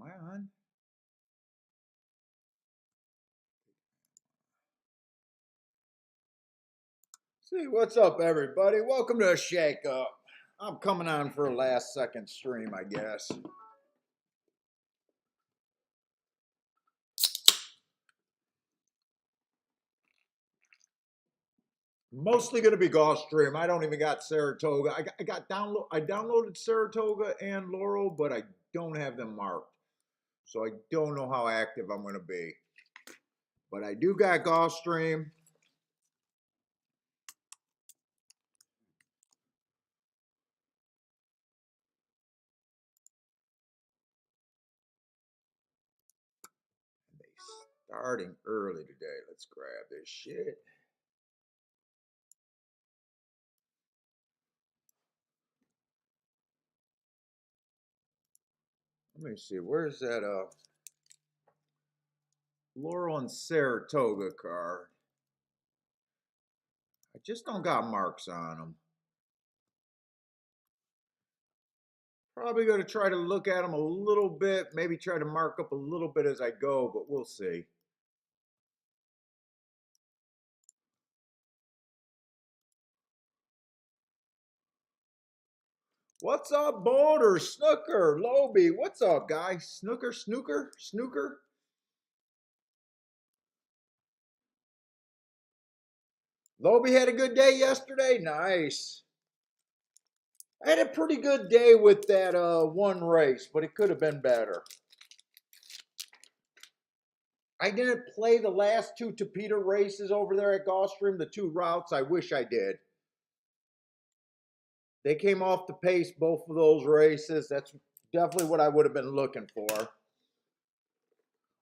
I on? See, what's up, everybody? Welcome to a Shake Up. I'm coming on for a last second stream, I guess. Mostly going to be Gulfstream. I don't even got Saratoga. I downloaded Saratoga and Laurel, but I don't have them marked. So I don't know how active I'm going to be. But I do got Gulfstream. Starting early today. Let's grab this shit. Let me see. Where's that Laurel and Saratoga card? I just don't got marks on them. Probably going to try to look at them a little bit, maybe try to mark up a little bit as I go, but we'll see. What's up, Boulder, Snooker, Lobie? What's up, guys? Snooker? Lobie had a good day yesterday? Nice. I had a pretty good day with that one race, but it could have been better. I didn't play the last two Tapeta races over there at Gulfstream, the two routes. I wish I did. They came off the pace, both of those races. That's definitely what I would have been looking for.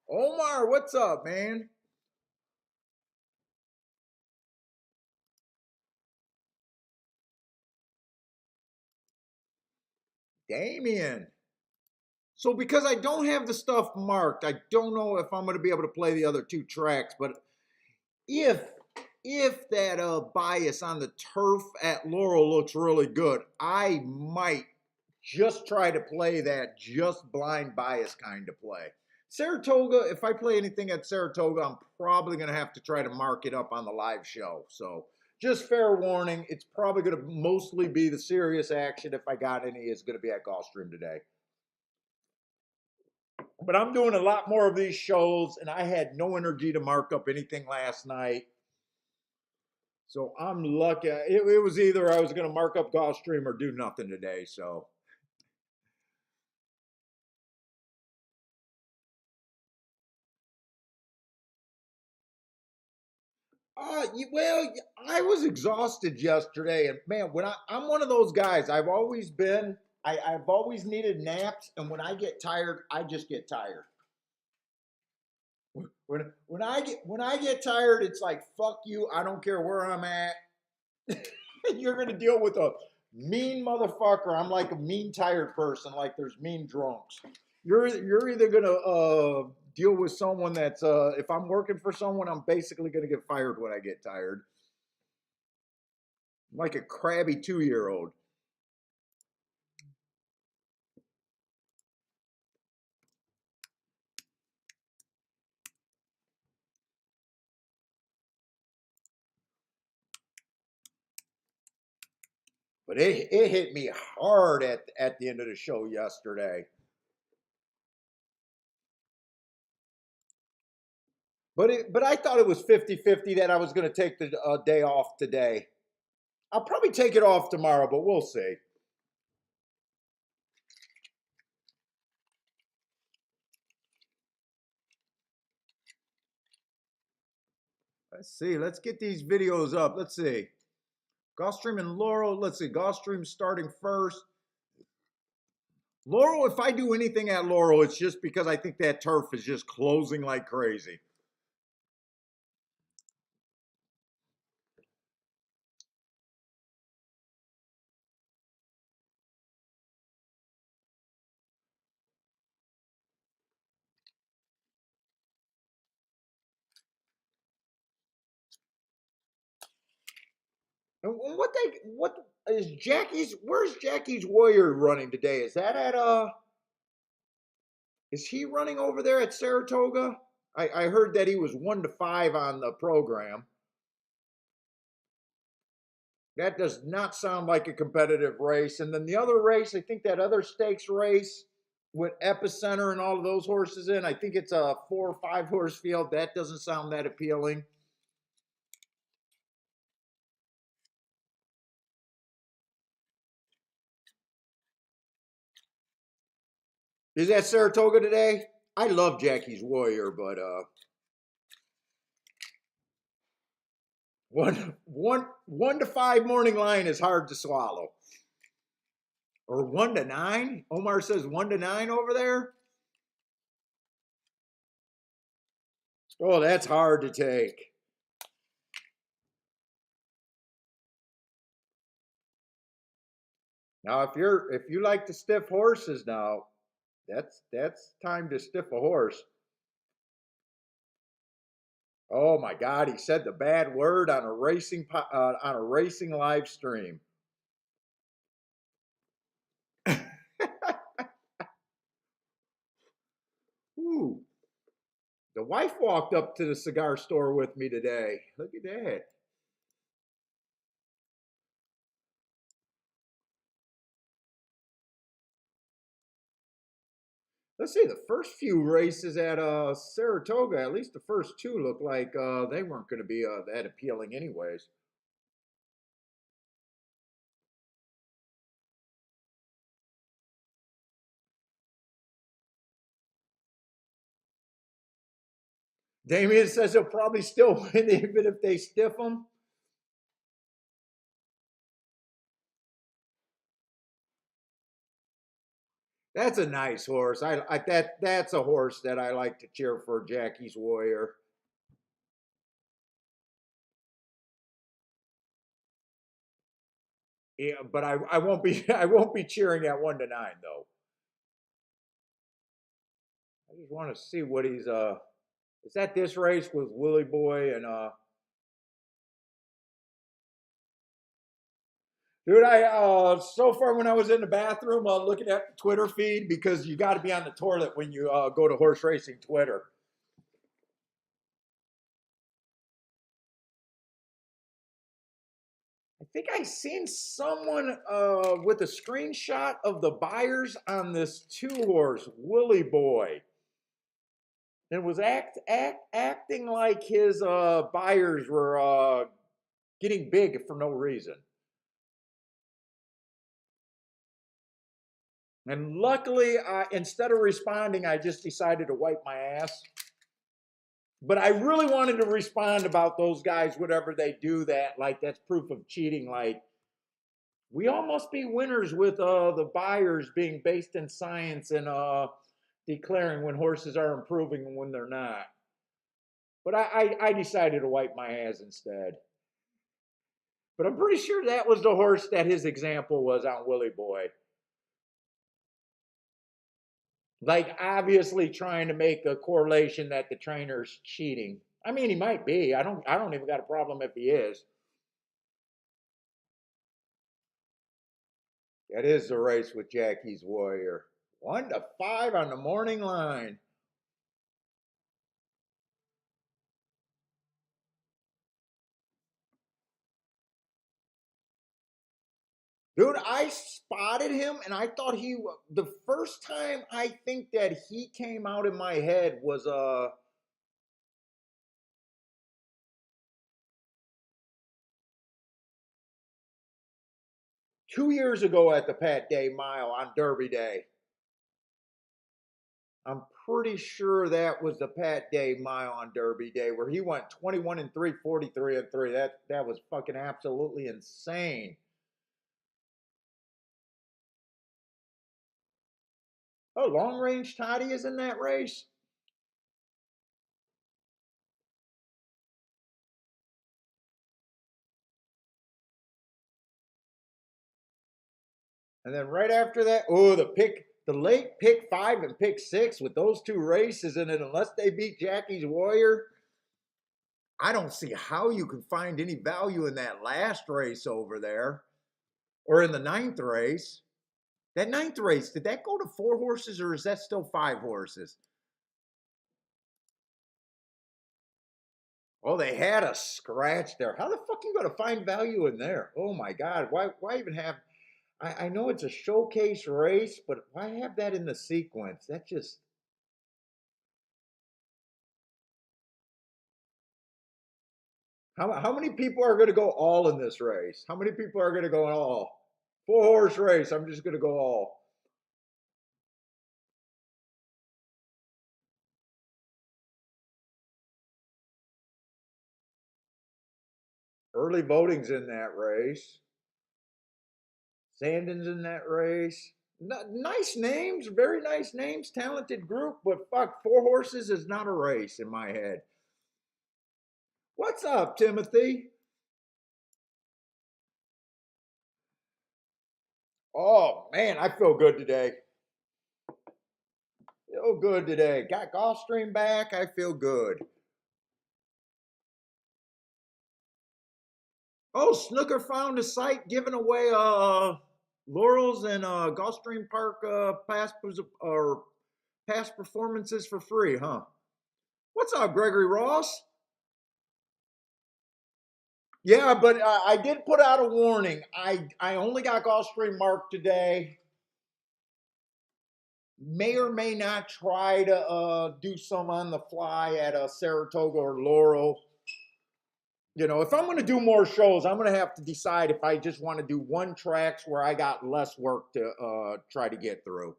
Omar, what's up, man? Damien. So because I don't have the stuff marked, I don't know if I'm going to be able to play the other two tracks. But if that bias on the turf at Laurel looks really good, I might just try to play that just blind bias kind of play. Saratoga, if I play anything at Saratoga, I'm probably going to have to try to mark it up on the live show. So just fair warning, it's probably going to mostly be the serious action, if I got any, is going to be at Gulfstream today. But I'm doing a lot more of these shows, and I had no energy to mark up anything last night. So I'm lucky. It was either I was going to mark up Gulfstream or do nothing today. So. Well, I was exhausted yesterday, and man, I'm one of those guys. I've always been. I've always needed naps, and when I get tired, I just get tired. When I get tired, it's like fuck you. I don't care where I'm at. You're gonna deal with a mean motherfucker. I'm like a mean tired person. Like there's mean drunks. You're either gonna deal with someone that's if I'm working for someone, I'm basically gonna get fired when I get tired. I'm like a crabby 2-year-old. But it hit me hard at the end of the show yesterday. But I thought it was 50-50 that I was going to take the day off today. I'll probably take it off tomorrow, but we'll see. Let's see. Let's get these videos up. Let's see. Gulfstream and Laurel. Let's see. Gulfstream starting first. Laurel, if I do anything at Laurel, it's just because I think that turf is just closing like crazy. And what is Jackie's? Where's Jackie's Warrior running today? Is that at Is he running over there at Saratoga? I heard that he was 1-5 on the program. That does not sound like a competitive race. And then the other race, I think that other stakes race with Epicenter and all of those horses in, I think it's a 4 or 5 horse field. That doesn't sound that appealing. Is that Saratoga today? I love Jackie's Warrior, but one to 5 morning line is hard to swallow. Or 1-9? Omar says 1-9 over there. Oh, that's hard to take. Now, if you like to stiff horses now, that's time to stiff a horse. Oh my God, he said the bad word on a racing live stream. Ooh. The wife walked up to the cigar store with me today. Look at that. Let's see, the first few races at Saratoga, at least the first 2 looked like they weren't going to be that appealing anyways. Damien says he'll probably still win even if they stiff him. That's a nice horse. That's a horse that I like to cheer for, Jackie's Warrior. Yeah, but I won't be I won't be cheering at 1-9 though. I just want to see what he's is that this race with Willie Boy and dude, I so far when I was in the bathroom looking at the Twitter feed, because you got to be on the toilet when you go to horse racing Twitter. I think I seen someone with a screenshot of the buyers on this 2-horse Willie Boy, and was acting like his buyers were getting big for no reason. And luckily, instead of responding, I just decided to wipe my ass. But I really wanted to respond about those guys, whatever they do, that like that's proof of cheating. Like, we all must be winners with the buyers being based in science and declaring when horses are improving and when they're not. But I decided to wipe my ass instead. But I'm pretty sure that was the horse that his example was on Willie Boy. Like, obviously trying to make a correlation that the trainer's cheating. I mean, he might be. I don't even got a problem if he is. That is the race with Jackie's Warrior. 1-5 on the morning line. Dude, I spotted him and I thought the first time I think that he came out in my head was 2 years ago at the Pat Day Mile on Derby Day. I'm pretty sure that was the Pat Day Mile on Derby Day where he went 21-3, 43-3. That was fucking absolutely insane. Oh, Long Range Toddy is in that race? And then right after that, oh, the late pick 5 and pick 6 with those 2 races in it, unless they beat Jackie's Warrior, I don't see how you can find any value in that last race over there or in the 9th race. That ninth race, did that go to 4 horses or is that still 5 horses? Oh, they had a scratch there. How the fuck you gonna find value in there? Oh my God. Why even have I know it's a showcase race, but why have that in the sequence? That just how many people are gonna go all in this race? How many people are gonna go all? 4 horse race. I'm just gonna go all. Early voting's in that race. Sandin's in that race. Nice names, very nice names, talented group, but fuck, 4 horses is not a race in my head. What's up, Timothy? Oh man, I feel good today. Feel good today. Got Gulfstream back. I feel good. Oh, Snooker found a site giving away Laurels and Gulfstream Park past performances for free, huh? What's up, Gregory Ross? Yeah, but I did put out a warning. I only got Gulfstream marked today. May or may not try to do some on the fly at Saratoga or Laurel. You know, if I'm going to do more shows, I'm going to have to decide if I just want to do one tracks where I got less work to try to get through.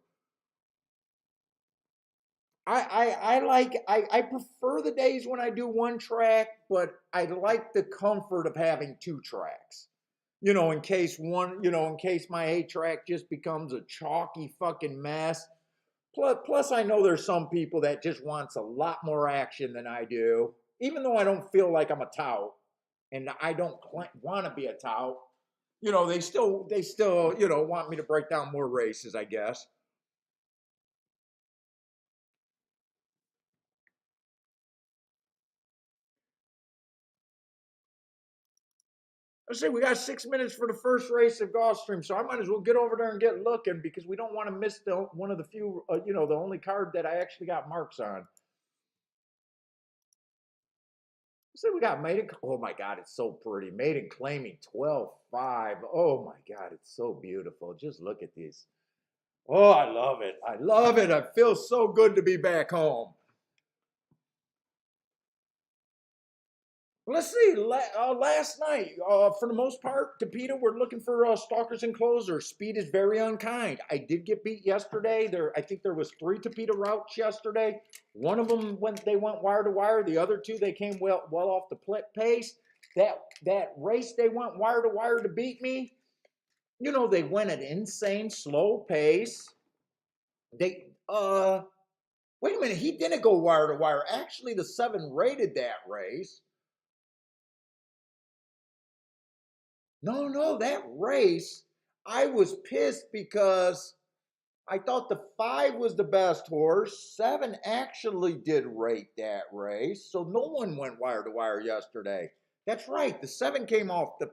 I prefer the days when I do one track, but I like the comfort of having 2 tracks. In case in case my 8 track just becomes a chalky fucking mess. Plus, I know there's some people that just wants a lot more action than I do. Even though I don't feel like I'm a tout, and I don't want to be a tout, they still want me to break down more races, I guess. Let's say we got 6 minutes for the first race of Gulfstream, so I might as well get over there and get looking because we don't want to miss one of the few, the only card that I actually got marks on. So we got Maiden. Oh my God, it's so pretty. Maiden claiming 12-5. Oh my God, it's so beautiful. Just look at these. Oh, I love it. I love it. I feel so good to be back home. Let's see. Last night, for the most part, Topita, we're looking for stalkers and closers. Speed is very unkind. I did get beat yesterday. I think there was 3 Topita routes yesterday. One of them they went wire to wire. The other 2 they came well off the pace. That race they went wire to wire to beat me. They went at insane slow pace. They wait a minute. He didn't go wire to wire. Actually, the 7 rated that race. No, that race, I was pissed because I thought the 5 was the best horse. 7 actually did rate that race, so no one went wire to wire yesterday. That's right. The 7 came off the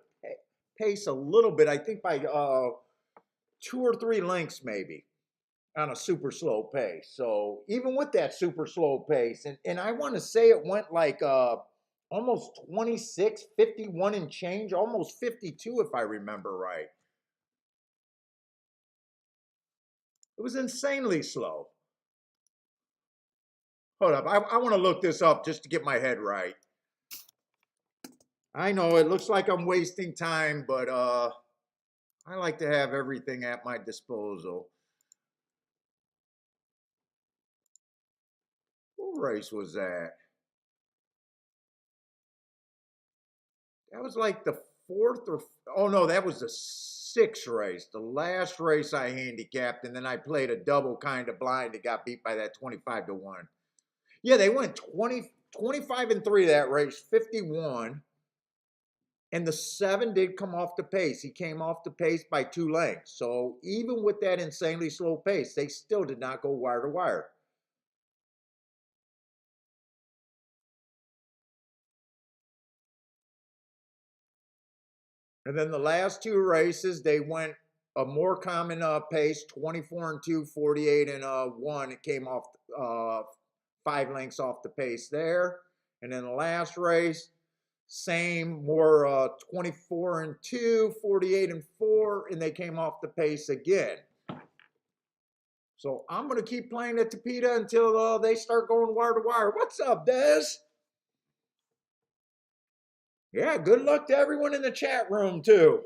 pace a little bit, I think by 2 or 3 lengths maybe on a super slow pace. So even with that super slow pace, and I want to say it went like almost 26, 51 and change, almost 52 if I remember right. It was insanely slow. Hold up, I want to look this up just to get my head right. I know it looks like I'm wasting time, but I like to have everything at my disposal. What race was that? That was like the 4th or oh no, that was the 6th race. The last race I handicapped, and then I played a double kind of blind and got beat by that 25-1. Yeah, they went 25-3 that race, 51. And the 7 did come off the pace. He came off the pace by 2 lengths. So even with that insanely slow pace, they still did not go wire to wire. And then the last 2 races, they went a more common pace, 24 and 2, 48 and 1. It came off 5 lengths off the pace there. And then the last race, same, more 24 and 2, 48 and 4, and they came off the pace again. So I'm going to keep playing the Tapeta until they start going wire to wire. What's up, Des? Yeah, good luck to everyone in the chat room, too.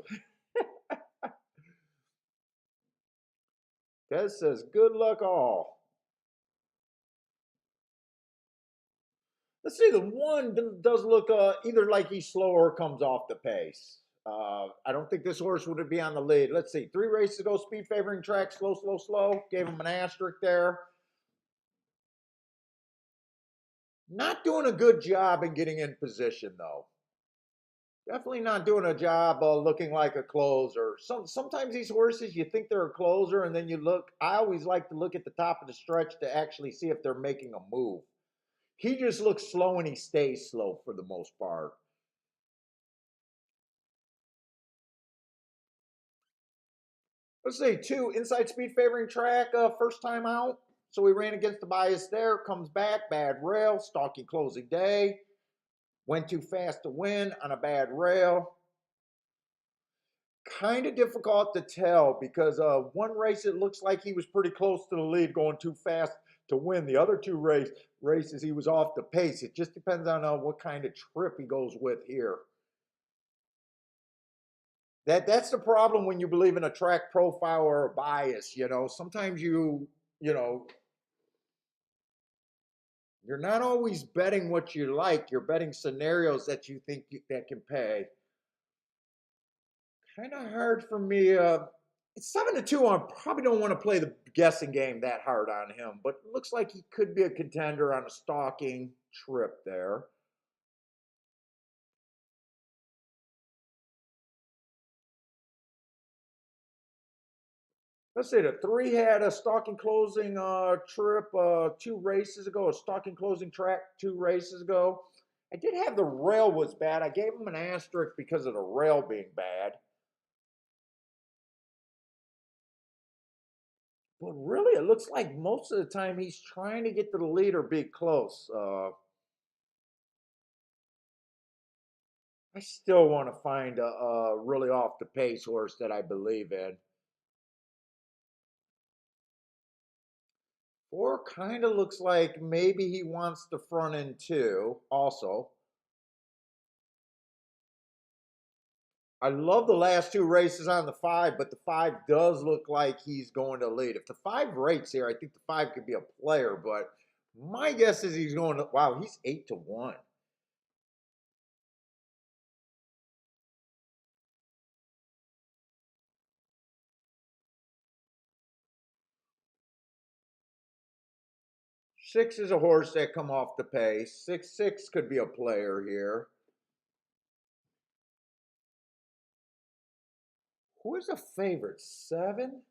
Des says, good luck all. Let's see, the one does look either like he's slow or comes off the pace. I don't think this horse would be on the lead. Let's see, 3 races ago, speed favoring track, slow, slow, slow. Gave him an asterisk there. Not doing a good job in getting in position, though. Definitely not doing a job looking like a closer. Sometimes these horses, you think they're a closer, and then you look. I always like to look at the top of the stretch to actually see if they're making a move. He just looks slow, and he stays slow for the most part. Let's see, 2 inside speed favoring track, first time out. So we ran against the bias there, comes back, bad rail, stalking closing day. Went too fast to win on a bad rail. Kind of difficult to tell because one race it looks like he was pretty close to the lead, going too fast to win. The other 2 races he was off the pace. It just depends on what kind of trip he goes with here. That's the problem when you believe in a track profile or a bias. Sometimes you're not always betting what you like. You're betting scenarios that you think that can pay. Kind of hard for me. It's 7-2. I probably don't want to play the guessing game that hard on him, but it looks like he could be a contender on a stalking trip there. Let's say the 3 had a stalking closing trip 2 races ago, a stalking closing track 2 races ago. I did have the rail was bad. I gave him an asterisk because of the rail being bad. But really, it looks like most of the time he's trying to get to the lead or be close. I still want to find a really off the pace horse that I believe in. 4 kind of looks like maybe he wants the front end too, also. I love the last 2 races on the 5, but the 5 does look like he's going to lead. If the 5 rates here, I think the 5 could be a player, but my guess is he's going to, wow, he's 8-1. Six is a horse that come off the pace. 6-6 could be a player here. Who is a favorite? 7?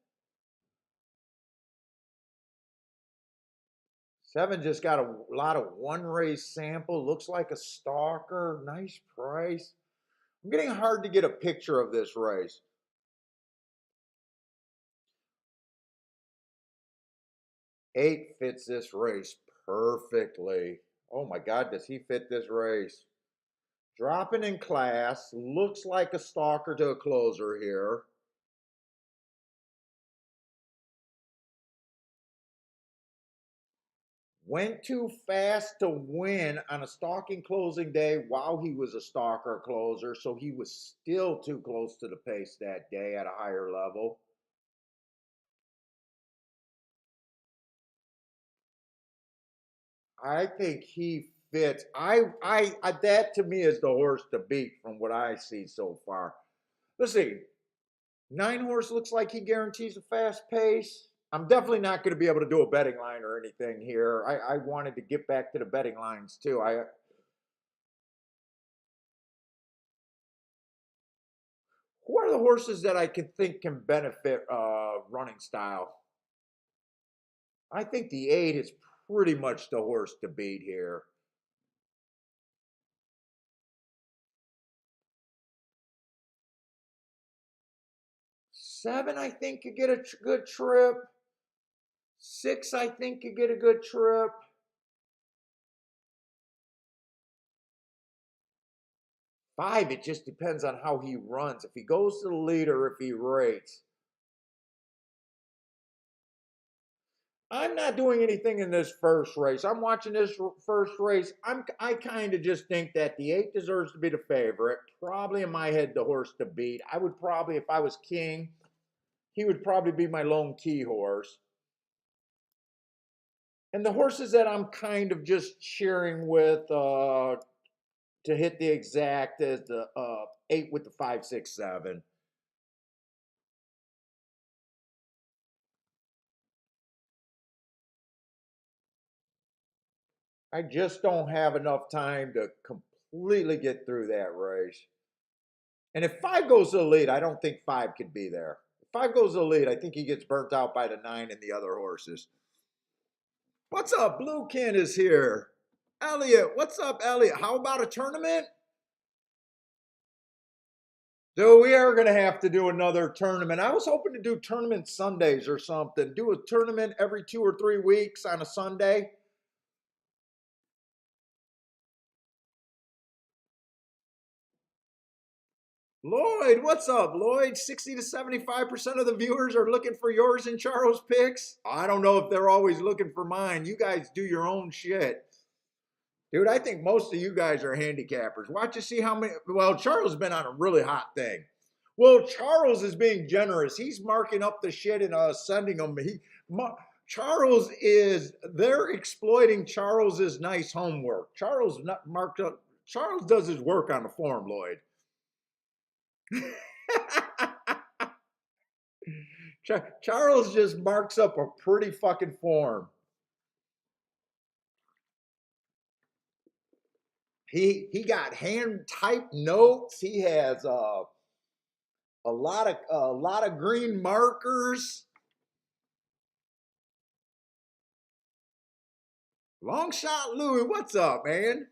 7 just got a lot of 1 race sample. Looks like a stalker. Nice price. I'm getting hard to get a picture of this race. 8 fits this race perfectly. Oh my God, does he fit this race? Dropping in class. Looks like a stalker to a closer here. Went too fast to win on a stalking closing day while he was a stalker closer, so he was still too close to the pace that day at a higher level. I think he fits. I that to me is the horse to beat from what I see so far. Let's see. 9 horse looks like he guarantees a fast pace. I'm definitely not going to be able to do a betting line or anything here. I wanted to get back to the betting lines too. Who are the horses that I can think can benefit running style? I think the 8 is pretty much the horse to beat here. 7, I think, could get a good trip. 6, I think, could get a good trip. 5, it just depends on how he runs. If he goes to the lead or if he rates. I'm not doing anything in this first race. I'm watching this first race. I kind of just think that the 8 deserves to be the favorite. Probably in my head, the horse to beat. I would probably, if I was king, he would probably be my lone key horse. And the horses that I'm kind of just cheering with to hit the exact is the 8 with the 5, 6, 7. I just don't have enough time to completely get through that race. And if 5 goes to the lead, I don't think 5 could be there. If 5 goes to the lead, I think he gets burnt out by the 9 and the other horses. What's up? Blue Ken is here. Elliot, what's up, Elliot? How about a tournament? So we are going to have to do another tournament. I was hoping to do tournament Sundays or something. Do a tournament every 2 or 3 weeks on a Sunday. Lloyd, what's up, Lloyd? 60 to 75% of the viewers are looking for yours and Charles picks. I don't know if they're always looking for mine. You guys do your own shit. Dude, I think most of you guys are handicappers. Watch you see how many. Well, Charles has been on a really hot thing. Well, Charles is being generous. He's marking up the shit and sending them. Charles is, they're exploiting Charles's nice homework. Charles not marked up. Charles does his work on the form, Lloyd. Charles just marks up a pretty fucking form. He got hand typed notes. He has a lot of green markers. Long shot Louie, what's up, man?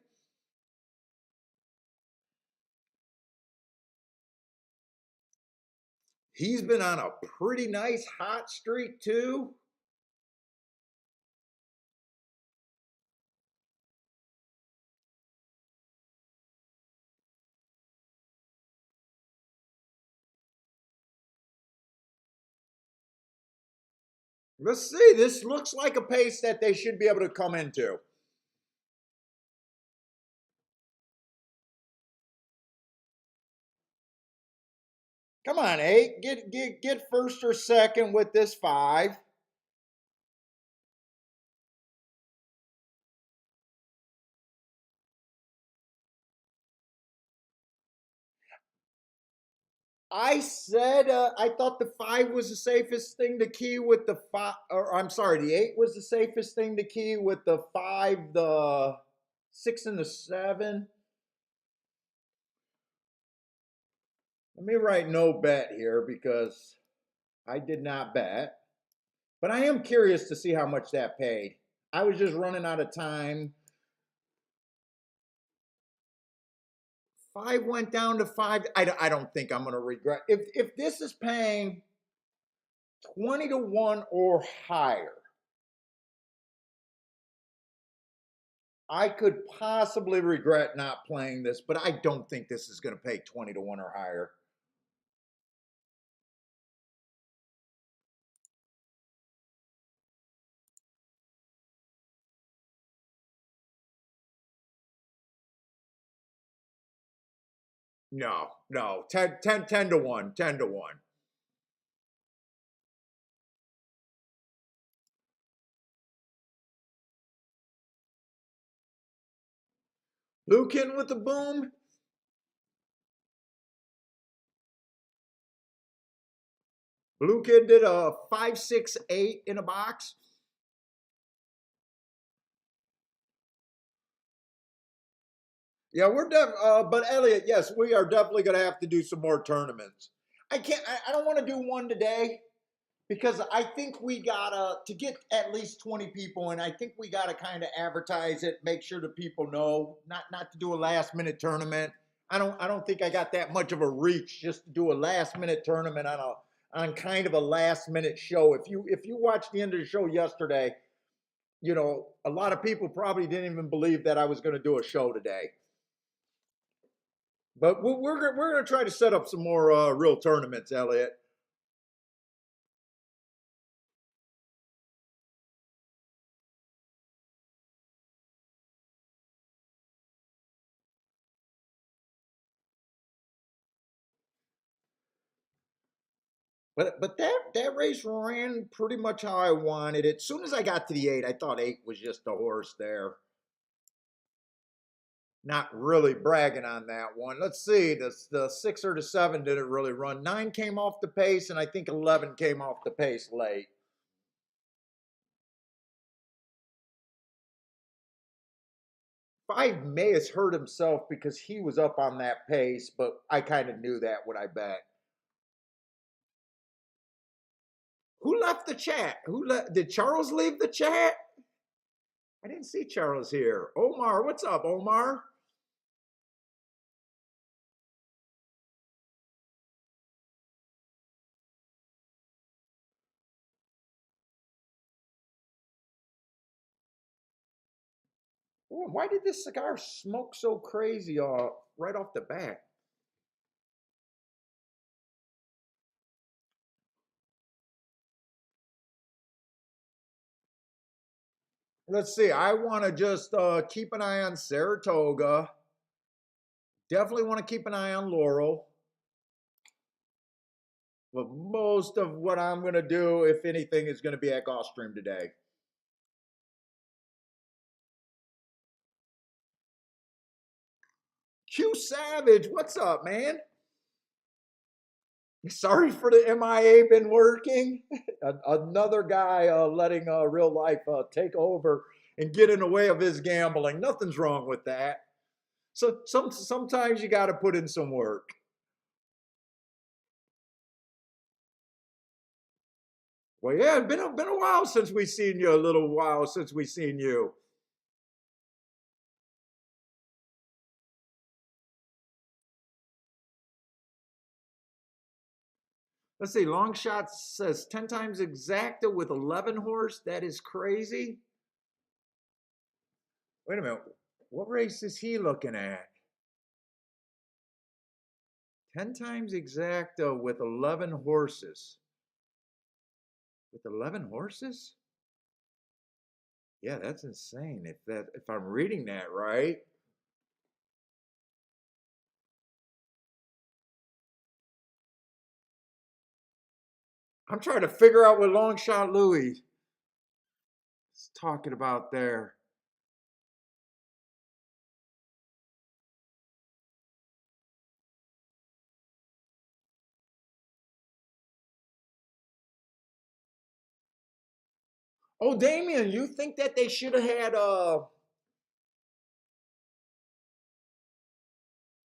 He's been on a pretty nice hot streak too. Let's see. This looks like a pace that they should be able to come into. Come on, 8. Get first or second with this 5. I said I thought the 5 was the safest thing to key with the 5. Or I'm sorry, the 8 was the safest thing to key with the 5, the 6, and the 7. Let me write no bet here because I did not bet. But I am curious to see how much that paid. I was just running out of time. 5 went down to 5. I don't think I'm going to regret. If this is paying 20 to 1 or higher, I could possibly regret not playing this, but I don't think this is going to pay 20 to 1 or higher. No, 10 to 1, 10 to 1. Lukin with the boom. Blue Kid did a 5, 6, 8 in a box. Yeah, but Elliot, yes, we are definitely going to have to do some more tournaments. I don't want to do one today because I think we gotta, to get at least 20 people in, I think we gotta kind of advertise it, make sure the people know, not to do a last minute tournament. I don't think I got that much of a reach just to do a last minute tournament on kind of a last minute show. If you watched the end of the show yesterday, you know, a lot of people probably didn't even believe that I was going to do a show today. But we're going to try to set up some more real tournaments, Elliot. But that race ran pretty much how I wanted it. As soon as I got to the 8, I thought 8 was just a horse there. Not really bragging on that one. Let's see, the 6 or the 7 didn't really run. 9 came off the pace, and I think 11 came off the pace late. 5 may have hurt himself because he was up on that pace, but I kind of knew that when I bet. Who left the chat? Did Charles leave the chat? I didn't see Charles here. Omar, what's up, Omar? Oh, why did this cigar smoke so crazy right off the bat? Let's see. I want to just keep an eye on Saratoga. Definitely want to keep an eye on Laurel. But most of what I'm going to do, if anything, is going to be at Gulfstream today. Q Savage, what's up, man? Sorry for the MIA been working. Another guy letting real life take over and get in the way of his gambling. Nothing's wrong with that. So sometimes you got to put in some work. Well, yeah, it's been a while since we seen you. A little while since we seen you. Let's see. Long shot says 10 times exacta with 11 horse. That is crazy. Wait a minute. What race is he looking at? 10 times exacta with 11 horses. With 11 horses? Yeah, that's insane. If I'm reading that right. I'm trying to figure out what Long Shot Louis is talking about there. Oh, Damien, you think that they should have had what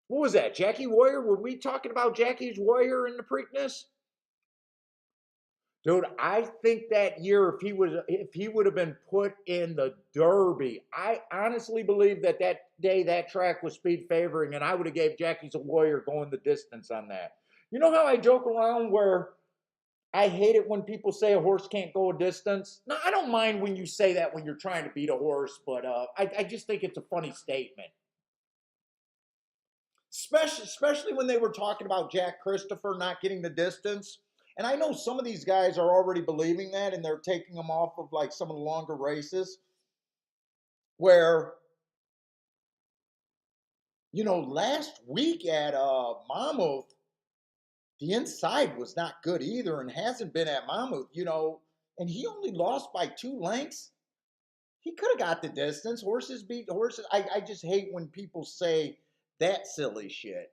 was that? Jackie Warrior? Were we talking about Jackie's Warrior in the Preakness? Dude, I think that year if he would have been put in the Derby, I honestly believe that that day that track was speed favoring, and I would have gave Jackie's a Warrior going the distance on that. You know how I joke around where I hate it when people say a horse can't go a distance. No, I don't mind when you say that when you're trying to beat a horse, but I just think it's a funny statement. Especially when they were talking about Jack Christopher not getting the distance. And I know some of these guys are already believing that, and they're taking them off of like some of the longer races. Where, you know, last week at Monmouth, the inside was not good either, and hasn't been at Monmouth. You know, and he only lost by 2 lengths. He could have got the distance. Horses beat horses. I just hate when people say that silly shit.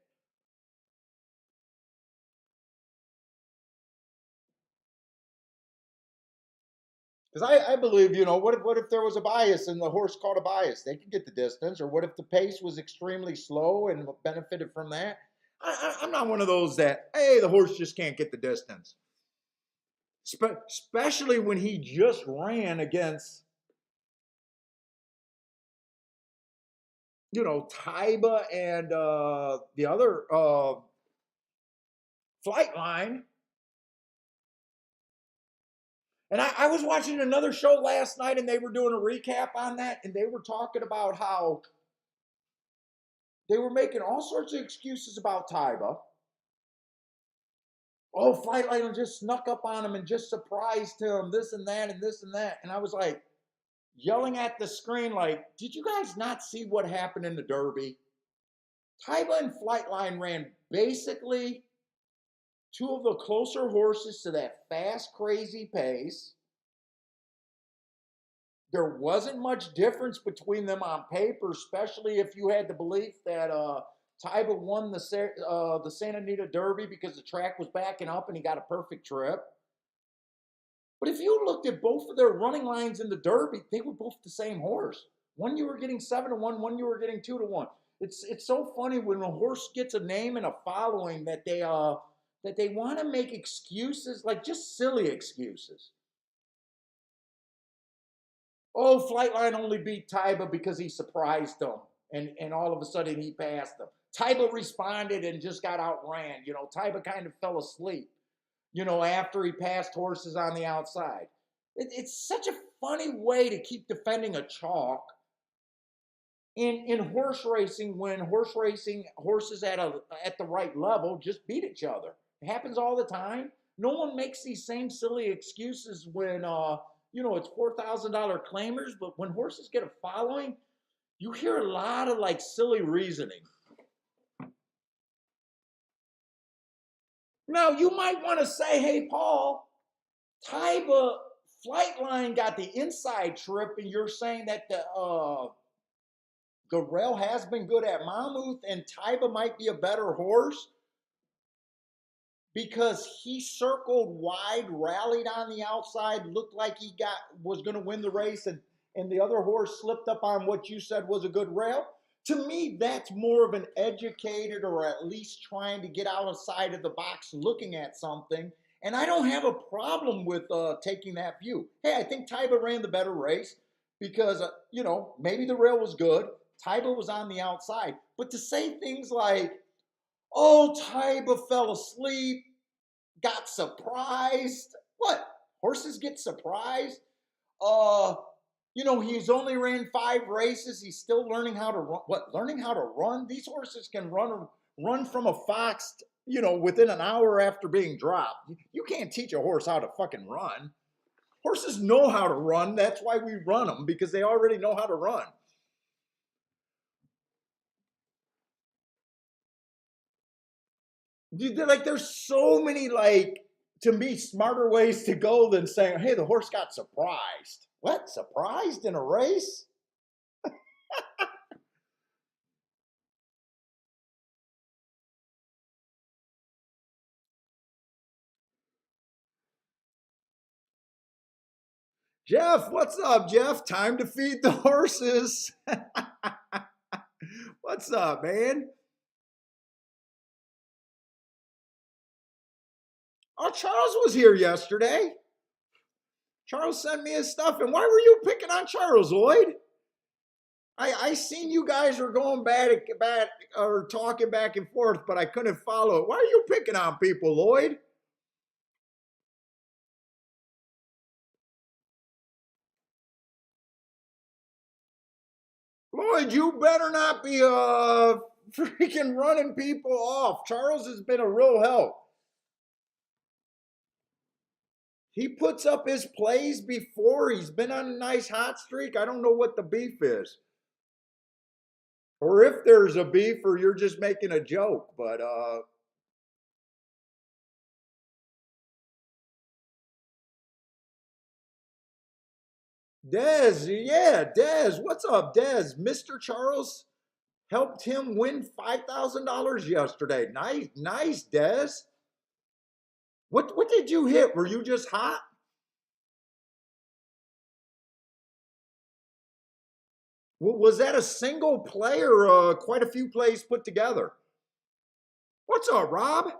Because I believe, you know, what if there was a bias and the horse caught a bias? They could get the distance. Or what if the pace was extremely slow and benefited from that? I'm not one of those that, hey, the horse just can't get the distance. Especially when he just ran against, you know, Taiba and the other flight line. And I was watching another show last night and they were doing a recap on that. And they were talking about how they were making all sorts of excuses about Tyba. Oh, Flightline just snuck up on him and just surprised him, this and that and this and that. And I was like yelling at the screen, like, did you guys not see what happened in the Derby? Tyba and Flightline ran basically two of the closer horses to that fast, crazy pace. There wasn't much difference between them on paper, especially if you had the belief that Tyba won the Santa Anita Derby because the track was backing up and he got a perfect trip. But if you looked at both of their running lines in the Derby, they were both the same horse. One you were getting 7-1, one you were getting 2-1. It's so funny when a horse gets a name and a following that they want to make excuses, like just silly excuses. Oh, Flightline only beat Tyba because he surprised them, and all of a sudden he passed them. Tyba responded and just got outran. You know, Tyba kind of fell asleep, you know, after he passed horses on the outside. It's such a funny way to keep defending a chalk in horse racing when horses at the right level just beat each other. It happens all the time. No one makes these same silly excuses when you know, it's $4,000 claimers, but when horses get a following, you hear a lot of like silly reasoning. Now you might want to say, hey Paul, Tyba Flightline got the inside trip, and you're saying that the rail has been good at Monmouth, and Tyba might be a better horse because he circled wide, rallied on the outside, looked like he was going to win the race, and the other horse slipped up on what you said was a good rail. To me, that's more of an educated or at least trying to get outside of the box looking at something. And I don't have a problem with taking that view. Hey, I think Tyba ran the better race because, you know, maybe the rail was good. Tyba was on the outside. But to say things like, oh, Tyba fell asleep, got surprised. What? Horses get surprised? You know, he's only ran 5 races. He's still learning how to run. What? Learning how to run? These horses can run from a fox, you know, within an hour after being dropped. You can't teach a horse how to fucking run. Horses know how to run. That's why we run them, because they already know how to run. Like, there's so many, like, to me, smarter ways to go than saying, hey, the horse got surprised. What? Surprised in a race? Jeff, what's up, Jeff? Time to feed the horses. What's up, man? Oh, Charles was here yesterday. Charles sent me his stuff. And why were you picking on Charles, Lloyd? I seen you guys were going back or talking back and forth, but I couldn't follow it. Why are you picking on people, Lloyd? Lloyd, you better not be freaking running people off. Charles has been a real help. He puts up his plays before. He's been on a nice hot streak. I don't know what the beef is. Or if there's a beef, or you're just making a joke, but Dez, yeah, Dez, what's up, Dez? Mr. Charles helped him win $5,000 yesterday. Nice, Dez. What did you hit? Were you just hot? Was that a single play or quite a few plays put together? What's up, Rob?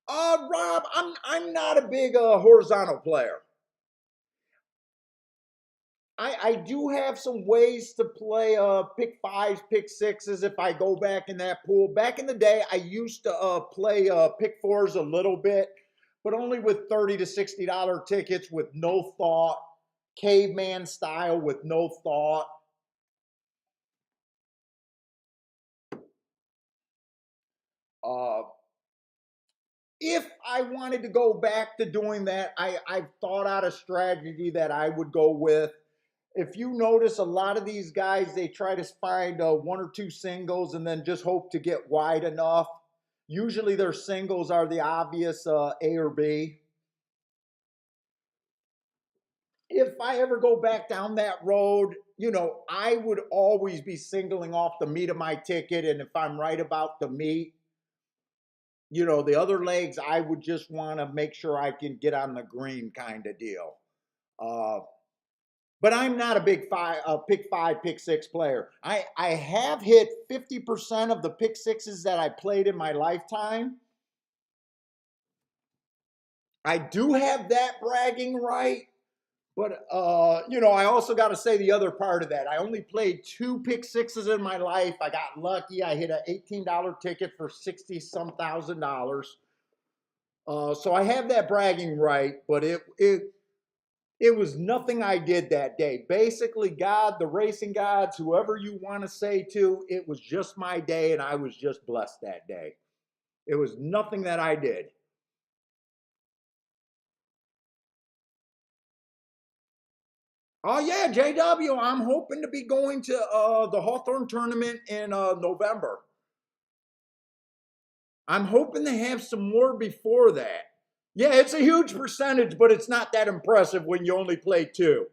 Rob, I'm not a big horizontal player. I do have some ways to play pick fives, pick sixes if I go back in that pool. Back in the day, I used to play pick fours a little bit, but only with $30 to $60 tickets with no thought, caveman style with no thought. Uh, if I wanted to go back to doing that, I've thought out a strategy that I would go with. If you notice, a lot of these guys, they try to find one or two singles and then just hope to get wide enough. Usually their singles are the obvious A or B. If I ever go back down that road, I would always be singling off the meat of my ticket. And if I'm right about the meat, the other legs, I would just want to make sure I can get on the green kind of deal. Uh, but I'm not a big pick five, pick six player. I have hit 50% of the pick sixes that I played in my lifetime. I do have that bragging right, but I also got to say the other part of that. I only played 2 pick sixes in my life. I got lucky. I hit an $18 ticket for 60 some thousand dollars. So I have that bragging right, but it was nothing I did that day. Basically, God, the racing gods, whoever you want to say to, it was just my day and I was just blessed that day. It was nothing that I did. Oh yeah, JW, I'm hoping to be going to the Hawthorne tournament in November. I'm hoping to have some more before that. Yeah, it's a huge percentage, but it's not that impressive when you only play 2.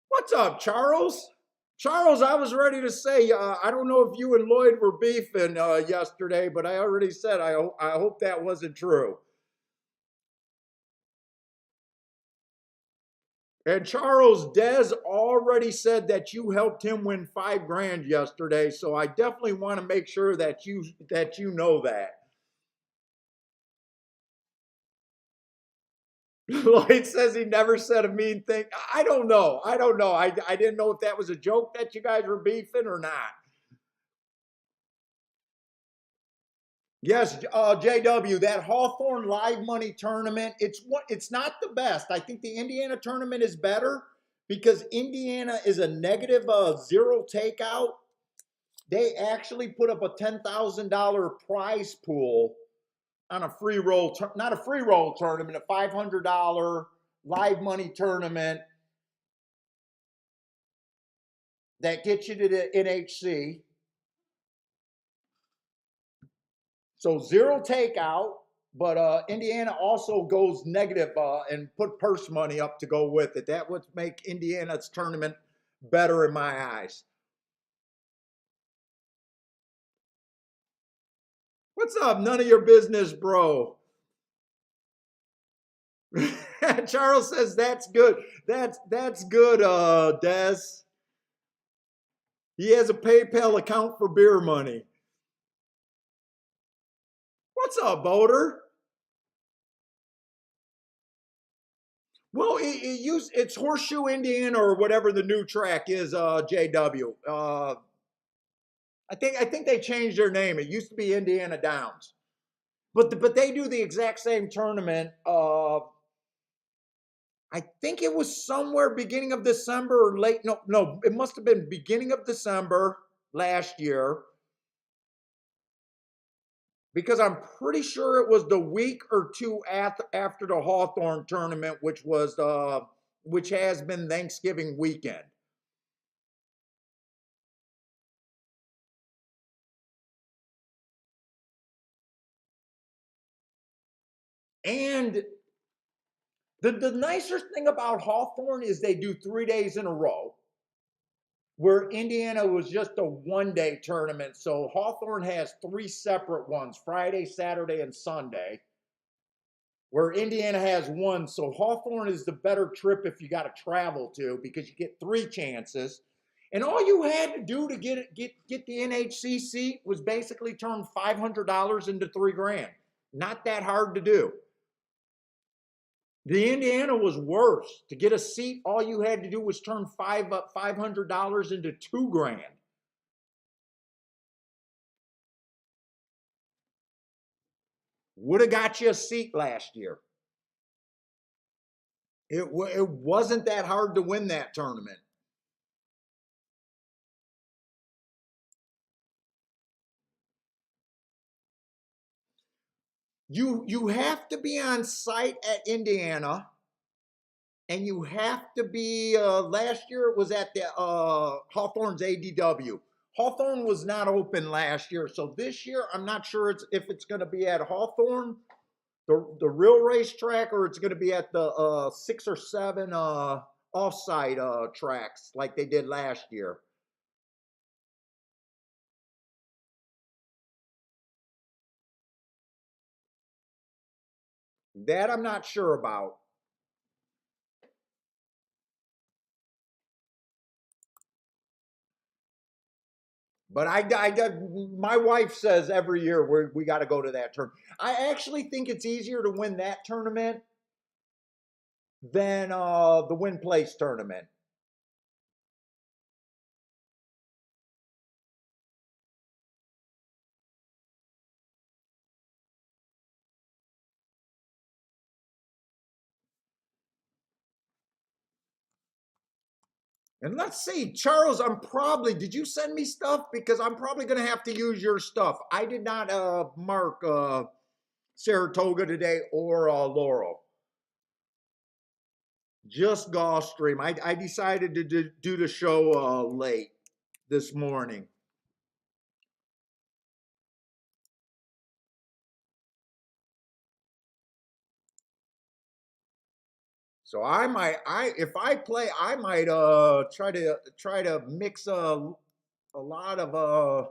What's up, Charles? Charles, I was ready to say, I don't know if you and Lloyd were beefing yesterday, but I already said I hope that wasn't true. And Charles, Dez already said that you helped him win $5,000 yesterday, so I definitely want to make sure that you know that. Lloyd says he never said a mean thing. I don't know. I didn't know if that was a joke that you guys were beefing or not. Yes, JW, that Hawthorne live money tournament, it's not the best. I think the Indiana tournament is better because Indiana is a negative zero takeout. They actually put up a $10,000 prize pool on a free roll, not a free roll tournament, a $500 live money tournament that gets you to the NHC. So zero takeout, but Indiana also goes negative and put purse money up to go with it. That would make Indiana's tournament better in my eyes. What's up? None of your business, bro. Charles says that's good. That's good, Des. He has a PayPal account for beer money. What's up, Boater? Well, it's Horseshoe, Indiana, or whatever the new track is. JW. I think they changed their name. It used to be Indiana Downs, but they do the exact same tournament. I think it was somewhere beginning of December or late. No, it must have been beginning of December last year because I'm pretty sure it was the week or two after the Hawthorne tournament, which has been Thanksgiving weekend. And the nicer thing about Hawthorne is they do 3 days in a row, where Indiana was just a 1 day tournament. So Hawthorne has 3 separate ones, Friday, Saturday, and Sunday, where Indiana has 1. So Hawthorne is the better trip if you got to travel to because you get 3 chances. And all you had to do to get the NHC seat was basically turn $500 into $3,000. Not that hard to do. The Indiana was worse. To get a seat, all you had to do was turn $500 into $2,000. Would have got you a seat last year. It wasn't that hard to win that tournament. You have to be on site at Indiana, and you have to be. Last year it was at the Hawthorne's ADW. Hawthorne was not open last year, so this year I'm not sure if it's going to be at Hawthorne, the real racetrack, or it's going to be at the 6 or 7 offsite tracks like they did last year. That I'm not sure about. But my wife says every year we got to go to that tournament. I actually think it's easier to win that tournament than the win place tournament. And let's see, Charles, did you send me stuff? Because I'm probably going to have to use your stuff. I did not mark Saratoga today or Laurel. Just Gulfstream. I decided to do the show late this morning. So if I play, I might try to mix a lot of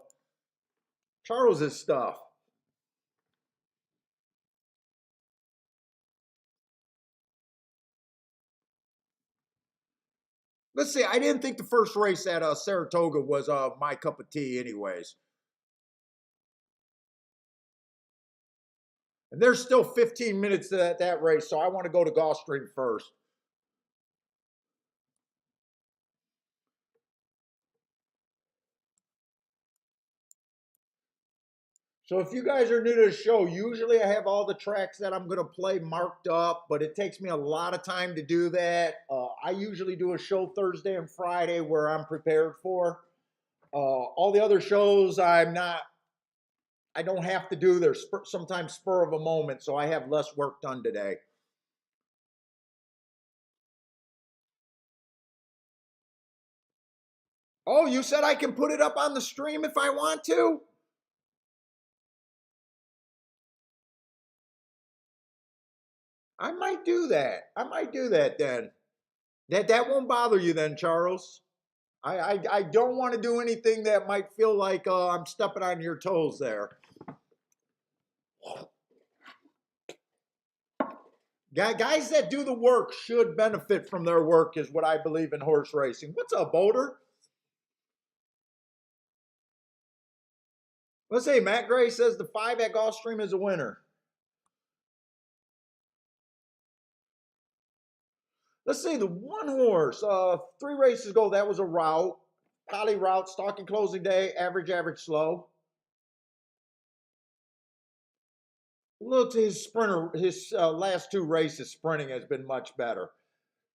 Charles's stuff. Let's see. I didn't think the first race at Saratoga was my cup of tea, anyways. And there's still 15 minutes to that race, so I want to go to Gulfstream first. So if you guys are new to the show, usually I have all the tracks that I'm going to play marked up, but it takes me a lot of time to do that. I usually do a show Thursday and Friday where I'm prepared for. All the other shows I don't have to do. They're sometimes spur of a moment, so I have less work done today. Oh, you said I can put it up on the stream if I want to? I might do that. I might do that then. That won't bother you then, Charles. I don't want to do anything that might feel like I'm stepping on your toes there. Guys that do the work should benefit from their work, is what I believe in horse racing. What's up, Boulder? Let's see. Matt Gray says the 5 at Gulfstream is a winner. Let's see. The one horse, 3 races ago, that was a route. Collie route, stalking closing day, average, slow. Look, his sprinter, his last 2 races sprinting has been much better.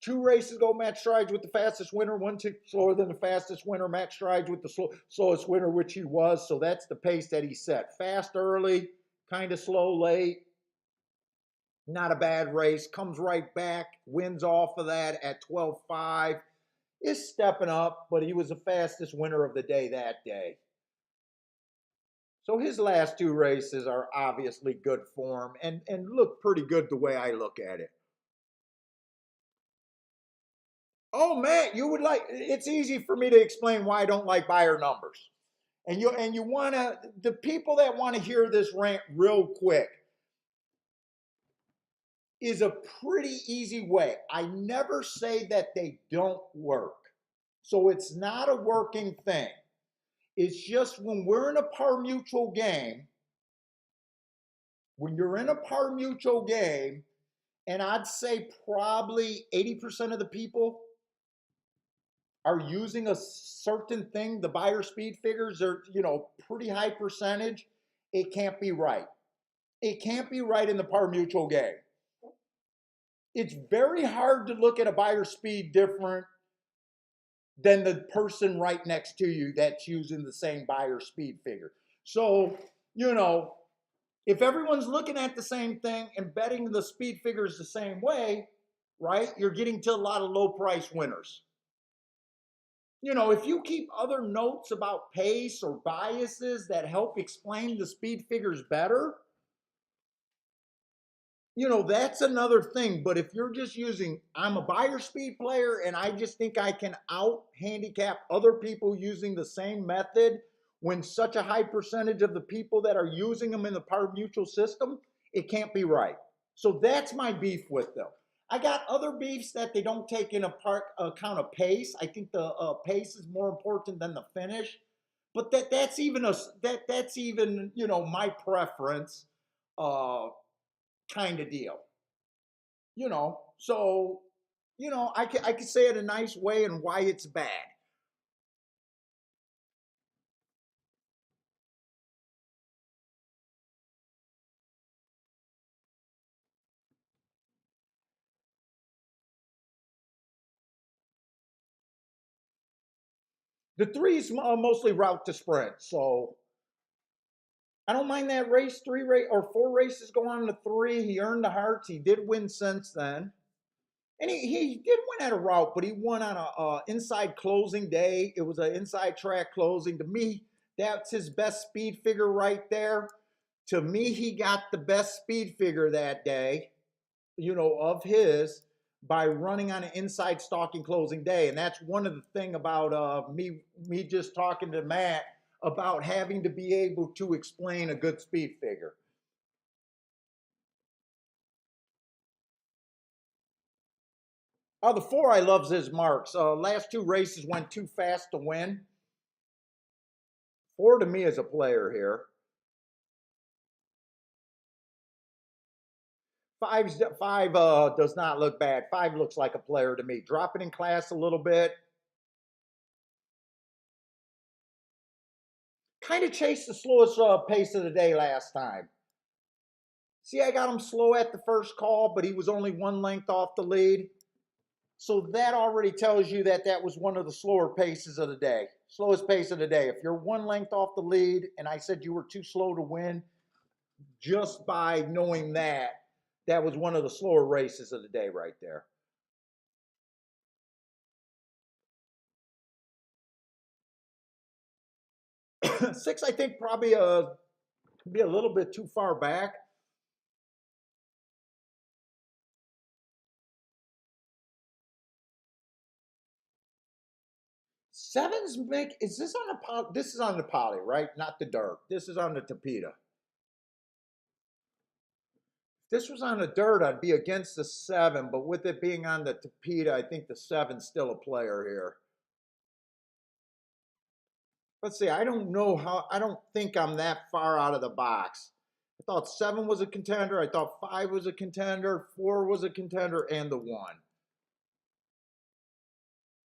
2 races ago, Matt strides with the fastest winner. 1 tick slower than the fastest winner. Matt strides with the slowest winner, which he was. So that's the pace that he set. Fast early, kind of slow late. Not a bad race. Comes right back, wins off of that at 12.5. Is stepping up, but he was the fastest winner of the day that day. So his last 2 races are obviously good form and look pretty good the way I look at it. Oh, Matt, you would like, it's easy for me to explain why I don't like buyer numbers. And you want to, the people that want to hear this rant real quick, is a pretty easy way. I never say that they don't work. So it's not a working thing. It's just when we're in a par mutual game, when you're in a par mutual game And I'd say probably 80% of the people are using a certain thing. The buyer speed figures are, pretty high percentage. It can't be right. It can't be right in the par mutual game. It's very hard to look at a buyer speed different than the person right next to you that's using the same buyer speed figure. So, if everyone's looking at the same thing and betting the speed figures the same way, right, you're getting to a lot of low price winners. If you keep other notes about pace or biases that help explain the speed figures better, that's another thing. But if you're just using, I'm a buyer speed player and I just think I can out handicap other people using the same method, when such a high percentage of the people that are using them in the par mutual system, it can't be right. So that's my beef with them. I got other beefs that they don't take in account of pace. I think the pace is more important than the finish, but that's even my preference. Kind of deal. So I could say it a nice way and why it's bad. The threes mostly route to sprint, so I don't mind that race. 3 race or 4 races go on to three. He earned the hearts. He did win since then, and he did win at a route, but he won on a inside closing day. It was an inside track closing. To me, that's his best speed figure right there. To me, he got the best speed figure that day, of his, by running on an inside stalking closing day. And that's one of the thing about me just talking to Matt about having to be able to explain a good speed figure. The four I loves his marks. Last 2 races went too fast to win. Four to me is a player here. Five does not look bad. Five looks like a player to me. Dropping in class a little bit. Kind of chased the slowest pace of the day last time. See, I got him slow at the first call, but he was only 1 length off the lead. So that already tells you that that was one of the slower paces of the day. Slowest pace of the day. If you're 1 length off the lead and I said you were too slow to win, just by knowing that, that was one of the slower races of the day right there. Six, I think, probably be a little bit too far back. Sevens make, is this on the, this is on the poly, right? Not the dirt. This is on the tapeta. If this was on the dirt, I'd be against the seven, but with it being on the tapeta, I think the seven's still a player here. Let's see, I don't know how, I don't think I'm that far out of the box. I thought seven was a contender. I thought five was a contender. Four was a contender, and the one.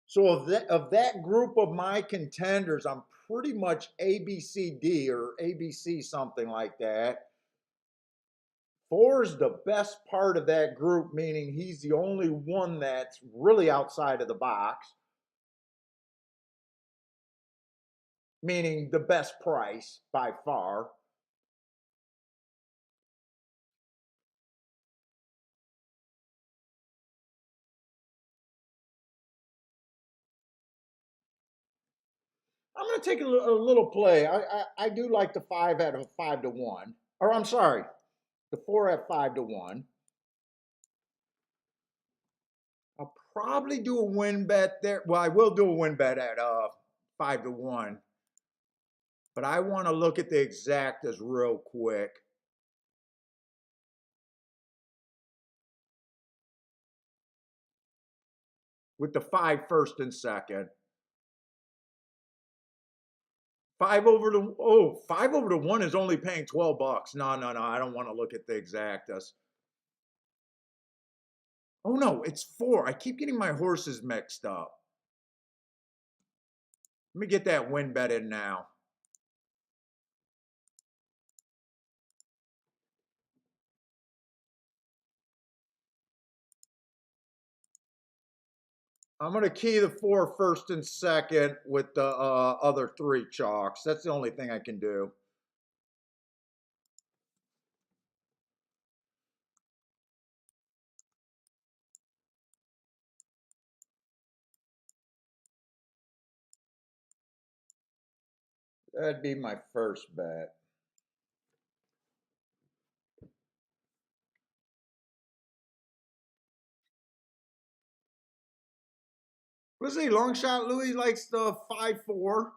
So of that group of my contenders, I'm pretty much A, B, C, D, or A, B, C, something like that. Four is the best part of that group, meaning he's the only one that's really outside of the box, meaning the best price by far. I'm going to take a little play. I do like the five at a 5 to 1. Or I'm sorry, the four at 5 to 1. I'll probably do a win bet there. Well, I will do a win bet at 5 to 1. But I want to look at the exactas real quick. With the five first and second. 5 over to 1 is only paying $12. No, I don't want to look at the exactas. Oh no, it's 4. I keep getting my horses mixed up. Let me get that win bet in now. I'm going to key the 4 first and second with the other 3 chalks. That's the only thing I can do. That'd be my first bet. Let's see, long shot Louis likes the 5-4.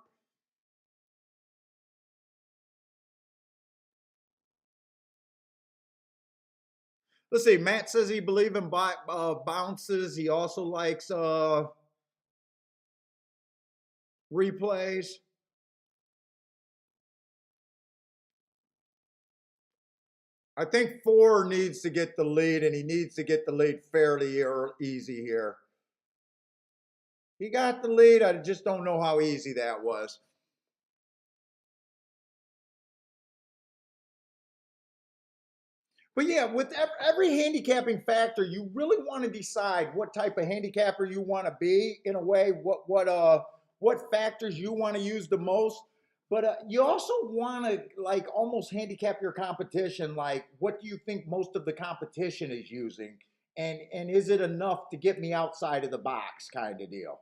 Let's see, Matt says he believes in bounces. He also likes replays. I think 4 needs to get the lead, and he needs to get the lead fairly easy here. He got the lead. I just don't know how easy that was. But yeah, with every handicapping factor, you really want to decide what type of handicapper you want to be. In a way, what factors you want to use the most. But you also want to like almost handicap your competition. Like, what do you think most of the competition is using, and is it enough to get me outside of the box, kind of deal?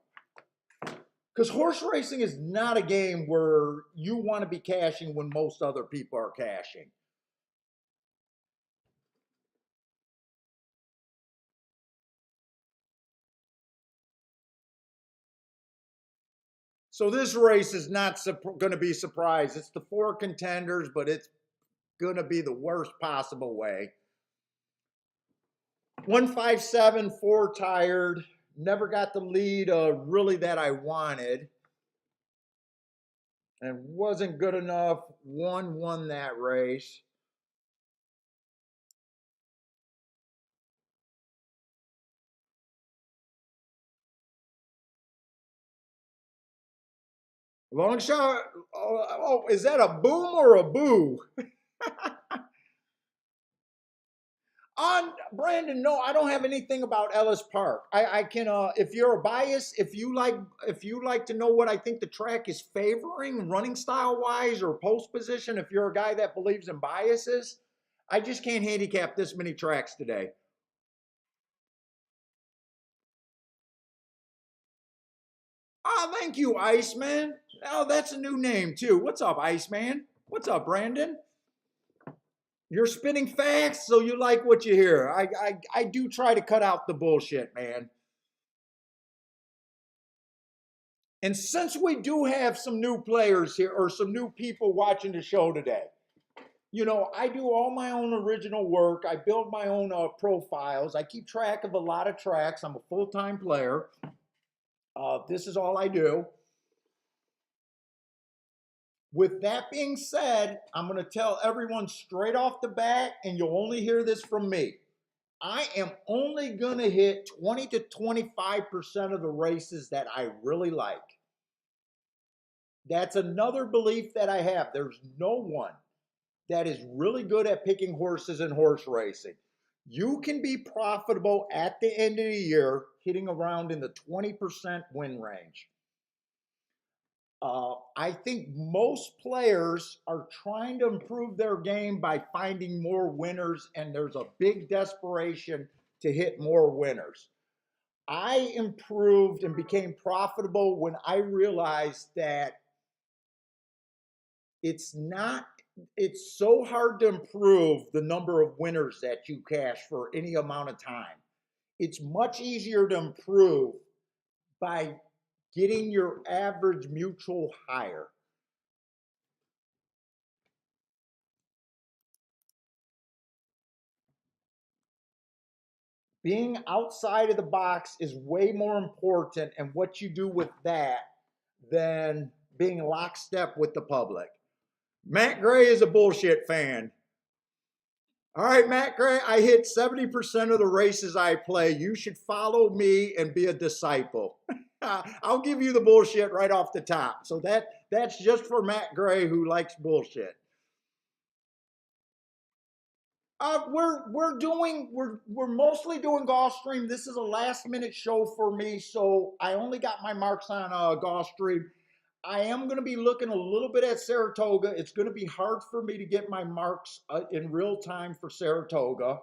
Because horse racing is not a game where you want to be cashing when most other people are cashing. So this race is not going to be surprised. It's the 4 contenders, but it's going to be the worst possible way. 157, 4 tired. Never got the lead really that I wanted. And wasn't good enough. 1 won that race. Long shot. Oh, is that a boom or a boo? On Brandon, no, I don't have anything about Ellis Park. I can if you're a bias, if you like to know what I think the track is favoring running style wise or post position, if you're a guy that believes in biases, I just can't handicap this many tracks today. Ah, thank you, Iceman. Oh, that's a new name too. What's up, Iceman? What's up, Brandon? You're spinning facts, so you like what you hear. I do try to cut out the bullshit, man. And since we do have some new players here or some new people watching the show today, you know, I do all my own original work. I build my own profiles. I keep track of a lot of tracks. I'm a full-time player. This is all I do. With that being said, I'm going to tell everyone straight off the bat, and you'll only hear this from me. I am only going to hit 20 to 25% of the races that I really like. That's another belief that I have. There's no one that is really good at picking horses in horse racing. You can be profitable at the end of the year hitting around in the 20% win range. I think most players are trying to improve their game by finding more winners, and there's a big desperation to hit more winners. I improved and became profitable when I realized that it's so hard to improve the number of winners that you cash for any amount of time. It's much easier to improve by getting your average mutual higher. Being outside of the box is way more important and what you do with that than being lockstep with the public. Matt Gray is a bullshit fan. All right, Matt Gray, I hit 70% of the races I play. You should follow me and be a disciple. I'll give you the bullshit right off the top. So that's just for Matt Gray who likes bullshit. We're mostly doing Gulfstream. This is a last minute show for me, so I only got my marks on Gulfstream. I am going to be looking a little bit at Saratoga. It's going to be hard for me to get my marks in real time for Saratoga.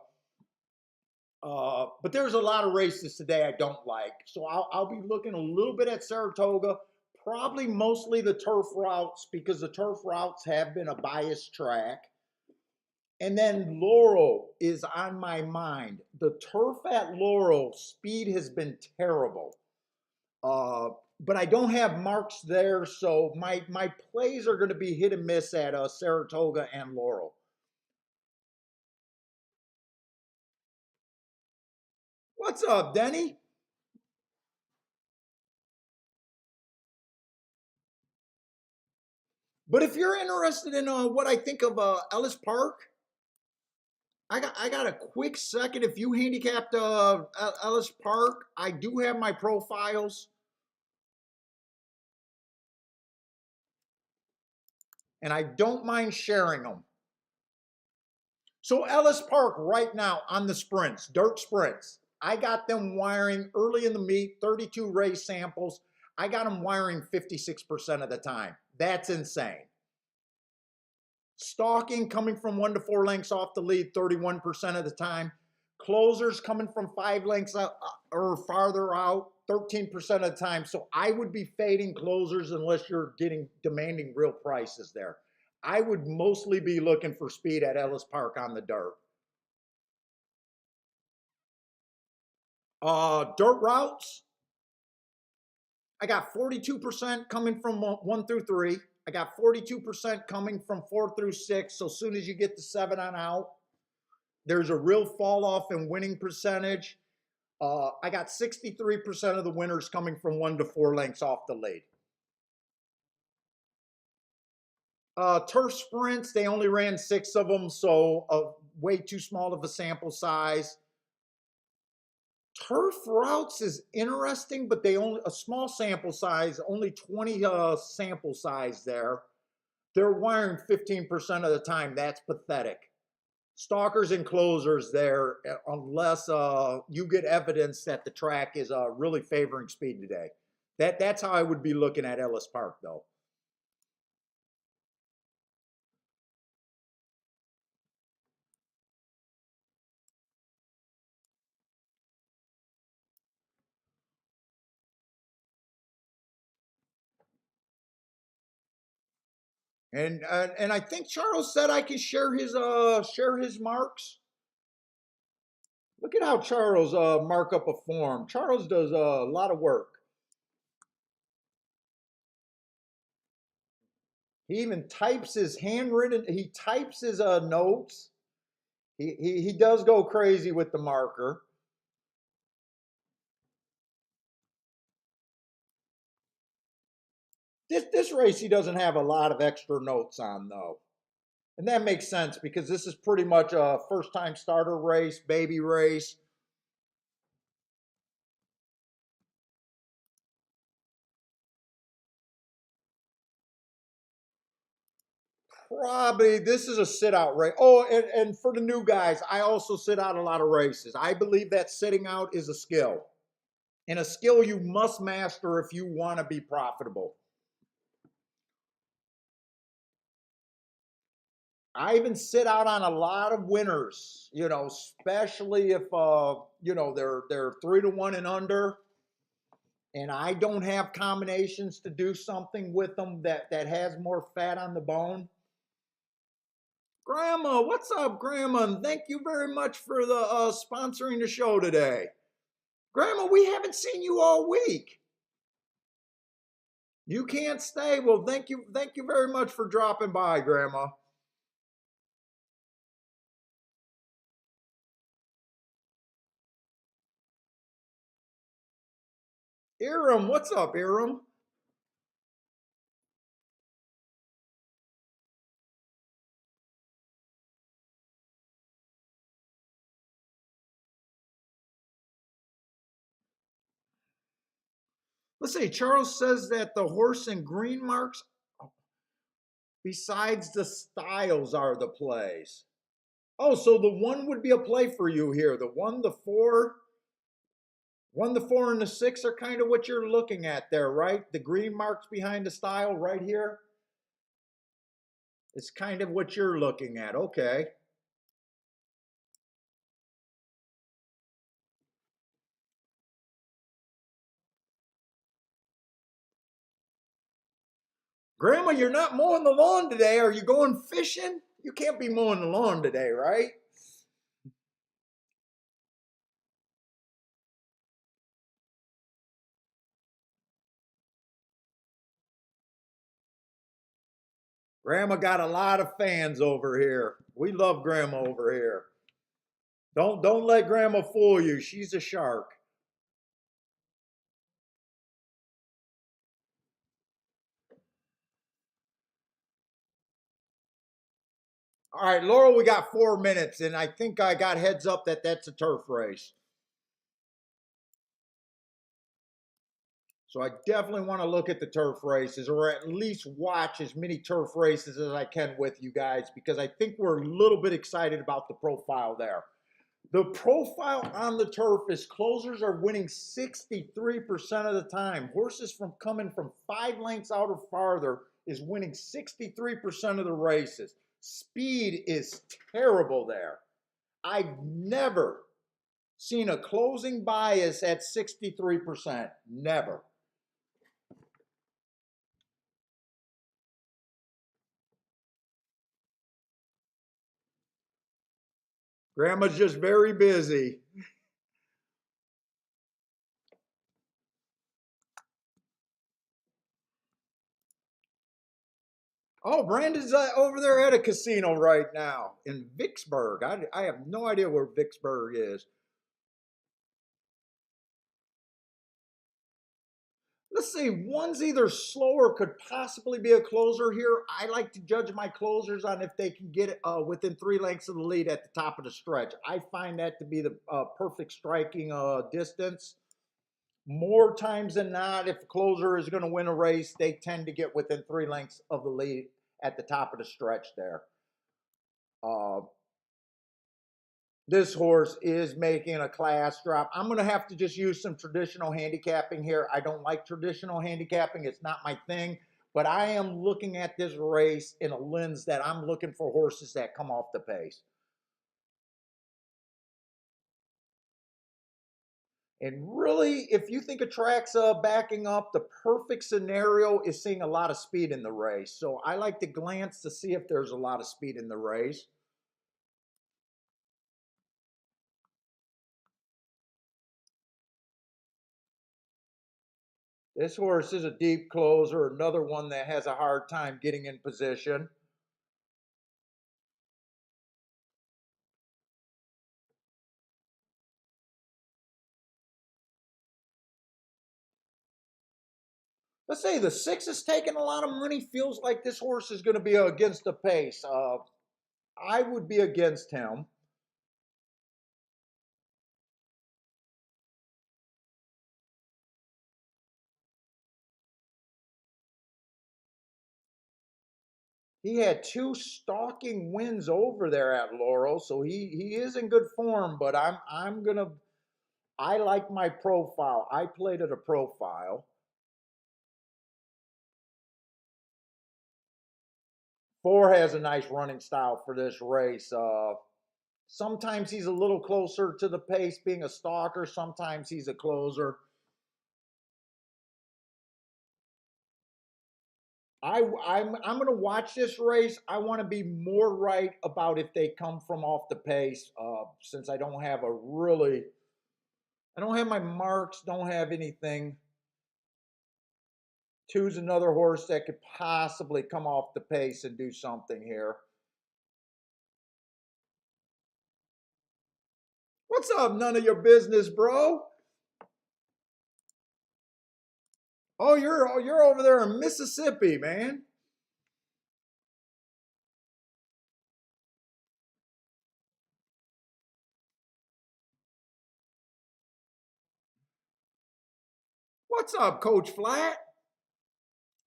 But there's a lot of races today I don't like. So I'll be looking a little bit at Saratoga, probably mostly the turf routes because the turf routes have been a biased track. And then Laurel is on my mind. The turf at Laurel, speed has been terrible. But I don't have marks there, so my plays are going to be hit and miss at Saratoga and Laurel. What's up, Denny? But if you're interested in what I think of Ellis Park, I got a quick second. If you handicapped Ellis Park, I do have my profiles, and I don't mind sharing them. So Ellis Park right now on the sprints, dirt sprints, I got them wiring early in the meet, 32 race samples. I got them wiring 56% of the time. That's insane. Stalking coming from 1 to 4 lengths off the lead 31% of the time. Closers coming from 5 lengths or farther out 13% of the time. So I would be fading closers unless you're demanding real prices there. I would mostly be looking for speed at Ellis Park on the dirt. Dirt routes, I got 42% coming from 1 through 3. I got 42% coming from 4 through 6. So as soon as you get to 7 on out, there's a real fall off in winning percentage. I got 63% of the winners coming from 1 to 4 lengths off the lead. Turf sprints, they only ran 6 of them, so way too small of a sample size. Turf routes is interesting, but they only a small sample size, only 20 sample size there. They're wiring 15% of the time. That's pathetic. Stalkers and closers there, unless you get evidence that the track is really favoring speed today. That's how I would be looking at Ellis Park, though. And I think Charles said I can share his marks. Look at how Charles mark up a form. Charles does a lot of work. He even types his handwritten. He types his notes. He does go crazy with the marker. This race he doesn't have a lot of extra notes on though, and that makes sense because this is pretty much a first time starter race, baby race. Probably this is a sit out race. Oh, and for the new guys, I also sit out a lot of races. I believe that sitting out is a skill, and a skill you must master if you want to be profitable. I even sit out on a lot of winners, especially if they're 3 to 1 and under, and I don't have combinations to do something with them that has more fat on the bone. Grandma, what's up, Grandma? And thank you very much for the sponsoring the show today. Grandma, we haven't seen you all week. You can't stay. Well, thank you very much for dropping by, Grandma. Iram, what's up, Iram? Let's see, Charles says that the horse and green marks, besides the styles, are the plays. Oh, so the one would be a play for you here. The one, the four, one, the four, and the six are kind of what you're looking at there, right? The green marks behind the style right here. It's kind of what you're looking at. Okay. Grandma, you're not mowing the lawn today. Are you going fishing? You can't be mowing the lawn today, right? Grandma got a lot of fans over here. We love Grandma over here. Don't let Grandma fool you. She's a shark. All right, Laurel, we got 4 minutes, and I think I got heads up that that's a turf race. So I definitely want to look at the turf races, or at least watch as many turf races as I can with you guys, because I think we're a little bit excited about the profile there. The profile on the turf is closers are winning 63% of the time. Horses from coming from 5 lengths out or farther is winning 63% of the races. Speed is terrible there. I've never seen a closing bias at 63%. Never. Grandma's just very busy. Oh, Brandon's over there at a casino right now in Vicksburg. I have no idea where Vicksburg is. Let's see, one's either slow or could possibly be a closer here. I like to judge my closers on if they can get within 3 lengths of the lead at the top of the stretch. I find that to be the perfect striking distance. More times than not, if a closer is going to win a race, they tend to get within 3 lengths of the lead at the top of the stretch there. Uh, this horse is making a class drop. I'm going to have to just use some traditional handicapping here. I don't like traditional handicapping. It's not my thing. But I am looking at this race in a lens that I'm looking for horses that come off the pace. And really, if you think a track's backing up, the perfect scenario is seeing a lot of speed in the race. So I like to glance to see if there's a lot of speed in the race. This horse is a deep closer, another one that has a hard time getting in position. Let's say the six is taking a lot of money. Feels like this horse is going to be against the pace. I would be against him. He had 2 stalking wins over there at Laurel, so he is in good form. But I'm gonna I like my profile. I played at a profile. 4 has a nice running style for this race. Sometimes he's a little closer to the pace, being a stalker. Sometimes he's a closer. I'm going to watch this race. I want to be more right about if they come from off the pace. Since I don't have I don't have my marks, don't have anything. Two's another horse that could possibly come off the pace and do something here. What's up? None of your business, bro. Oh, you're over there in Mississippi, man. What's up, Coach Flat?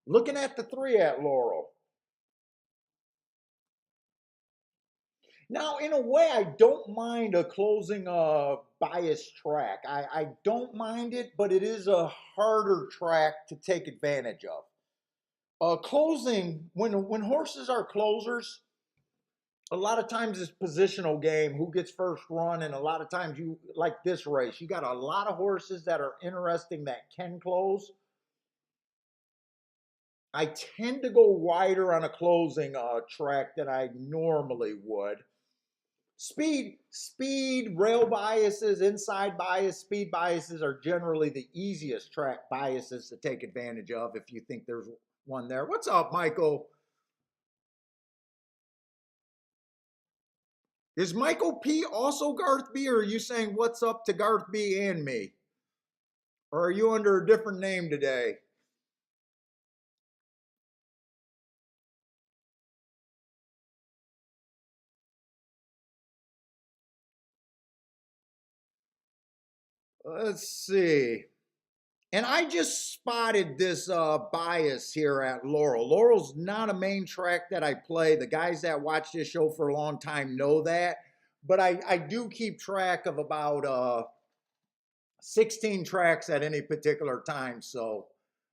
Looking at the 3 at Laurel. Now, in a way, I don't mind a closing bias track. I don't mind it, but it is a harder track to take advantage of. Closing, when horses are closers, a lot of times it's positional game, who gets first run, and a lot of times you, like this race, you got a lot of horses that are interesting that can close. I tend to go wider on a closing track than I normally would. Speed, rail biases, inside bias, speed biases are generally the easiest track biases to take advantage of if you think there's one there. What's up, Michael? Is Michael P also Garth B, or are you saying what's up to Garth B and me? Or are you under a different name today? Let's see. And I just spotted this bias here at Laurel. Laurel's not a main track that I play. The guys that watch this show for a long time know that. But I do keep track of about 16 tracks at any particular time. So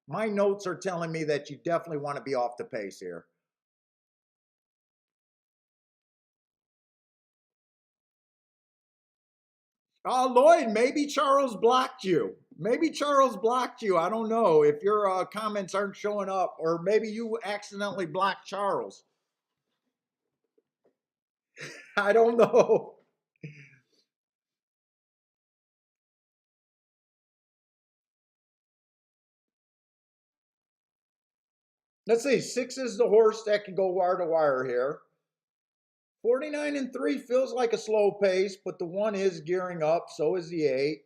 my notes are telling me that you definitely want to be off the pace here. Oh, Lloyd, maybe Charles blocked you. Maybe Charles blocked you. I don't know if your comments aren't showing up, or maybe you accidentally blocked Charles. I don't know. Let's see. 6 is the horse that can go wire to wire here. 49 and 3 feels like a slow pace, but the 1 is gearing up. So is the 8.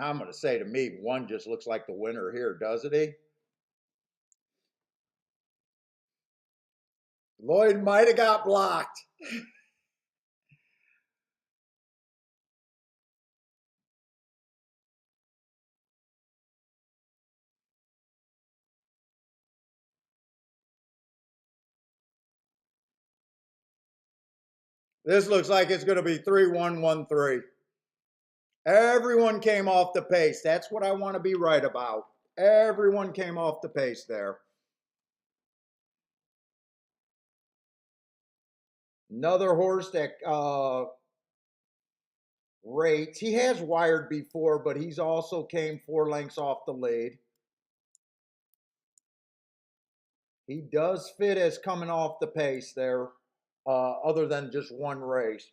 I'm going to say, to me, 1 just looks like the winner here, doesn't he? Lloyd might have got blocked. This looks like it's going to be 3-1-1-3. Everyone came off the pace. That's what I want to be right about. Everyone came off the pace there. Another horse that rates. He has wired before, but he's also came 4 lengths off the lead. He does fit as coming off the pace there, other than just 1 race.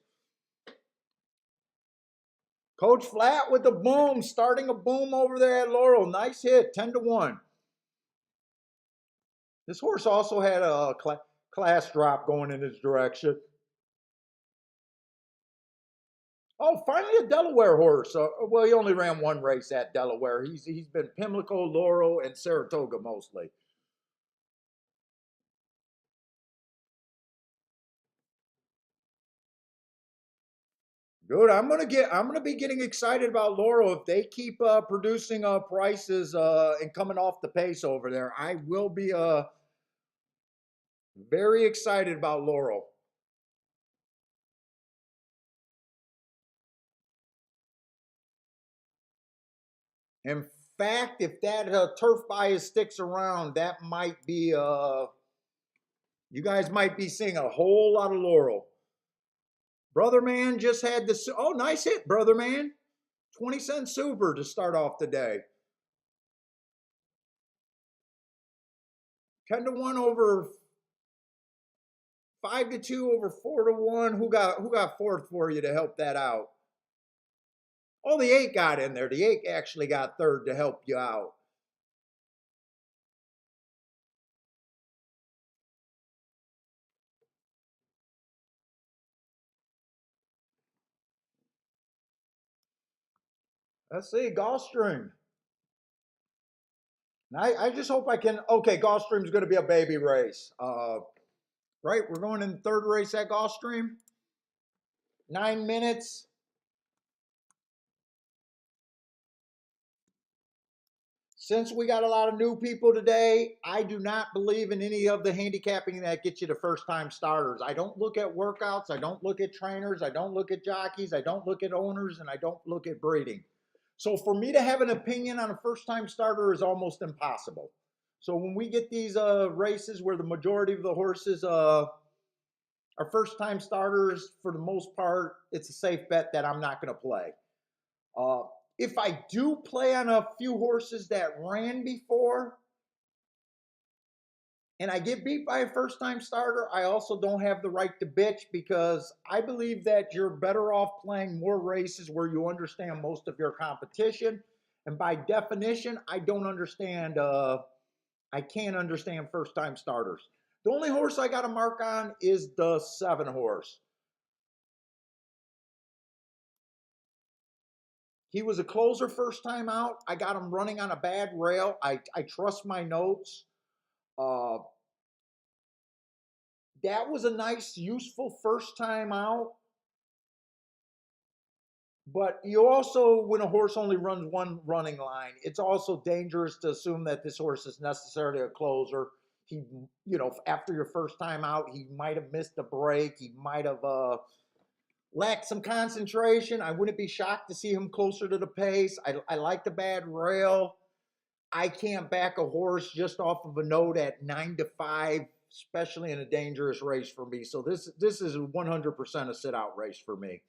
Coach Flat with the boom, starting a boom over there at Laurel. Nice hit, 10-1. This horse also had a class drop going in his direction. Oh, finally a Delaware horse. Well, he only ran 1 race at Delaware. He's been Pimlico, Laurel, and Saratoga mostly. Good. I'm gonna be getting excited about Laurel if they keep producing prices and coming off the pace over there. I will be very excited about Laurel. In fact, if that turf bias sticks around, that might be you guys might be seeing a whole lot of Laurel. Brother Man just had this. Oh, nice hit, Brother Man. 20-cent super to start off the day. 10-1 over 5-2 over 4-1. Who got 4th for you to help that out? Oh, the 8 got in there. The 8 actually got 3rd to help you out. Let's see, Gulfstream. I just hope I can. Okay, Gulfstream's going to be a baby race. right? We're going in the third race at Gulfstream. 9 minutes. Since we got a lot of new people today, I do not believe in any of the handicapping that gets you to first-time starters. I don't look at workouts. I don't look at trainers. I don't look at jockeys. I don't look at owners, and I don't look at breeding. So for me to have an opinion on a first-time starter is almost impossible. So when we get these races where the majority of the horses are first-time starters, for the most part, it's a safe bet that I'm not going to play. If I do play on a few horses that ran before and I get beat by a first-time starter, I also don't have the right to bitch, because I believe that you're better off playing more races where you understand most of your competition. And by definition, I don't understand, I can't understand first-time starters. The only horse I got to mark on is the 7 horse. He was a closer first time out. I got him running on a bad rail. I trust my notes. That was a nice, useful first time out. But you also, when a horse only runs one running line, it's also dangerous to assume that this horse is necessarily a closer. He, after your first time out, he might have missed a break. He might have lacked some concentration. I wouldn't be shocked to see him closer to the pace. I like the bad rail. I can't back a horse just off of a note at 9-5, especially in a dangerous race for me. So this is 100% a sit-out race for me.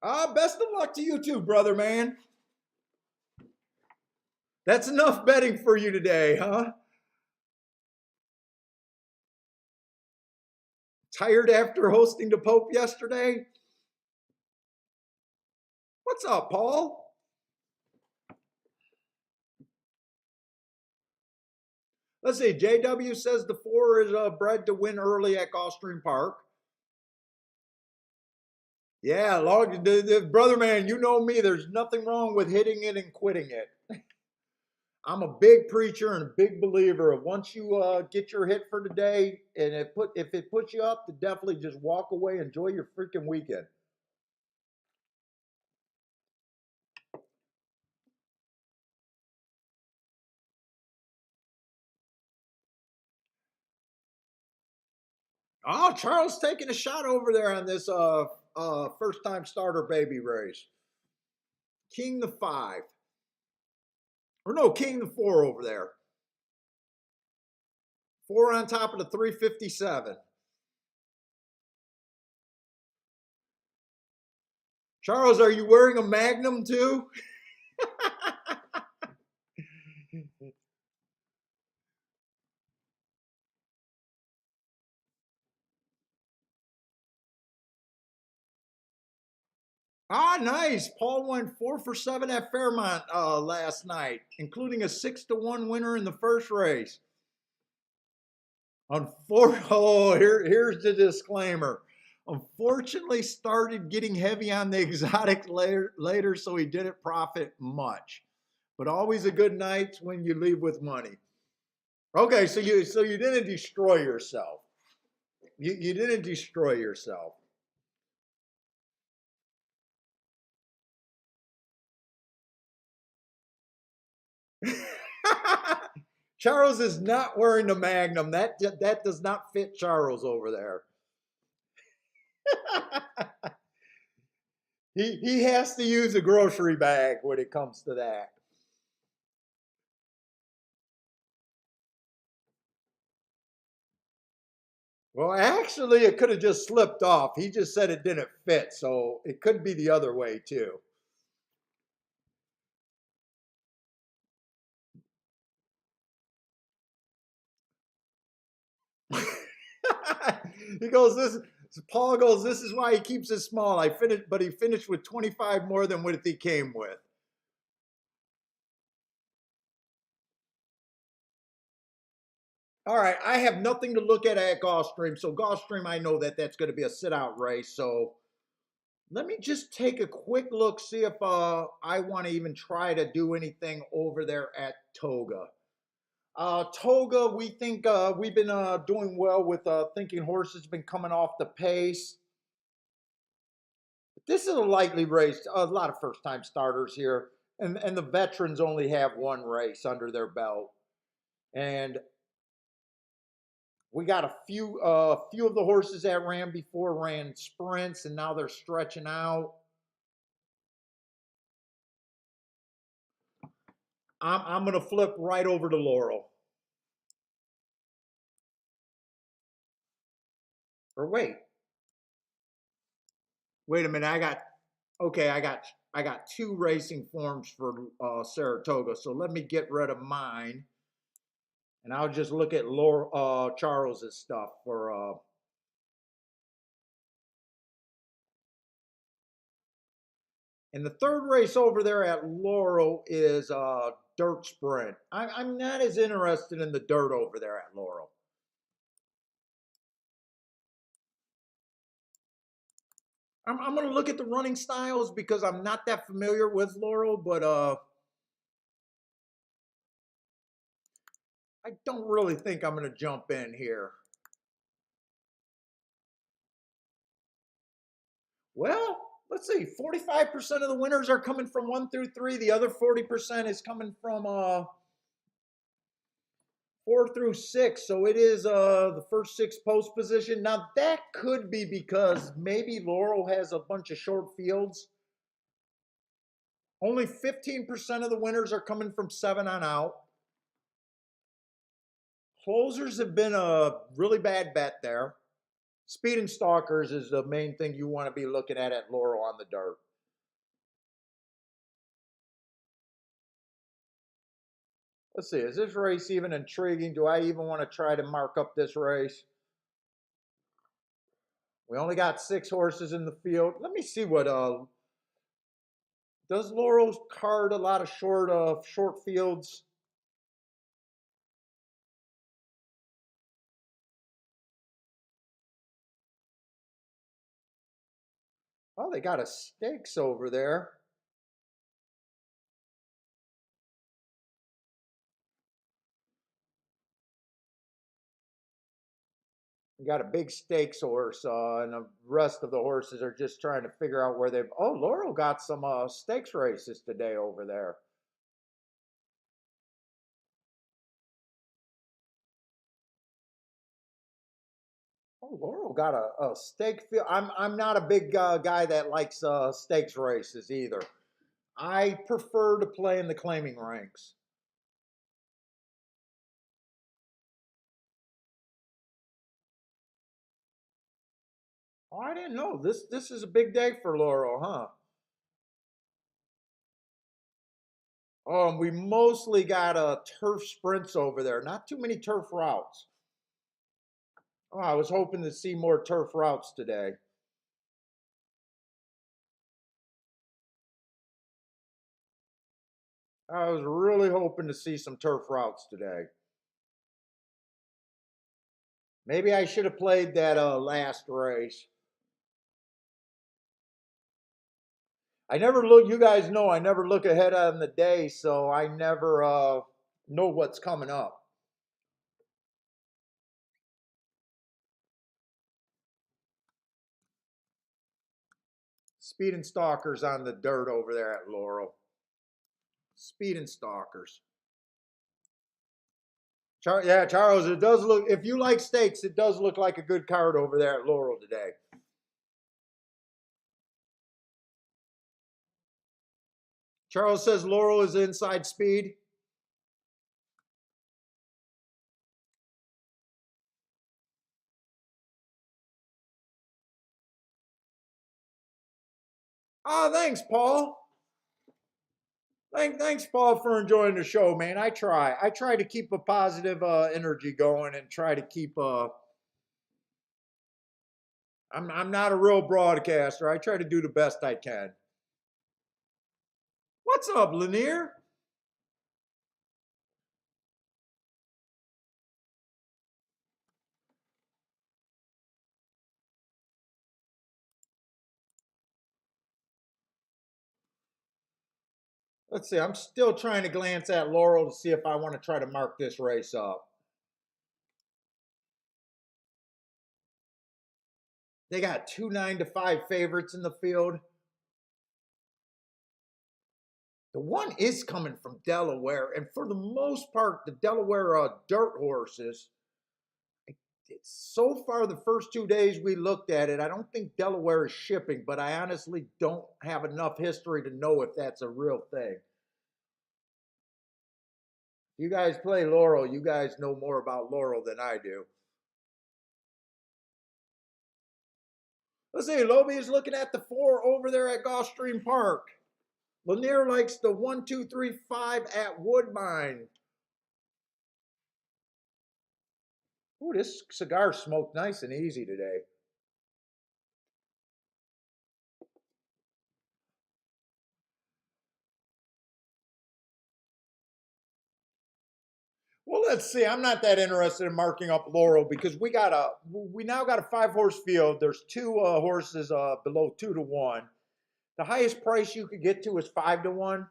Best of luck to you too, brother man. That's enough betting for you today, huh? Tired after hosting the Pope yesterday? What's up, Paul? Let's see. JW says the 4 is bred to win early at Gulfstream Park. Yeah, brother man, you know me. There's nothing wrong with hitting it and quitting it. I'm a big preacher and a big believer of, once you get your hit for today, and if it puts you up, to definitely just walk away, enjoy your freaking weekend. Oh, Charles taking a shot over there on this first time starter baby race. King the 5. Or no, King the 4 over there. 4 on top of the 357. Charles, are you wearing a Magnum too? Ah, nice. Paul went 4 for 7 at Fairmont last night, including a 6-1 winner in the first race. Here's the disclaimer. Unfortunately, started getting heavy on the exotic later, so he didn't profit much. But always a good night when you leave with money. Okay, so you didn't destroy yourself. You didn't destroy yourself. Charles is not wearing the Magnum. That does not fit Charles over there. he has to use a grocery bag when it comes to that. Well, actually, it could have just slipped off. He just said it didn't fit, so it could be the other way too. He goes, Paul goes, this is why he keeps it small. But he finished with 25 more than what he came with. All right, I have nothing to look at Gulfstream. So Gulfstream, I know that that's going to be a sit-out race. So Let me just take a quick look, see if I want to even try to do anything over there at Toga. Toga, we think we've been doing well with thinking horses been coming off the pace. This is a lightly raced, a lot of first time starters here, and the veterans only have one race under their belt. And we got a few of the horses that ran before ran sprints, and now they're stretching out. I'm going to flip right over to Laurel. Or wait a minute. Okay. I got two racing forms for Saratoga. So let me get rid of mine, and I'll just look at Charles's stuff for. And the third race over there at Laurel is dirt sprint. I'm not as interested in the dirt over there at Laurel. I'm going to look at the running styles because I'm not that familiar with Laurel, but I don't really think I'm going to jump in here. Well, let's see. 45% of the winners are coming from 1 through 3. The other 40% is coming from 4 through 6. So it is the first 6 post position. Now that could be because maybe Laurel has a bunch of short fields. Only 15% of the winners are coming from 7 on out. Closers have been a really bad bet there. Speed and stalkers is the main thing you want to be looking at Laurel on the dirt. Let's see, is this race even intriguing? Do I even want to try to mark up this race? We only got 6 horses in the field. Let me see what does Laurel's card a lot of short fields? Oh, they got a stakes over there. We got a big stakes horse, and the rest of the horses are just trying to figure out where they've. Oh, Laurel got some stakes races today over there. Oh, Laurel got a stake field. I'm not a big guy that likes stakes races either. I prefer to play in the claiming ranks. Oh, I didn't know this is a big day for Laurel, huh? We mostly got turf sprints over there. Not too many turf routes. Oh, I was hoping to see more turf routes today. I was really hoping to see some turf routes today. Maybe I should have played that last race. I never look. You guys know I never look ahead on the day, so I never know what's coming up. Speed and stalkers on the dirt over there at Laurel. Speed and stalkers. Yeah, Charles, it does look. If you like stakes, it does look like a good card over there at Laurel today. Charles says Laurel is inside speed. Oh, thanks, Paul. Thanks, Paul, for enjoying the show, man. I try. I try to keep a positive energy going and try to keep. I'm not a real broadcaster. I try to do the best I can. What's up, Lanier? Let's see. I'm still trying to glance at Laurel to see if I want to try to mark this race up. They got 2 9 to 5 favorites in the field. The one is coming from Delaware, and for the most part, the Delaware dirt horses. So far, the first 2 days we looked at it, I don't think Delaware is shipping, but I honestly don't have enough history to know if that's a real thing. You guys play Laurel, you guys know more about Laurel than I do. Let's see, Lobie is looking at the 4 over there at Gulfstream Park. Lanier likes the 1, 2, 3, 5 at Woodbine. Ooh, this cigar smoked nice and easy today. Well, let's see. I'm not that interested in marking up Laurel because we now got a 5-horse field. There's 2 horses below 2 to 1. The highest price you could get to is 5 to 1.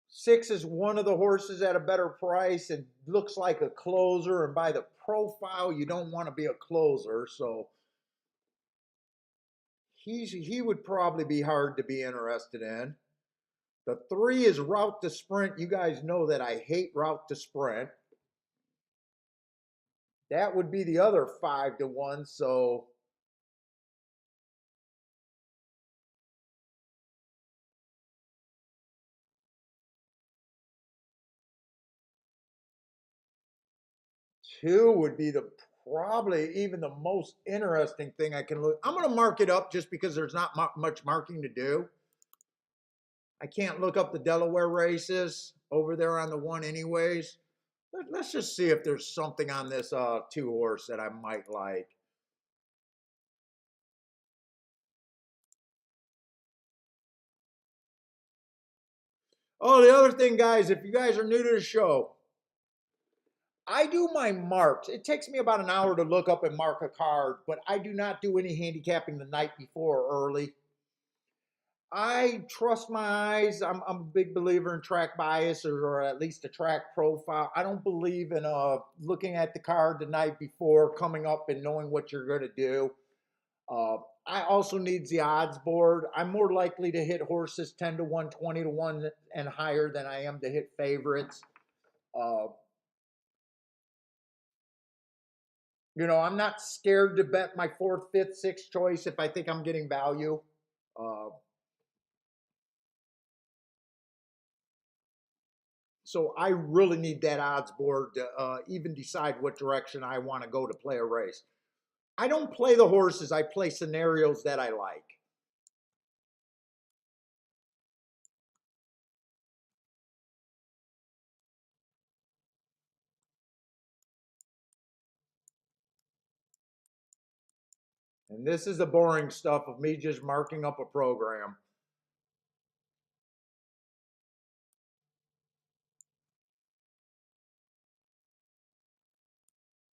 Six is one of the horses at a better price and looks like a closer. And by the profile, you don't want to be a closer. So he would probably be hard to be interested in. The 3 is Route to Sprint. You guys know that I hate Route to Sprint. That would be the other 5 to 1. So two would be the probably even the most interesting thing I can look. I'm going to mark it up just because there's not much marking to do. I can't look up the Delaware races over there on the 1 anyways. Let's just see if there's something on this 2 horse that I might like. Oh, the other thing, guys, if you guys are new to the show, I do my marks. It takes me about an hour to look up and mark a card, but I do not do any handicapping the night before or early. I trust my eyes. I'm a big believer in track bias or at least a track profile. I don't believe in looking at the card the night before, coming up and knowing what you're going to do. Uh, I also need the odds board. I'm more likely to hit horses 10 to 1, 20 to 1 and higher than I am to hit favorites. Uh, I'm not scared to bet my 4th, 5th, 6th choice if I think I'm getting value. Uh, So I really need that odds board to even decide what direction I want to go to play a race. I don't play the horses. I play scenarios that I like. And this is the boring stuff of me just marking up a program.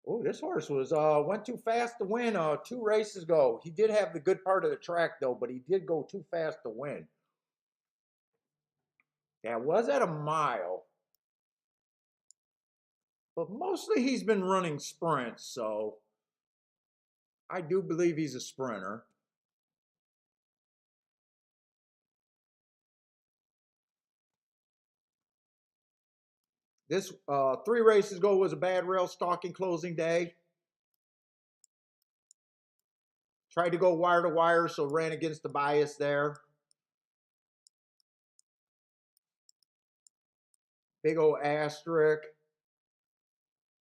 Oh, this horse was went too fast to win 2 races ago. He did have the good part of the track though, but he did go too fast to win. Yeah, it was at a mile. But mostly he's been running sprints, so I do believe he's a sprinter. This 3 races ago was a bad rail stalking closing day. Tried to go wire to wire, so ran against the bias there. Big old asterisk.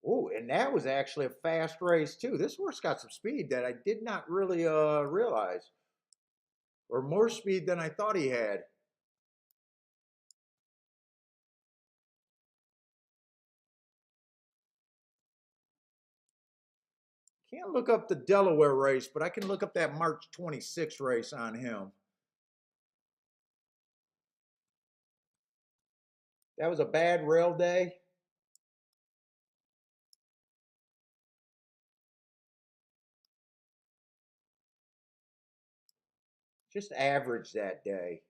Oh, and that was actually a fast race too. This horse got some speed that I did not really realize, or more speed than I thought he had. Can't look up the Delaware race, but I can look up that March 26th race on him. That was a bad rail day. Just average that day.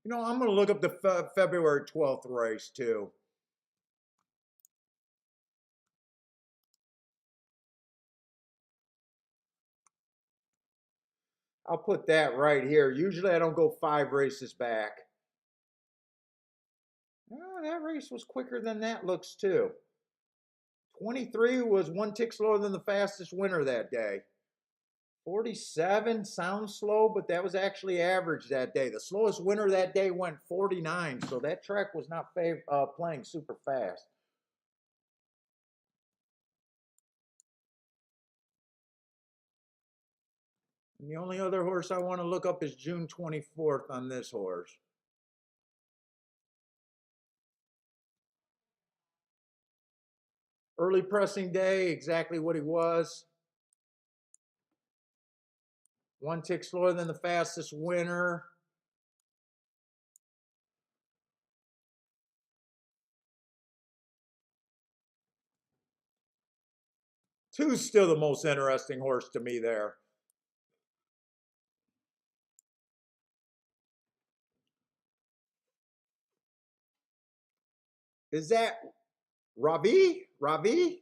You know, I'm going to look up the February 12th race too. I'll put that right here. Usually I don't go 5 races back. Oh, that race was quicker than that looks too. 23 was 1 tick slower than the fastest winner that day. 47 sounds slow, but that was actually average that day. The slowest winner that day went 49, so that track was not playing super fast. And the only other horse I want to look up is June 24th on this horse. Early pressing day, exactly what he was. 1 tick slower than the fastest winner. Two's still the most interesting horse to me there. Is that Ravi? Ravi?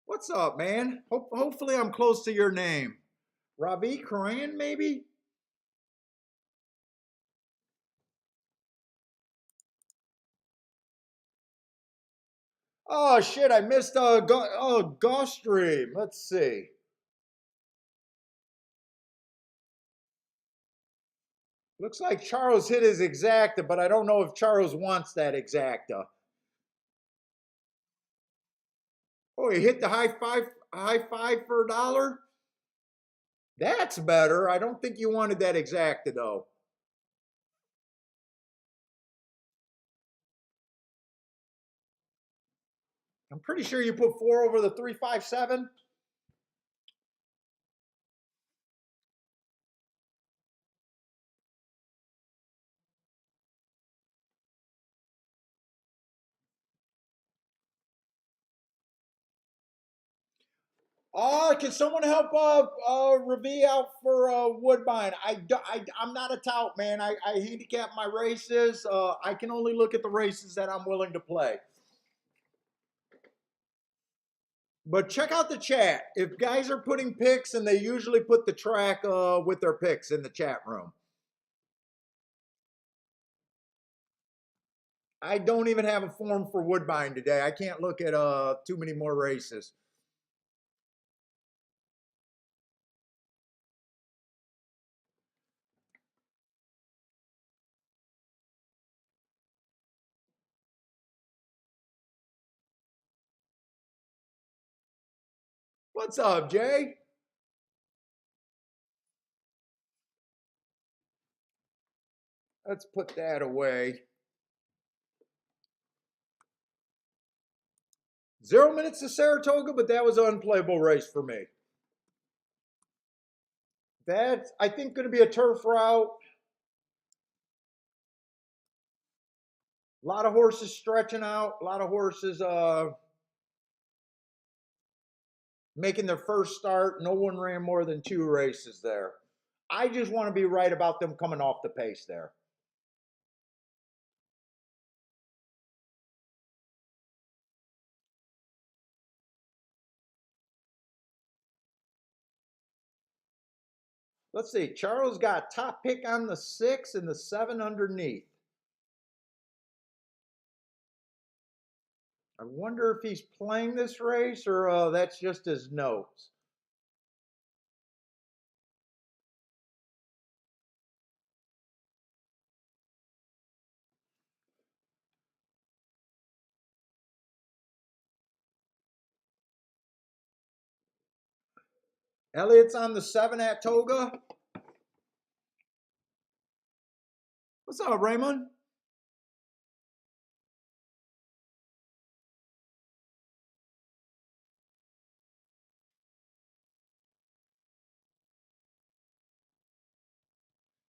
What's up, man? Hopefully I'm close to your name. Ravi Karan, maybe? Oh, shit, I missed Gulfstream. Let's see. Looks like Charles hit his exacta, but I don't know if Charles wants that exacta. Oh, he hit the high five for $1? That's better. I don't think you wanted that exacta though. I'm pretty sure you put 4 over the 357. Can someone help Ravi out for Woodbine? I'm not a tout, man. I handicap my races. I can only look at the races that I'm willing to play. But check out the chat. If guys are putting picks, and they usually put the track with their picks in the chat room. I don't even have a form for Woodbine today. I can't look at too many more races. What's up, Jay? Let's put that away. 0 minutes to Saratoga, but that was an unplayable race for me. That's, I think, going to be a turf route. A lot of horses stretching out. A lot of horses making their first start. No one ran more than 2 races there. I just want to be right about them coming off the pace there. Let's see. Charles got top pick on the 6 and the 7 underneath. I wonder if he's playing this race or that's just his notes. Elliot's on the 7 at Toga. What's up, Raymond?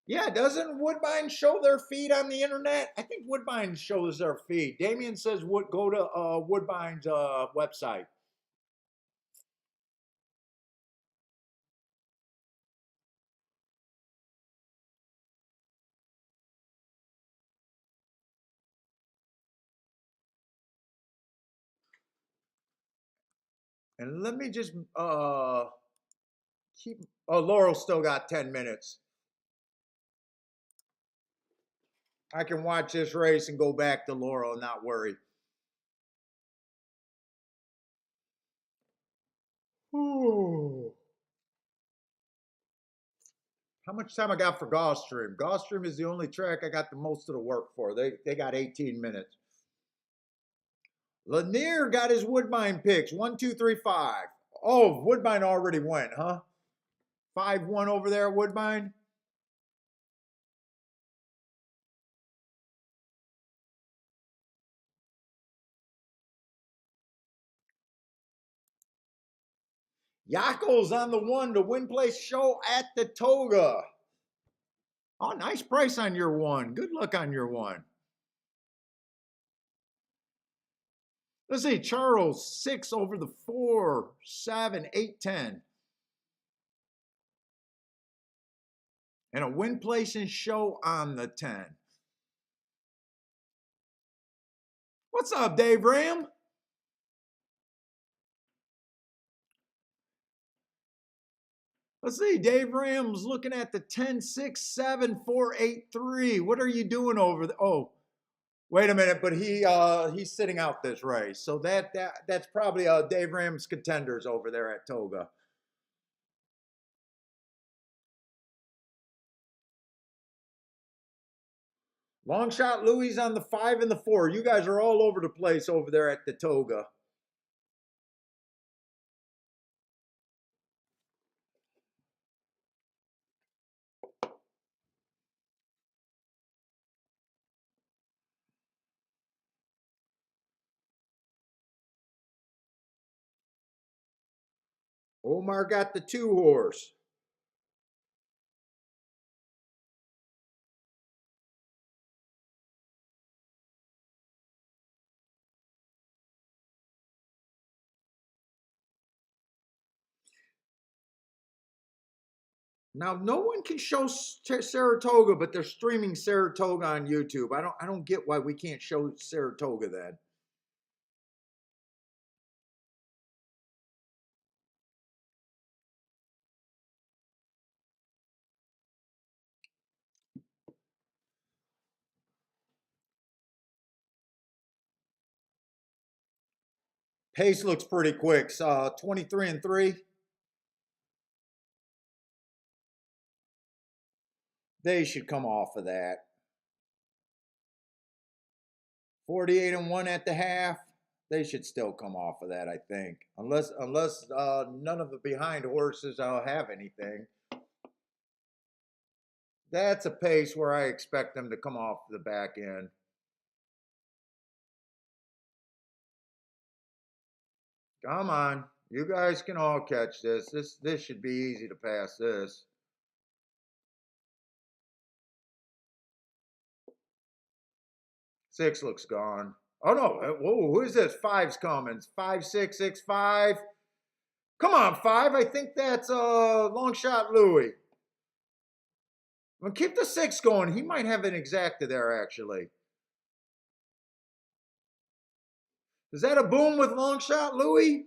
Yeah, doesn't Woodbine show their feed on the internet? I think Woodbine shows their feed. Damien says go to Woodbine's website. And let me just keep. Oh, Laurel still got 10 minutes. I can watch this race and go back to Laurel and not worry. Ooh. How much time I got for Gulfstream? Gulfstream is the only track I got the most of the work for. They got 18 minutes. Lanier got his Woodbine picks. 1, 2, 3, 5. Oh, Woodbine already went, huh? 5-1 over there at Woodbine. Yako's on the 1 to win place show at the Toga. Oh, nice price on your 1. Good luck on your 1. Let's see, Charles, 6 over the 4, 7, 8, 10. And a win place and show on the 10. What's up, Dave Ram? Let's see, Dave Ram's looking at the 10, 6, 7, 4, 8, 3. What are you doing over there? Oh, wait a minute, but he's sitting out this race. So that's probably Dave Ram's contenders over there at Toga. Long shot Louis on the 5 and the 4. You guys are all over the place over there at the Toga. Omar got the 2 horse. Now, no one can show Saratoga, but they're streaming Saratoga on YouTube. I don't get why we can't show Saratoga then. Pace looks pretty quick. 23 and 3. They should come off of that. 48 and 1 at the half. They should still come off of that, I think. Unless none of the behind horses have anything. That's a pace where I expect them to come off the back end. Come on. You guys can all catch this. This should be easy to pass this. Six looks gone. Oh no. Whoa, who is this? Five's coming. 5, 6, 6, 5. Come on, 5. I think that's long shot Louis. Well, keep the 6 going. He might have an exacta there, actually. Is that a boom with long shot Louis?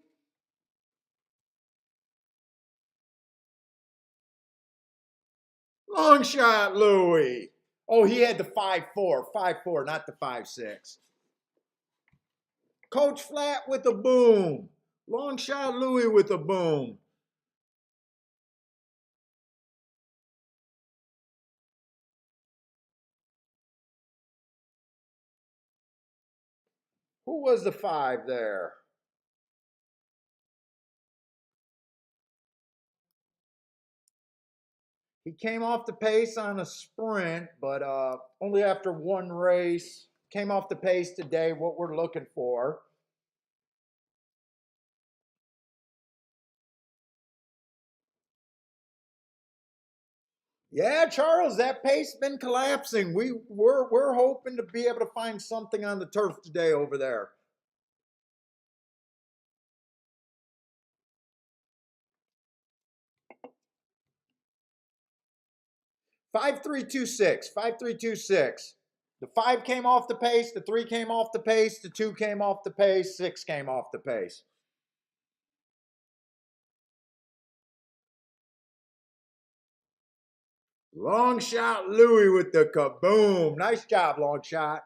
Long shot Louis. Oh, he had the 5-4. 5-4, not the 5-6. Coach Flat with a boom. Long shot Louis with a boom. Who was the 5 there? He came off the pace on a sprint, but only after one race. Came off the pace today, what we're looking for. Yeah, Charles, that pace been collapsing. We're hoping to be able to find something on the turf today over there. 5326, 5326. The 5 came off the pace, the 3 came off the pace, the 2 came off the pace, 6 came off the pace. Long shot Louie with the kaboom. Nice job, long shot.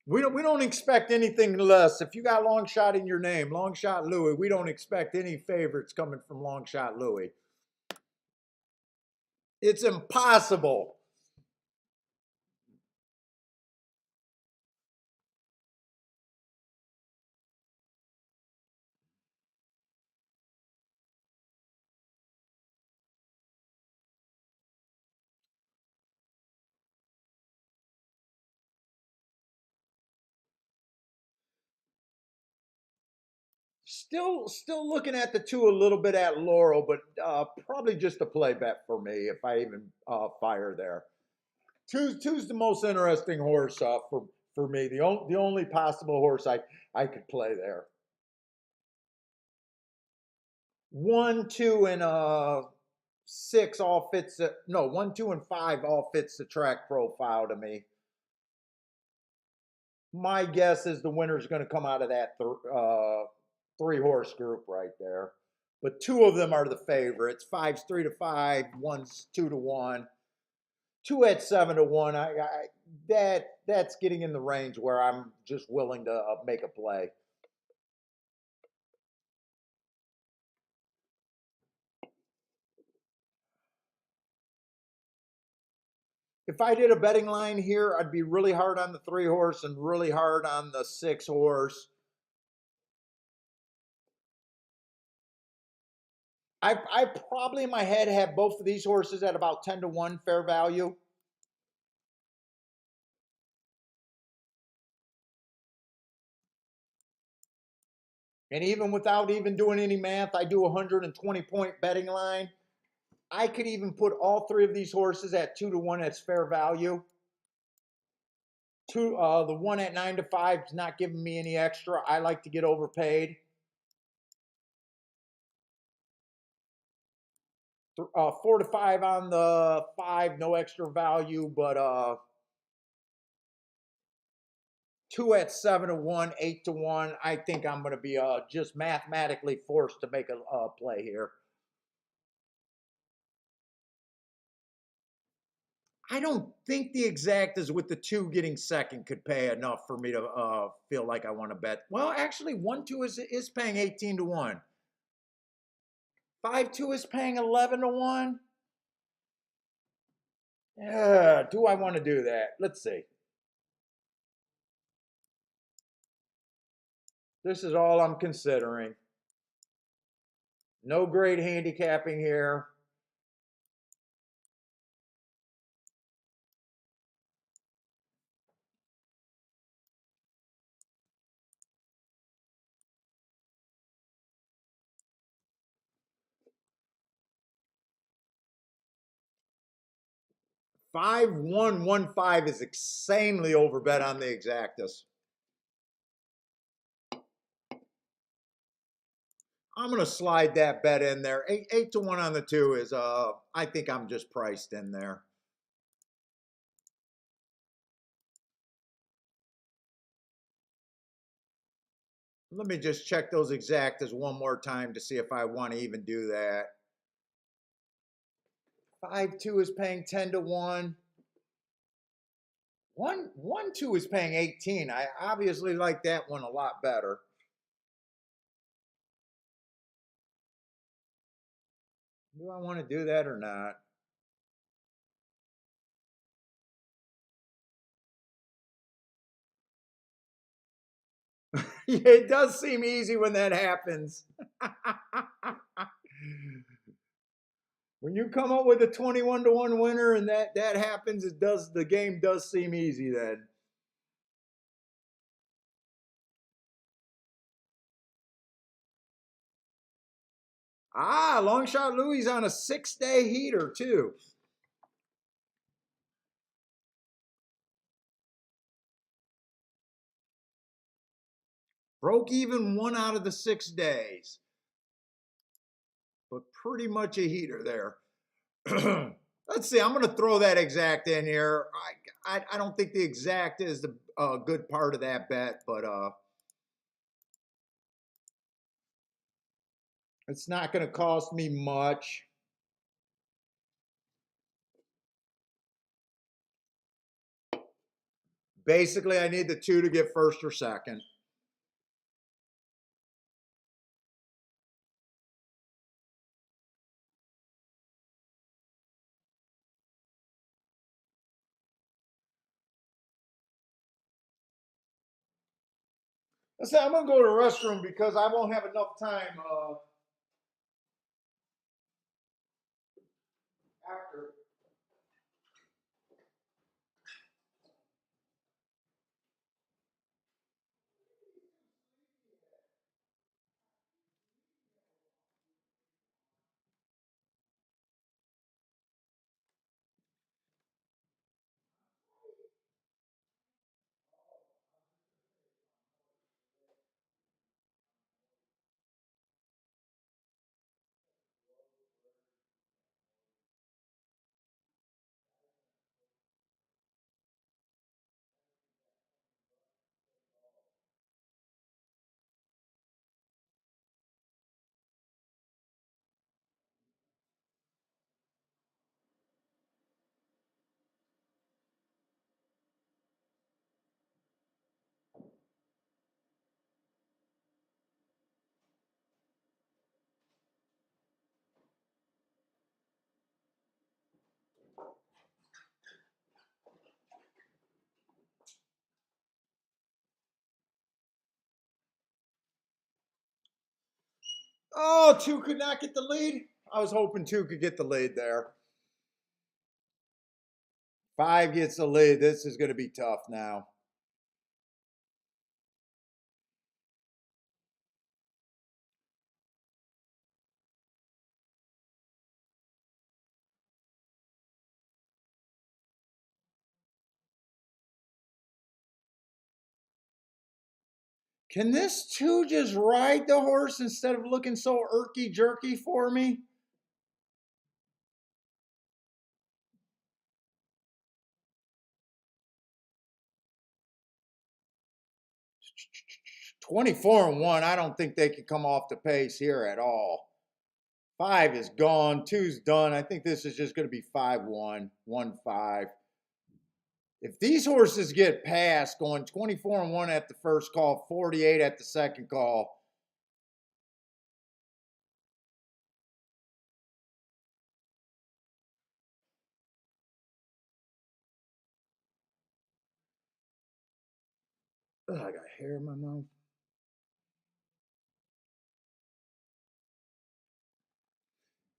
We don't expect anything less. If you got long shot in your name, long shot Louie, we don't expect any favorites coming from long shot Louie. It's impossible. Still looking at the 2 a little bit at Laurel, but probably just a play bet for me if I even fire there. Two's the most interesting horse for me. The only possible horse I could play there. 1, 2, and 6 all fits. No, 1, 2, and 5 all fits the track profile to me. My guess is the winner's going to come out of that 3-horse group right there. But 2 of them are the favorites. 5's 3 to 5, 1's 2 to 1, 2 at 7 to 1. That's getting in the range where I'm just willing to make a play. If I did a betting line here, I'd be really hard on the 3-horse and really hard on the 6-horse. I probably in my head have both of these horses at about 10 to 1 fair value. And even without even doing any math, I do a 120-point betting line. I could even put all 3 of these horses at 2 to 1 as fair value. The one at 9 to 5 is not giving me any extra. I like to get overpaid. 4 to 5 on the 5, no extra value, but 2 at 7 to 1, 8 to 1. I think I'm going to be just mathematically forced to make a play here. I don't think the exactas with the 2 getting second could pay enough for me to feel like I want to bet. Well, actually, 1-2 is paying 18 to 1. 5-2 is paying 11 to 1. Yeah, do I want to do that? Let's see. This is all I'm considering. No great handicapping here. Five one one five is insanely overbet on the exactas. I'm gonna slide that bet in there. 8 to 1 on the 2 is I think I'm just priced in there. Let me just check those exactas one more time to see if I want to even do that. 5-2 is paying 10 to 1. 1-2 is paying 18. I obviously like that one a lot better. Do I want to do that or not? Yeah, it does seem easy when that happens. When you come up with a 21 to 1 winner and that happens, the game does seem easy then. Ah, Long Shot Louie's on a 6-day heater, too. Broke even 1 out of the 6 days. But pretty much a heater there. Let's see. I'm going to throw that exact in here. I don't think the exact is the good part of that bet, but it's not going to cost me much. Basically, I need the 2 to get first or second. Let's say I'm going to go to the restroom because I won't have enough time after. Oh, 2 could not get the lead. I was hoping 2 could get the lead there. 5 gets the lead. This is going to be tough now. Can this 2 just ride the horse instead of looking so irky jerky for me? $24-1. I don't think they can come off the pace here at all. 5 is gone. 2's done. I think this is just going to be 5-1, 1-5. If these horses get past going 24-1 at the first call, 48 at the second call, ugh, I got hair in my mouth.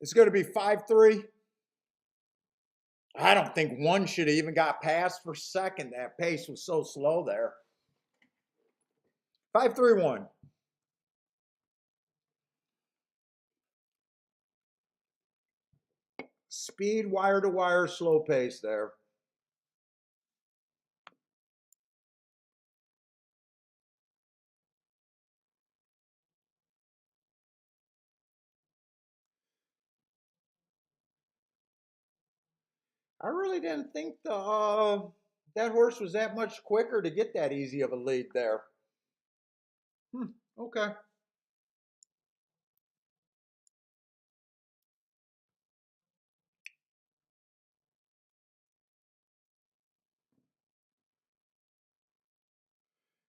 It's going to be 5-3. I don't think 1 should have even got past for second. That pace was so slow there. 5-3-1. Speed, wire to wire, slow pace there. I really didn't think that horse was that much quicker to get that easy of a lead there. Okay.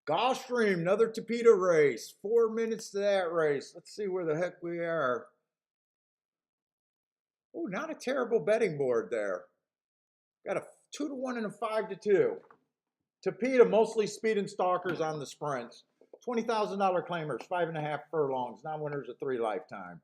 Gulfstream, another Tapeta race. 4 minutes to that race. Let's see where the heck we are. Oh, not a terrible betting board there. Got a 2-1 and a 5-2. Tapeta, mostly speed and stalkers on the sprints. $20,000 claimers, 5.5 furlongs, non-winners of 3 lifetime.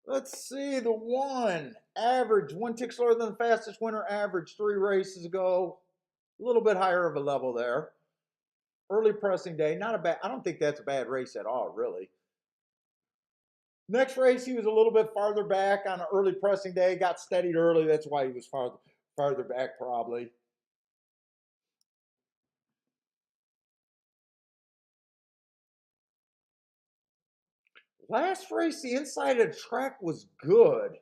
Let's see, the 1 average, 1 tick slower than the fastest winner average 3 races ago. A little bit higher of a level there. Early pressing day, not a bad. I don't think that's a bad race at all, really. Next race, he was a little bit farther back on an early pressing day. Got steadied early. That's why he was farther back, probably. Last race, the inside of the track was good.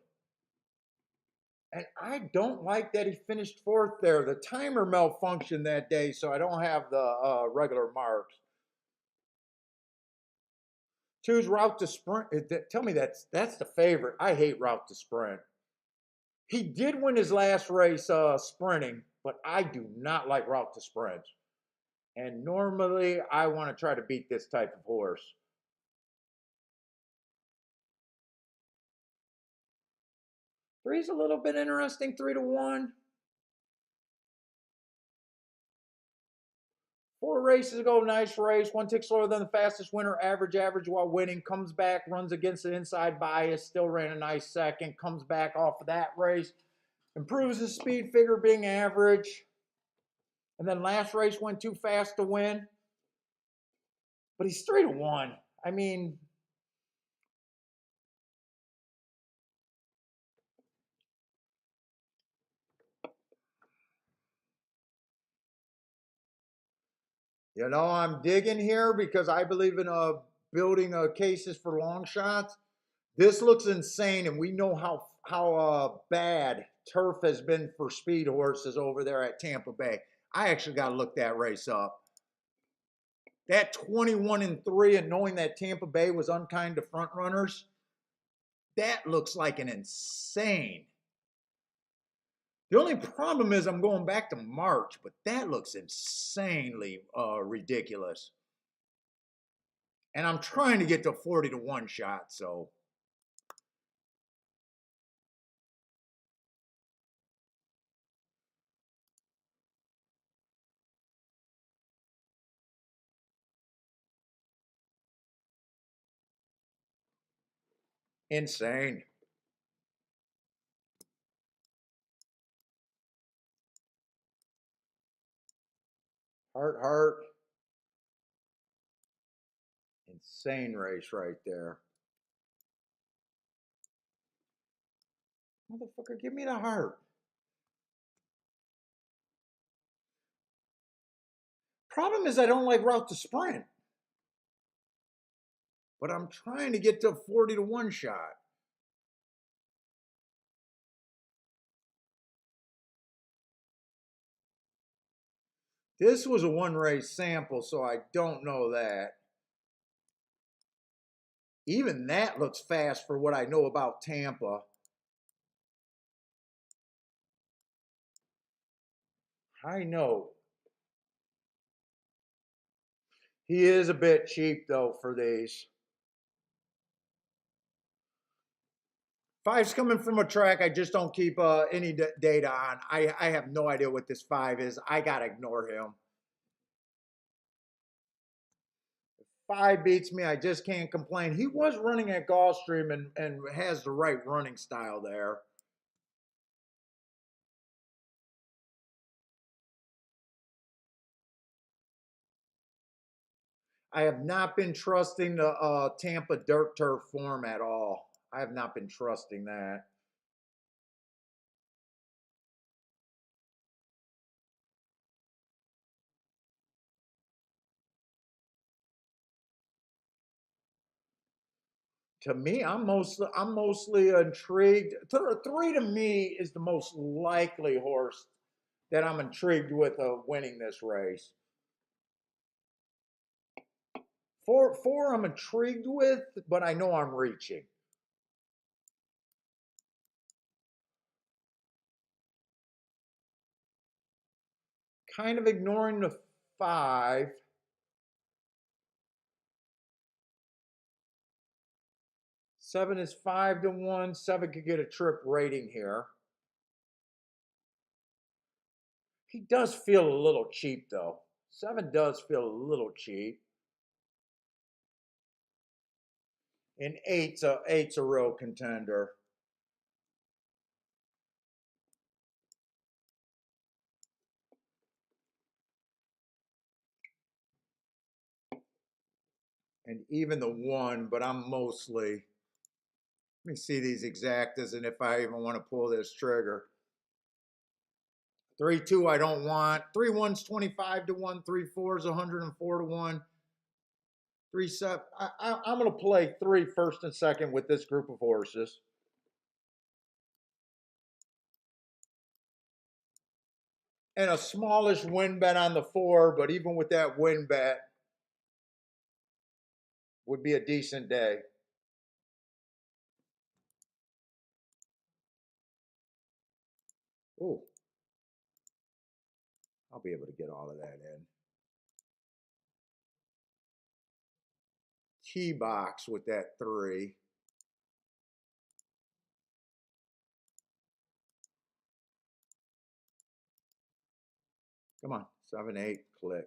And I don't like that he finished fourth there. The timer malfunctioned that day, so I don't have the regular marks. Choose route to sprint. Tell me that's the favorite. I hate route to sprint. He did win his last race sprinting, but I do not like route to sprints. And normally I want to try to beat this type of horse. Three's a little bit interesting, 3-1. 4 races ago, nice race. One tick slower than the fastest winner, average while winning. Comes back, runs against the inside bias. Still ran a nice second. Comes back off of that race. Improves his speed figure being average. And then last race went too fast to win. But he's 3-1. I mean, I'm digging here because I believe in building cases for long shots. This looks insane, and we know how bad turf has been for speed horses over there at Tampa Bay. I actually got to look that race up. That 21-3, and knowing that Tampa Bay was unkind to front runners, that looks like an insane. The only problem is I'm going back to March, but that looks insanely ridiculous. And I'm trying to get to 40-1 shot, so. Insane. Heart. Insane race right there. Motherfucker, give me the heart. Problem is I don't like route to sprint. But I'm trying to get to a 40-1 shot. This was a one race sample, so I don't know that. Even that looks fast for what I know about Tampa. High note. He is a bit cheap, though, for these. Five's coming from a track I just don't keep any data on. I have no idea what this five is. I got to ignore him. Five beats me. I just can't complain. He was running at Gulfstream and has the right running style there. I have not been trusting the Tampa dirt turf form at all. I have not been trusting that. To me, I'm mostly intrigued. Three to me is the most likely horse that I'm intrigued with winning this race. Four I'm intrigued with, but I know I'm reaching. Kind of ignoring the five. Seven is 5-1. Seven could get a trip rating here. He does feel a little cheap, though. Seven does feel a little cheap. And eight's a real contender. and even the 1, but I'm mostly, let me see these exactas and if I even want to pull this trigger. 3, 2, I don't want. 3, 1's 25 to 1. 3, 4's 104 to 1. 3, 7. I'm going to play 3 first and second with this group of horses. And a smallish win bet on the 4, but even with that win bet, would be a decent day. Ooh. I'll be able to get all of that in. Key box with that 3. Come on, 7, 8, click.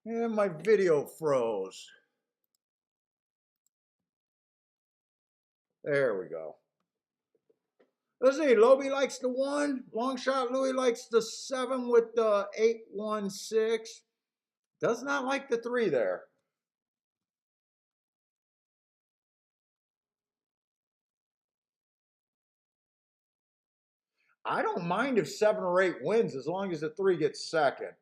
And my video froze. There we go. Let's see, Lobie likes the 1. Long shot Louis likes the 7 with the 8, 1, 6. Does not like the 3 there. I don't mind if 7 or 8 wins as long as the 3 gets second.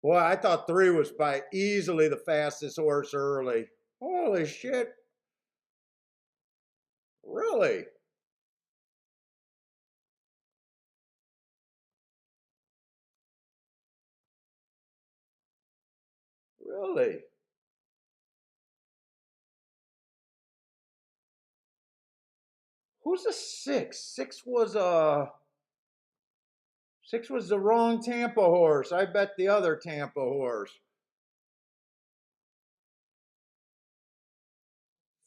Boy, I thought 3 was by easily the fastest horse early. Holy shit. Really? Really? Who's the 6? 6 was the wrong Tampa horse. I bet the other Tampa horse.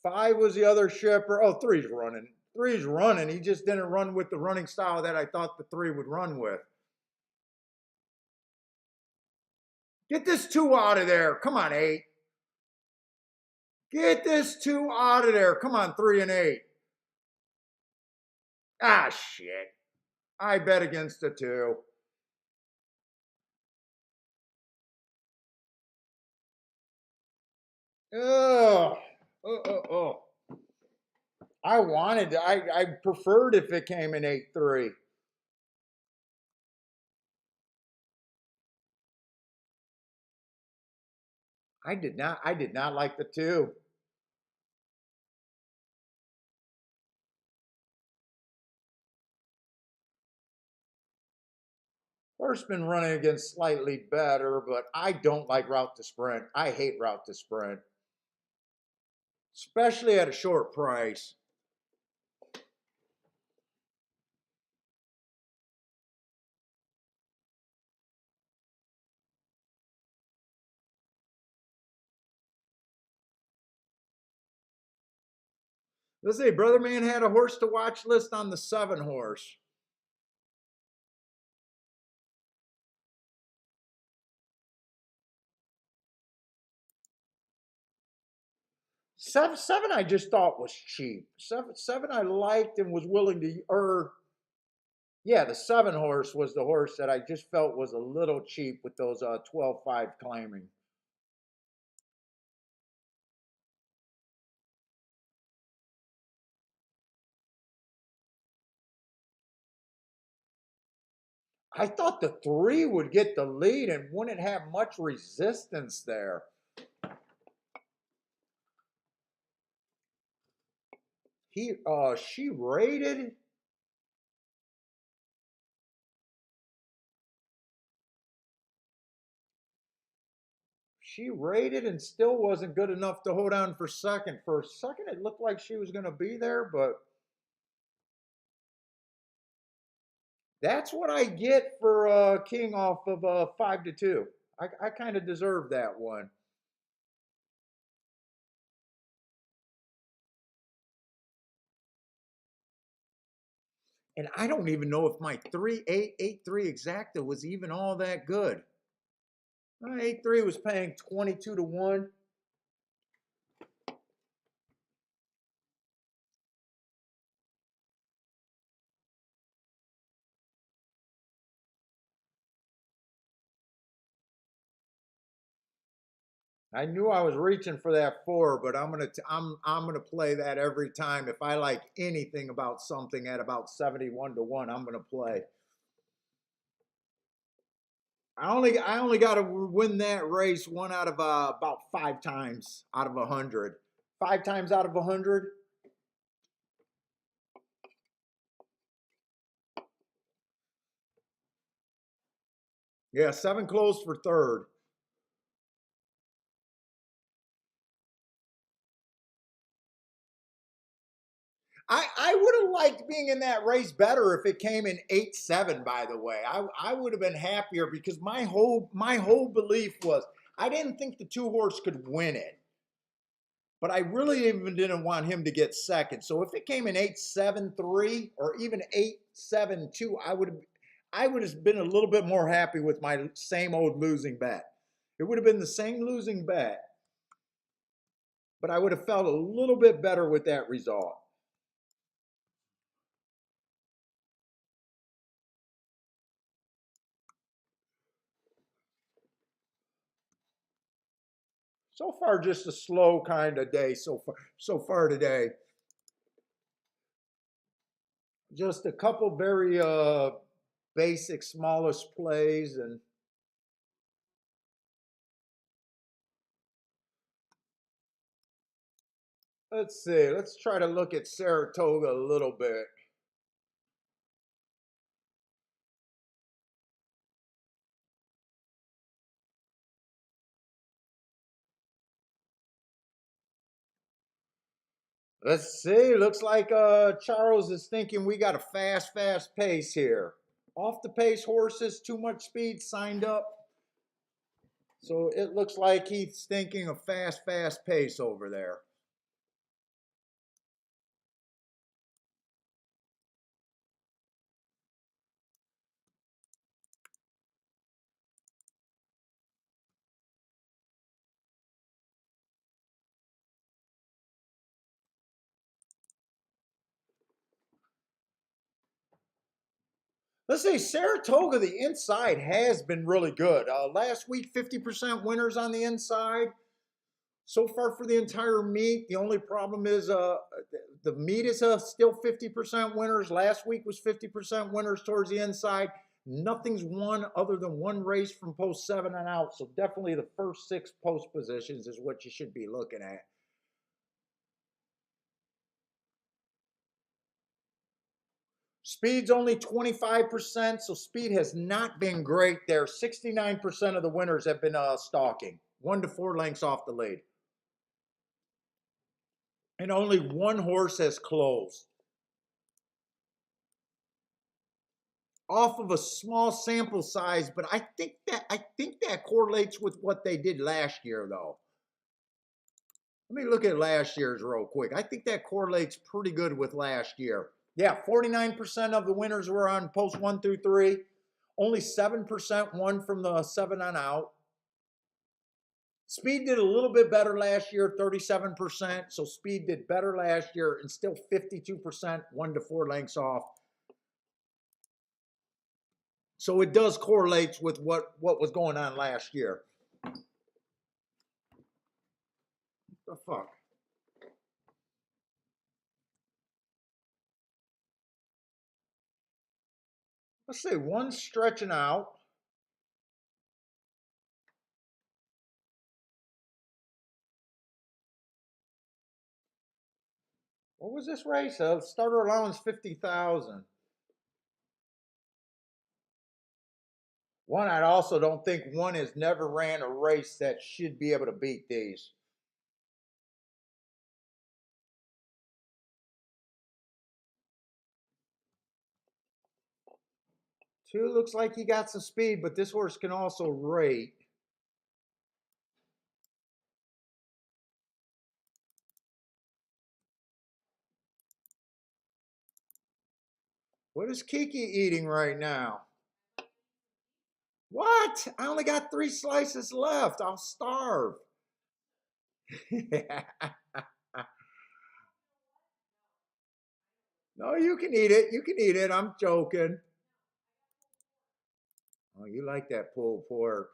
5 was the other shipper. Oh, 3's running. 3's running. He just didn't run with the running style that I thought the 3 would run with. Get this 2 out of there. Come on, 8. Get this 2 out of there. Come on, 3 and 8. Ah, shit. I bet against the 2. Oh, oh. I preferred if it came in 8-3. I did not like the 2. Horse been running against slightly better, but I don't like route to sprint. I hate route to sprint, especially at a short price. Let's see, Brother Man had a horse to watch list on the 7 horse. Seven I just thought was cheap. Seven I liked and was willing to, yeah, the 7 horse was the horse that I just felt was a little cheap with those 12-5 claiming. I thought the 3 would get the lead and wouldn't have much resistance there. She rated. She rated and still wasn't good enough to hold on for second. For a second, it looked like she was going to be there, but that's what I get for King off of 5-2. I kind of deserve that one. And I don't even know if my 3-8-8-3 exacta was even all that good. My 8-3 was paying 22 to 1. I knew I was reaching for that 4, but I'm gonna play that every time. If I like anything about something at about 71 to 1, I'm gonna play. I only got to win that race one out of about 5 times out of 100. 5 times out of 100. Yeah, 7 closed for third. I would have liked being in that race better if it came in 8-7. By the way, I would have been happier because my whole belief was I didn't think the 2 horse could win it, but I really even didn't want him to get second. So if it came in 8-7-3 or even 8-7-2, I would have been a little bit more happy with my same old losing bet. It would have been the same losing bet, but I would have felt a little bit better with that result. So far, just a slow kind of day so far today. Just a couple very basic, smallest plays, and let's see. Let's try to look at Saratoga a little bit. Let's see. Looks like Charles is thinking we got a fast pace here. Off the pace horses, too much speed signed up. So it looks like he's thinking a fast pace over there. Let's say Saratoga, the inside has been really good. Last week, 50% winners on the inside. So far for the entire meet, the only problem is the meet is still 50% winners. Last week was 50% winners towards the inside. Nothing's won other than one race from post 7 and out. So definitely the first 6 post positions is what you should be looking at. Speed's only 25%, so speed has not been great there. 69% of the winners have been stalking, 1 to 4 lengths off the lead. And only one horse has closed. Off of a small sample size, but I think that correlates with what they did last year, though. Let me look at last year's real quick. I think that correlates pretty good with last year. Yeah, 49% of the winners were on post 1 through 3. Only 7% won from the 7 on out. Speed did a little bit better last year, 37%. So Speed did better last year and still 52%, 1 to 4 lengths off. So it does correlate with what was going on last year. What the fuck? Let's see, one stretching out. What was this race? Starter allowance 50,000. One, I also don't think one has never ran a race that should be able to beat these. Two looks like he got some speed, but this horse can also rate. What is Kiki eating right now? What? I only got 3 slices left. I'll starve. No, you can eat it. You can eat it. I'm joking. Oh, you like that pulled pork.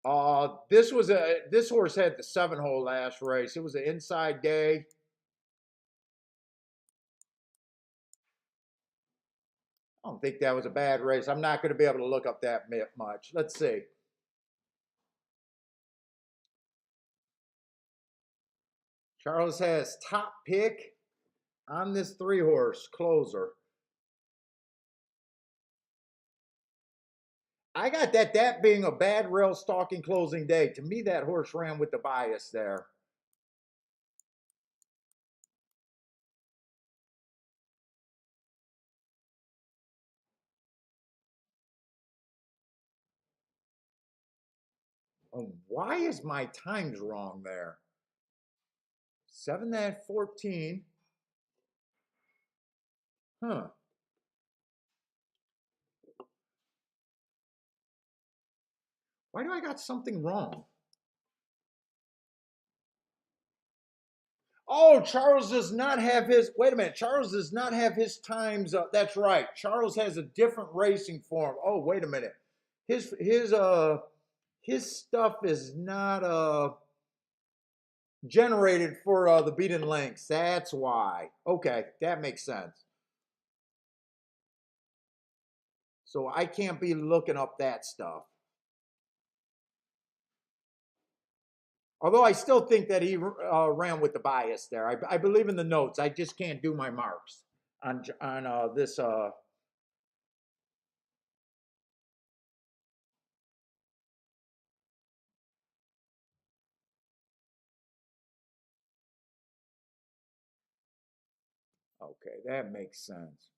This horse had the 7-hole last race. It was an inside day. I don't think that was a bad race. I'm not going to be able to look up that much. Let's see. Charles has top pick on this 3-horse closer. I got that being a bad rail stalking closing day. To me, that horse ran with the bias there. Oh, why is my times wrong there? 7-14. Huh. Why do I got something wrong? Oh, Charles does not have his. Wait a minute. Charles does not have his times. That's right. Charles has a different racing form. Oh, wait a minute. His stuff is not generated for the beaten lengths. That's why. Okay, that makes sense. So I can't be looking up that stuff. Although I still think that he ran with the bias there. I believe in the notes. I just can't do my marks on this. Okay, that makes sense.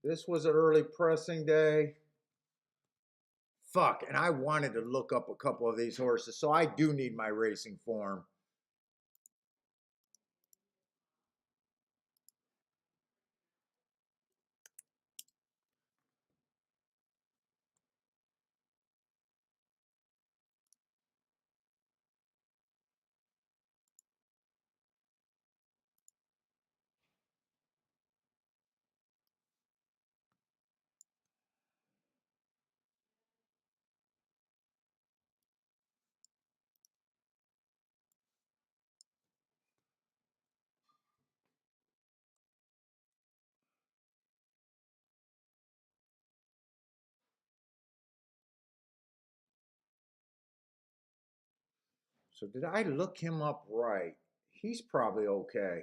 This was an early pressing day. Fuck, and I wanted to look up a couple of these horses, so I do need my racing form. So did I look him up right? He's probably okay.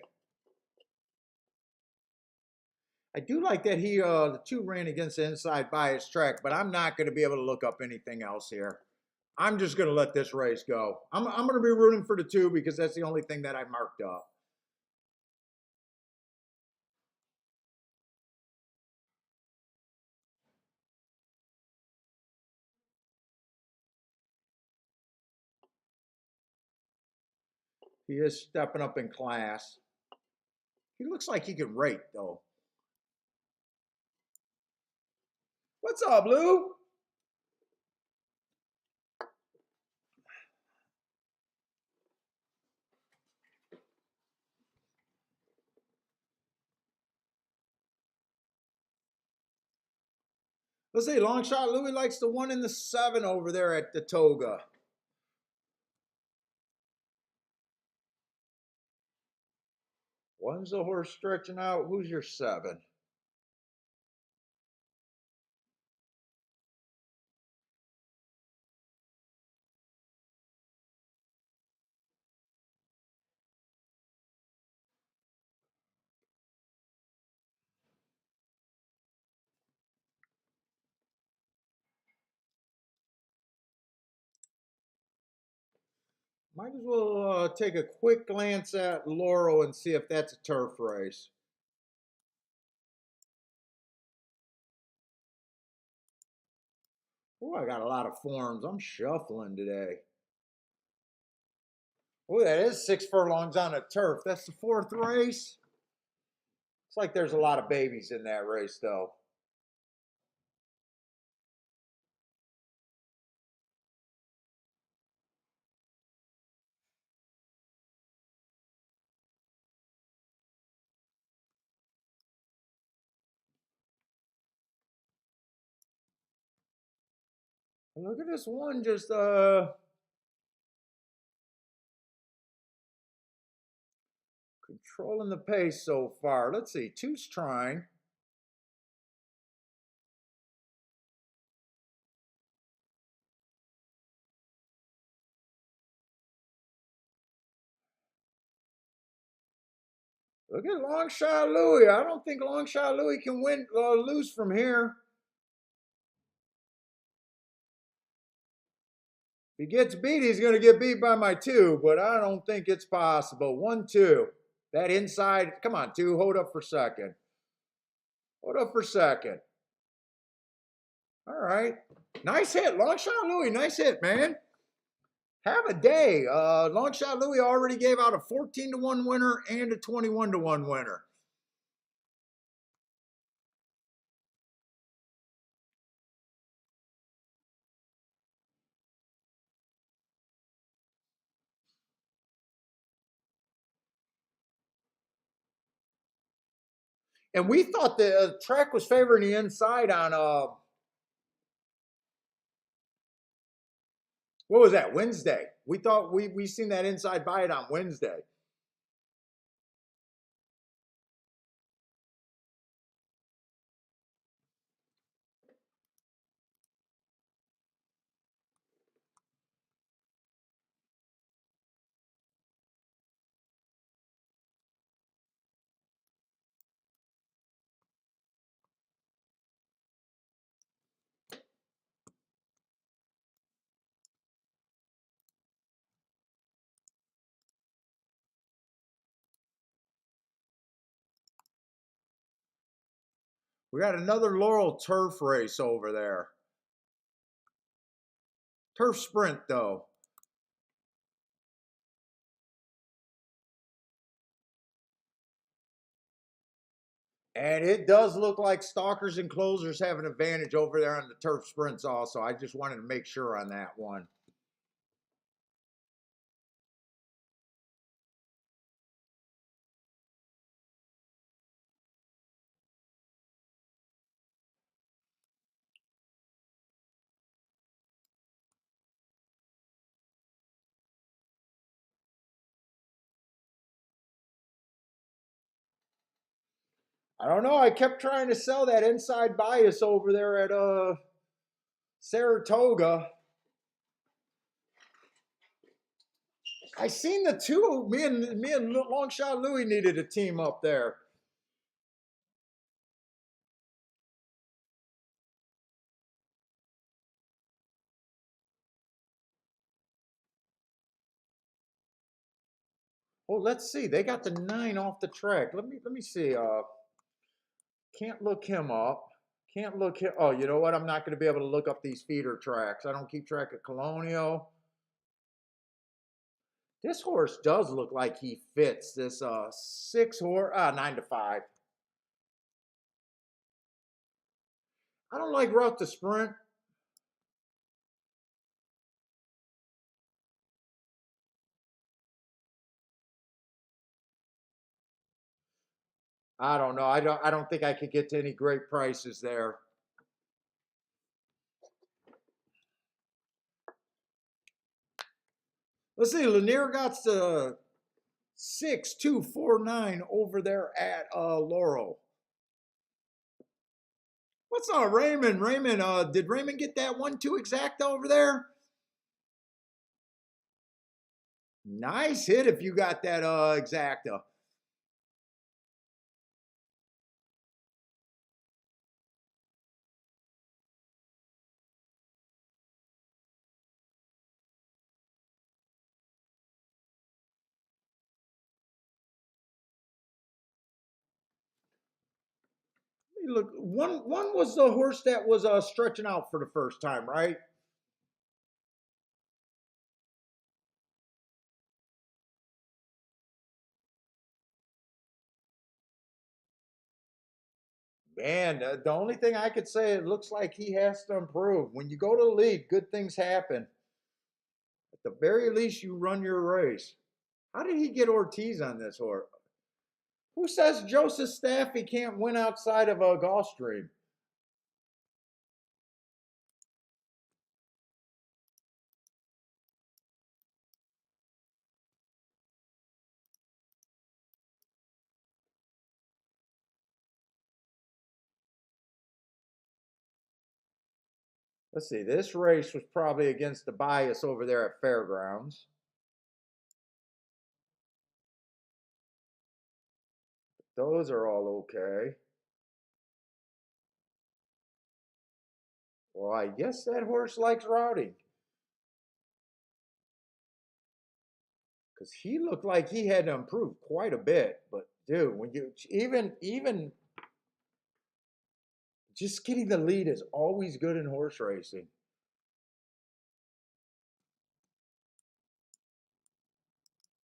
I do like that the two ran against the inside bias track, but I'm not going to be able to look up anything else here. I'm just going to let this race go. I'm going to be rooting for the 2 because that's the only thing that I marked up. He is stepping up in class. He looks like he can rate though. What's up, Lou? Let's say long shot Louis likes the 1 and the 7 over there at the Toga. One's the horse stretching out. Who's your 7? Might as well take a quick glance at Laurel and see if that's a turf race. Oh, I got a lot of forms. I'm shuffling today. Oh, that is 6 furlongs on a turf. That's the 4th race. It's like there's a lot of babies in that race, though. Look at this one just controlling the pace so far. Let's see, two's trying. Look at Long Shot Louie. I don't think Long Shot Louie can lose from here. If he gets beat, he's going to get beat by my two, but I don't think it's possible. 1-2. That inside, come on, two, hold up for second. Hold up for second. All right. Nice hit, Long Shot Louie. Nice hit, man. Have a day. Long Shot Louie already gave out a 14-1 winner and a 21-1 winner. And we thought the track was favoring the inside on what was that, Wednesday? We thought we seen that inside buy it on Wednesday. We got another Laurel turf race over there. Turf sprint, though. And it does look like stalkers and closers have an advantage over there on the turf sprints also. I just wanted to make sure on that one. I don't know. I kept trying to sell that inside bias over there at Saratoga. I seen the two. Me and Long Shot Louie needed a team up there. Well, let's see. They got the 9 off the track. Let me see. Can't look him up. Can't look him. Oh, you know what? I'm not going to be able to look up these feeder tracks. I don't keep track of Colonial. This horse does look like he fits this 6 horse 9-5. I don't like route to sprint. I don't know. I don't think I could get to any great prices there. Let's see. Lanier got the 6-2-4-9 over there at Laurel. What's up, Raymond? Raymond, did Raymond get that 1-2 exact over there? Nice hit if you got that exacta. Look, one was the horse that was stretching out for the first time, right? Man, the only thing I could say, it looks like he has to improve. When you go to the lead, good things happen. At the very least, you run your race. How did he get Ortiz on this horse? Who says Joseph Staffy can't win outside of a Gulfstream? Let's see, this race was probably against the bias over there at Fairgrounds. Those are all okay. Well, I guess that horse likes routing. Because he looked like he had to improve quite a bit. But dude, when you even just getting the lead is always good in horse racing.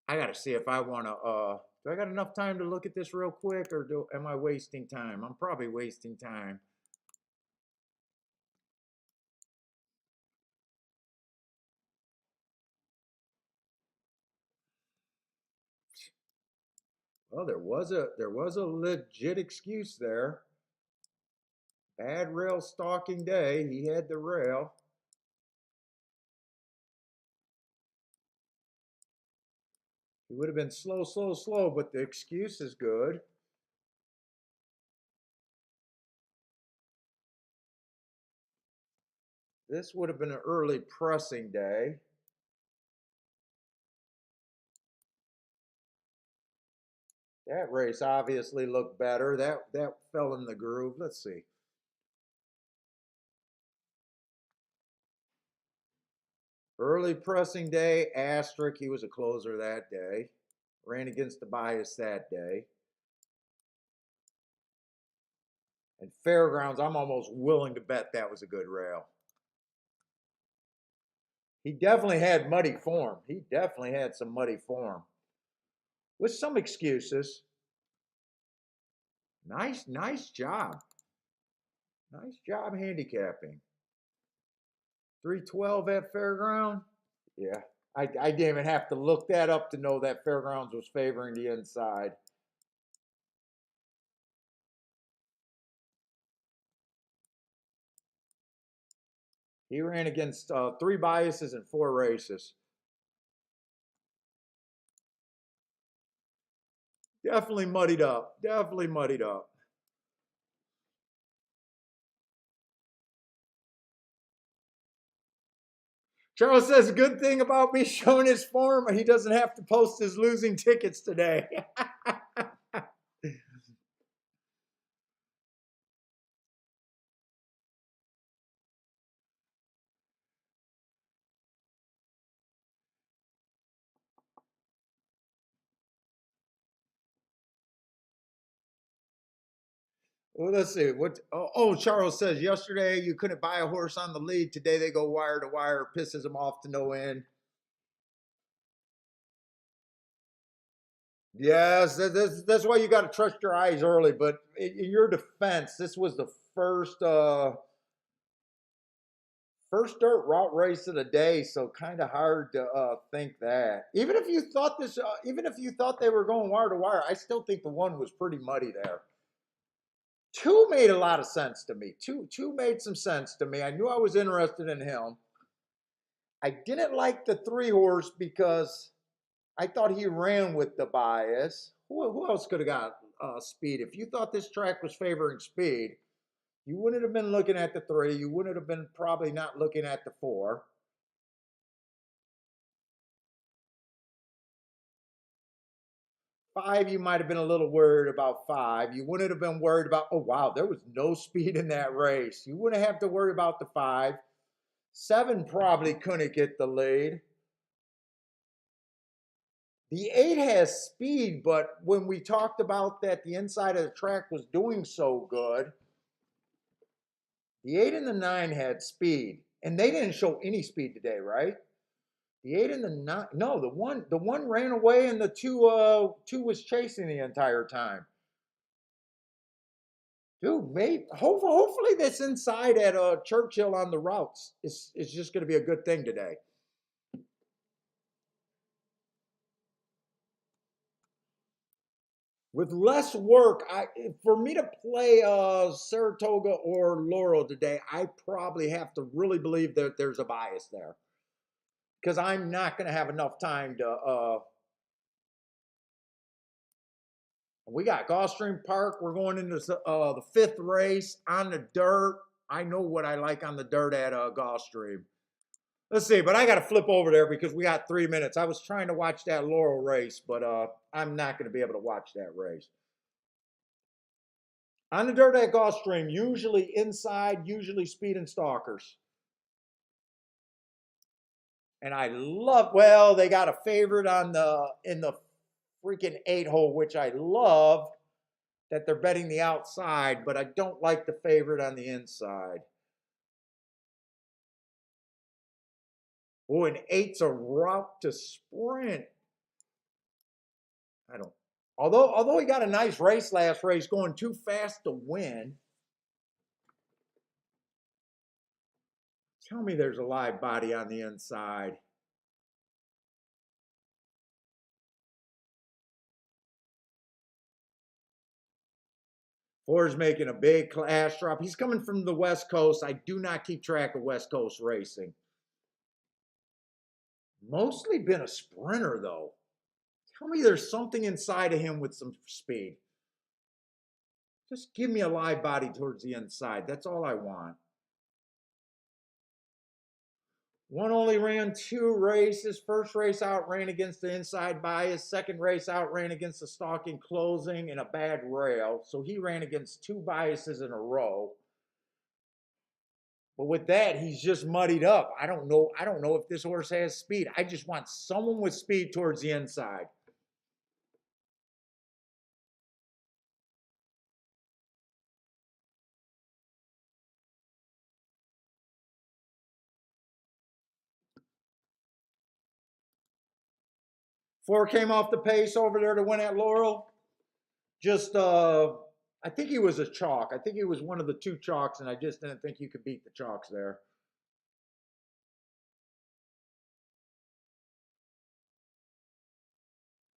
I gotta see if I wanna do I got enough time to look at this real quick or am I wasting time? I'm probably wasting time. Well, there was a legit excuse there. Bad rail stalking day. He had the rail. He would have been slow, slow, slow, but the excuse is good. This would have been an early pressing day. That race obviously looked better. That fell in the groove. Let's see. Early pressing day, asterisk. He was a closer that day. Ran against the bias that day. And Fairgrounds, I'm almost willing to bet that was a good rail. He definitely had muddy form. He definitely had some muddy form. With some excuses. Nice job. Nice job handicapping. 312 at Fairground. Yeah, I didn't even have to look that up to know that Fairgrounds was favoring the inside. He ran against 3 biases in 4 races. Definitely muddied up. Definitely muddied up. Charles says, good thing about me showing his form, he doesn't have to post his losing tickets today. Well, let's see. Charles says yesterday you couldn't buy a horse on the lead. Today they go wire to wire. Pisses him off to no end. Yes, that's why you got to trust your eyes early. But in your defense, this was the first dirt route race of the day, so kind of hard to think that. Even if you thought they were going wire to wire, I still think the one was pretty muddy there. 2 made a lot of sense to me. Two made some sense to me. I knew I was interested in him. I didn't like the 3 horse because I thought he ran with the bias. Who else could have got speed? If you thought this track was favoring speed, you wouldn't have been looking at the 3. You wouldn't have been probably not looking at the 4. 5, you might have been a little worried about 5. You wouldn't have been worried about, oh, wow, there was no speed in that race. You wouldn't have to worry about the 5. 7 probably couldn't get the lead. The 8 has speed, but when we talked about that the inside of the track was doing so good, the 8 and the 9 had speed. And they didn't show any speed today, right? The 8 and the 9, no, the one ran away and the two was chasing the entire time. Dude, hopefully this inside at Churchill on the routes is just going to be a good thing today. With less work, for me to play Saratoga or Laurel today, I probably have to really believe that there's a bias there because I'm not going to have enough time to. We got Gulfstream Park. We're going into the 5th race on the dirt. I know what I like on the dirt at Gulfstream. Let's see, but I got to flip over there because we got 3 minutes. I was trying to watch that Laurel race, but I'm not going to be able to watch that race. On the dirt at Gulfstream, usually inside, usually speed and stalkers. And I love, well, they got a favorite on in the freaking 8-hole, which I love that they're betting the outside, but I don't like the favorite on the inside. Oh, and 8's a route to sprint. I don't. Although he got a nice race last race, going too fast to win. Tell me there's a live body on the inside. Four's making a big class drop. He's coming from the West Coast. I do not keep track of West Coast racing. Mostly been a sprinter, though. Tell me there's something inside of him with some speed. Just give me a live body towards the inside. That's all I want. One only ran 2 races. First race outran against the inside bias. Second race outran against the stalking closing and a bad rail. So he ran against 2 biases in a row. But with that, he's just muddied up. I don't know if this horse has speed. I just want someone with speed towards the inside. Four came off the pace over there to win at Laurel. Just I think he was a chalk. I think he was one of the 2 chalks, and I just didn't think you could beat the chalks there.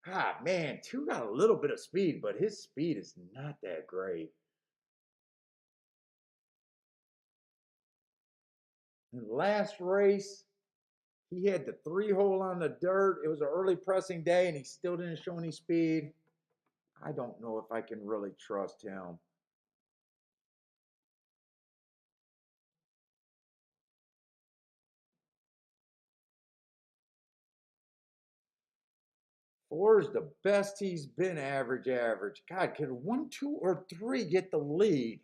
Ah, man, 2 got a little bit of speed, but his speed is not that great. In the last race, he had the 3-hole on the dirt. It was an early pressing day, and he still didn't show any speed. I don't know if I can really trust him. Four is the best he's been average. God, could 1, 2, or 3 get the lead?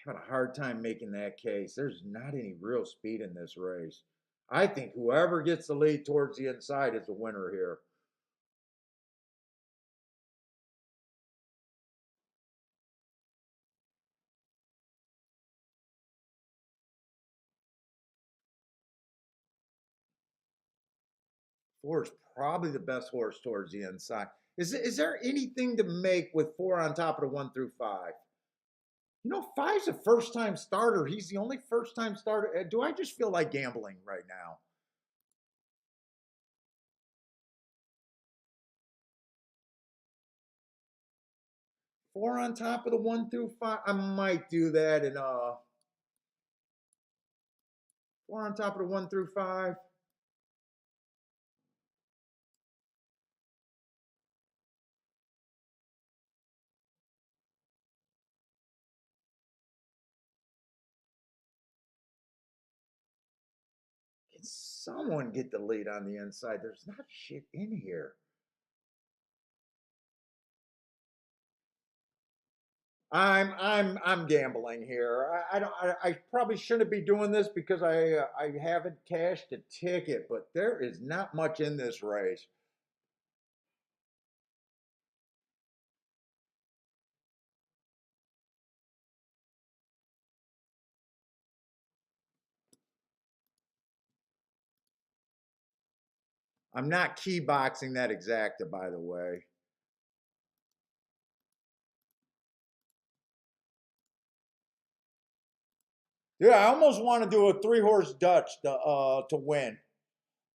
I'm having a hard time making that case. There's not any real speed in this race. I think whoever gets the lead towards the inside is the winner here. Four is probably the best horse towards the inside. Is there anything to make with 4 on top of the 1 through 5? You know, 5's a first time starter. He's the only first time starter. Do I just feel like gambling right now? 4 on top of the 1 through 5. I might do that. And 4 on top of the 1 through 5. Can someone get the lead on the inside? There's not shit in here. I'm gambling here. I probably shouldn't be doing this because I haven't cashed a ticket, but there is not much in this race. I'm not key boxing that exacta, by the way. Yeah, I almost want to do a 3-horse Dutch to win.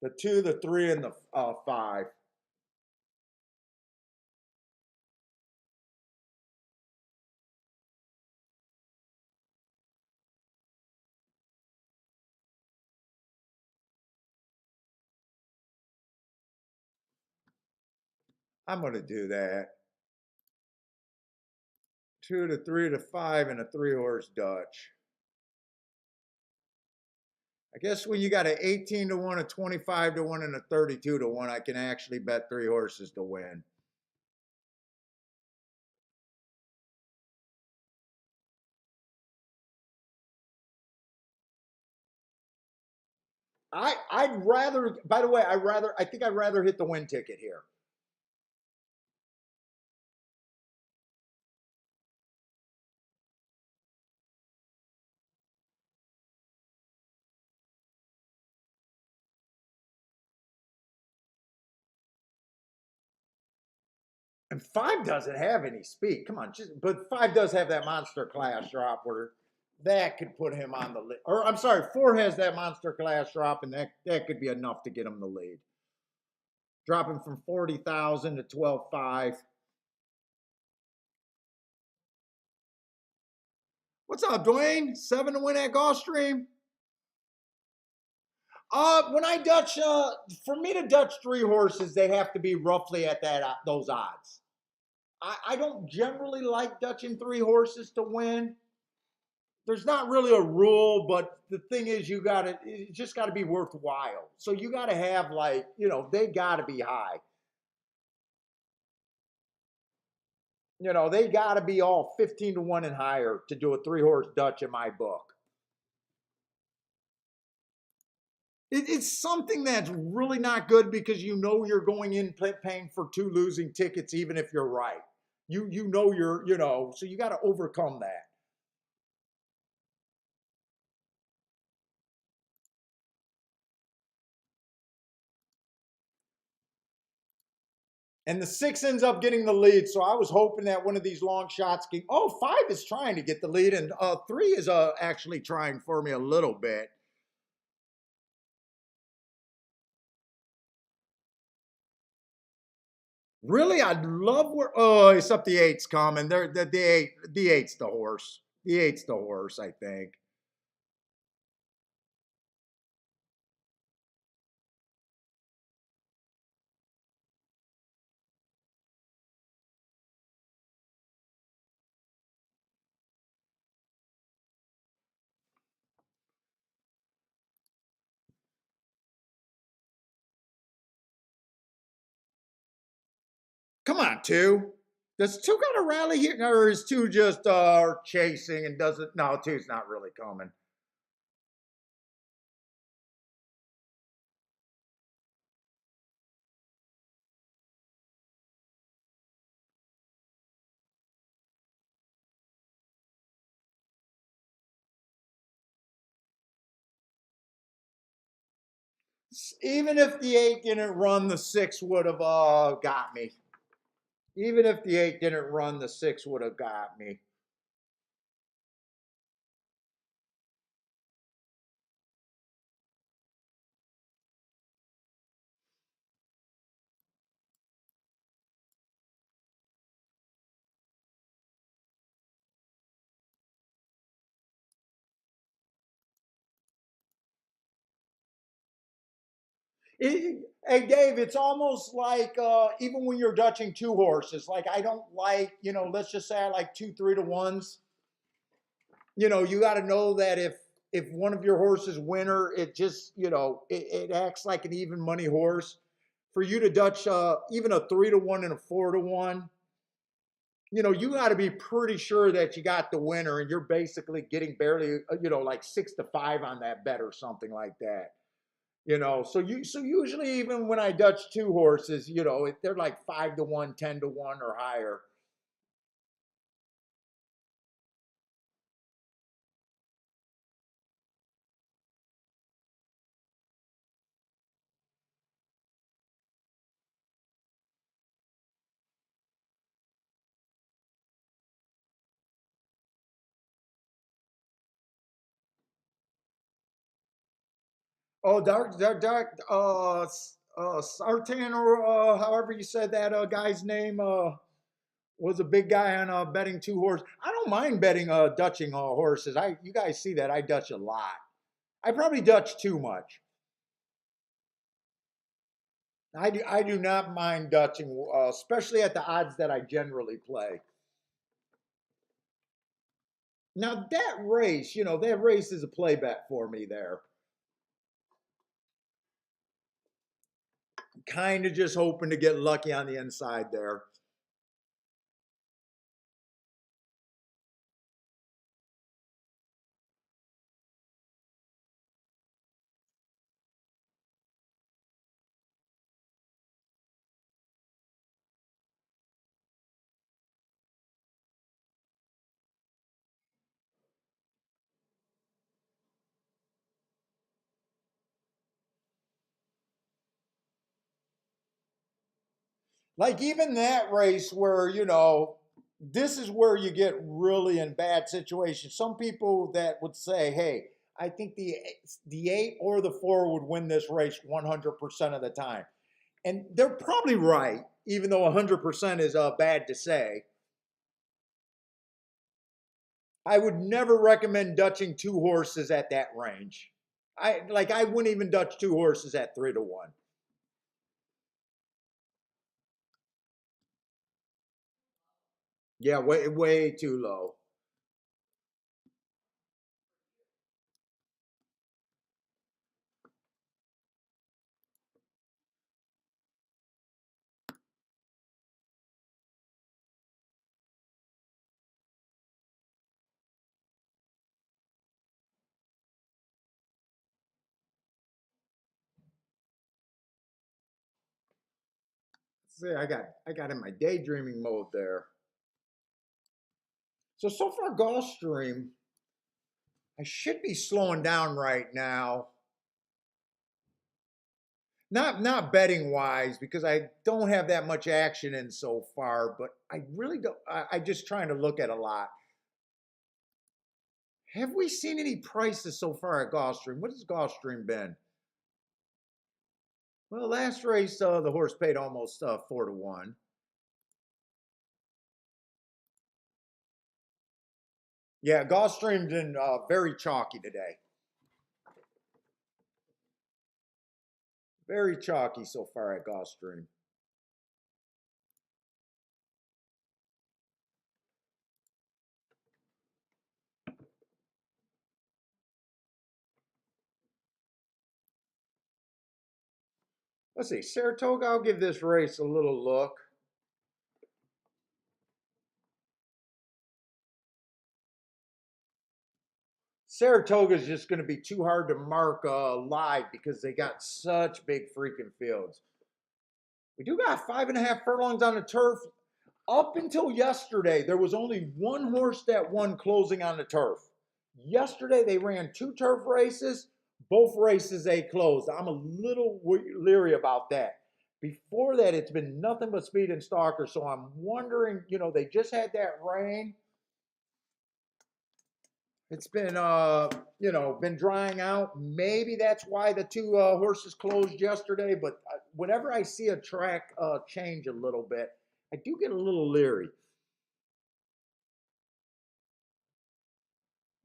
The 2, the 3, and the 5. I'm going to do that. 2 to 3 to 5 in a 3-horse Dutch. I guess when you got an 18 to 1, a 25 to 1, and a 32 to 1, I can actually bet 3 horses to win. I'd rather, by the way, I think I'd rather hit the win ticket here. And 5 doesn't have any speed. Come on, but 5 does have that monster class drop where that could put him on the lead. Or I'm sorry, 4 has that monster class drop, and that could be enough to get him the lead. Dropping from 40,000 to 12.5. What's up, Dwayne? 7 to win at Gulfstream. When I Dutch, for me to Dutch 3 horses, they have to be roughly at those odds. I don't generally like Dutching 3 horses to win. There's not really a rule, but the thing is, it just got to be worthwhile. So you got to have they got to be high. They got to be all 15 to 1 and higher to do a 3-horse Dutch in my book. It's something that's really not good because you're going in paying for 2 losing tickets, even if you're right. So you got to overcome that. And the 6 ends up getting the lead. So I was hoping that one of these long shots can. Oh, 5 is trying to get the lead, and 3 is actually trying for me a little bit. Really, I'd love where. Oh, except the 8's coming. The 8's the horse. The 8's the horse, I think. Come on, 2. Does 2 got a rally here, or is 2 just chasing and doesn't? No, 2's not really coming. Even if the 8 didn't run, the 6 would have got me. Even if the 8 didn't run, the 6 would have got me. Hey Dave, it's almost like even when you're Dutching 2 horses, like I don't like, let's just say I like 2 3 to 1s. You got to know that if one of your horses winner, it just it acts like an even money horse. For you to Dutch even a 3 to 1 and a 4 to 1, you got to be pretty sure that you got the winner, and you're basically getting barely like 6 to 5 on that bet or something like that. So usually even when I Dutch 2 horses, they're like 5 to 1, 10 to 1 or higher. Oh, Sartan, or however you said that guy's name, was a big guy on betting 2 horses. I don't mind betting Dutching horses. You guys see that I Dutch a lot. I probably Dutch too much. I do not mind Dutching, especially at the odds that I generally play. Now that race, that race is a play bet for me there. Kind of just hoping to get lucky on the inside there. Like even that race where, this is where you get really in bad situations. Some people that would say, hey, I think the 8 or the 4 would win this race 100% of the time. And they're probably right, even though 100% is bad to say. I would never recommend dutching 2 horses at that range. I wouldn't even dutch 2 horses at 3-1. Yeah, way too low. See, I got in my daydreaming mode there. So far Gulfstream, I should be slowing down right now. Not betting wise because I don't have that much action in so far, but I really don't. I just trying to look at a lot. Have we seen any prices so far at Gulfstream? What has Gulfstream been? Well, last race the horse paid almost 4-1. Yeah, Gulfstream's been very chalky today. Very chalky so far at Gulfstream. Let's see, Saratoga, I'll give this race a little look. Saratoga is just going to be too hard to mark live because they got such big freaking fields. We do got 5.5 furlongs on the turf. Up until yesterday, there was only one horse that won closing on the turf. Yesterday, they ran 2 turf races. Both races they closed. I'm a little leery about that. Before that, it's been nothing but speed and stalker. So I'm wondering, they just had that rain. It's been, been drying out. Maybe that's why the 2 horses closed yesterday. But whenever I see a track change a little bit, I do get a little leery.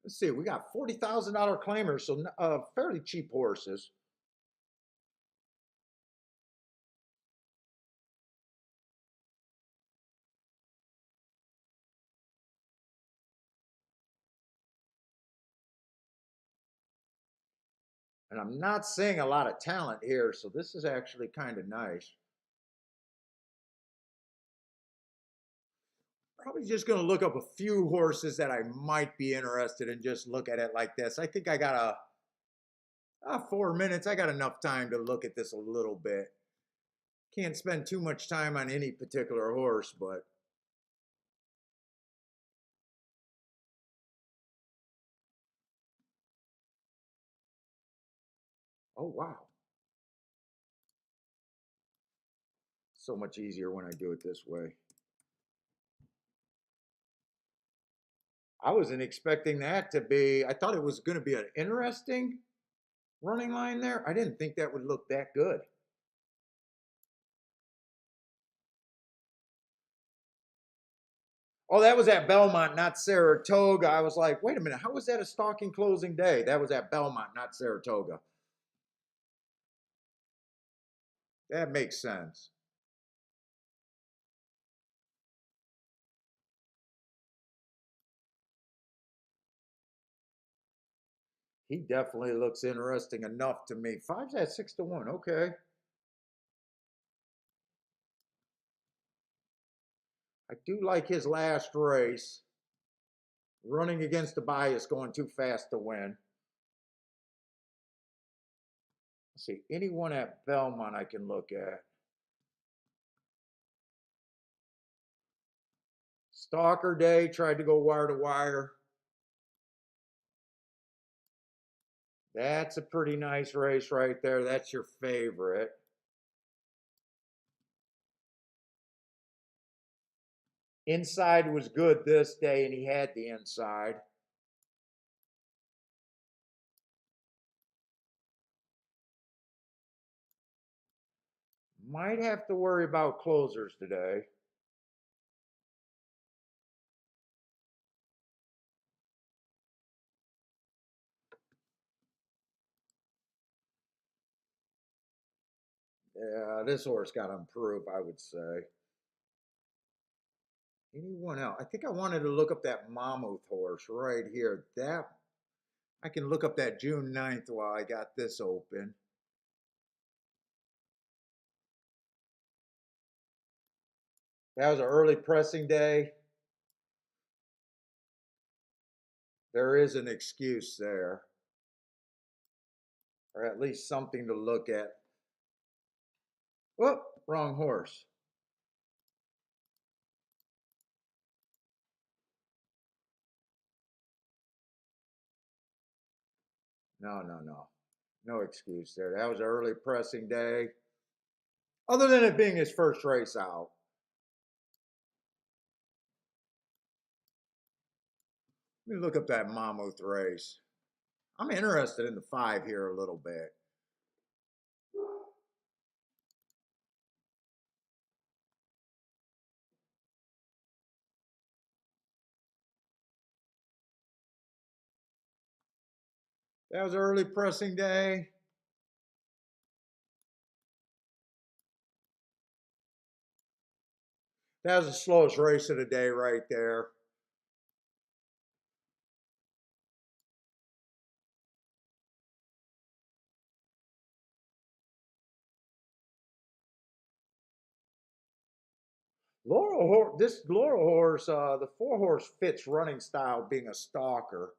Let's see, we got $40,000 claimers, so fairly cheap horses. And I'm not seeing a lot of talent here, so this is actually kind of nice. Probably just going to look up a few horses that I might be interested in, just look at it like this. I think I got 4 minutes. I got enough time to look at this a little bit. Can't spend too much time on any particular horse, but oh wow. So much easier when I do it this way. I wasn't expecting that to be, I thought it was going to be an interesting running line there. I didn't think that would look that good. Oh, that was at Belmont, not Saratoga. I was like, wait a minute, how was that a stalking closing day? That was at Belmont, not Saratoga. That makes sense. He definitely looks interesting enough to me. Five's at 6-1. Okay. I do like his last race. Running against the bias, going too fast to win. Let's see, anyone at Belmont I can look at. Stalker Day, tried to go wire to wire. That's a pretty nice race right there. That's your favorite. Inside was good this day, and he had the inside. Might have to worry about closers today. Yeah, this horse got to improve, I would say. Anyone else? I think I wanted to look up that Mammoth horse right here. That I can look up that June 9th while I got this open. That was an early pressing day. There is an excuse there, or at least something to look at. Whoop, wrong horse. No, no, no. No excuse there. That was an early pressing day. Other than it being his first race out. Let me look up that Mammoth race. I'm interested in the 5 here a little bit. That was an early pressing day. That was the slowest race of the day right there. This Laurel horse, the 4-horse fits running style being a stalker.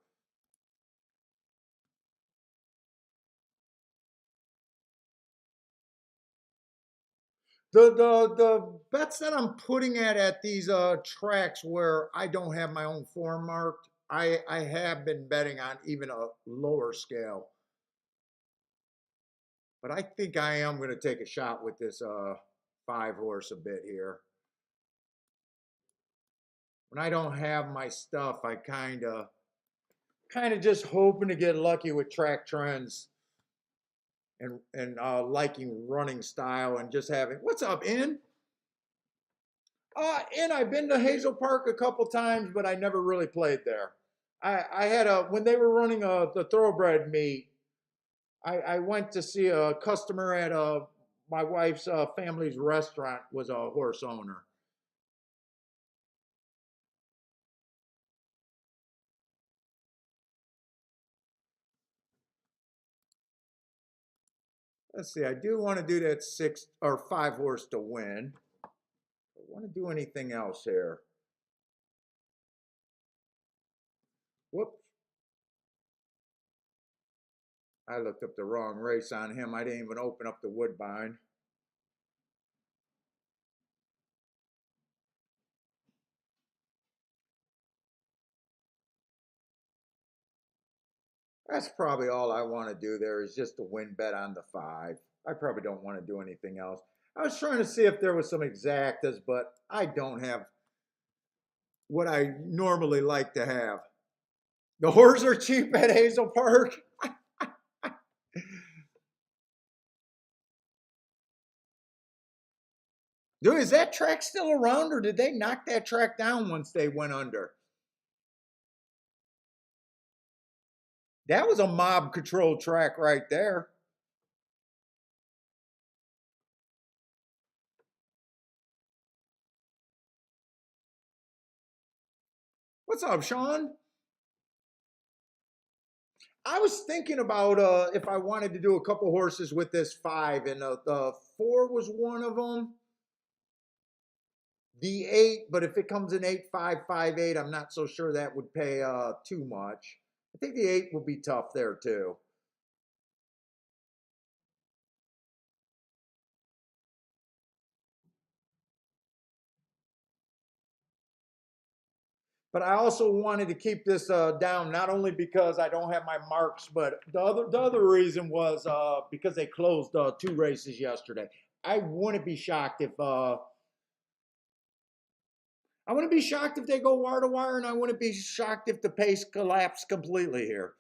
The bets that I'm putting at these tracks where I don't have my own form marked, I have been betting on even a lower scale. But I think I am going to take a shot with this 5-horse a bit here. When I don't have my stuff, I kind of just hoping to get lucky with track trends and liking running style and just having. What's up, In? And I've been to Hazel Park a couple times, but I never really played there. I had when they were running the thoroughbred meet. I went to see a customer at my wife's family's restaurant was a horse owner. Let's see. I do want to do that 6 or 5-horse to win. I want to do anything else here. Whoops. I looked up the wrong race on him. I didn't even open up the Woodbine. That's probably all I want to do there is just to win bet on the 5. I probably don't want to do anything else. I was trying to see if there was some exactas, but I don't have what I normally like to have. The horses are cheap at Hazel Park. Dude, is that track still around or did they knock that track down once they went under? That was a mob control track right there. What's up, Sean? I was thinking about if I wanted to do a couple horses with this 5, and the 4 was one of them. The 8, but if it comes in 8-5-5-8, I'm not so sure that would pay too much. I think the 8 will be tough there too. But I also wanted to keep this down, not only because I don't have my marks, but the other reason was because they closed 2 races yesterday. I wouldn't be shocked if I wouldn't be shocked if they go wire to wire, and I wouldn't be shocked if the pace collapsed completely here.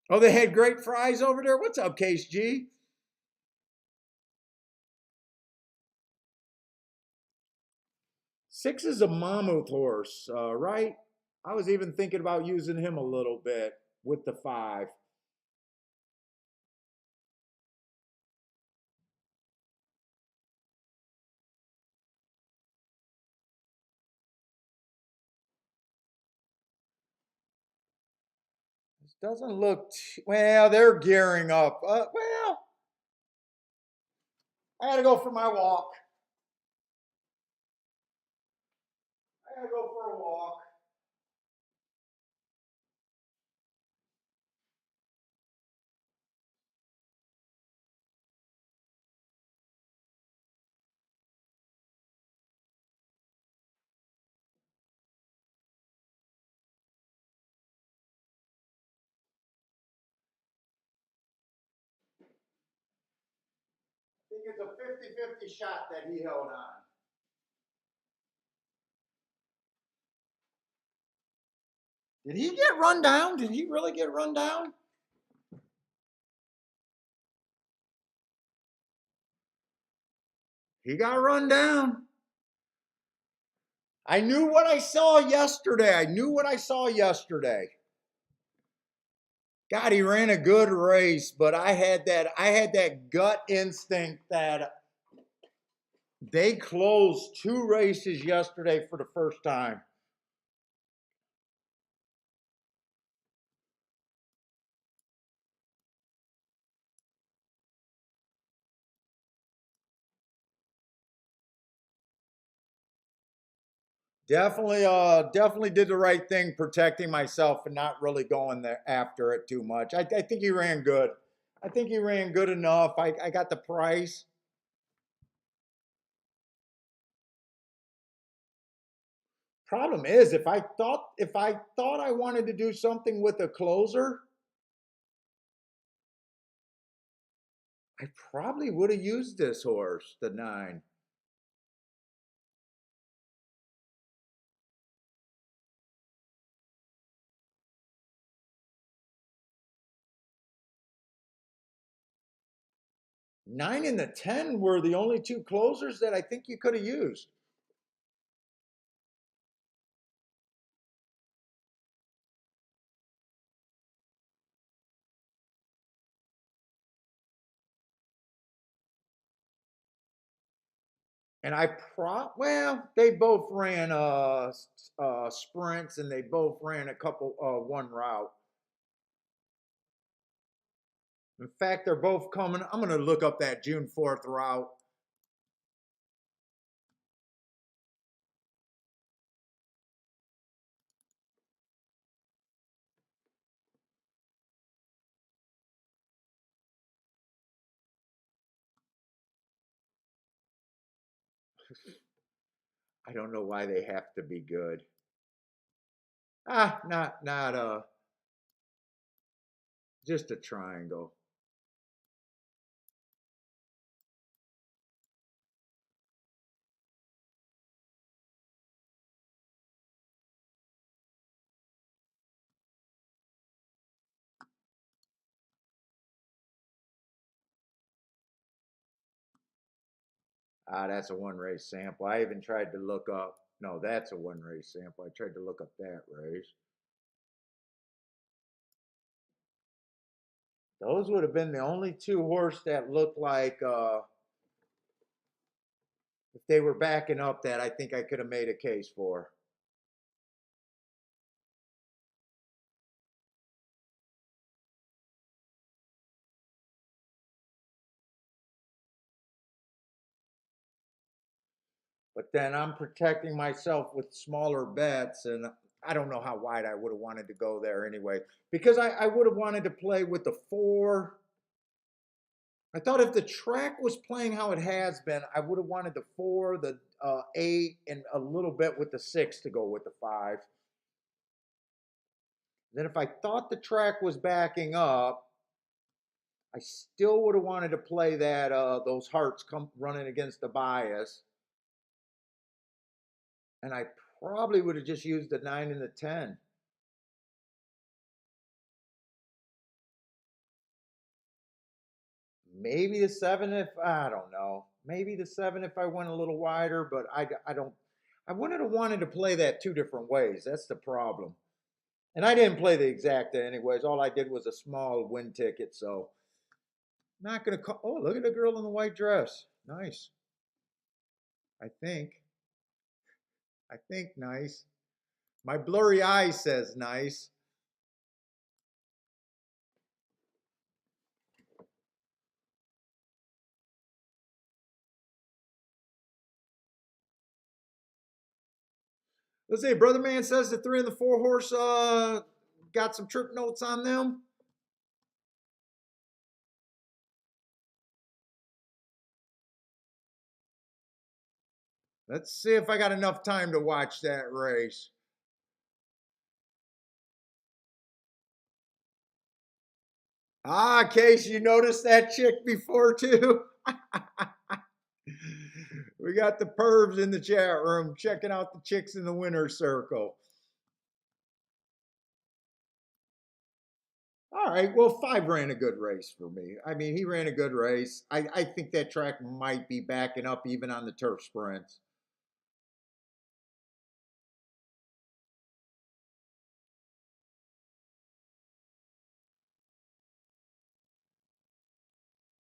Oh, they had great fries over there. What's up, Case G? Six is a mammoth horse, right? I was even thinking about using him a little bit with the 5. This doesn't look well. They're gearing up. Well, I gotta go for my walk. I gotta go for a walk. I think it's a 50-50 shot that he held on. Did he get run down? Did he really get run down? He got run down. I knew what I saw yesterday. I knew what I saw yesterday. God, he ran a good race, but I had that gut instinct that they closed 2 races yesterday for the first time. Definitely did the right thing protecting myself and not really going there after it too much. I think he ran good. I think he ran good enough. I got the price. Problem is, if I thought I wanted to do something with a closer, I probably would have used this horse, the 9. Nine and the 10 were the only 2 closers that I think you could have used. And well, they both ran sprints, and they both ran a couple one route. In fact, they're both coming. I'm going to look up that June 4th route. I don't know why they have to be good. Not just a triangle. That's a 1 race sample. I even tried to look up. No, that's a 1 race sample. I tried to look up that race. Those would have been the only 2 horse that looked like if they were backing up that I think I could have made a case for. But then I'm protecting myself with smaller bets, and I don't know how wide I would have wanted to go there anyway. Because I would have wanted to play with the 4. I thought if the track was playing how it has been, I would have wanted the 4, the 8, and a little bit with the 6 to go with the 5. Then if I thought the track was backing up, I still would have wanted to play that those hearts come running against the bias. And I probably would have just used the 9 and the 10. Maybe the 7 if, I don't know. Maybe the 7 if I went a little wider, but I don't, I wouldn't have wanted to play that 2 different ways. That's the problem. And I didn't play the exacta anyways. All I did was a small win ticket, so not gonna call. Oh, look at the girl in the white dress. Nice. I think. I think nice. My blurry eye says nice. Let's see. Brother Man says the 3 and the 4 horse got some trip notes on them. Let's see if I got enough time to watch that race. Ah, Case, you noticed that chick before too? We got the pervs in the chat room checking out the chicks in the winner's circle. All right, well, 5 ran a good race for me. I mean, he ran a good race. I think that track might be backing up even on the turf sprints.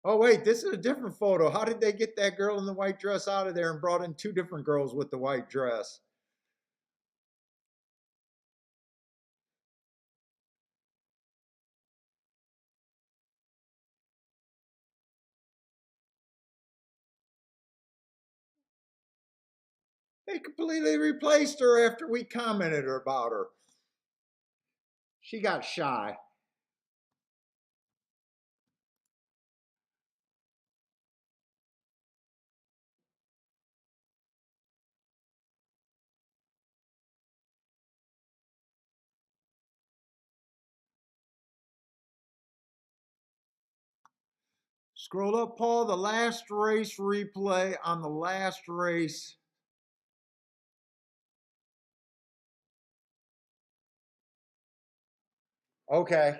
Oh, wait, this is a different photo. How did they get that girl in the white dress out of there and brought in 2 different girls with the white dress? They completely replaced her after we commented about her. She got shy. Scroll up, Paul. The last race replay on the last race. Okay.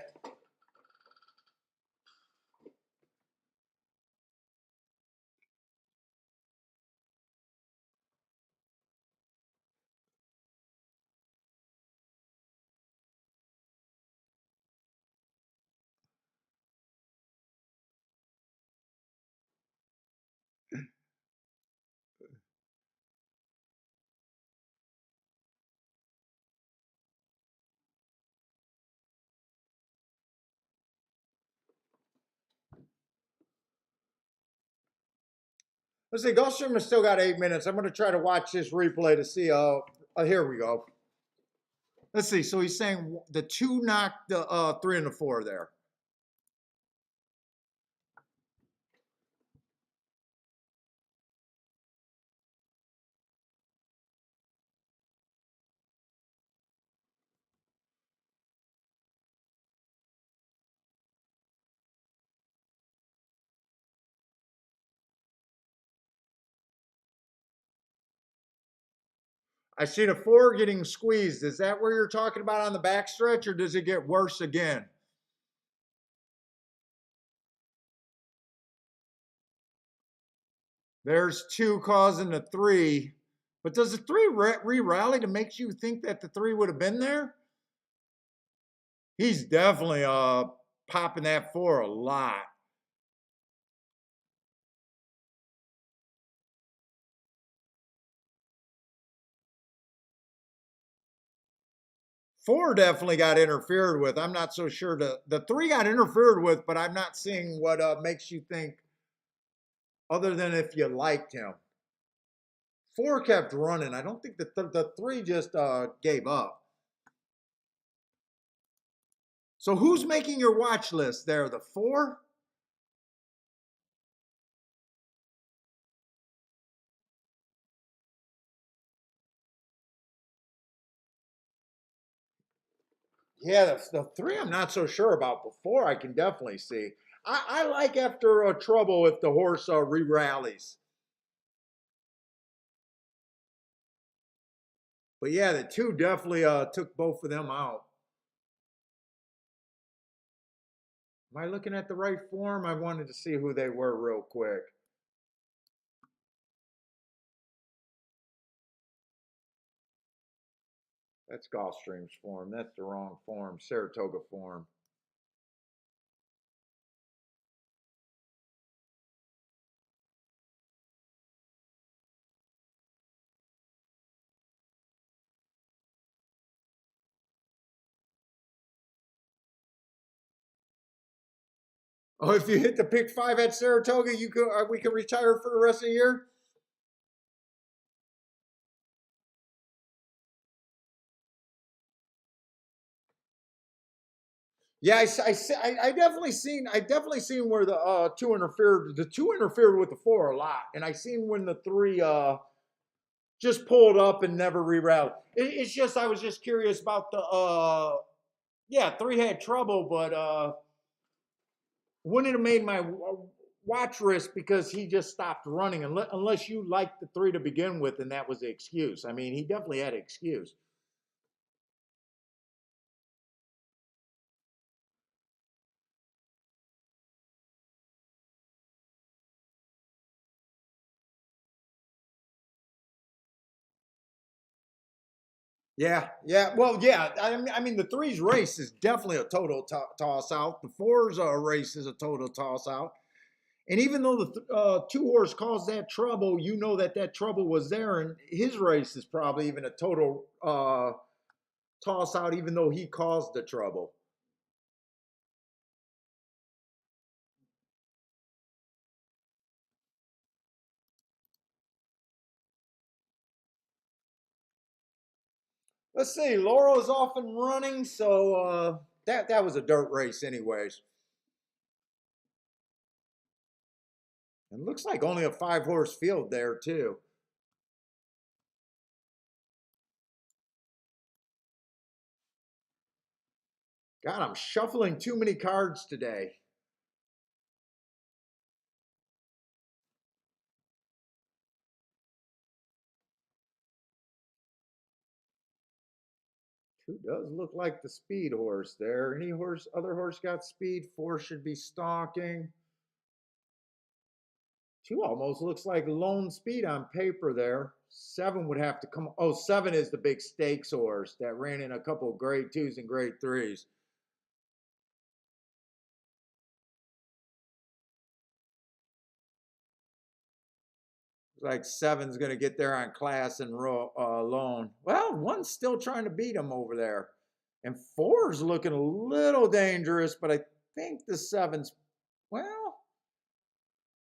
Let's see. Gulfstream has still got 8 minutes. I'm going to try to watch this replay to see. Here we go. Let's see. So he's saying the 2 knocked the 3 and the 4 there. I see the 4 getting squeezed. Is that where you're talking about on the backstretch, or does it get worse again? There's 2 causing the 3. But does the 3 re-rally to make you think that the 3 would have been there? He's definitely popping that 4 a lot. Four definitely got interfered with. I'm not so sure. The 3 got interfered with, but I'm not seeing what makes you think other than if you liked him. 4 kept running. I don't think the 3 just gave up. So who's making your watch list there? The 4? Yeah, the 3 I'm not so sure about. Before I can definitely see. I like after trouble if the horse re-rallies. But yeah, the 2 definitely took both of them out. Am I looking at the right form? I wanted to see who they were real quick. That's Gulfstream's form. That's the wrong form. Saratoga form. Oh, if you hit the pick 5 at Saratoga, you could we can retire for the rest of the year. Yeah, I definitely seen where the 2 interfered. The 2 interfered with the 4 a lot, and I seen when the 3 just pulled up and never rerouted. It's just I was just curious about the yeah, 3 had trouble, but wouldn't have made my watch risk because he just stopped running unless you liked the 3 to begin with, and that was the excuse. I mean, he definitely had an excuse. Yeah, yeah. Well, yeah. I mean, the 3's race is definitely a total toss out. The 4's race is a total toss out. And even though the 2 horse caused that trouble, you know that that trouble was there, and his race is probably even a total toss out, even though he caused the trouble. 'Let's see. Laurel is off and running, so that was a dirt race, anyways. It looks like only a 5 horse field there too. God, I'm shuffling too many cards today. Two does look like the speed horse there. Any horse, other horse got speed. 4 should be stalking. 2 almost looks like lone speed on paper there. 7 would have to come. Oh, 7 is the big stakes horse that ran in a couple of grade 2s and grade 3s. Like 7's going to get there on class and lone. Well, 1's still trying to beat him over there. And 4's looking a little dangerous, but I think the 7's, well,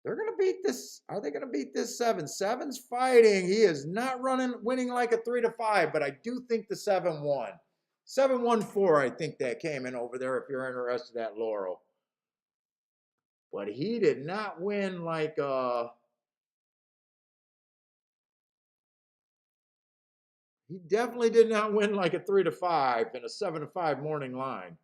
they're going to beat this. Are they going to beat this 7? 7's fighting. He is not winning like a 3-5, but I do think the 7 won. 7-1-4, I think that came in over there if you're interested at Laurel. But he did not win like he definitely did not win like a 3-5 in a 7-5 morning line.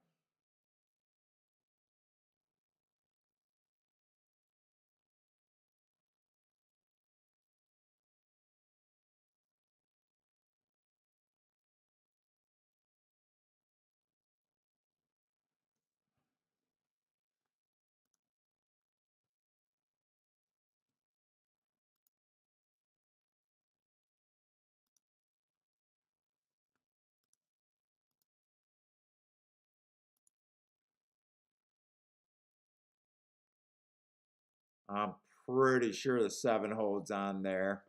I'm pretty sure the 7 holds on there.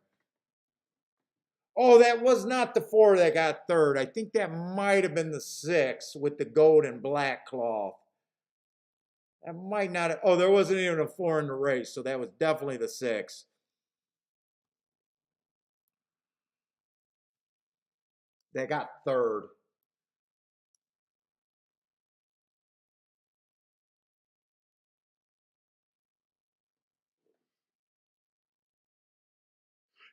Oh, that was not the 4 that got third. I think that might have been the 6 with the gold and black cloth. That might not have, oh, there wasn't even a 4 in the race, so that was definitely the 6. They got third.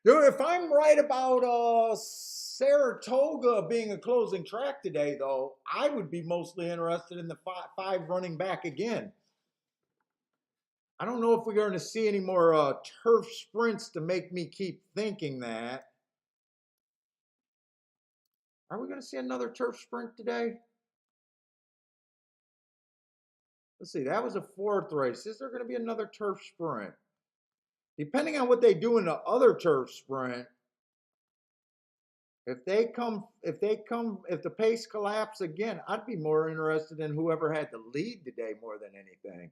Dude, if I'm right about Saratoga being a closing track today, though, I would be mostly interested in the five running back again. I don't know if we're going to see any more turf sprints to make me keep thinking that. Are we going to see another turf sprint today? Let's see, that was a fourth race. Is there going to be another turf sprint? Depending on what they do in the other turf sprint, if the pace collapse again, I'd be more interested in whoever had the lead today more than anything.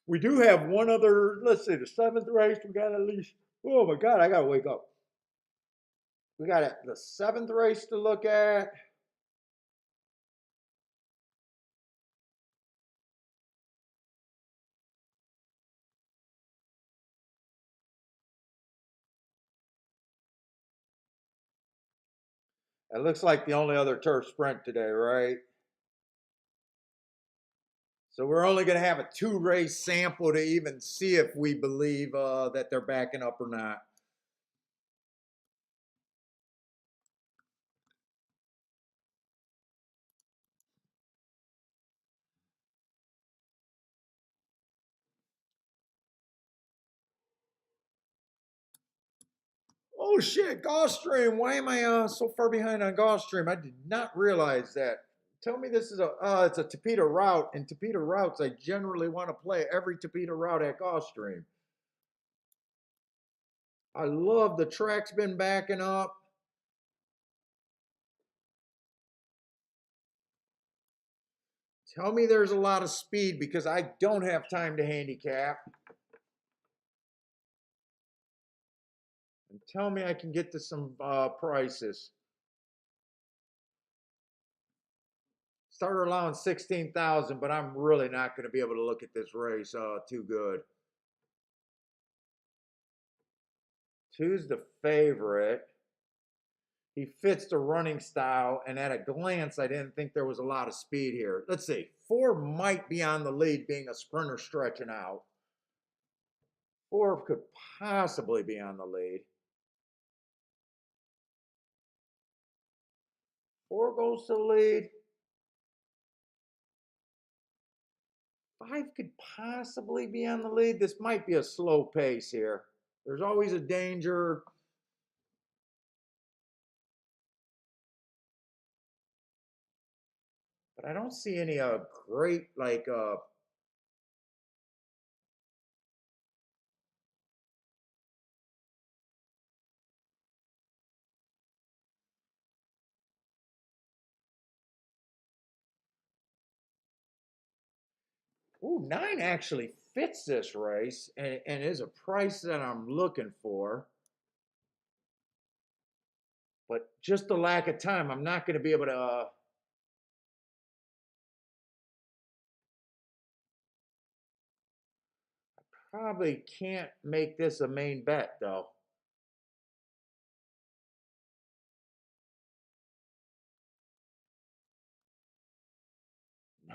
We do have one other, let's see, the seventh race. We got at least, oh my God, I got to wake up. We got the seventh race to look at. It looks like the only other turf sprint today, right? So we're only going to have a 2-race sample to even see if we believe that they're backing up or not. Oh shit, Gulfstream. Why am I so far behind on Gulfstream? I did not realize that. Tell me this is it's a Tapeta route, and Tapeta routes I generally want to play every Tapeta route at Gulfstream. I love the track's been backing up. Tell me there's a lot of speed because I don't have time to handicap. And tell me I can get to some prices. Started allowing 16,000, but I'm really not going to be able to look at this race too good. Two's the favorite. He fits the running style, and at a glance, I didn't think there was a lot of speed here. Let's see. 4 might be on the lead, being a sprinter stretching out. 4 could possibly be on the lead. 4 goes to the lead. 5 could possibly be on the lead. This might be a slow pace here. There's always a danger. But I don't see any great ooh, 9 actually fits this race and is a price that I'm looking for. But just the lack of time, I'm not going to be able to. Probably can't make this a main bet though.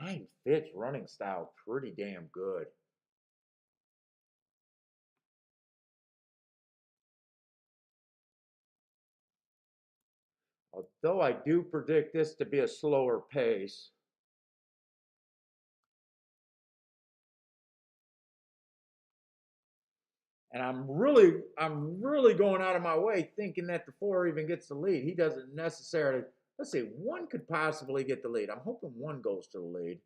9 fits running style pretty damn good. Although I do predict this to be a slower pace. And I'm really going out of my way thinking that the 4 even gets the lead. He doesn't necessarily. Let's see, 1 could possibly get the lead. I'm hoping 1 goes to the lead.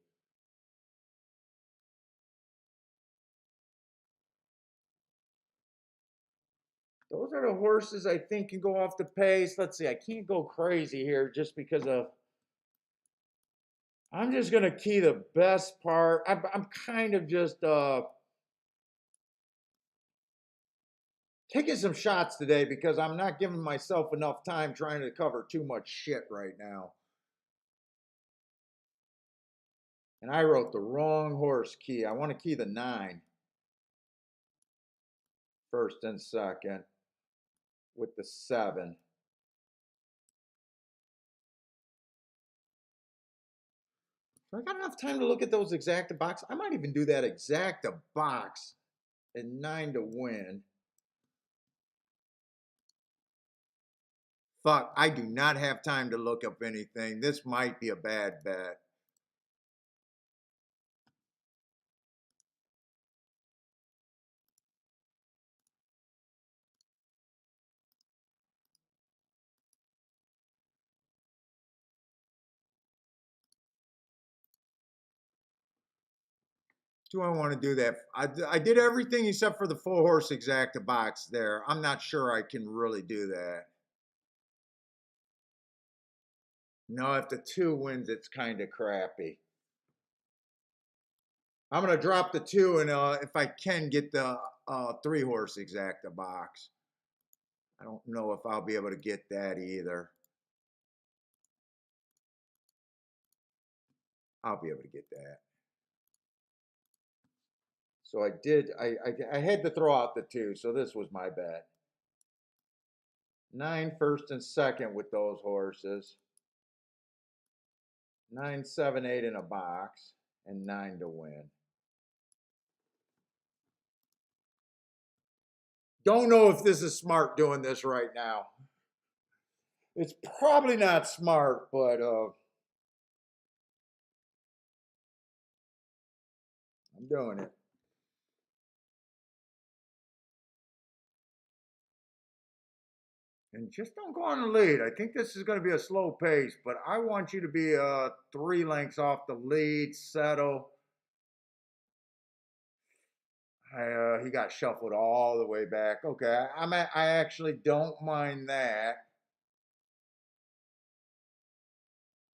Those are the horses I think can go off the pace. Let's see, I can't go crazy here just because of. I'm just gonna key the best part. I'm kind of just taking some shots today because I'm not giving myself enough time trying to cover too much shit right now. And I wrote the wrong horse key. I want to key the 9. first and second with the 7. I got enough time to look at those exacta box. I might even do that exacta box at 9 to win. Fuck, I do not have time to look up anything. This might be a bad bet. Do I want to do that? I did everything except for the 4-horse exacta box there. I'm not sure I can really do that. No, if the 2 wins, it's kind of crappy. I'm going to drop the 2 and if I can get the 3-horse exacta box. I don't know if I'll be able to get that either. I'll be able to get that. So I did, I had to throw out the 2, so this was my bet. 9 first and second with those horses. 9, 7, 8 in a box, and 9 to win. Don't know if this is smart doing this right now. It's probably not smart, but I'm doing it. And just don't go on the lead. I think this is going to be a slow pace, but I want you to be 3 lengths off the lead, settle. He got shuffled all the way back. Okay, I actually don't mind that.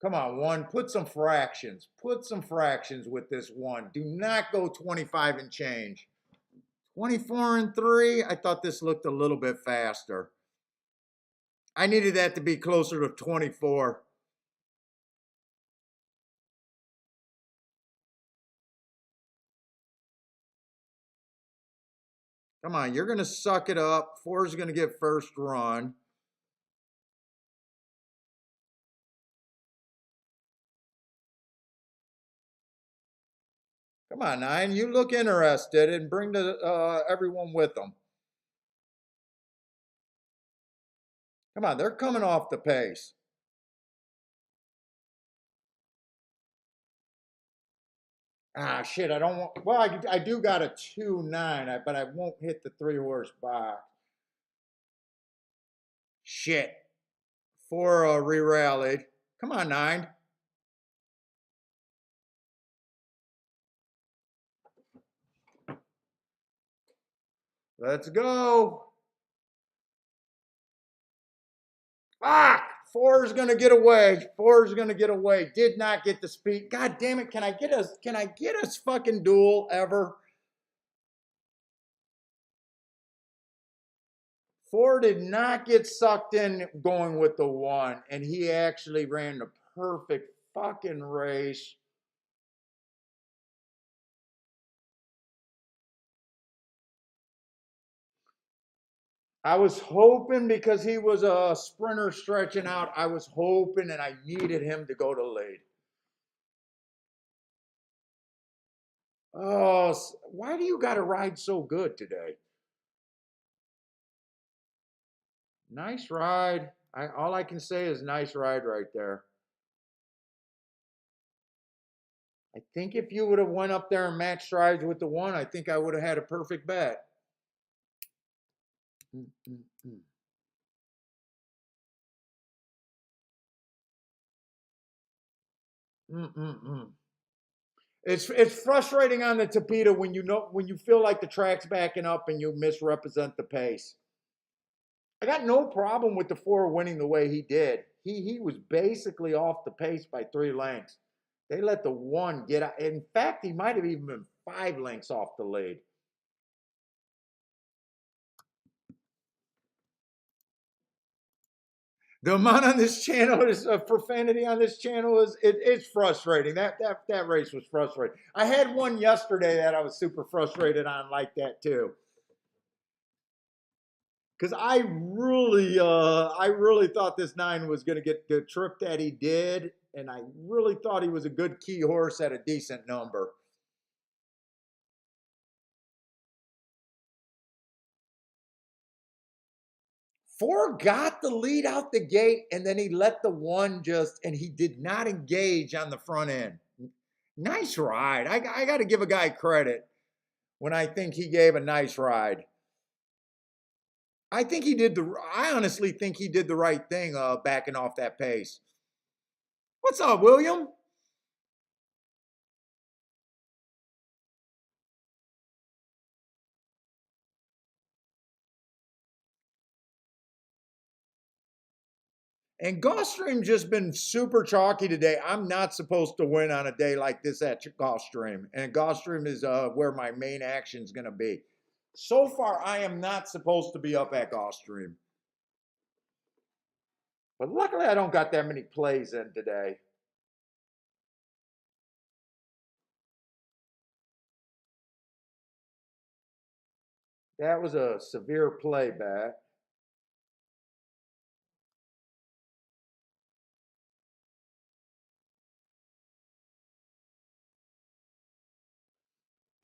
Come on, 1. Put some fractions. Put some fractions with this 1. Do not go 25 and change. 24 and 3. I thought this looked a little bit faster. I needed that to be closer to 24. Come on, you're going to suck it up. 4 is going to get first run. Come on, 9. You look interested and bring everyone with them. Come on, they're coming off the pace. Ah, shit, I don't want, well, I do got a 2-9, but I won't hit the 3-horse box. Shit. 4 re-rallied. Come on, 9. Let's go. Ah, 4 is going to get away. 4 is going to get away. Did not get the speed. God damn it. Can I get a fucking duel ever? 4 did not get sucked in going with the 1, and he actually ran the perfect fucking race. I was hoping, because he was a sprinter stretching out, I was hoping and I needed him to go to lead. Oh, why do you got to ride so good today? Nice ride. All I can say is nice ride right there. I think if you would have went up there and matched strides with the 1, I think I would have had a perfect bet. It's frustrating on the Tapeta when you feel like the track's backing up and you misrepresent the pace. I got no problem with the 4 winning the way he did. He was basically off the pace by 3 lengths. They let the 1 get out. In fact, he might have even been 5 lengths off the lead. The amount on this channel is profanity on this channel it's frustrating. That race was frustrating. I had one yesterday that I was super frustrated on like that too. Because I really thought this 9 was going to get the trip that he did, and I really thought he was a good key horse at a decent number. Four got the lead out the gate, and then he let the one and he did not engage on the front end. Nice ride. I got to give a guy credit when I think he gave a nice ride. I honestly think he did the right thing backing off that pace. What's up, William? And Gulfstream just been super chalky today. I'm not supposed to win on a day like this at Gulfstream. And Gulfstream is where my main action is going to be. So far, I am not supposed to be up at Gulfstream. But luckily, I don't got that many plays in today. That was a severe play back.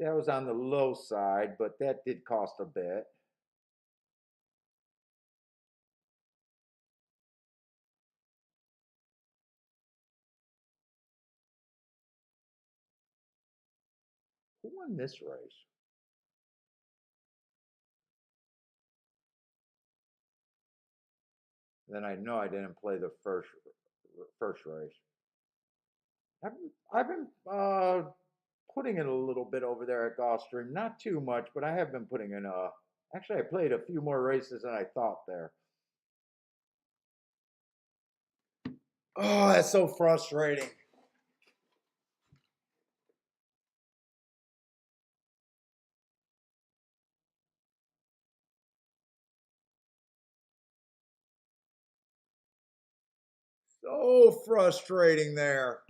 That was on the low side, but that did cost a bit. Who won this race? Then I know I didn't play the first race. I've been putting in a little bit over there at Gulfstream. Not too much, but I have been putting in. Actually, I played a few more races than I thought there. Oh, that's so frustrating. So frustrating there.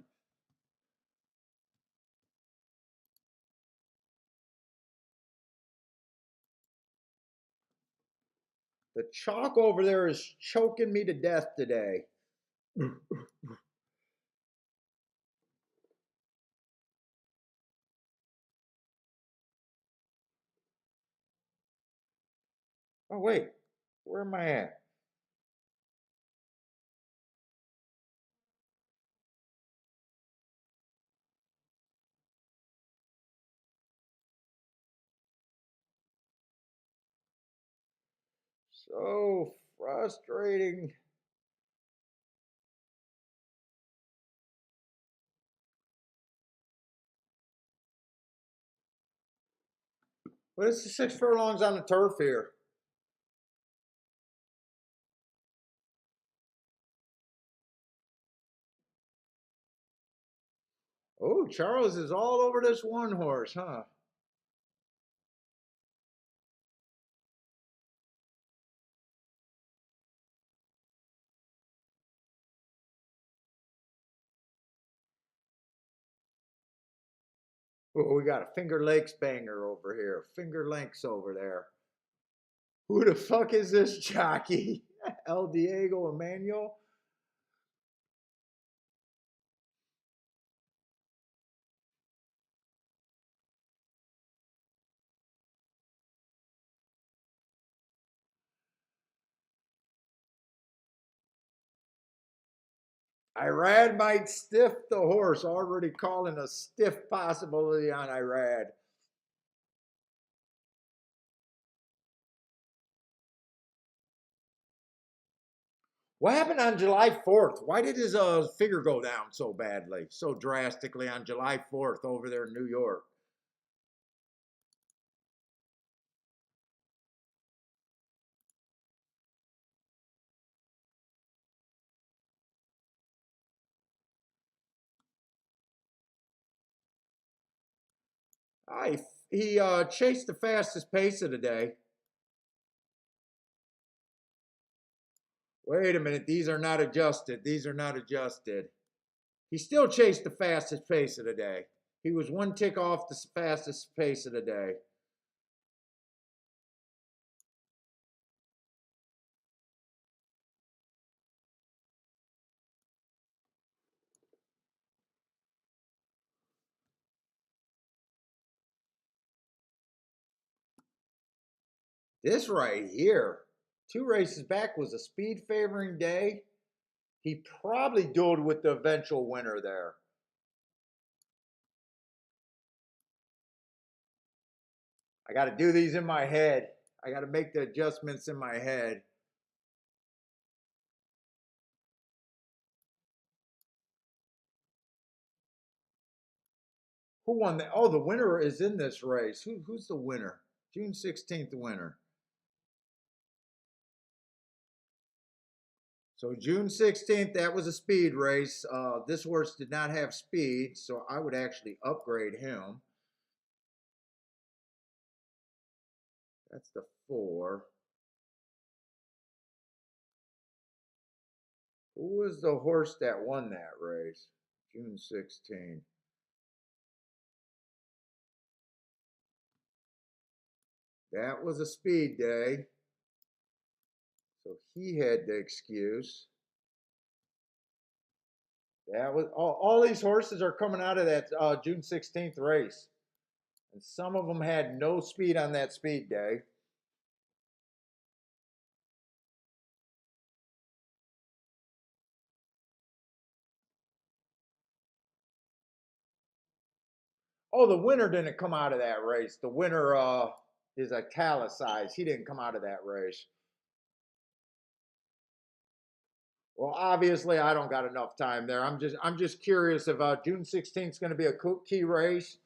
The chalk over there is choking me to death today. Oh, wait. Where am I at? So frustrating. But it's the 6 furlongs on the turf here. Oh, Charles is all over this one horse, huh? Oh, we got a Finger Lakes banger over here. Finger Lakes over there. Who the fuck is this jockey? El Diego Emmanuel? Irad might stiff the horse. Already calling a stiff possibility on Irad. What happened on July 4th? Why did his figure go down so badly, so drastically on July 4th over there in New York? I he chased the fastest pace of the day. Wait a minute, these are not adjusted. These are not adjusted. He still chased the fastest pace of the day. He was one tick off the fastest pace of the day. This right here, 2 races back, was a speed favoring day. He probably dueled with the eventual winner there. I got to do these in my head. I got to make the adjustments in my head. Who won that? Oh, the winner is in this race. Who's the winner? June 16th winner. So June 16th, that was a speed race. This horse did not have speed, so I would actually upgrade him. That's the 4. Who was the horse that won that race? June 16th. That was a speed day. So he had the excuse. That was all these horses are coming out of that June 16th race. And some of them had no speed on that speed day. Oh, the winner didn't come out of that race. The winner is italicized. He didn't come out of that race. Well, obviously, I don't got enough time there. I'm just curious if June 16th is going to be a key race.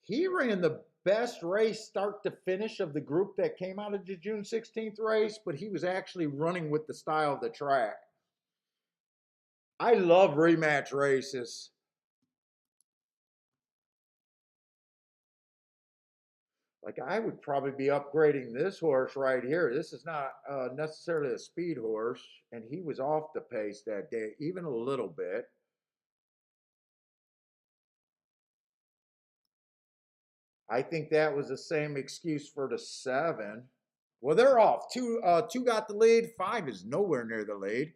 He ran the best race start to finish of the group that came out of the June 16th race, but he was actually running with the style of the track. I love rematch races. Like, I would probably be upgrading this horse right here. This is not necessarily a speed horse, and he was off the pace that day, even a little bit. I think that was the same excuse for the 7. Well, they're off. Two got the lead. 5 is nowhere near the lead.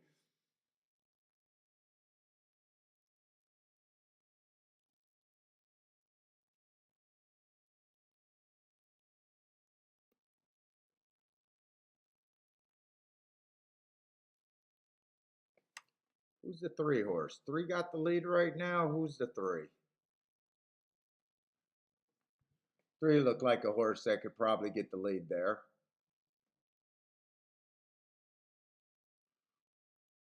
Who's the 3 horse? 3 got the lead right now. Who's the 3? 3 looked like a horse that could probably get the lead there.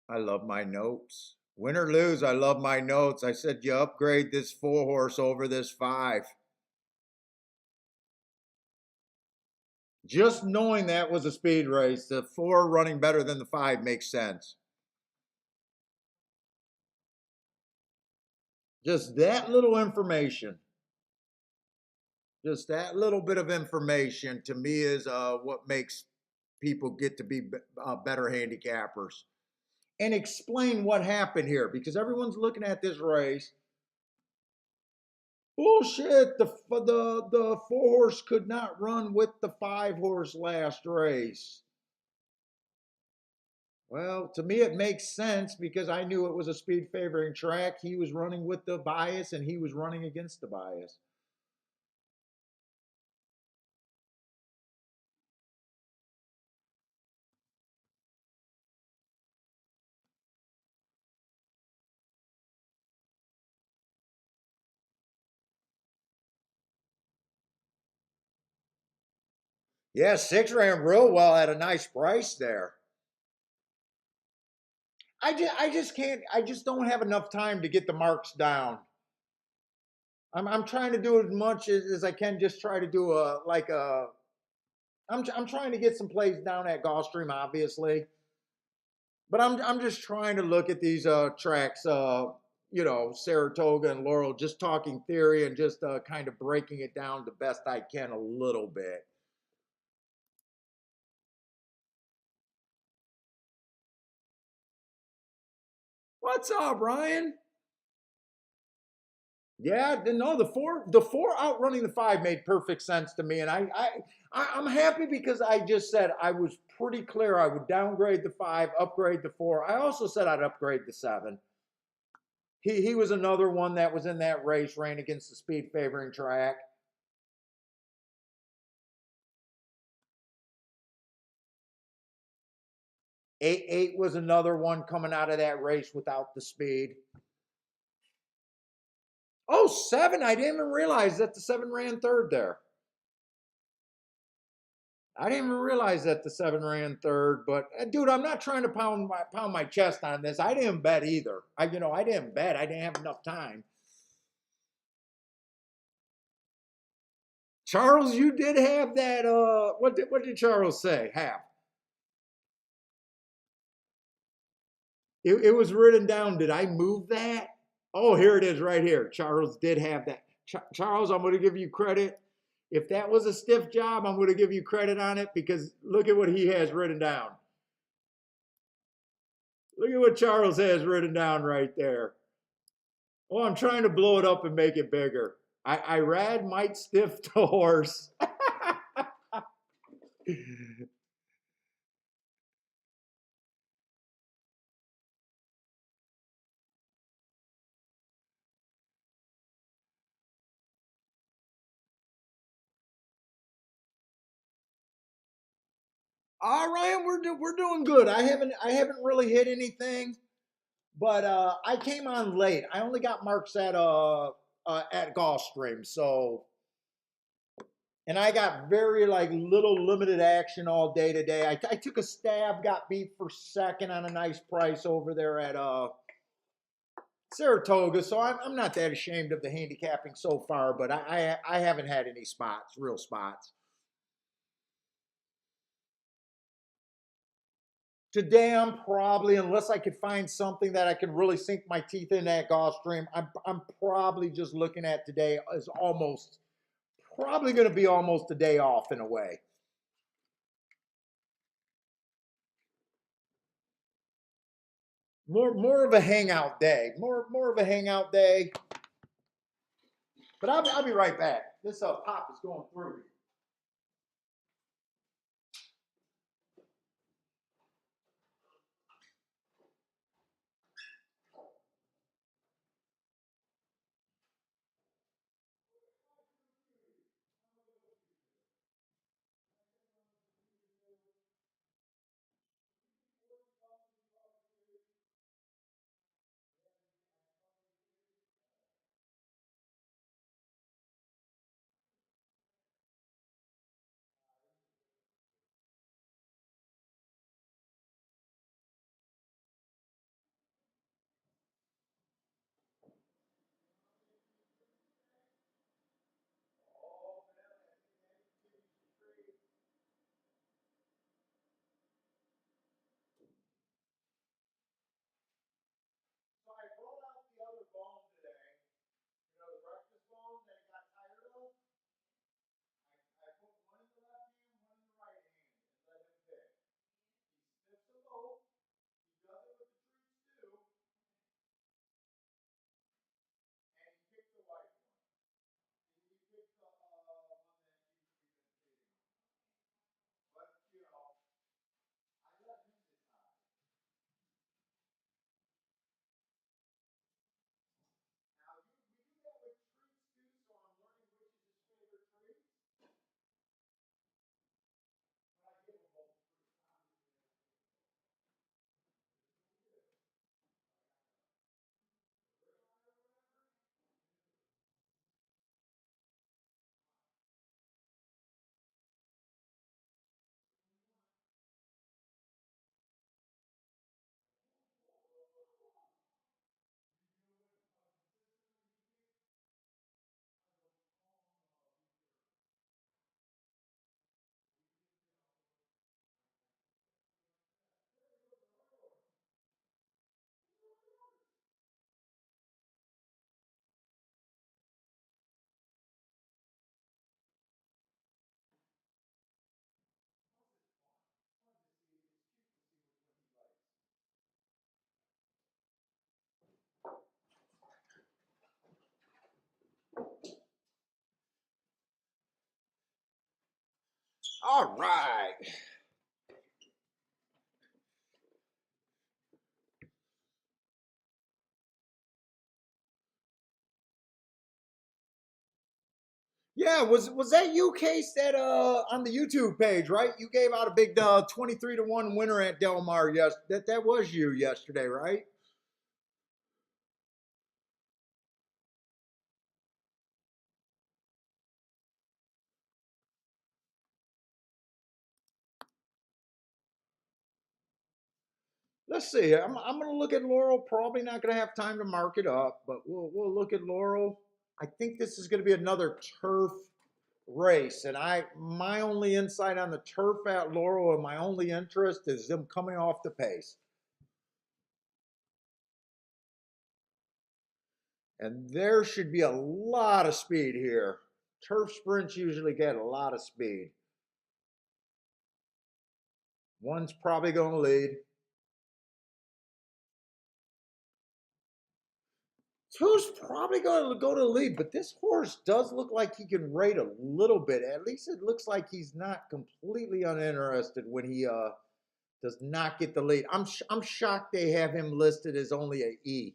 I love my notes. Win or lose, I love my notes. I said you upgrade this 4 horse over this 5. Just knowing that was a speed race, the 4 running better than the 5 makes sense. Just that little information. Just that little bit of information to me is what makes people get to be better handicappers. And explain what happened here, because everyone's looking at this race. Bullshit! The 4 horse could not run with the 5 horse last race. Well, to me, it makes sense because I knew it was a speed favoring track. He was running with the bias and he was running against the bias. Yeah, 6 ran real well at a nice price there. I just can't. I just don't have enough time to get the marks down. I'm trying to do as much as I can. Just try to do a like a. I'm trying to get some plays down at Gulfstream, obviously, but I'm just trying to look at these tracks. Saratoga and Laurel. Just talking theory and just kind of breaking it down the best I can a little bit. What's up, Ryan? Yeah, no, the four outrunning the 5 made perfect sense to me, and I'm happy because I just said I was pretty clear I would downgrade the 5, upgrade the 4. I also said I'd upgrade the 7. He was another one that was in that race, ran against the speed favoring track. 8 was another one coming out of that race without the speed. Oh, 7. I didn't even realize that the 7 ran third there. I didn't even realize that the 7 ran third, but dude, I'm not trying to pound my chest on this. I didn't bet either. I didn't bet. I didn't have enough time. Charles, you did have that. What did Charles say? Half. It was written down. Did I move that? Oh, here it is right here. Charles did have that. Charles, I'm going to give you credit. If that was a stiff job, I'm going to give you credit on it because look at what he has written down. Look at what Charles has written down right there. Oh, I'm trying to blow it up and make it bigger. I rad might stiff the horse. All right, we're doing good. I haven't really hit anything, but I came on late. I only got marks at Gulfstream, so and I got very like little limited action all day today. I took a stab, got beat for second on a nice price over there at Saratoga, so I'm not that ashamed of the handicapping so far, but I haven't had any spots, real spots. Today I'm probably, unless I could find something that I can really sink my teeth in at Gulfstream, I'm probably just looking at today as almost probably going to be almost a day off in a way. More of a hangout day. More of a hangout day. But I'll be right back. This pop is going through me. So I rolled out the other bone today. The breakfast bone that got tired of. I put one in the left hand, one in the right hand, and let him pick. He sniffs them both. He does it with the treats too, and he picked the white one. He picked the one that we've been feeding him. But I let him decide. Now we do that with treats too, so I'm learning which is his favorite treats. But I give him both treats. All right. Yeah, was that you, Case? That on the YouTube page, right? You gave out a big 23-1 winner at Del Mar. Yes, that was you yesterday, right? Let's see. I'm going to look at Laurel. Probably not going to have time to mark it up, but we'll look at Laurel. I think this is going to be another turf race, and my only insight on the turf at Laurel and my only interest is them coming off the pace. And there should be a lot of speed here. Turf sprints usually get a lot of speed. One's probably going to lead. Two's probably going to go to the lead, but this horse does look like he can rate a little bit. At least it looks like he's not completely uninterested when he does not get the lead. I'm shocked they have him listed as only a E.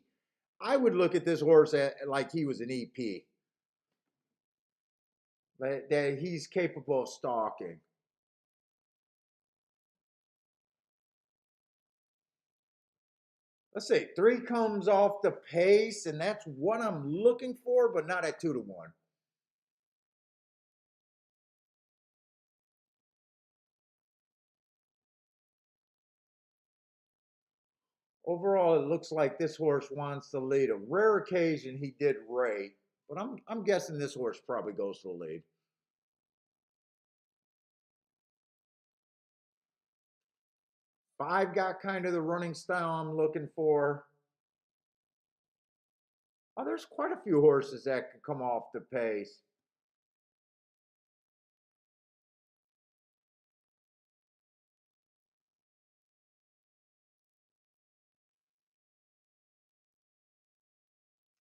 I would look at this horse like he was an EP. That he's capable of stalking. Let's see, three comes off the pace, and that's what I'm looking for, but not at 2-1. Overall, it looks like this horse wants the lead. A rare occasion he did rate, but I'm guessing this horse probably goes to the lead. Five got kind of the running style I'm looking for. Oh, there's quite a few horses that can come off the pace.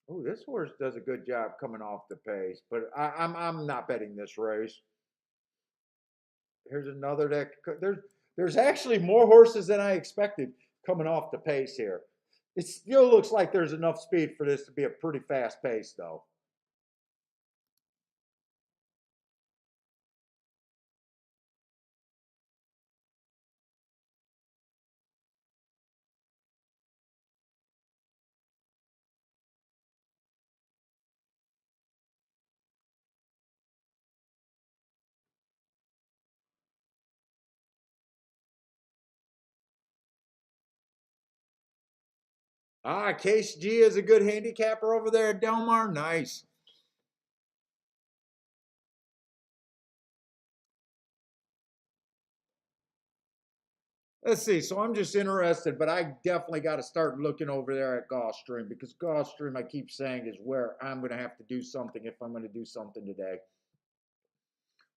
Oh, this horse does a good job coming off the pace, but I'm not betting this race. Here's another that there's actually more horses than I expected coming off the pace here. It still looks like there's enough speed for this to be a pretty fast pace, though. Ah, Case G is a good handicapper over there at Del Mar. Nice. Let's see. So I'm just interested, but I definitely got to start looking over there at Gulfstream because Gulfstream, I keep saying, is where I'm going to have to do something if I'm going to do something today.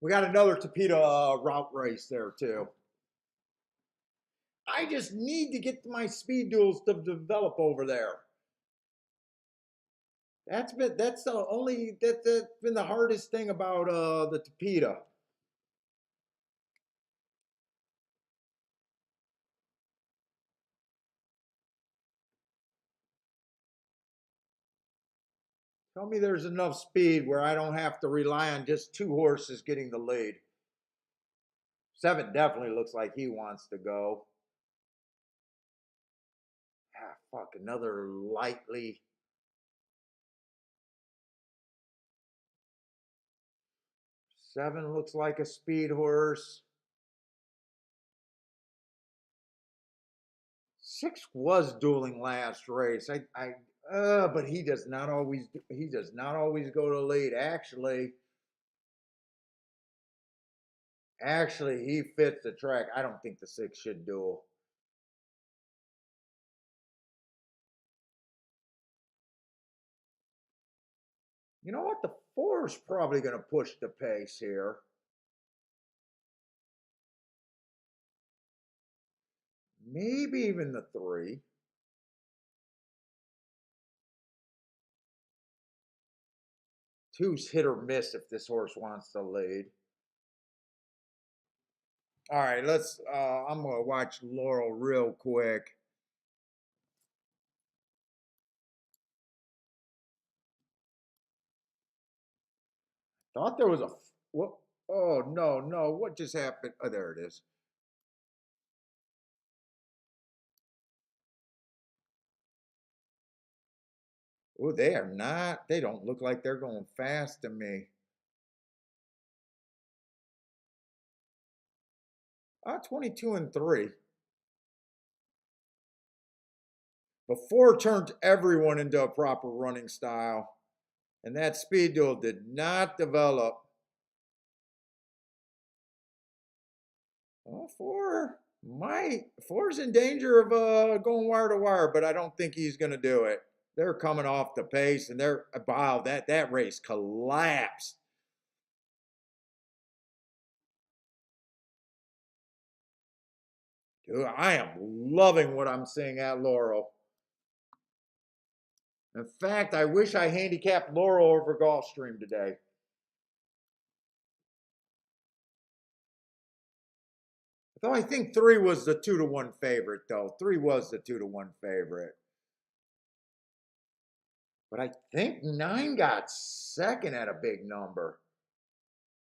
We got another Tapeta route race there too. I just need to get my speed duels to develop over there. That's the only that's been the hardest thing about the Tapeta. Tell me there's enough speed where I don't have to rely on just two horses getting the lead. Seven definitely looks like he wants to go. Ah, fuck, another lightly. Seven looks like a speed horse. Six was dueling last race. But he does not always go to lead. Actually, he fits the track. I don't think the six should duel. You know what? The four is probably going to push the pace here. Maybe even the three. Two's hit or miss if this horse wants to lead. All right, I'm gonna watch Laurel real quick. Thought there was a what? Oh no, no! What just happened? Oh, there it is. Oh, they are not. They don't look like they're going fast to me. 22 and 3. Before turned everyone into a proper running style, and that speed duel did not develop. Well, four's in danger of going wire to wire, but I don't think he's going to do it. They're coming off the pace, and they're wow, that race collapsed. Dude, I am loving what I'm seeing at Laurel. In fact, I wish I handicapped Laurel over Gulfstream today. Though I think 3 was the 2-1 favorite, though. 3 was the 2-1 favorite. But I think 9 got second at a big number.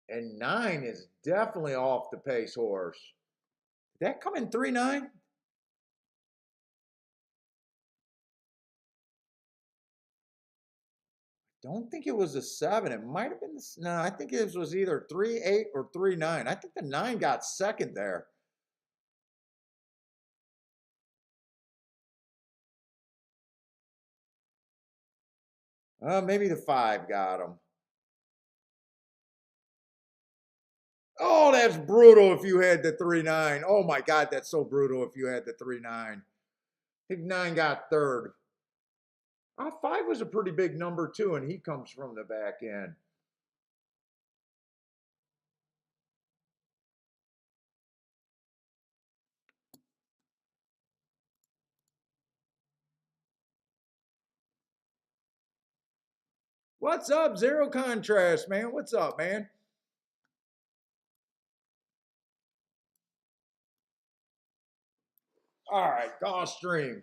And 9 is definitely off the pace horse. Did that come in 3-9? Don't think it was a 7. It might have been, no, I think it was either 3-8 or 3-9. I think the 9 got second there. Maybe the 5 got him. Oh, that's brutal if you had the 3-9. Oh my God, that's so brutal if you had the 3-9. I think 9 got third. 5 was a pretty big number too, and he comes from the back end. What's up, Zero Contrast, man? What's up, man? All right, Gulfstream.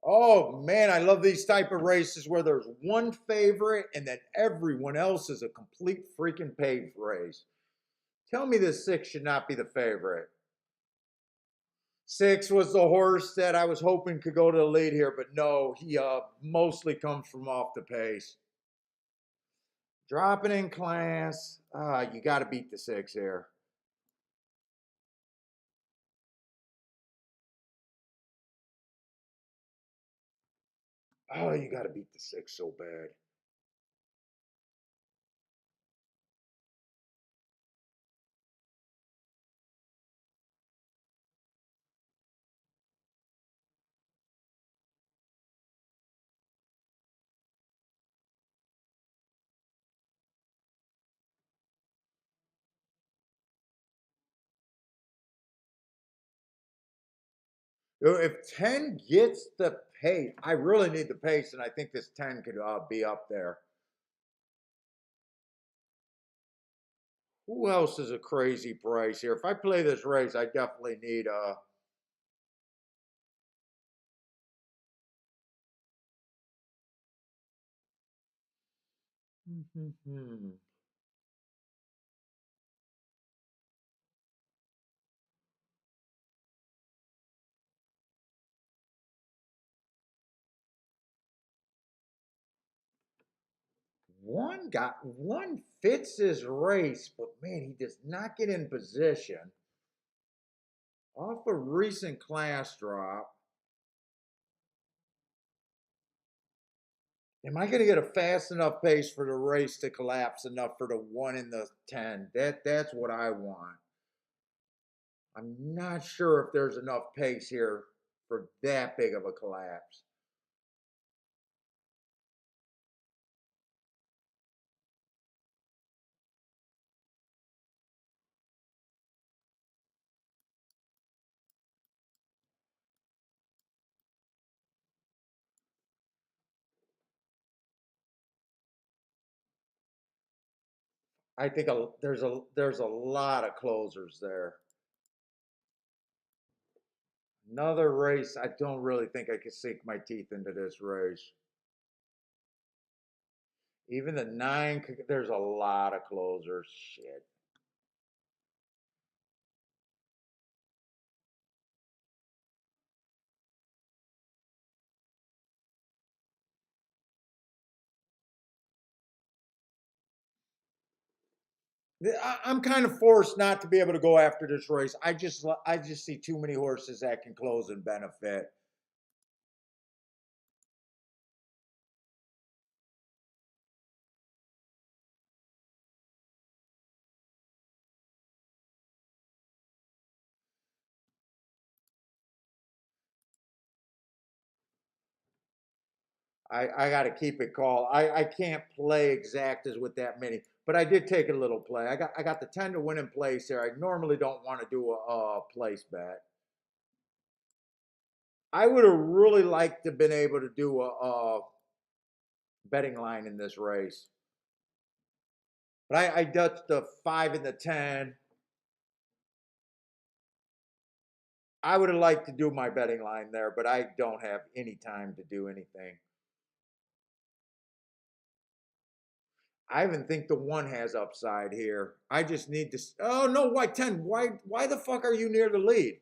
Oh man, I love these type of races where there's one favorite and then everyone else is a complete freaking paved race. Tell me this 6 should not be the favorite. 6 was the horse that I was hoping could go to the lead here, but no, he mostly comes from off the pace. Dropping in class. You got to beat the 6 here. Oh, you got to beat the 6 so bad. If 10 gets the pace, I really need the pace, and I think this 10 could be up there. Who else is a crazy price here? If I play this race, I definitely need one fits this race, but man, he does not get in position. Off a recent class drop. Am I going to get a fast enough pace for the race to collapse enough for the 1 in the 10? That's what I want. I'm not sure if there's enough pace here for that big of a collapse. I think there's a lot of closers there. Another race. I don't really think I could sink my teeth into this race. Even the 9, there's a lot of closers. Shit. I'm kind of forced not to be able to go after this race. I just see too many horses that can close and benefit. I got to keep it called. I can't play exactas with that many, but I did take a little play. I got the 10 to win in place there. I normally don't want to do a place bet. I would have really liked to have been able to do a betting line in this race. But I dutched the 5 and the 10. I would have liked to do my betting line there, but I don't have any time to do anything. I even think the 1 has upside here. I just need to. Oh no! Why 10? Why the fuck are you near the lead?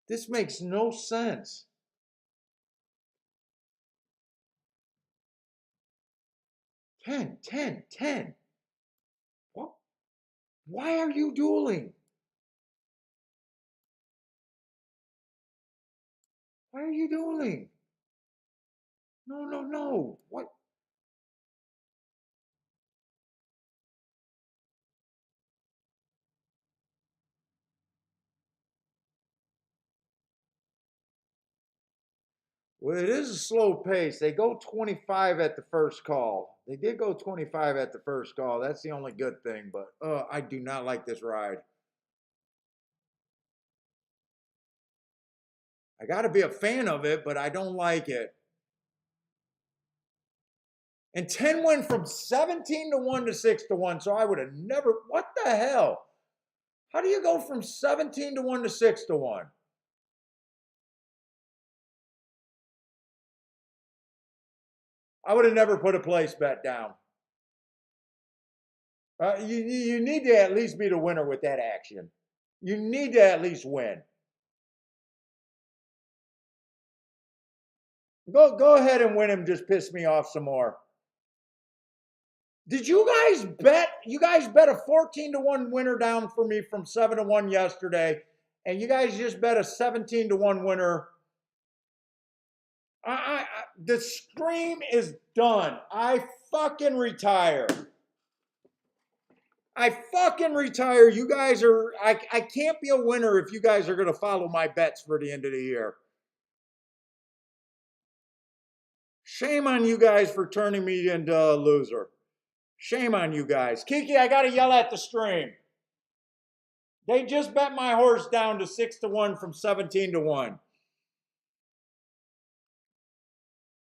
This makes no sense. 10, 10, 10. What? Why are you dueling? Why are you dueling? No, no, no. What? Well, it is a slow pace. They go 25 at the first call. They did go 25 at the first call. That's the only good thing, but I do not like this ride. I got to be a fan of it, but I don't like it. And 10 went from 17 to 1 to 6 to 1, so I would have never. What the hell? How do you go from 17 to 1 to 6 to 1? I would have never put a place bet down. You need to at least be the winner with that action. You need to at least win. Go ahead and win him. Just piss me off some more. Did you guys bet? You guys bet a 14 to 1 winner down for me from 7 to 1 yesterday, and you guys just bet a 17 to 1 winner. The stream is done. I fucking retire. I fucking retire. You guys are. I can't be a winner if you guys are going to follow my bets for the end of the year. Shame on you guys for turning me into a loser. Shame on you guys. Kiki, I got to yell at the stream. They just bet my horse down to 6 to 1 from 17 to 1.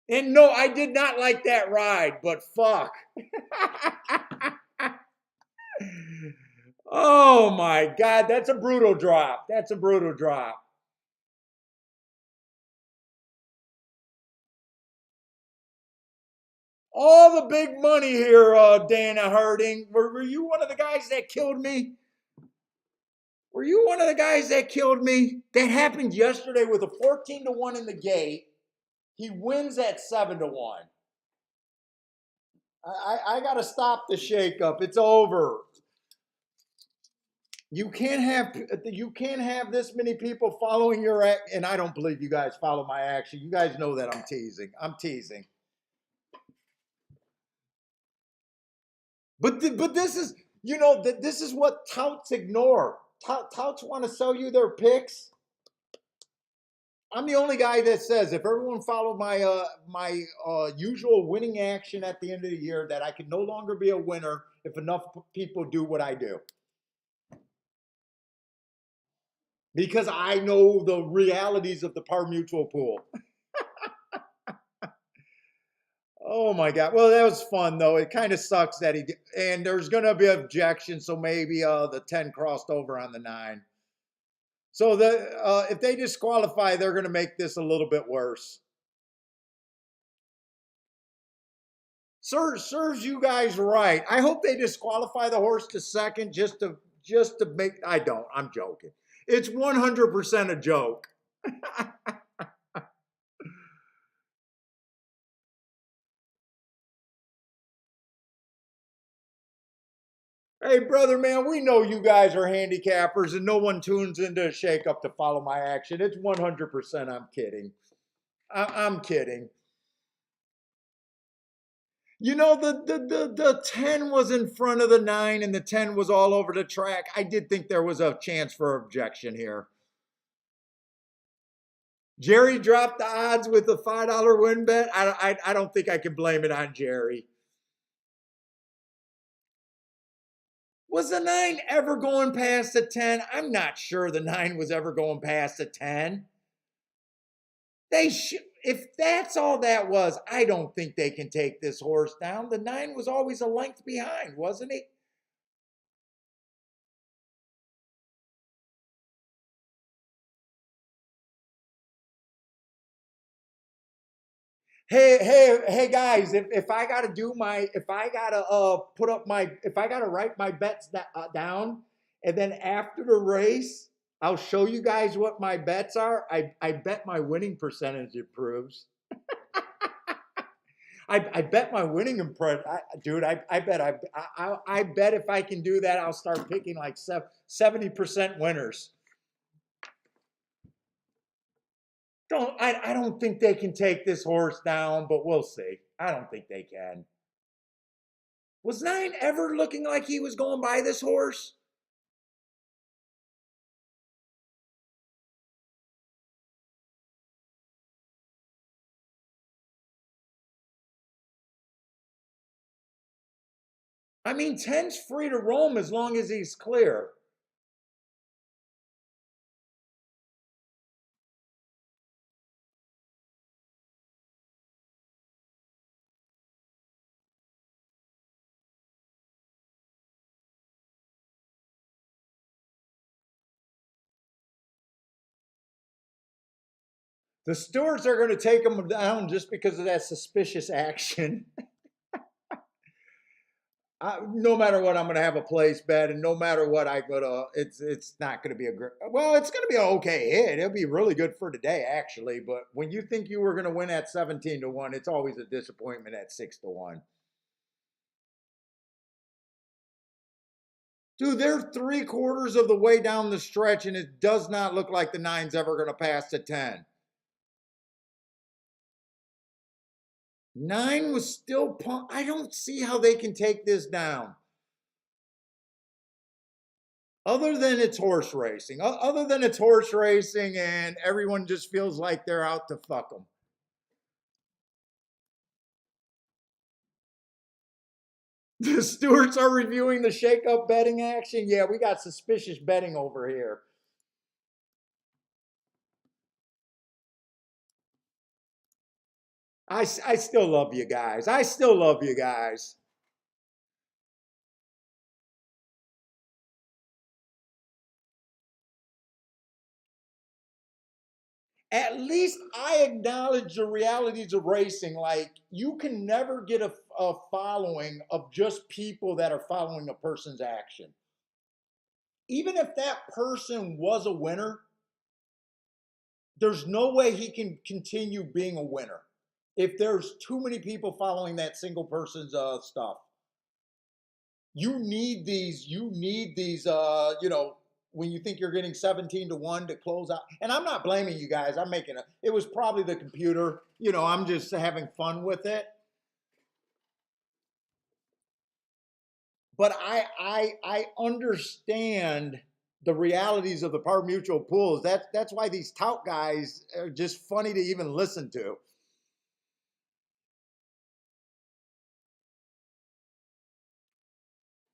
And no, I did not like that ride, but fuck. Oh my God, that's a brutal drop. That's a brutal drop. All the big money here, Dana Harding. Were you one of the guys that killed me? Were you one of the guys that killed me? That happened yesterday with a 14 to 1 in the gate. He wins at 7 to 1. I got to stop the shakeup. It's over. You can't have this many people following your act, and I don't believe you guys follow my action. You guys know that I'm teasing. I'm teasing. But this is this is what touts ignore. Touts want to sell you their picks. I'm the only guy that says if everyone followed my usual winning action at the end of the year, that I can no longer be a winner if enough people do what I do. Because I know the realities of the par mutual pool. Oh my God. Well, that was fun though. It kind of sucks that and there's going to be objection. So maybe the 10 crossed over on the 9. So if they disqualify, they're going to make this a little bit worse. Serves you guys right. I hope they disqualify the horse to second just to make. I don't. I'm joking. It's 100% a joke. Hey, brother, man, we know you guys are handicappers and no one tunes into a shakeup to follow my action. It's 100%. I'm kidding. I'm kidding. You know, the 10 was in front of the 9 and the 10 was all over the track. I did think there was a chance for objection here. Jerry dropped the odds with a $5 win bet. I don't think I can blame it on Jerry. Was the 9 ever going past the 10? I'm not sure the 9 was ever going past the 10. If that's all that was, I don't think they can take this horse down. The 9 was always a length behind, wasn't he? Hey guys, if I gotta do my if I gotta put up my if I gotta write my bets down, and then after the race I'll show you guys what my bets are. I bet my winning percentage improves. I bet my winning dude. I bet if I can do that, I'll start picking like 70% winners. I don't think they can take this horse down, but we'll see. I don't think they can. Was 9 ever looking like he was going by this horse? I mean, 10's free to roam as long as he's clear. The stewards are going to take him down just because of that suspicious action. No matter what, I'm going to have a place bet, and no matter what, it's not going to be a great. Well, it's going to be an okay hit. It'll be really good for today, actually. But when you think you were going to win at 17-1, it's always a disappointment at 6-1. Dude, they're 3/4 of the way down the stretch, and it does not look like the 9's ever going to pass the 10. 9 was still pumped. I don't see how they can take this down. Other than it's horse racing. Other than it's horse racing and everyone just feels like they're out to fuck them. The stewards are reviewing the shake-up betting action. Yeah, we got suspicious betting over here. I still love you guys. I still love you guys. At least I acknowledge the realities of racing. Like, you can never get a following of just people that are following a person's action. Even if that person was a winner, there's no way he can continue being a winner if there's too many people following that single person's stuff. You need these when you think you're getting 17-1 to close out. And I'm not blaming you guys. It was probably the computer. I'm just having fun with it. But I understand the realities of the par mutual pools. That's why these tout guys are just funny to even listen to.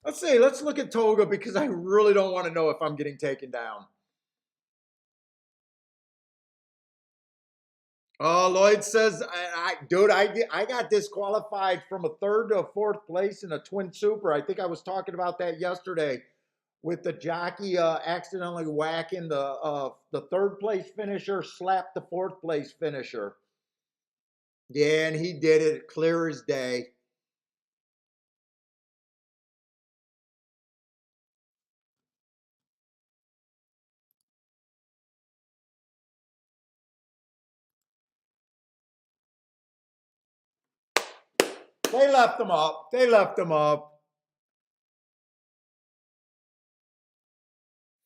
Let's look at Toga because I really don't want to know if I'm getting taken down. Oh, Lloyd says, dude, I got disqualified from a 3rd to a 4th place in a twin super. I think I was talking about that yesterday with the jockey accidentally whacking the 3rd place finisher, slapped the 4th place finisher. Yeah, and he did it clear as day. They left them up. They left them up.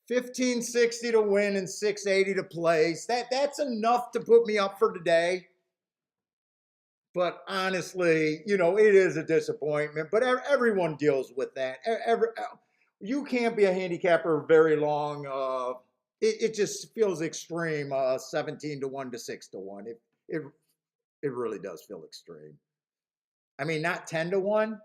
1560 to win and 680 to place. That's enough to put me up for today. But honestly, you know, it is a disappointment. But everyone deals with that. You can't be a handicapper very long. It just feels extreme. 17 to 1 to 6 to 1. It it really does feel extreme. I mean, not 10 to 1.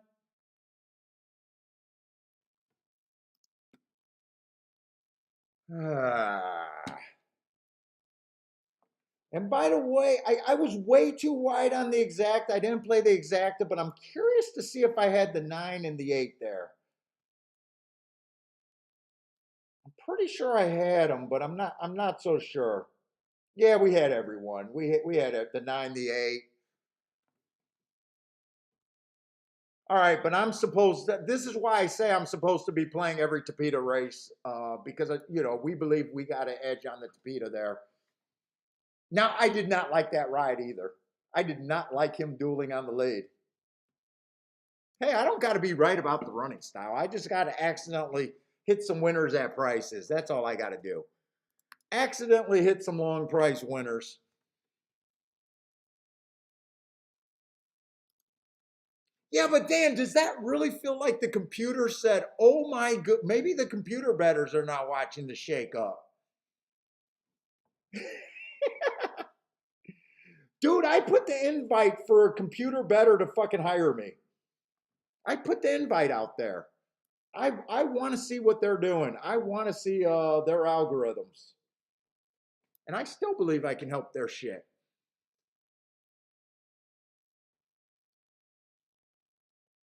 And by the way, I was way too wide on the exact. I didn't play the exacta, but I'm curious to see if I had the 9 and the 8 there. I'm pretty sure I had them, but I'm not so sure. Yeah, we had everyone. We had the 9, the 8. All right, but I'm supposed to, this is why I say I'm supposed to be playing every Tapeta race because, you know, we believe we got an edge on the Tapeta there. Now, I did not like that ride either. I did not like him dueling on the lead. Hey, I don't got to be right about the running style. I just got to accidentally hit some winners at prices. That's all I got to do. Accidentally hit some long price winners. Yeah, but Dan, does that really feel like the computer said, oh my good, maybe the computer bettors are not watching the shake up? Dude, I put the invite for a computer better to fucking hire me. I put the invite out there. I want to see what they're doing. I want to see their algorithms. And I still believe I can help their shit.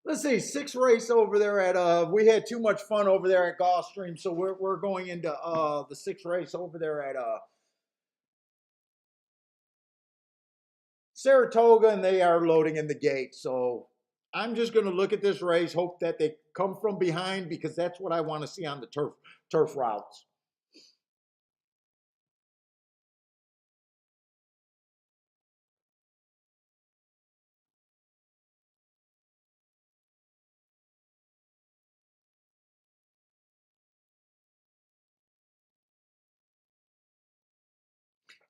Let's see, 6 race over there at we had too much fun over there at Gulfstream, so we're going into the 6 race over there at Saratoga, and they are loading in the gate. So I'm just going to look at this race, hope that they come from behind because that's what I want to see on the turf routes.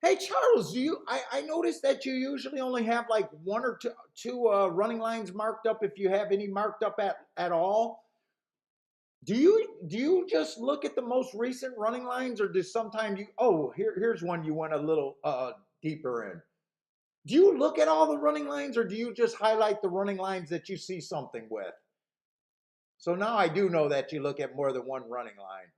Hey Charles, I noticed that you usually only have like one or two running lines marked up if you have any marked up at all. Do you just look at the most recent running lines, or do sometimes you? Oh, here's one you went a little deeper in. Do you look at all the running lines, or do you just highlight the running lines that you see something with? So now I do know that you look at more than one running line.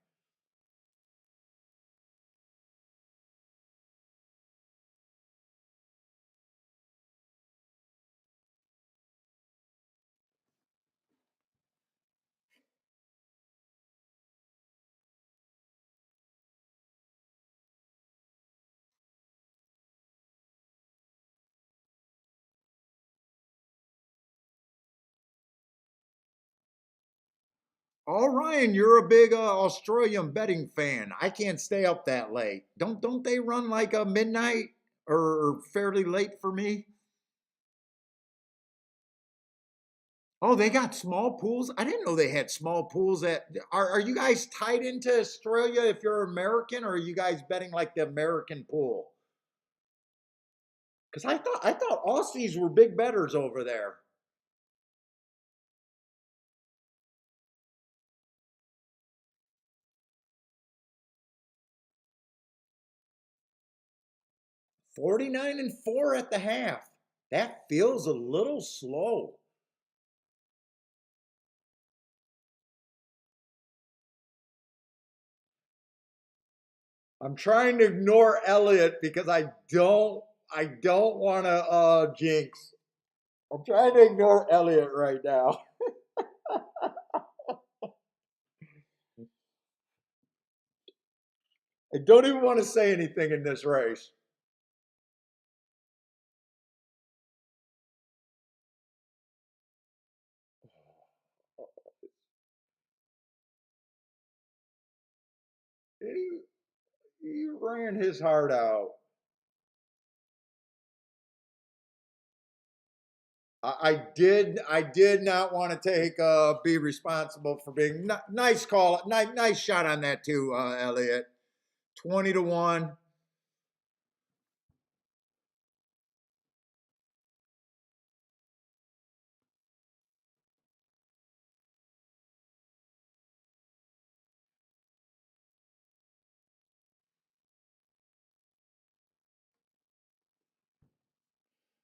Oh, Ryan, you're a big Australian betting fan. I can't stay up that late. Don't they run like a midnight or fairly late for me? Oh, they got small pools. I didn't know they had small pools. Are you guys tied into Australia if you're American, or are you guys betting like the American pool? Because I thought Aussies were big bettors over there. 49 and 4 at the half. That feels a little slow. I'm trying to ignore Elliott because I don't want to jinx. I'm trying to ignore Elliott right now. I don't even want to say anything in this race. He, he ran his heart out. I did not want to be responsible for being nice call, nice shot on that too, Elliot. 20 to 1.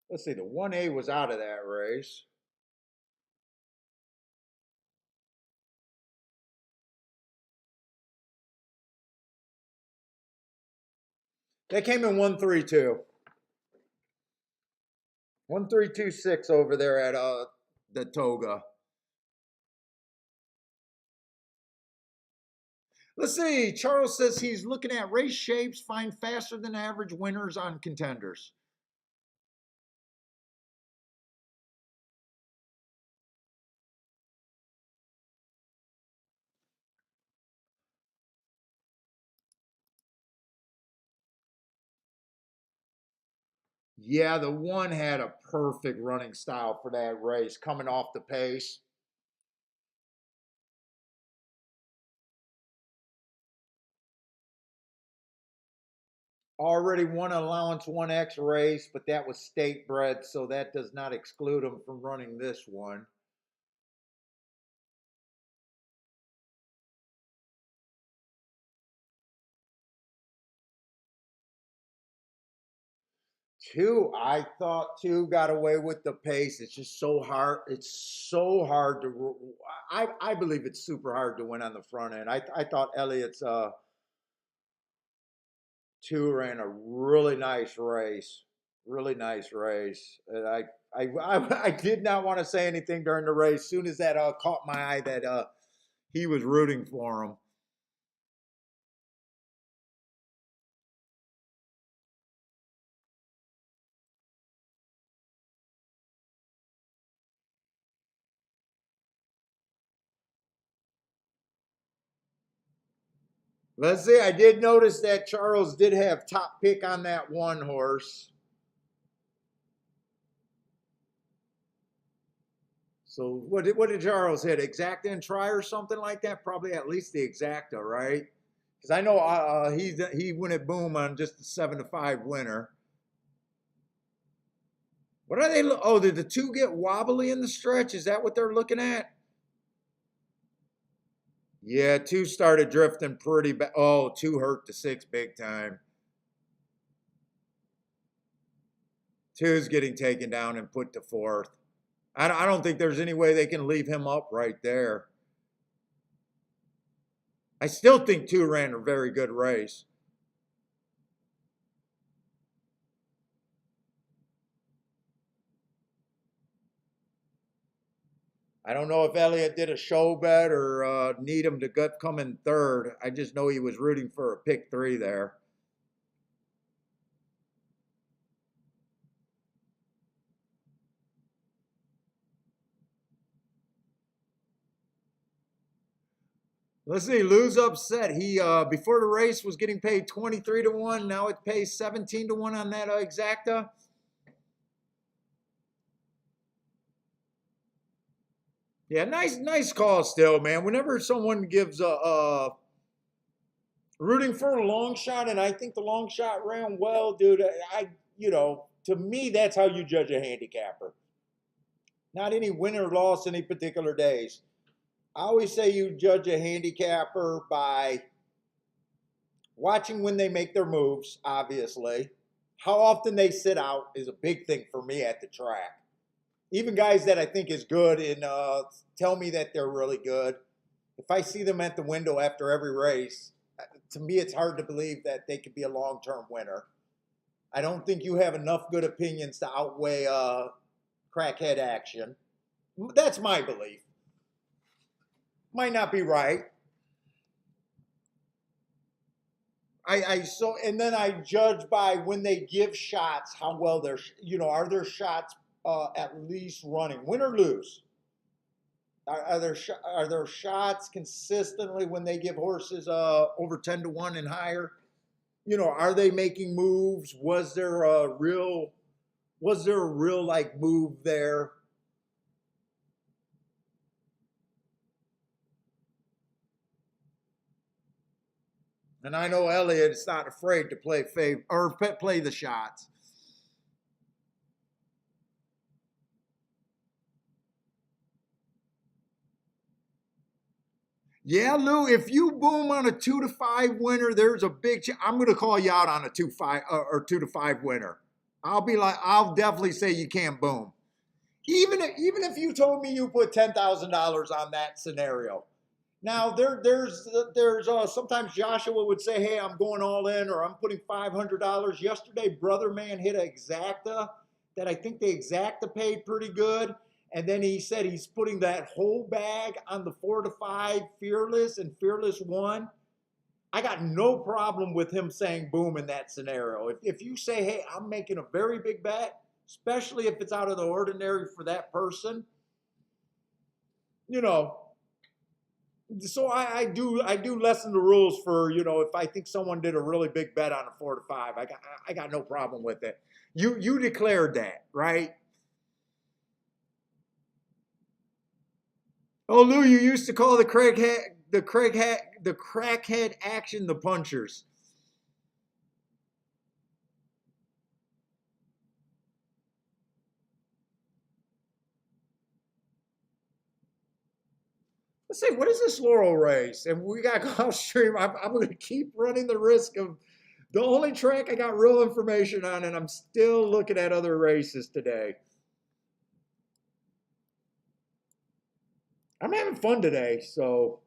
Let's see, the 1A was out of that race. They came in 132. 1326 over there at the Toga. Let's see. Charles says he's looking at race shapes, find faster than average winners on contenders. Yeah, the one had a perfect running style for that race, coming off the pace. Already won an allowance 1X race, but that was state bred, so that does not exclude him from running this one. I thought two got away with the pace. It's just so hard. It's so hard to. I believe it's super hard to win on the front end. I thought Elliott's two ran a really nice race, really nice race. And I did not want to say anything during the race. As soon as that caught my eye, that he was rooting for him. Let's see. I did notice that Charles did have top pick on that one horse. So what did Charles hit? Exacta and try or something like that? Probably at least the exacta, right? Because I know he went at boom on just the 7-5 winner. What are they? Oh, did the two get wobbly in the stretch? Is that what they're looking at? Yeah, two started drifting pretty bad. Oh, two hurt the six big time. Two's getting taken down and put to fourth. I don't think there's any way they can leave him up right there. I still think two ran a very good race. I don't know if Elliott did a show bet or need him to come in third. I just know he was rooting for a pick three there. Let's see, Lou's upset. He before the race was getting paid 23 to 1. Now it pays 17 to 1 on that exacta. Yeah, nice call still, man. Whenever someone gives a rooting for a long shot, and I think the long shot ran well, dude. To me, that's how you judge a handicapper. Not any win or loss any particular days. I always say you judge a handicapper by watching when they make their moves, obviously. How often they sit out is a big thing for me at the track. Even guys that I think is good and tell me that they're really good, if I see them at the window after every race, to me it's hard to believe that they could be a long-term winner. I don't think you have enough good opinions to outweigh crackhead action. That's my belief. Might not be right. And then I judge by when they give shots how well they're, are their shots at least running, win or lose? Are there shots consistently when they give horses over 10 to 1 and higher? Are they making moves? Was there a real like move there? And I know Elliott is not afraid to play play the shots. Yeah, Lou, if you boom on a 2 to 5 winner, there's a big I'm going to call you out on a 2-5 or 2 to 5 winner. I'll definitely say you can't boom. Even if you told me you put $10,000 on that scenario. Now there's sometimes Joshua would say, "Hey, I'm going all in," or "I'm putting $500." Yesterday, brother man hit an exacta that I think the exacta paid pretty good, and then he said he's putting that whole bag on the 4 to 5 fearless, and fearless won. I got no problem with him saying boom in that scenario. If you say, "Hey, I'm making a very big bet," especially if it's out of the ordinary for that person, you know, so I do lessen the rules for, if I think someone did a really big bet on a 4 to 5, I got no problem with it. You declared that, right? Oh, Lou, you used to call the crackhead action the punchers. Let's say, what is this Laurel race? And we got Gulfstream. I'm going to keep running the risk of the only track I got real information on, and I'm still looking at other races today. I'm having fun today, so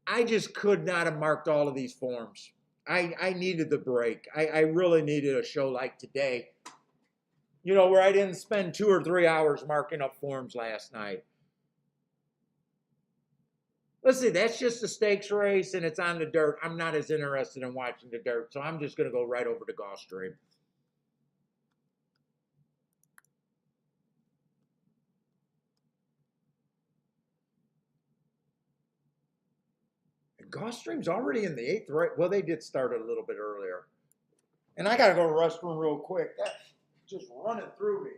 I just could not have marked all of these forms. I needed the break. I really needed a show like today, where I didn't spend 2 or 3 hours marking up forms last night. Let's see, that's just a stakes race and it's on the dirt. I'm not as interested in watching the dirt, so I'm just going to go right over to Gulfstream. And Gulfstream's already in the eighth, right? Well, they did start it a little bit earlier. And I got to go to the restroom real quick. That's just running through me.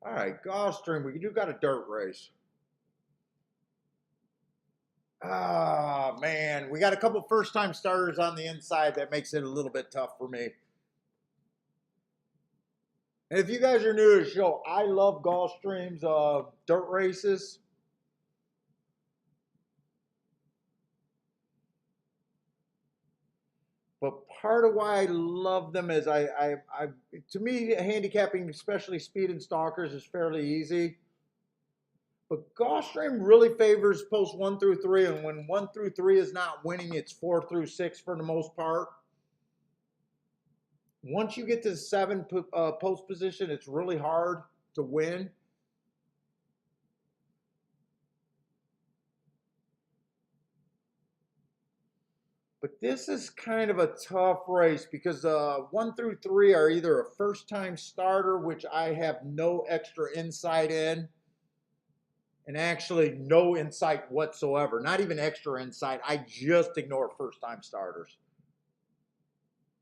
All right, Gulfstream, we do got a dirt race. Ah, man, we got a couple first-time starters on the inside. That makes it a little bit tough for me. And if you guys are new to the show, I love Gulfstream's dirt races. But part of why I love them is to me, handicapping, especially speed and stalkers, is fairly easy. But Gulfstream really favors posts 1 through 3, and when 1 through 3 is not winning, it's 4 through 6 for the most part. Once you get to the 7 post position, it's really hard to win. But this is kind of a tough race because 1 through 3 are either a first-time starter, which I have no extra insight in, and actually no insight whatsoever. Not even extra insight. I just ignore first-time starters.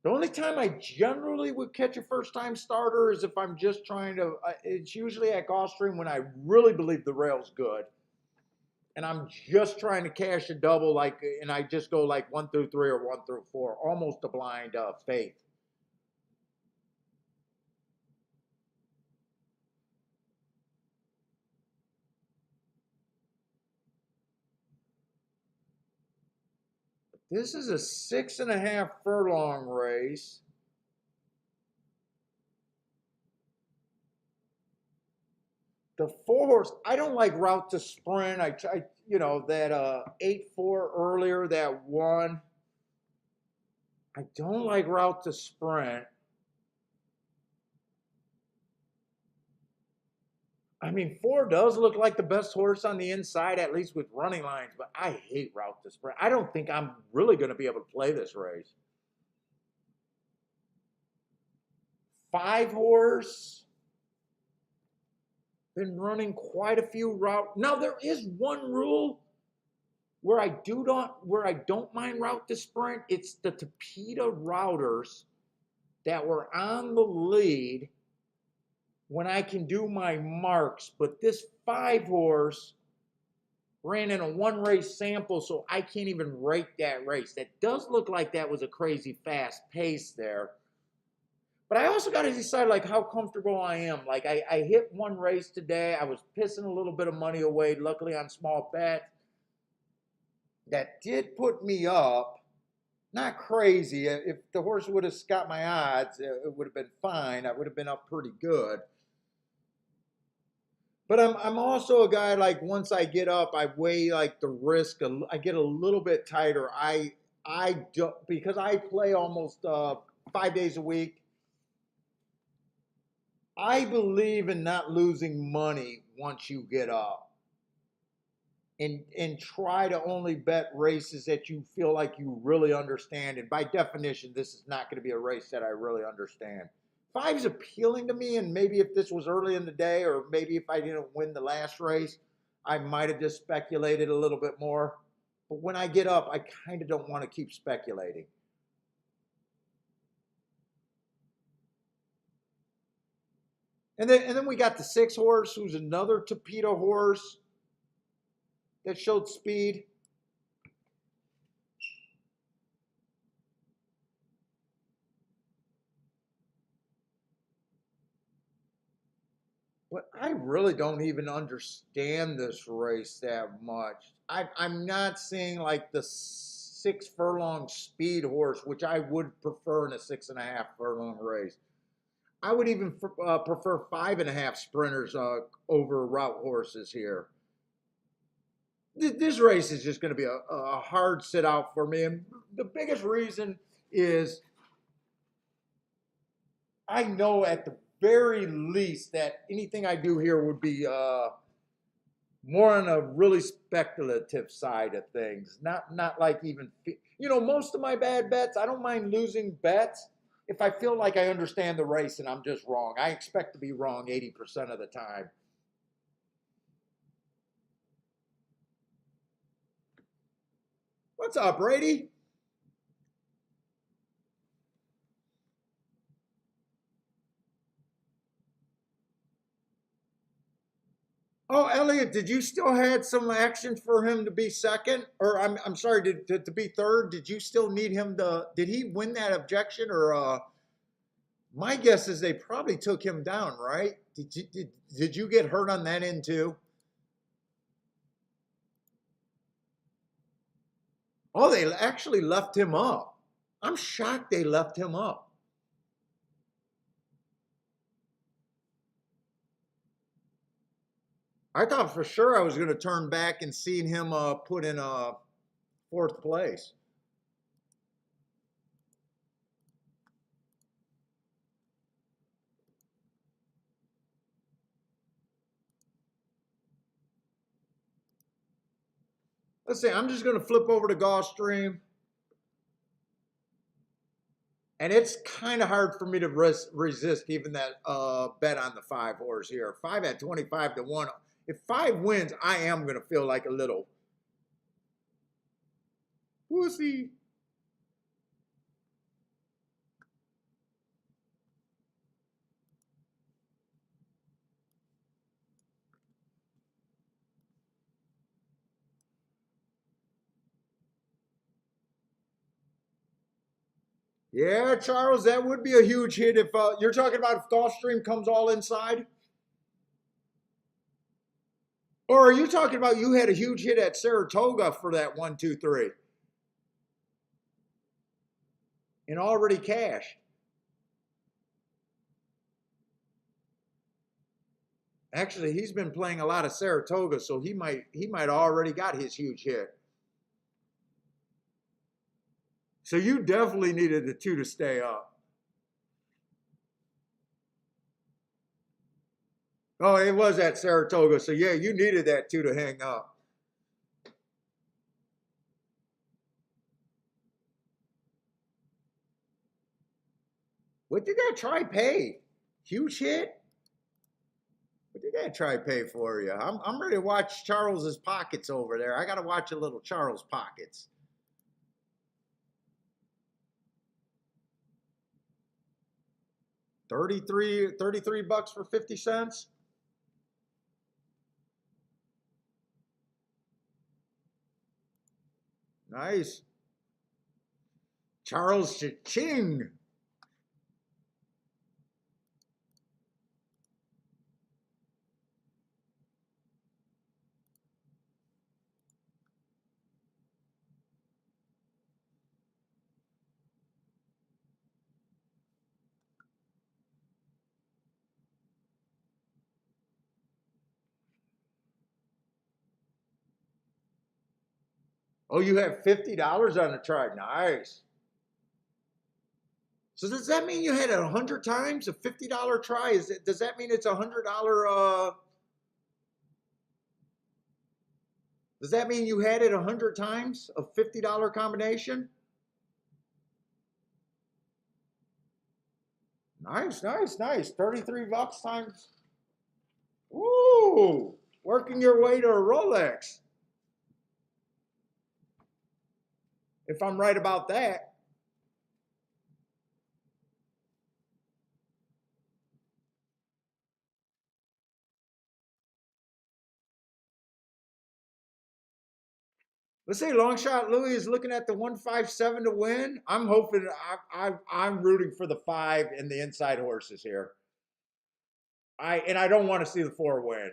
The only time I generally would catch a first-time starter is if I'm just trying to, it's usually at Gulfstream when I really believe the rail's good. And I'm just trying to cash a double, like, and I just go like 1 through 3 or 1 through 4, almost a blind faith. This is a 6.5 furlong race. The 4 horse, I don't like route to sprint. I tried, that 8-4 earlier, that one. I don't like route to sprint. I mean, 4 does look like the best horse on the inside, at least with running lines, but I hate route to sprint. I don't think I'm really going to be able to play this race. 5 horse, been running quite a few route. Now there is one rule where I don't mind route to sprint. It's the Tapeta routers that were on the lead when I can do my marks, but this 5 horse ran in a 1 race sample, so I can't even rate that race. That does look like that was a crazy fast pace there. But I also got to decide like how comfortable I am. Like I hit 1 race today. I was pissing a little bit of money away, luckily on small bet. That did put me up. Not crazy. If the horse would have got my odds, it would have been fine. I would have been up pretty good. But I'm also a guy, like, once I get up, I weigh like the risk. I get a little bit tighter. I do, because I play almost 5 days a week. I believe in not losing money once you get up, and try to only bet races that you feel like you really understand. And by definition, this is not going to be a race that I really understand. 5's appealing to me, and maybe if this was early in the day, or maybe if I didn't win the last race, I might have just speculated a little bit more. But when I get up, I kind of don't want to keep speculating. And then we got the 6 horse, who's another Tapeta horse that showed speed. But I really don't even understand this race that much. I'm not seeing like the 6 furlong speed horse, which I would prefer in a 6.5 furlong race. I would even prefer 5.5 sprinters over route horses here. This race is just going to be a hard sit out for me. And the biggest reason is I know at the very least that anything I do here would be more on a really speculative side of things. Not like even, most of my bad bets, I don't mind losing bets if I feel like I understand the race and I'm just wrong. I expect to be wrong 80% of the time. What's up, Brady? Oh, Elliot, did you still had some action for him to be second? Or I'm sorry, to be third? Did you still need him to, did he win that objection? Or my guess is they probably took him down, right? Did you get hurt on that end too? Oh, they actually left him up. I'm shocked they left him up. I thought for sure I was going to turn back and see him put in fourth place. Let's see. I'm just going to flip over to Gulfstream. And it's kind of hard for me to resist even that bet on the 5 horse here. 5 at 25 to 1. If 5 wins, I am going to feel like a little pussy. Yeah, Charles, that would be a huge hit if you're talking about if Gulfstream comes all inside. Or are you talking about you had a huge hit at Saratoga for that 1, 2, 3 and already cashed? Actually, he's been playing a lot of Saratoga, so he might already got his huge hit. So you definitely needed the 2 to stay up. Oh, it was at Saratoga. So yeah, you needed that 2 to hang up. What did that try pay? Huge hit? What did that try pay for you? I'm ready to watch Charles's pockets over there. I got to watch a little Charles pockets. 33 bucks for 50 cents. Nice. Charles Ching. Oh, you have $50 on the try. Nice. So does that mean you had it 100 times a $50 try? Does that mean it's $100? Does that mean you had it 100 times a $50 combination? Nice, nice, nice. 33 bucks times. Ooh, working your way to a Rolex. If I'm right about that. Let's say long shot Louis is looking at the 157 to win. I'm hoping I'm rooting for the 5 and the inside horses here. I don't want to see the 4 win.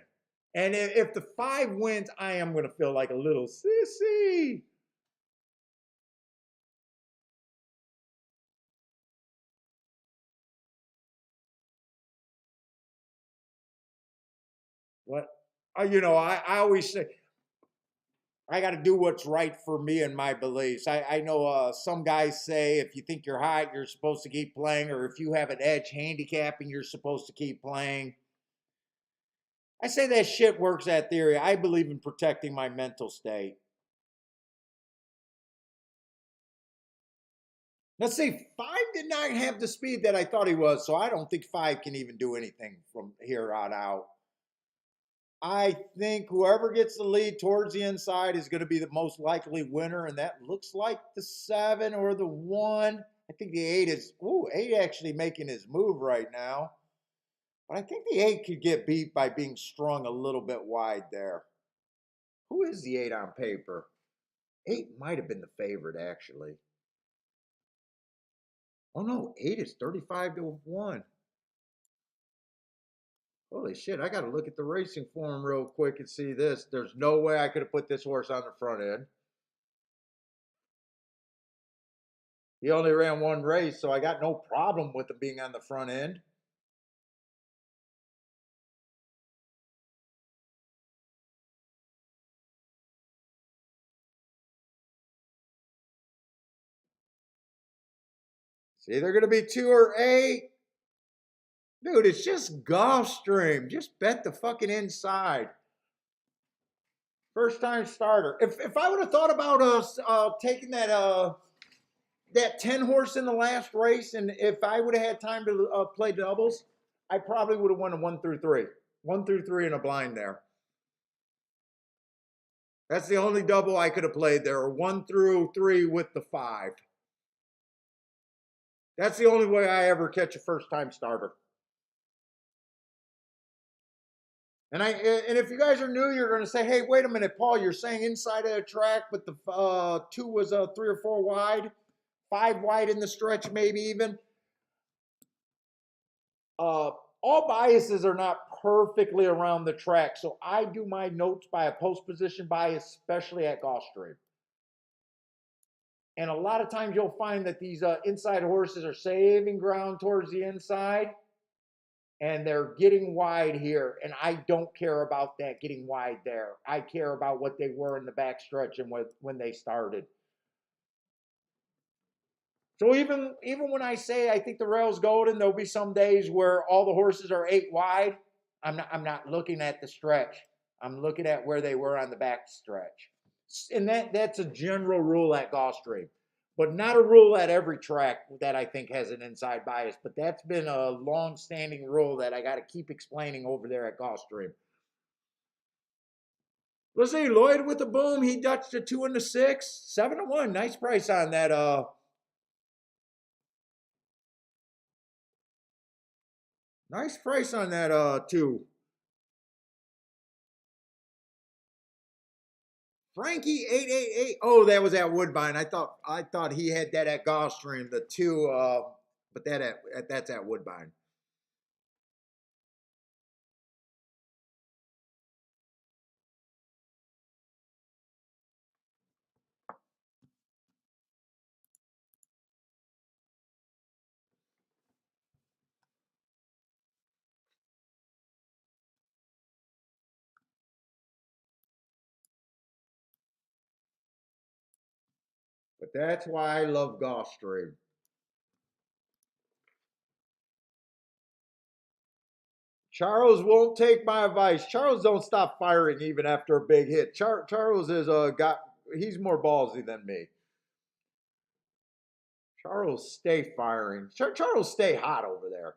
And if the 5 wins, I am going to feel like a little sissy. What? I always say I got to do what's right for me and my beliefs. I know some guys say if you think you're hot, you're supposed to keep playing, or if you have an edge handicapping, you're supposed to keep playing. I say that shit works, that theory. I believe in protecting my mental state. Let's say 5 did not have the speed that I thought he was, so I don't think 5 can even do anything from here on out. I think whoever gets the lead towards the inside is going to be the most likely winner, and that looks like the 7 or the 1. I think the 8 is, 8 actually making his move right now. But I think the 8 could get beat by being strung a little bit wide there. Who is the 8 on paper? 8 might have been the favorite, actually. Oh no, 8 is 35-1. Holy shit, I got to look at the racing form real quick and see this. There's no way I could have put this horse on the front end. He only ran one race, so I got no problem with him being on the front end. It's either going to be 2 or 8. Dude, it's just Gulfstream. Just bet the fucking inside. First time starter. If I would have thought about us taking that 10 horse in the last race, and if I would have had time to play doubles, I probably would have won a 1 through 3. 1 through 3 in a blind there. That's the only double I could have played there, or 1 through 3 with the 5. That's the only way I ever catch a first time starter. And if you guys are new, you're going to say, hey, wait a minute, Paul, you're saying inside of the track, but the 2 was 3 or 4 wide, 5 wide in the stretch, maybe even. All biases are not perfectly around the track, so I do my notes by a post position bias, especially at Gulfstream. And a lot of times you'll find that these inside horses are saving ground towards the inside, and they're getting wide here, and I don't care about that getting wide there. I care about what they were in the backstretch and when they started. So even when I say I think the rail's golden, there'll be some days where all the horses are 8 wide. I'm not looking at the stretch. I'm looking at where they were on the backstretch. And that's a general rule at Gulfstream, but not a rule at every track that I think has an inside bias. But that's been a long-standing rule that I got to keep explaining over there at Gulfstream. Let's see, Lloyd with the boom. He dutched a 2 and a 6, 7-1. Nice price on that. Nice price on that 2. Frankie 888. Oh, that was at Woodbine. I thought he had that at Gulfstream, the 2, but that's at Woodbine. But that's why I love Gulfstream. Charles won't take my advice. Charles don't stop firing even after a big hit. Charles is he's more ballsy than me. Charles stay firing. Charles stay hot over there.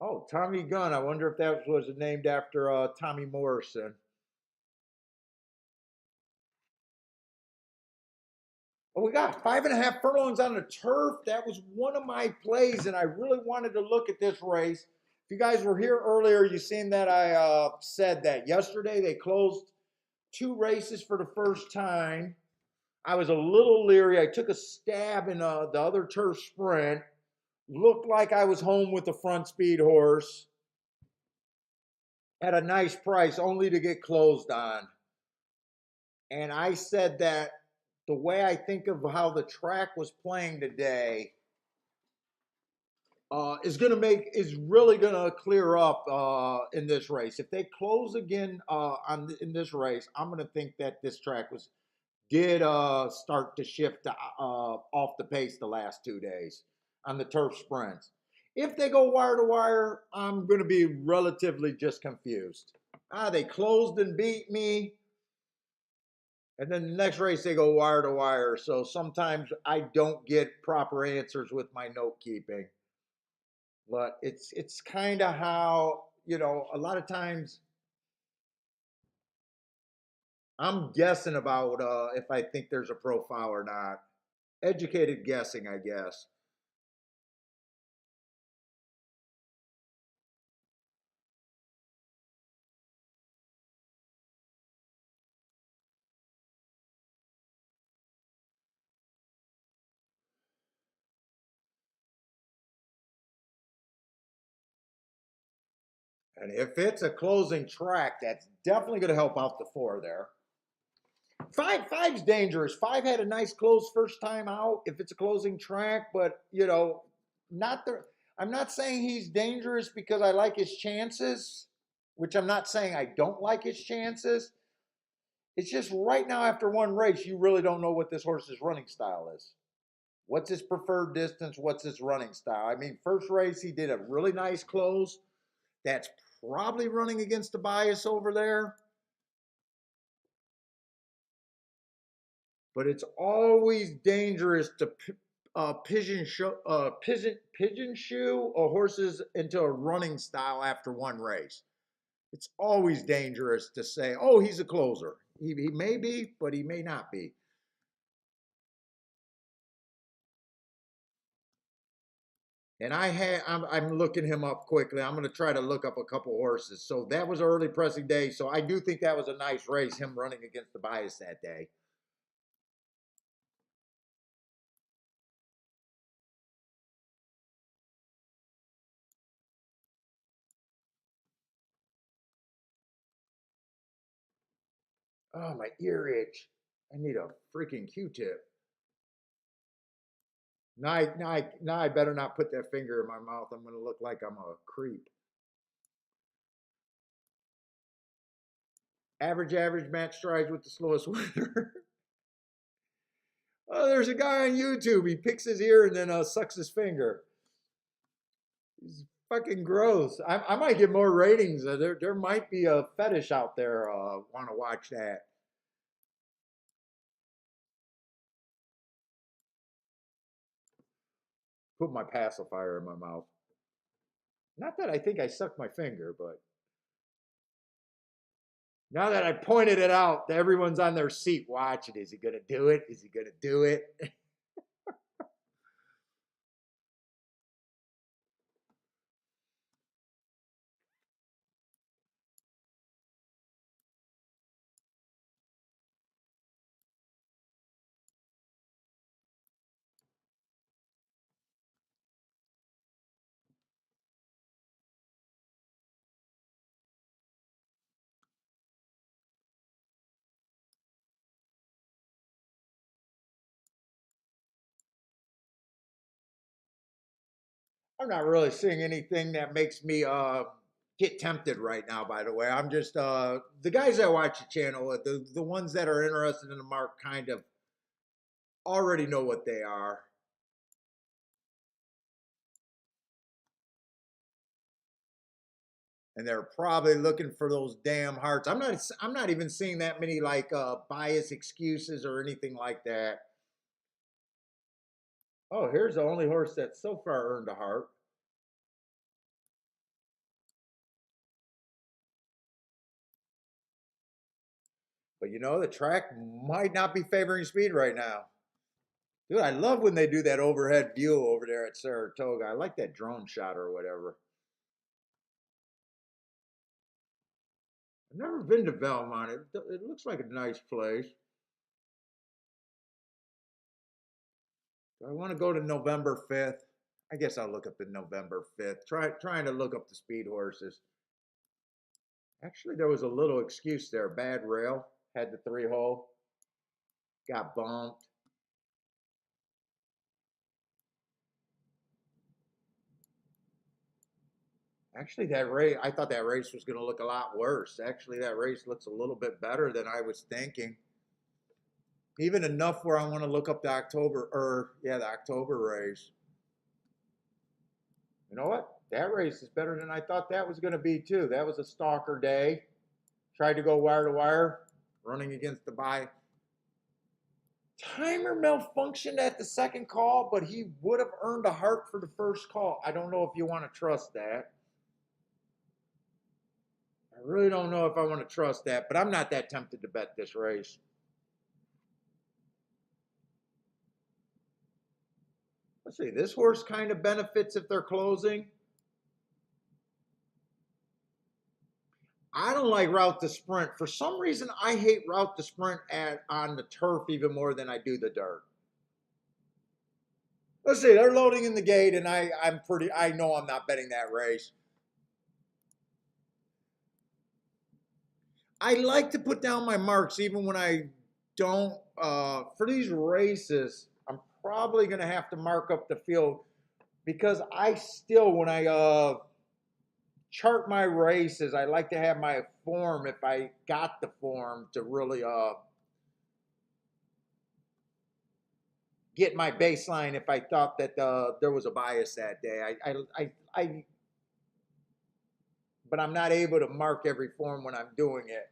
Oh, Tommy Gunn. I wonder if that was named after Tommy Morrison. Oh, we got 5.5 furlongs on the turf. That was one of my plays, and I really wanted to look at this race. If you guys were here earlier, you seen that I said that yesterday they closed 2 races for the first time. I was a little leery. I took a stab in the other turf sprint. Looked like I was home with the front speed horse at a nice price, only to get closed on. And I said that the way I think of how the track was playing today is really gonna clear up in this race. If they close again in this race, I'm gonna think that this track did start to shift off the pace the last 2 days on the turf sprints. If they go wire to wire, I'm gonna be relatively just confused. They closed and beat me. And then the next race they go wire to wire. So sometimes I don't get proper answers with my note keeping. But it's kind of how you know, a lot of times I'm guessing about if I think there's a profile or not. Educated guessing, I guess. And if it's a closing track, that's definitely going to help out the four there. Five's dangerous. Five had a nice close first time out. If it's a closing track, but you know, not the. I'm not saying he's dangerous because I like his chances, which I'm not saying I don't like his chances. It's just right now after one race, you really don't know what this horse's running style is. What's his preferred distance? What's his running style? I mean, first race he did a really nice close. That's probably running against the bias over there. But it's always dangerous to pigeon shoe a horses into a running style after one race. It's always dangerous to say, "Oh, he's a closer." He may be, but he may not be. And I'm looking him up quickly. I'm going to try to look up a couple horses. So that was early pressing day. So I do think that was a nice race, him running against the bias that day. Oh, my ear itch. I need a freaking Q-tip. Now I better not put that finger in my mouth. I'm going to look like I'm a creep. Average match strides with the slowest winner. Oh, there's a guy on YouTube. He picks his ear and then sucks his finger. He's fucking gross. I might get more ratings. There might be a fetish out there. Want to watch that? Put my pacifier in my mouth. Not that I think I sucked my finger, but now that I pointed it out, everyone's on their seat watching. Is he gonna do it? Is he gonna do it? I'm not really seeing anything that makes me get tempted right now. By the way, I'm just the guys that watch the channel, the ones that are interested in the mark, kind of already know what they are. And they're probably looking for those damn hearts. I'm not even seeing that many like bias excuses or anything like that. Oh, here's the only horse that so far earned a heart. But you know, the track might not be favoring speed right now. Dude, I love when they do that overhead view over there at Saratoga. I like that drone shot or whatever. I've never been to Belmont. It looks like a nice place. Do I want to go to November 5th? I guess I'll look up the November 5th. Trying to look up the speed horses. Actually, there was a little excuse there. Bad rail. Had the 3-hole. Got bumped. Actually, that race, I thought that race was going to look a lot worse. Actually, that race looks a little bit better than I was thinking. Even enough where I want to look up the the October race. You know what? That race is better than I thought that was going to be, too. That was a stalker day. Tried to go wire to wire, running against the bye. Timer malfunctioned at the second call, but he would have earned a heart for the first call. I don't know if you want to trust that. really don't know if I want to trust that, but I'm not that tempted to bet this race. Let's see, this horse kind of benefits if they're closing. I don't like route to sprint. For some reason, I hate route to sprint on the turf even more than I do the dirt. Let's see, they're loading in the gate, and I know I'm not betting that race. I like to put down my marks even when I don't. For these races, I'm probably going to have to mark up the field because I still, when I chart my races, I like to have my form, if I got the form, to really get my baseline if I thought that there was a bias that day. But I'm not able to mark every form when I'm doing it.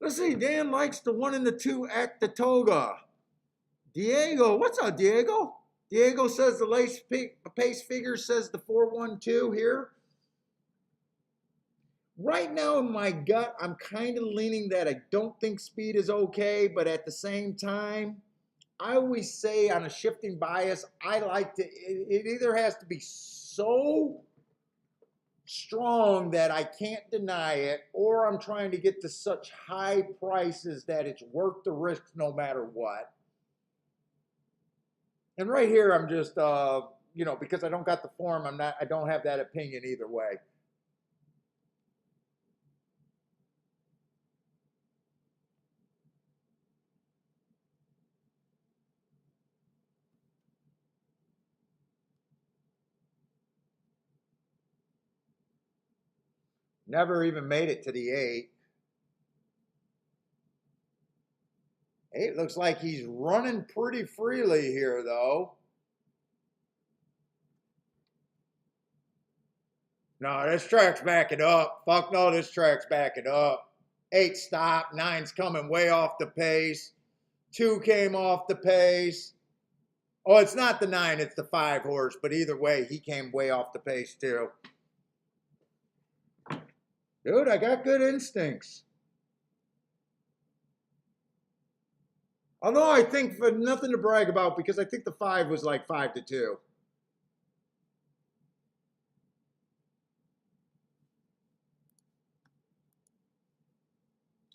Let's see, Dan likes the 1 and the 2 at the Toga. Diego, what's up, Diego? Diego says the pace figure says the 4-1-2 here. Right now in my gut, I'm kind of leaning that I don't think speed is okay, but at the same time, I always say on a shifting bias, I like to, it either has to be so strong that I can't deny it, or I'm trying to get to such high prices that it's worth the risk no matter what. And right here, I'm just, because I don't got the form, I don't have that opinion either way. Never even made it to the 8. 8 looks like he's running pretty freely here, though. No, this track's backing up. Fuck no, this track's backing up. 8 stopped. 9's coming way off the pace. 2 came off the pace. Oh, it's not the 9, it's the 5 horse. But either way, he came way off the pace, too. Dude, I got good instincts. Although I think for nothing to brag about, because I think the 5 was like 5-2.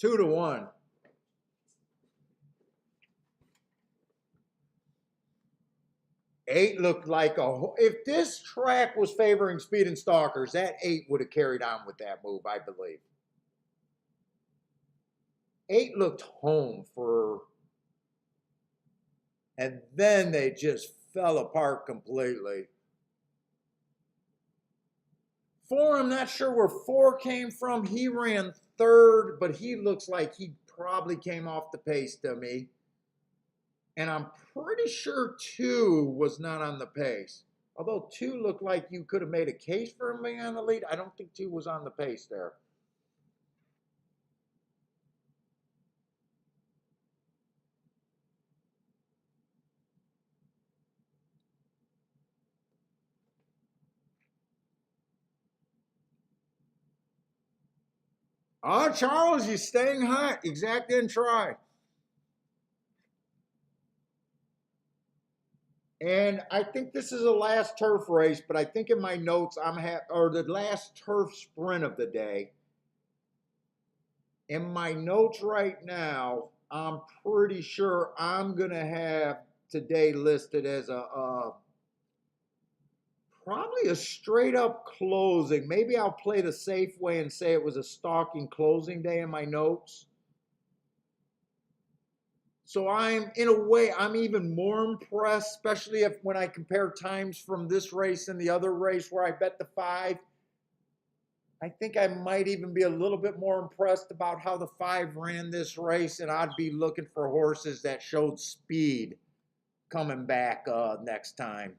2-1. 8 looked like if this track was favoring speed and stalkers, that 8 would have carried on with that move, I believe. 8 looked home and then they just fell apart completely. 4, I'm not sure where 4 came from. He ran 3rd, but he looks like he probably came off the pace to me. And I'm pretty sure 2 was not on the pace. Although 2 looked like you could have made a case for him being on the lead, I don't think 2 was on the pace there. Oh, Charles, you're staying hot. Exact didn't try. And I think this is the last turf race, but I think in my notes or the last turf sprint of the day. In my notes right now, I'm pretty sure I'm gonna have today listed as probably a straight up closing. Maybe I'll play the safe way and say it was a stalking closing day in my notes. So in a way, I'm even more impressed, especially when I compare times from this race and the other race where I bet the 5. I think I might even be a little bit more impressed about how the 5 ran this race, and I'd be looking for horses that showed speed coming back next time.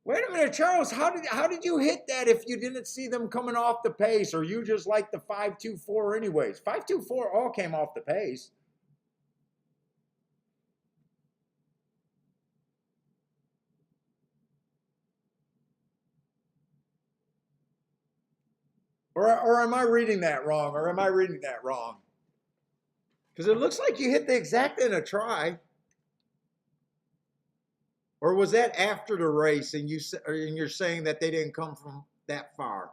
Wait a minute, Charles. How did you hit that if you didn't see them coming off the pace, or you just like the 5.24 anyways? 5.24 all came off the pace. Or am I reading that wrong? Or am I reading that wrong? Because it looks like you hit the exact in a try. Or was that after the race and you're saying that they didn't come from that far?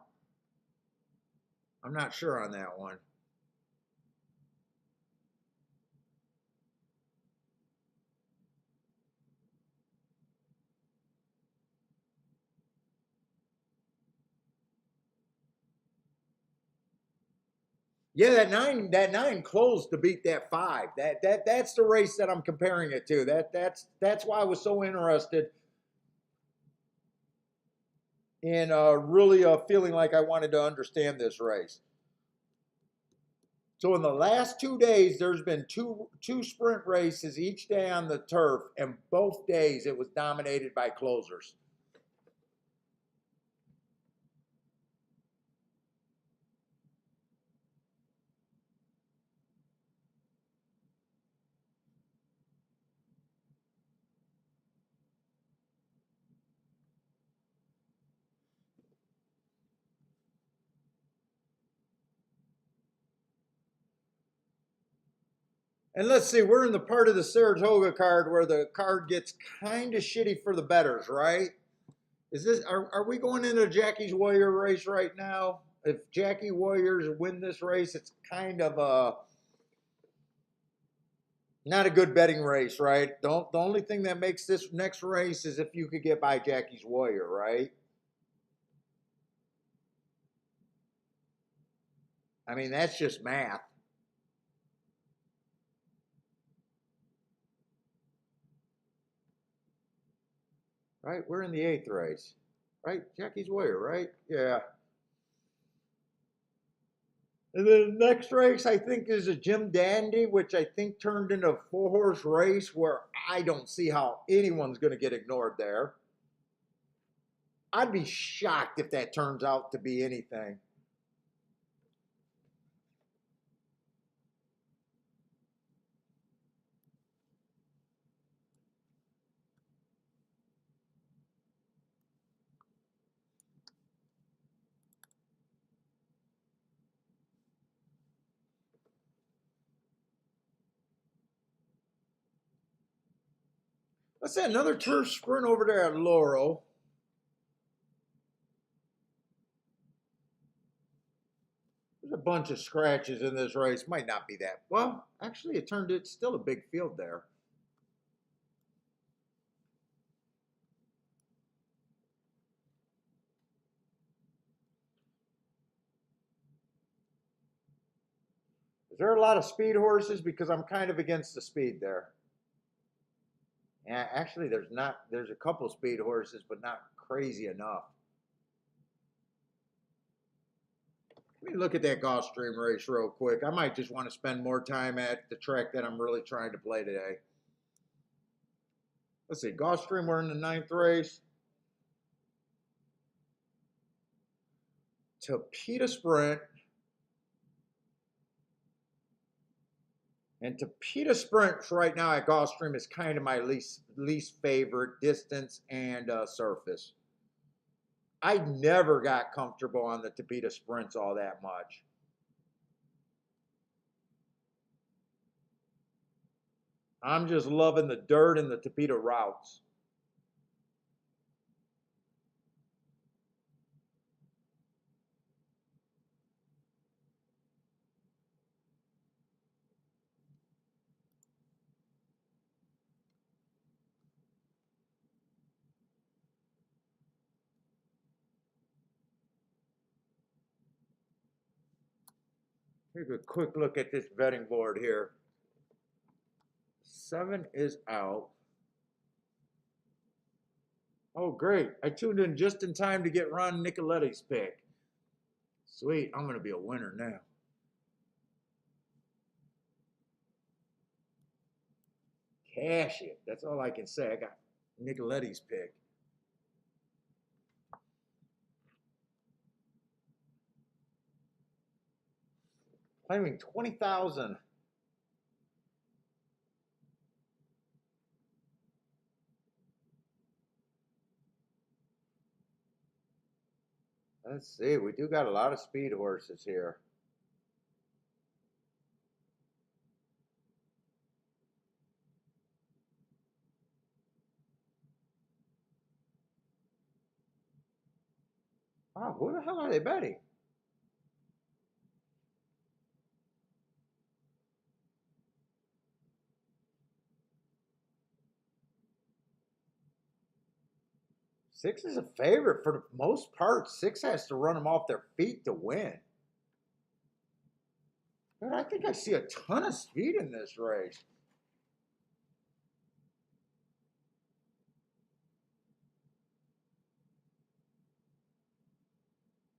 I'm not sure on that one. Yeah, that nine closed to beat that five. That's the race that I'm comparing it to. That's why I was so interested in really feeling like I wanted to understand this race. So in the last 2 days, there's been two sprint races each day on the turf, and both days it was dominated by closers. And let's see, we're in the part of the Saratoga card where the card gets kind of shitty for the betters, right? Are we going into Jackie's Warrior race right now? If Jackie Warriors win this race, it's kind of a not a good betting race, right? The only thing that makes this next race is if you could get by Jackie's Warrior, right? I mean, that's just math, right? We're in the eighth race, right? Jackie's Warrior, right? Yeah. And then the next race, I think, is a Jim Dandy, which I think turned into a four-horse race where I don't see how anyone's going to get ignored there. I'd be shocked if that turns out to be anything. Let's say another turf sprint over there at Laurel. There's a bunch of scratches in this race. Might not be that. Well, actually, it's still a big field there. Is there a lot of speed horses? Because I'm kind of against the speed there. Yeah, actually, there's not. There's a couple speed horses, but not crazy enough. Let me look at that Gulfstream race real quick. I might just want to spend more time at the track that I'm really trying to play today. Let's see, Gulfstream, we're in the ninth race. Tapeta Sprint. And Tapeta Sprint right now at Gulfstream is kind of my least favorite distance and surface. I never got comfortable on the Tapeta Sprints all that much. I'm just loving the dirt and the Tapeta routes. Here's a quick look at this betting board here. 7 is out. Oh, great. I tuned in just in time to get Ron Nicoletti's pick. Sweet. I'm going to be a winner now. Cash it. That's all I can say. I got Nicoletti's pick. Claiming 20,000. Let's see. We do got a lot of speed horses here. Oh, who the hell are they betting? Six is a favorite for the most part. Six has to run them off their feet to win. But I think I see a ton of speed in this race.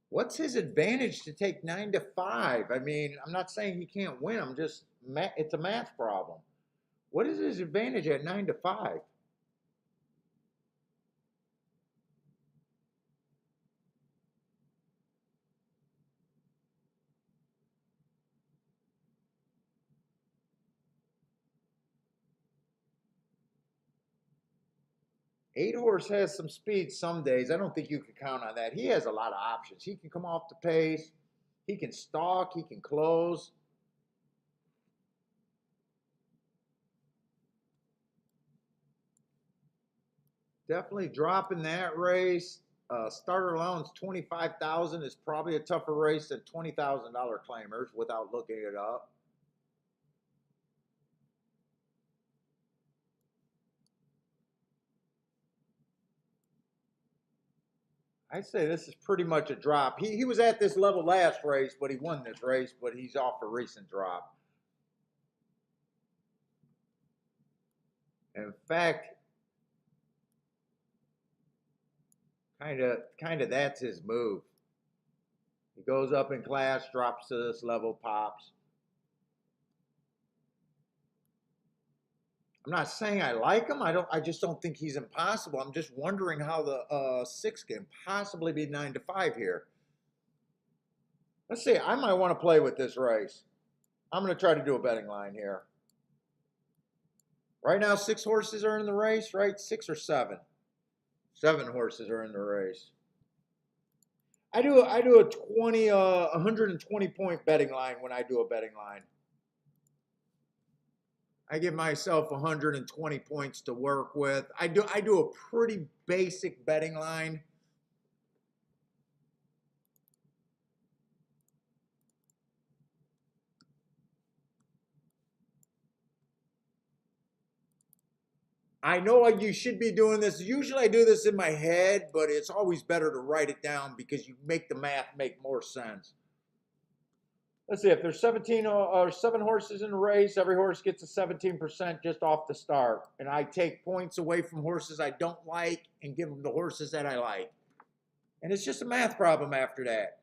What's his advantage to take 9-5? I mean, I'm not saying he can't win. It's a math problem. What is his advantage at 9-5? 8 horse has some speed some days. I don't think you can count on that. He has a lot of options. He can come off the pace. He can stalk. He can close. Definitely dropping that race. Starter allowance 25,000 is probably a tougher race than $20,000 claimers without looking it up. I'd say this is pretty much a drop. He was at this level last race, but he won this race, but he's off a recent drop. In fact, kind of that's his move. He goes up in class, drops to this level, pops. I'm not saying I like him. I just don't think he's impossible. I'm just wondering how the 6 can possibly be 9-5 here. Let's see. I might want to play with this race. I'm going to try to do a betting line here. Right now, 6 horses are in the race, right? 6 or 7? 7 horses are in the race. I do a 120 point betting line when I do a betting line. I give myself 120 points to work with. I do a pretty basic betting line. I know you should be doing this. Usually I do this in my head, but it's always better to write it down because you make the math make more sense. Let's see, if there's 17 or 7 horses in the race, every horse gets a 17% just off the start. And I take points away from horses I don't like and give them the horses that I like. And it's just a math problem after that.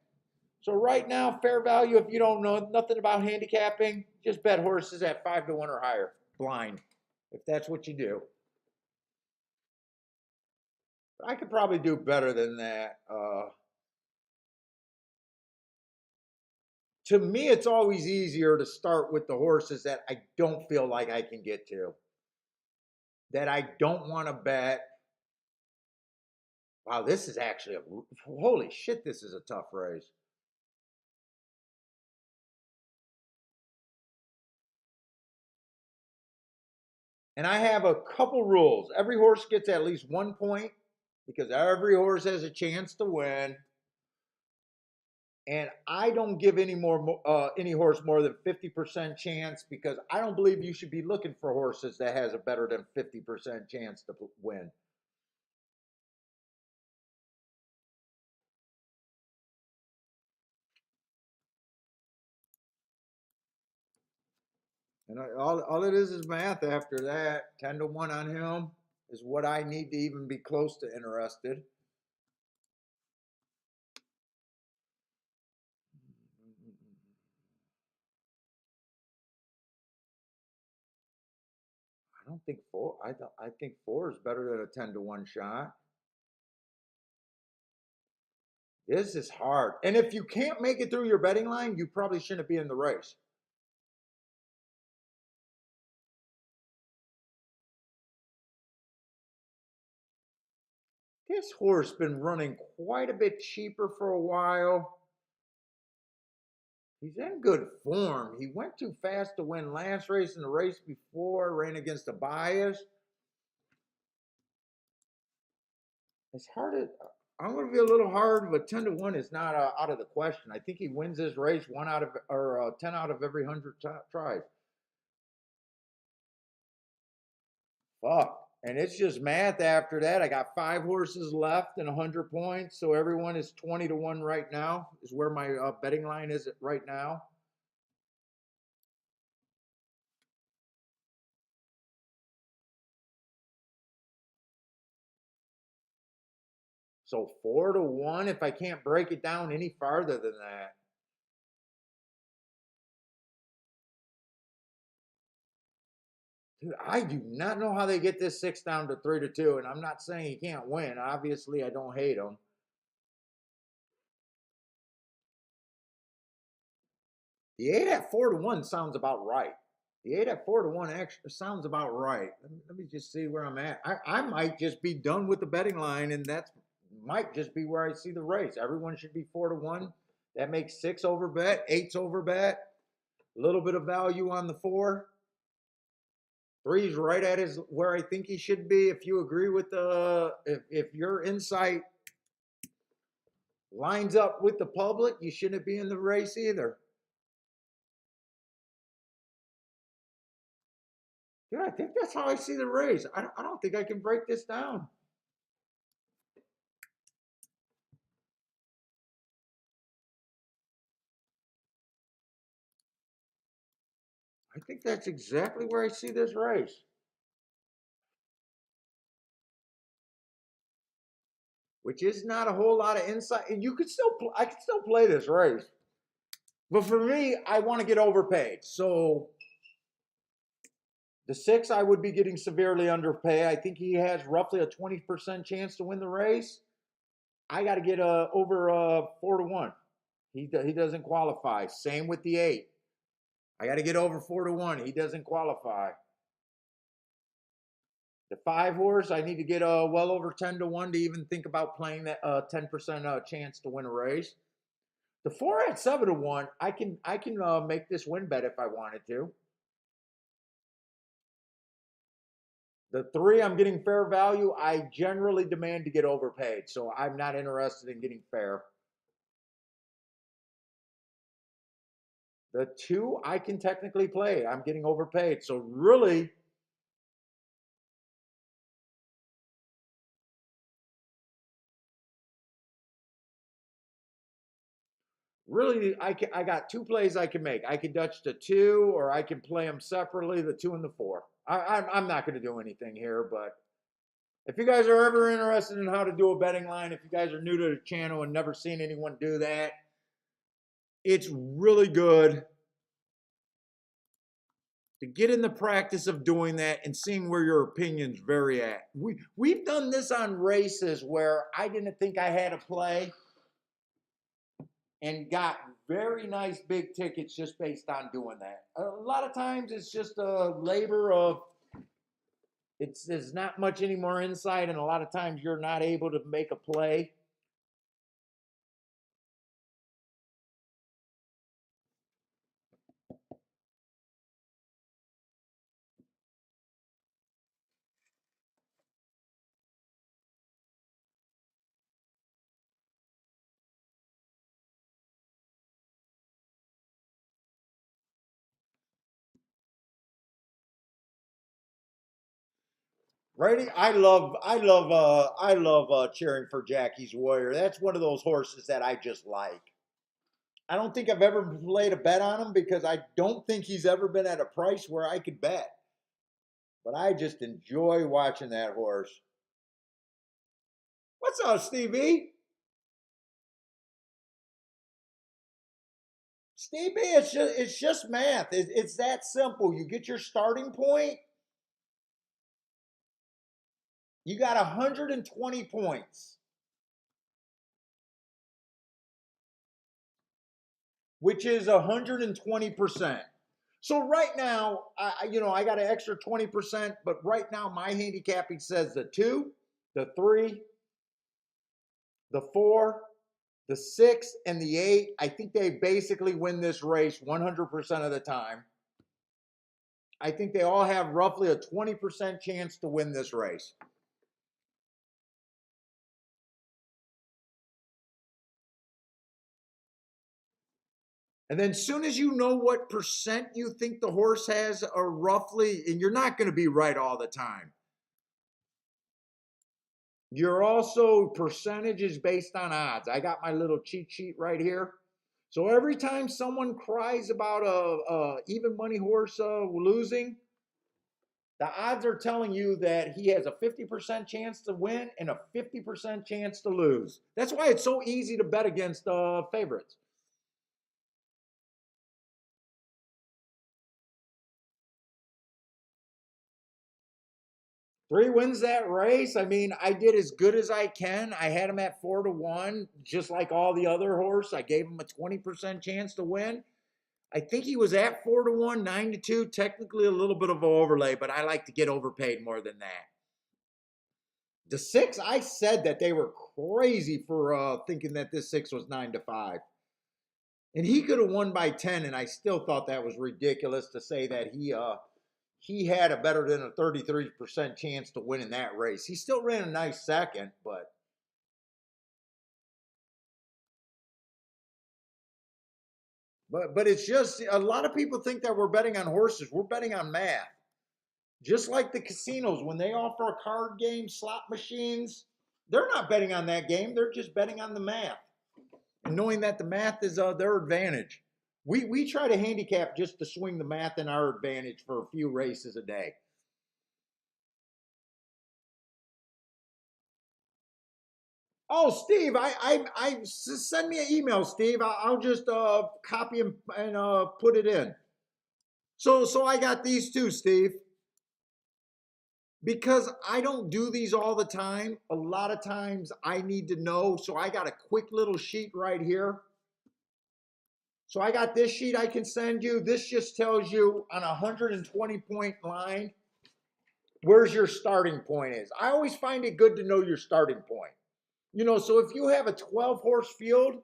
So right now, fair value, if you don't know nothing about handicapping, just bet horses at 5-1 or higher, blind, if that's what you do. But I could probably do better than that. To me, it's always easier to start with the horses that I don't feel like I can get to, that I don't want to bet. Wow, this is actually holy shit, this is a tough race. And I have a couple rules. Every horse gets at least 1 point because every horse has a chance to win. And I don't give any horse more than 50% chance because I don't believe you should be looking for horses that has a better than 50% chance to win. And all it is math after that. 10-1 on him is what I need to even be close to interested. I don't think 4. I think 4 is better than a 10-1 shot. This is hard. And if you can't make it through your betting line, you probably shouldn't be in the race. This horse been running quite a bit cheaper for a while. He's in good form. He went too fast to win last race and the race before, ran against a bias. It's hard to, I'm going to be a little hard, but 10 to 1 is not out of the question. I think he wins this race 1 out of, or 10 out of every 100 tries. Fuck. And it's just math after that. I got 5 horses left and 100 points. So everyone is 20 to 1 right now, is where my betting line is right now. So 4 to 1 if I can't break it down any farther than that. Dude, I do not know how they get this 6 down to 3 to 2, and I'm not saying he can't win. Obviously, I don't hate him. The 8 at 4 to 1 sounds about right. The 8 at 4 to 1 extra sounds about right. Let me just see where I'm at. I might just be done with the betting line, and that's might just be where I see the race. Everyone should be 4 to 1. That makes 6 over bet, 8's over bet. A little bit of value on the 4. 3's right at his where I think he should be. If you agree with the, if your insight lines up with the public, you shouldn't be in the race either. Yeah, I think that's how I see the race. I don't think I can break this down. I think that's exactly where I see this race. Which is not a whole lot of insight. And you could still, I could still play this race. But for me, I want to get overpaid. So the 6, I would be getting severely underpaid. I think he has roughly a 20% chance to win the race. I got to get over 4 to 1. He doesn't qualify. Same with the 8. I got to get over 4 to 1. He doesn't qualify. The 5 horse, I need to get well over 10 to 1 to even think about playing that 10% chance to win a race. The 4 at 7 to 1, I can make this win bet if I wanted to. The 3, I'm getting fair value. I generally demand to get overpaid, so I'm not interested in getting fair. The 2, I can technically play. I'm getting overpaid, so really, I got 2 plays I can make. I can Dutch the 2, or I can play them separately, the 2 and the 4. I'm not going to do anything here, but if you guys are ever interested in how to do a betting line, if you guys are new to the channel and never seen anyone do that, it's really good to get in the practice of doing that and seeing where your opinions vary at. We've done this on races where I didn't think I had a play and got very nice big tickets just based on doing that. A lot of times it's just a labor of, there's not much any more insight, and a lot of times you're not able to make a play. Right? I love cheering for Jackie's Warrior. That's one of those horses that I just like. I don't think I've ever played a bet on him because I don't think he's ever been at a price where I could bet. But I just enjoy watching that horse. What's up, Stevie? Stevie, it's just math. It's that simple. You get your starting point. You got 120 points. which is 120%. So right now, I got an extra 20%, but right now my handicapping says the 2, the 3, the 4, the 6, and the 8. I think they basically win this race 100% of the time. I think they all have roughly a 20% chance to win this race. And then soon as you know what percent you think the horse has, or roughly, and you're not going to be right all the time. You're also percentages based on odds. I got my little cheat sheet right here. So every time someone cries about a even money horse losing, the odds are telling you that he has a 50% chance to win and a 50% chance to lose. That's why it's so easy to bet against favorites. 3 wins that race. I mean, I did as good as I can. I had him at 4-1, just like all the other horse. I gave him a 20% chance to win. I think he was at 4-1, 9-2, technically a little bit of an overlay, but I like to get overpaid more than that. The 6, I said that they were crazy for thinking that this 6 was 9-5. And he could have won by 10, and I still thought that was ridiculous to say that he had a better than a 33% chance to win in that race. He still ran a nice second, but it's just a lot of people think that we're betting on horses. We're betting on math. Just like the casinos, when they offer a card game, slot machines, they're not betting on that game. They're just betting on the math. And knowing that the math is their advantage. We try to handicap just to swing the math in our advantage for a few races a day. Oh, Steve, send me an email, Steve. I'll just copy and put it in. So I got these two, Steve. Because I don't do these all the time, a lot of times I need to know. So I got a quick little sheet right here. So I got this sheet I can send you. This just tells you on a 120-point line, where's your starting point is. I always find it good to know your starting point. So if you have a 12-horse field,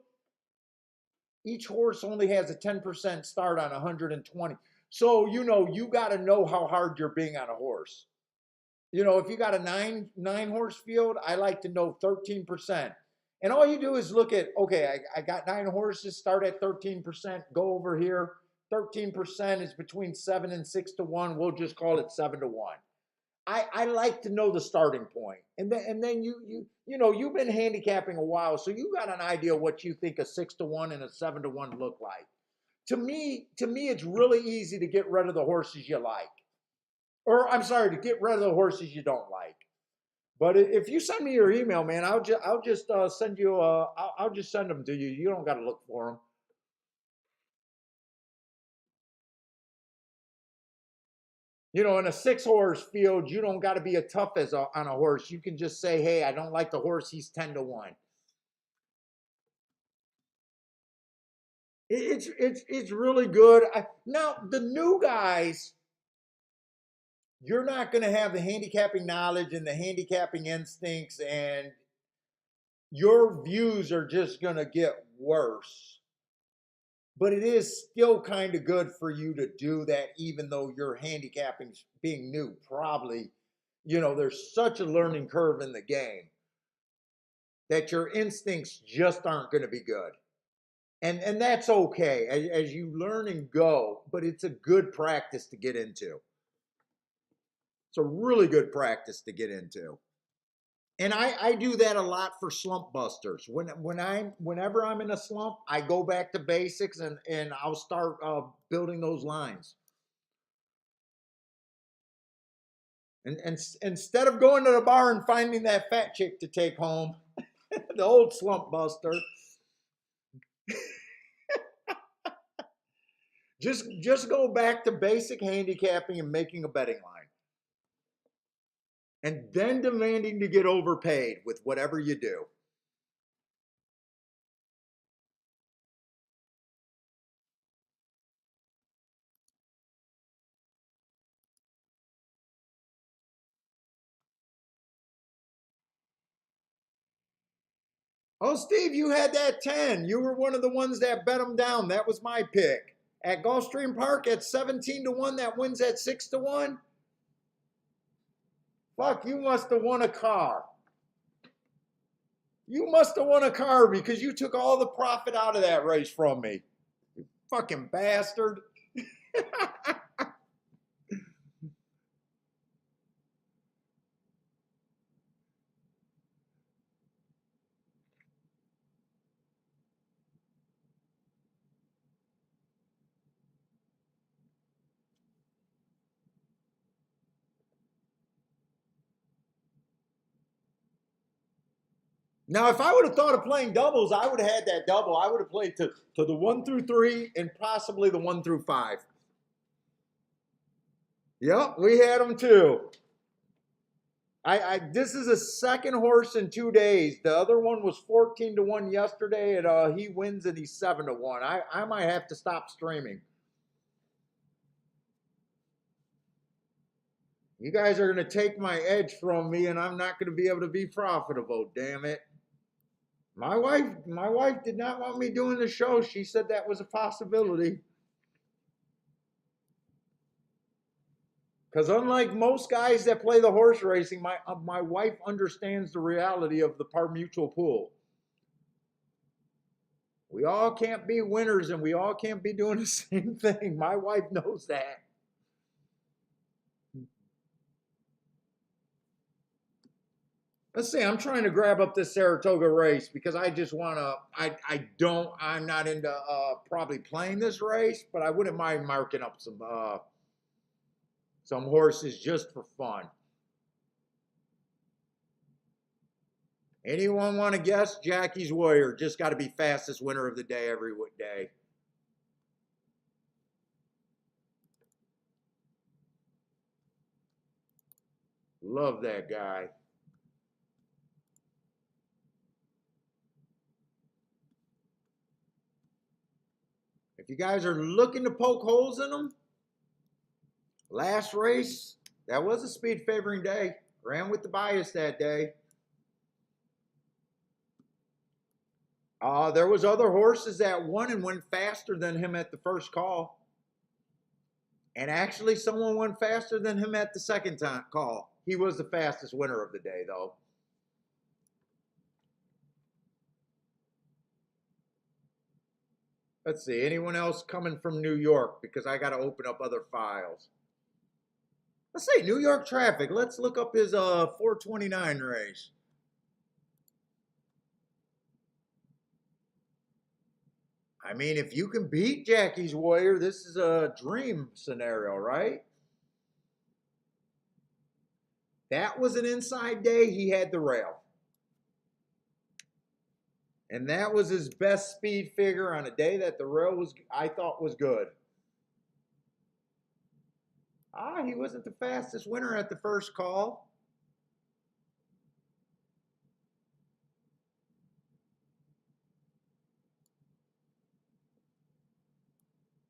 each horse only has a 10% start on 120. So, you got to know how hard you're being on a horse. If you got a nine horse field, I like to know 13%. And all you do is look at, okay, I got 9 horses, start at 13%, go over here. 13% is between 7 and 6-1. We'll just call it 7-1. I like to know the starting point. And then you've been handicapping a while, so you got an idea what you think a 6-1 and a 7-1 look like. To me, it's really easy to get rid of the horses you like. Or I'm sorry, to get rid of the horses you don't like. But if you send me your email, man, I'll just send you. I'll just send them to you. You don't got to look for them. In a 6-horse field, you don't got to be as tough as on a horse. You can just say, "Hey, I don't like the horse. He's 10-1." It's really good. Now the new guys, you're not going to have the handicapping knowledge and the handicapping instincts, and your views are just going to get worse. But it is still kind of good for you to do that, even though your handicapping being new. Probably, there's such a learning curve in the game that your instincts just aren't going to be good. And that's okay as you learn and go, but it's a good practice to get into. It's a really good practice to get into. And I do that a lot for slump busters. Whenever I'm in a slump, I go back to basics and I'll start building those lines. And instead of going to the bar and finding that fat chick to take home, the old slump buster, just go back to basic handicapping and making a betting line. And then demanding to get overpaid with whatever you do. Oh, Steve, you had that 10. You were one of the ones that bet them down. That was my pick. At Gulfstream Park at 17 to 1, that wins at 6 to 1. Fuck, you must have won a car. You must have won a car because you took all the profit out of that race from me. You fucking bastard. Now, if I would have thought of playing doubles, I would have had that double. I would have played to the 1 through 3 and possibly the 1 through 5. Yep, we had them too. This is a second horse in 2 days. The other one was 14 to 1 yesterday, and he wins and he's 7 to 1. I might have to stop streaming. You guys are going to take my edge from me, and I'm not going to be able to be profitable. Damn it! My wife did not want me doing the show. She said that was a possibility. Because unlike most guys that play the horse racing, my wife understands the reality of the par mutual pool. We all can't be winners, and we all can't be doing the same thing. My wife knows that. Let's see, I'm trying to grab up this Saratoga race because I just want to, I'm not into probably playing this race, but I wouldn't mind marking up some horses just for fun. Anyone want to guess? Jackie's Warrior. Just got to be fastest winner of the day every day. Love that guy. If you guys are looking to poke holes in them, last race, that was a speed favoring day. Ran with the bias that day. There was other horses that won and went faster than him at the first call. And actually, someone went faster than him at the second time call. He was the fastest winner of the day, though. Let's see, anyone else coming from New York? Because I got to open up other files. Let's see, New York traffic. Let's look up his 429 race. I mean, if you can beat Jackie's Warrior, this is a dream scenario, right? That was an inside day. He had the rail. And that was his best speed figure on a day that the rail was, I thought, was good. He wasn't the fastest winner at the first call.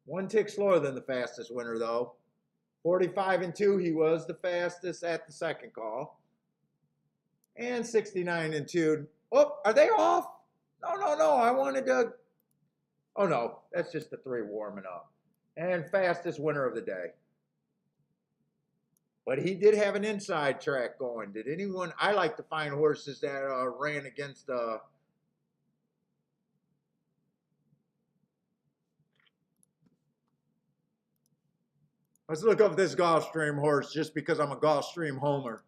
One tick slower than the fastest winner, though. 45 and 2, he was the fastest at the second call. And 69 and 2. Oh, are they off? No. I wanted to. Oh, no. That's just the 3 warming up. And fastest winner of the day. But he did have an inside track going. Did anyone? I like to find horses that ran against. Let's look up this Gulfstream horse just because I'm a Gulfstream homer.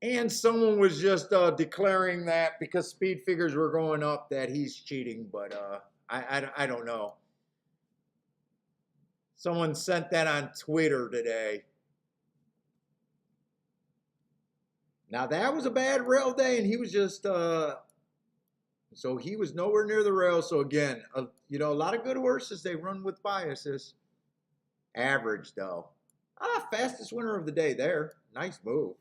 And someone was just declaring that because speed figures were going up that he's cheating, but I don't know. Someone sent that on Twitter today. Now that was a bad rail day, and he was just so he was nowhere near the rail. So again, you know, a lot of good horses, they run with biases. Average though. Fastest winner of the day there. Nice move.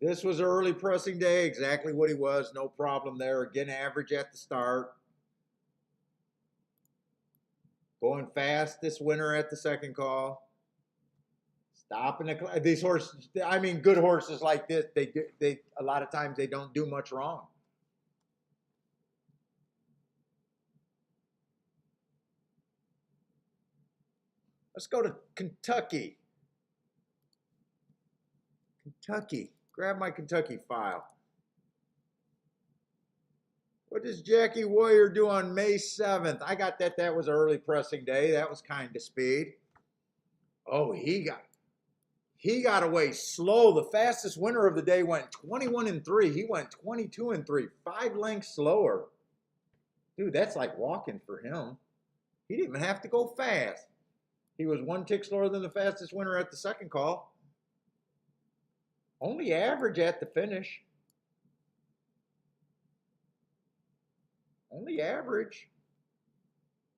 This was early pressing day, exactly what he was, no problem there. Again, average at the start. Going fast this winner at the second call. Stopping these horses. I mean, good horses like this. They a lot of times they don't do much wrong. Let's go to Kentucky. Kentucky. Grab my Kentucky file. What does Jackie Warrior do on May 7th? I got that. That was early pressing day. That was kind of speed. Oh, he got away slow. The fastest winner of the day went 21-3. He went 22-3, 5 lengths slower. Dude, that's like walking for him. He didn't even have to go fast. He was 1 tick slower than the fastest winner at the second call. Only average at the finish. Only average.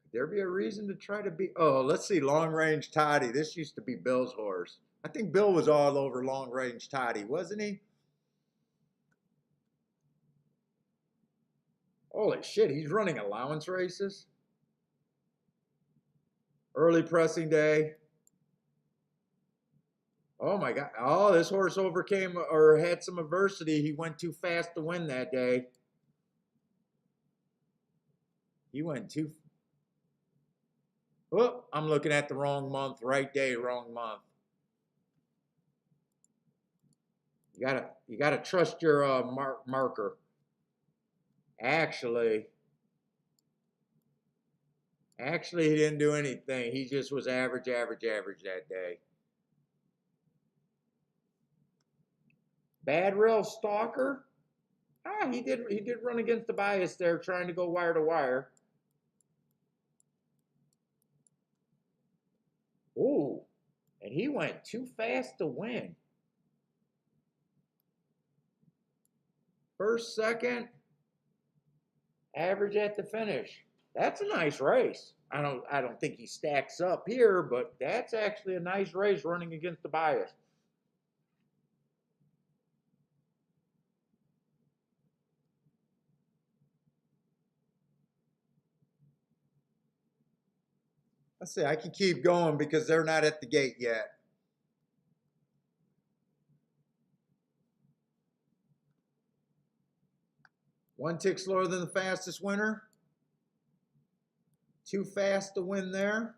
Could there be a reason to try to be? Oh, let's see. Long Range Toddy. This used to be Bill's horse. I think Bill was all over Long Range Toddy, wasn't he? Holy shit, he's running allowance races. Early pressing day. Oh my God. Oh, this horse overcame or had some adversity. He went too fast to win that day. He went too. Oh, I'm looking at the wrong month. Right day, wrong month. You gotta trust your marker. Actually, he didn't do anything. He just was average that day. Bad Rail Stalker. Ah, he did run against the bias there, trying to go wire to wire. Ooh, and he went too fast to win. First, second, average at the finish. That's a nice race. I don't think he stacks up here, but that's actually a nice race running against the bias. Let's see, I can keep going because they're not at the gate yet. One tick slower than the fastest winner. Too fast to win there.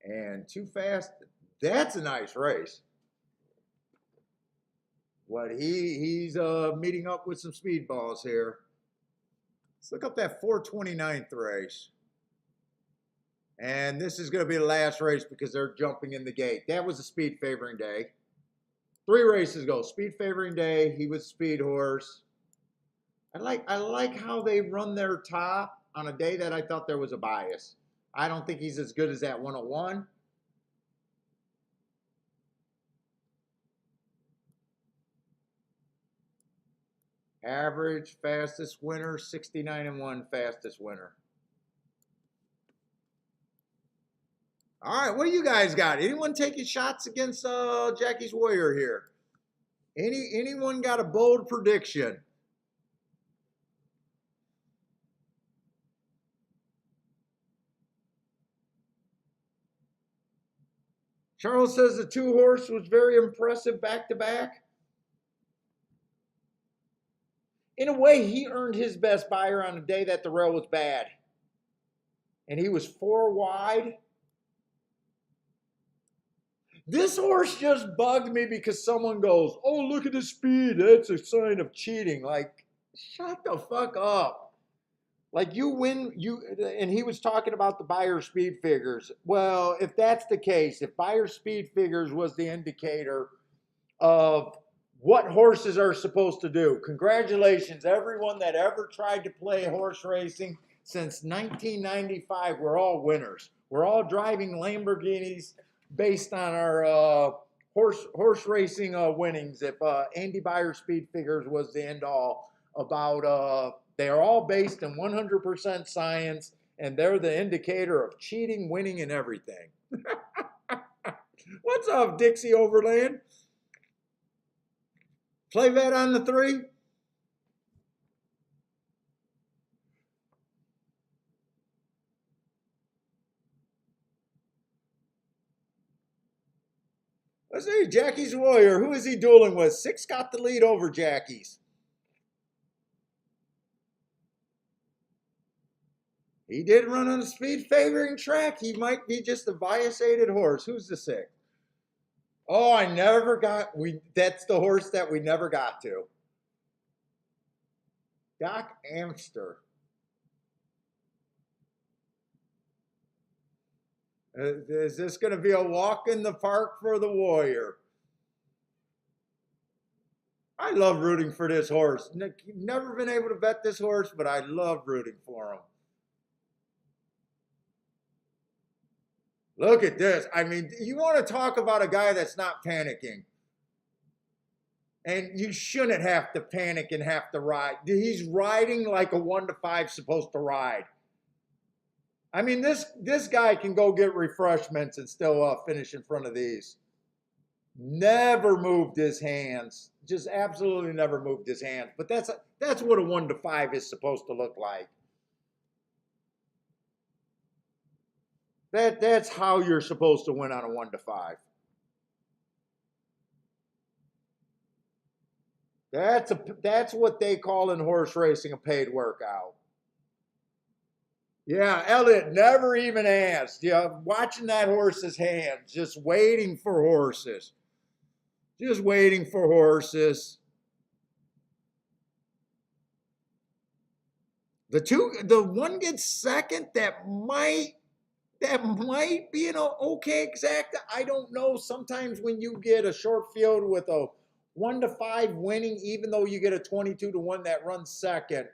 And too fast. That's a nice race. What he's meeting up with some speedballs here. Let's look up that 429th race. And this is going to be the last race because they're jumping in the gate. That was a speed favoring day. 3 races ago, speed favoring day. He was speed horse. I like how they run their top on a day that I thought there was a bias. I don't think he's as good as that 101. Average, fastest winner, 69-1 fastest winner. All right, what do you guys got? Anyone taking shots against Jackie's Warrior here? Anyone got a bold prediction? Charles says the 2 horse was very impressive back to back. In a way, he earned his best buyer on a day that the rail was bad. And he was 4 wide. This horse just bugged me because someone goes, oh, look at the speed. That's a sign of cheating. Like, shut the fuck up. Like, you win, and he was talking about the buyer speed figures. Well, if that's the case, if buyer speed figures was the indicator of what horses are supposed to do, congratulations, everyone that ever tried to play horse racing since 1995, we're all winners. We're all driving Lamborghinis based on our horse racing winnings. If Andy Buyer speed figures was the end all about, they are all based in 100% science, and they're the indicator of cheating, winning, and everything. What's up, Dixie Overland? Play that on the 3. Let's see, Jackie's Warrior. Who is he dueling with? 6 got the lead over Jackie's. He did run on a speed favoring track. He might be just a bias-aided horse. Who's the 6? Oh, I never got. That's the horse that we never got to. Doc Amster. Is this going to be a walk in the park for the Warrior? I love rooting for this horse. Never been able to bet this horse, but I love rooting for him. Look at this. I mean, you want to talk about a guy that's not panicking. And you shouldn't have to panic and have to ride. He's riding like a 1 to 5 supposed to ride. I mean, this guy can go get refreshments and still finish in front of these. Never moved his hands. Just absolutely never moved his hands. But that's what a 1 to 5 is supposed to look like. That's how you're supposed to win on a 1 to 5. That's what they call in horse racing a paid workout. Yeah, Elliot never even asked. Yeah, watching that horse's hands, just waiting for horses. Just waiting for horses. The one gets second. That might be an okay exact. I don't know. Sometimes when you get a short field with a 1 to 5 winning, even though you get a 22 to 1 that runs second,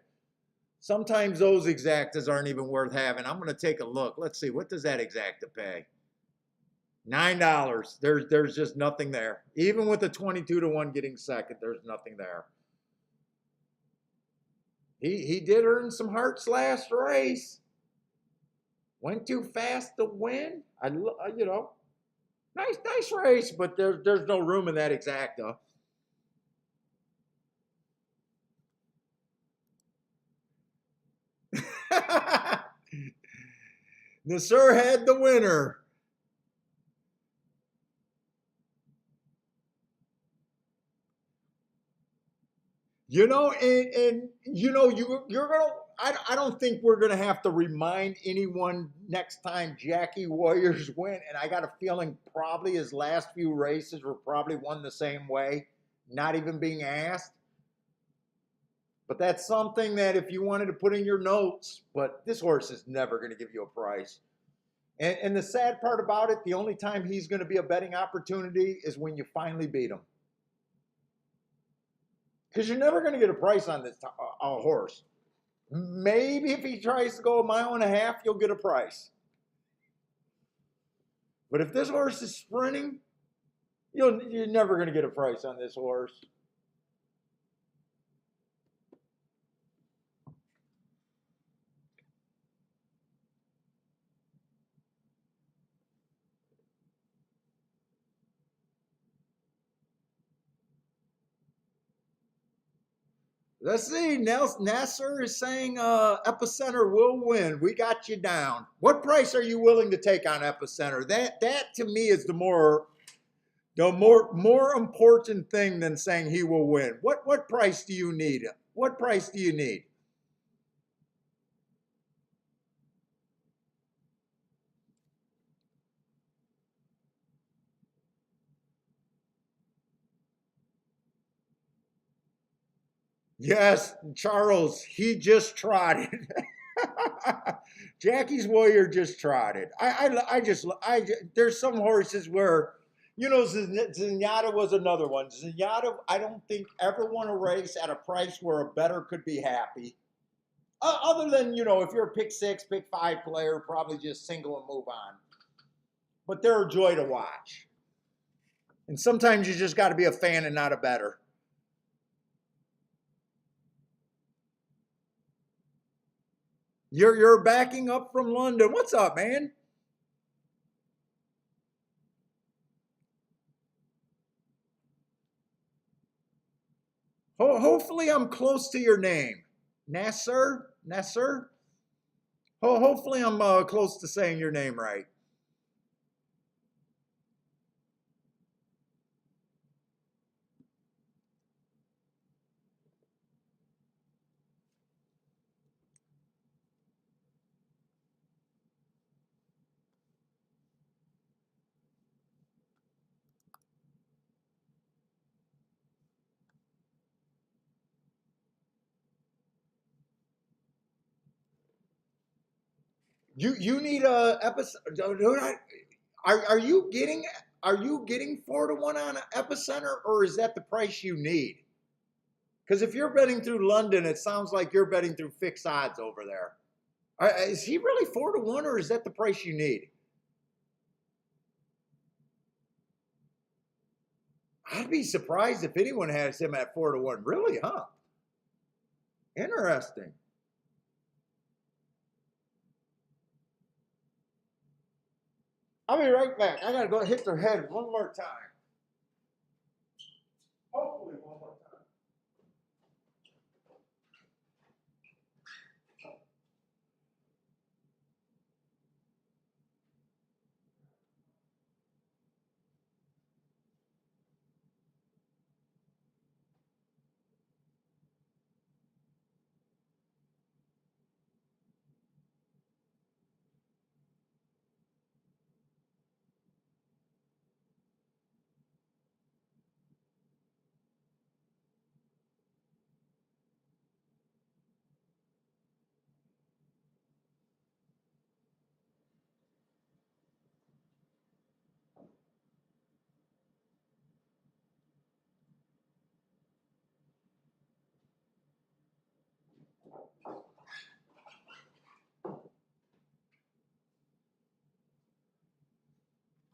sometimes those exactas aren't even worth having. I'm going to take a look. Let's see. What does that exacta pay? $9. There's just nothing there. Even with a 22 to 1 getting second, there's nothing there. He did earn some hearts last race. Went too fast to win. Nice race, but there's no room in that exacta. Nasser had the winner. You're gonna. I don't think we're gonna have to remind anyone next time Jackie Warriors win. And I got a feeling probably his last few races were probably won the same way, not even being asked. But that's something that if you wanted to put in your notes, but this horse is never going to give you a price. And the sad part about it, the only time he's going to be a betting opportunity is when you finally beat him. Because you're never going to get a price on this horse. Maybe if he tries to go 1.5 miles, you'll get a price. But if this horse is sprinting, you're never going to get a price on this horse. Let's see. Nasser is saying Epicenter will win. We got you down. What price are you willing to take on Epicenter? That to me is the more important thing than saying he will win. What price do you need? What price do you need? Yes, Charles, he just trotted. Jackie's Warrior just trotted. There's some horses where, Zenyatta was another one. Zenyatta, I don't think ever won a race at a price where a bettor could be happy. Other than, if you're a pick 6, pick 5 player, probably just single and move on. But they're a joy to watch. And sometimes you just got to be a fan and not a bettor. You're backing up from London. What's up, man? Hopefully I'm close to your name. Nasser? Nasser? Hopefully I'm close to saying your name right. You need a episode. Are you getting 4-1 on an epicenter, or is that the price you need? Because if you're betting through London, it sounds like you're betting through fixed odds over there. Is he really 4-1, or is that the price you need? I'd be surprised if anyone has him at 4-1. Really, huh? Interesting. I'll be right back. I gotta go hit their head one more time. Hopefully, one more time.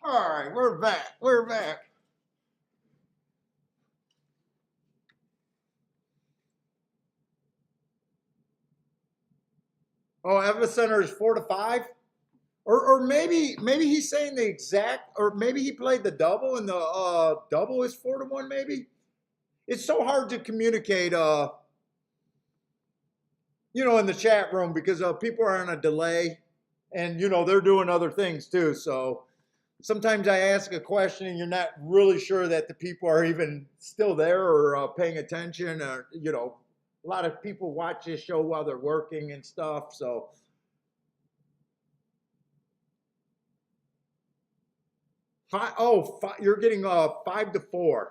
All right, we're back. We're back. Oh, epicenter is 4-5. Or maybe he's saying the exact, or maybe he played the double and the double is 4-1. Maybe it's so hard to communicate. In the chat room because people are on a delay, and they're doing other things too. So sometimes I ask a question and you're not really sure that the people are even still there or paying attention. Or a lot of people watch this show while they're working and stuff. So you're getting 5-4.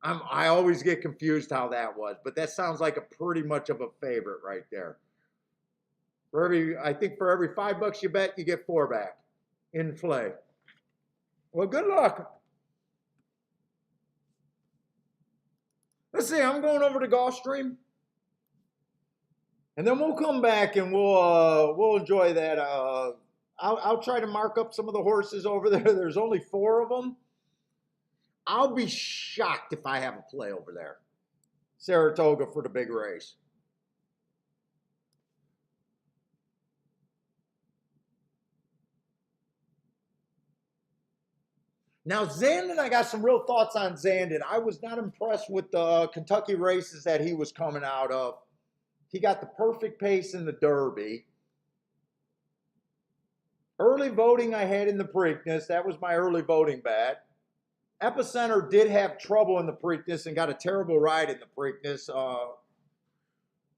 I always get confused how that was, but that sounds like a pretty much of a favorite right there. I think for every $5 you bet, you get 4 back in play. Well, good luck. Let's see. I'm going over to Gulfstream, and then we'll come back and we'll enjoy that. I'll try to mark up some of the horses over there. There's only 4 of them. I'll be shocked if I have a play over there. Saratoga for the big race. Now, Zandon, I got some real thoughts on Zandon. I was not impressed with the Kentucky races that he was coming out of. He got the perfect pace in the Derby. Early voting I had in the Preakness. That was my early voting bet. Epicenter did have trouble in the Preakness and got a terrible ride in the Preakness.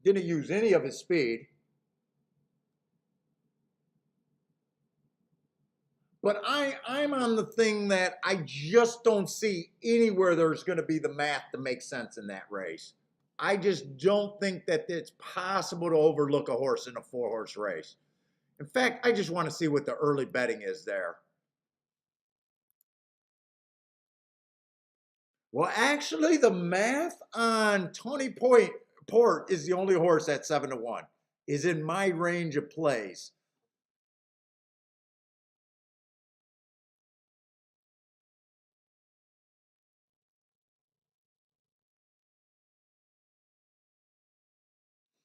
Didn't use any of his speed. But I'm on the thing that I just don't see anywhere there's going to be the math to make sense in that race. I just don't think that it's possible to overlook a horse in a 4-horse race. In fact, I just want to see what the early betting is there. Well, actually, the math on Tony Port is the only horse at 7-1, is in my range of plays.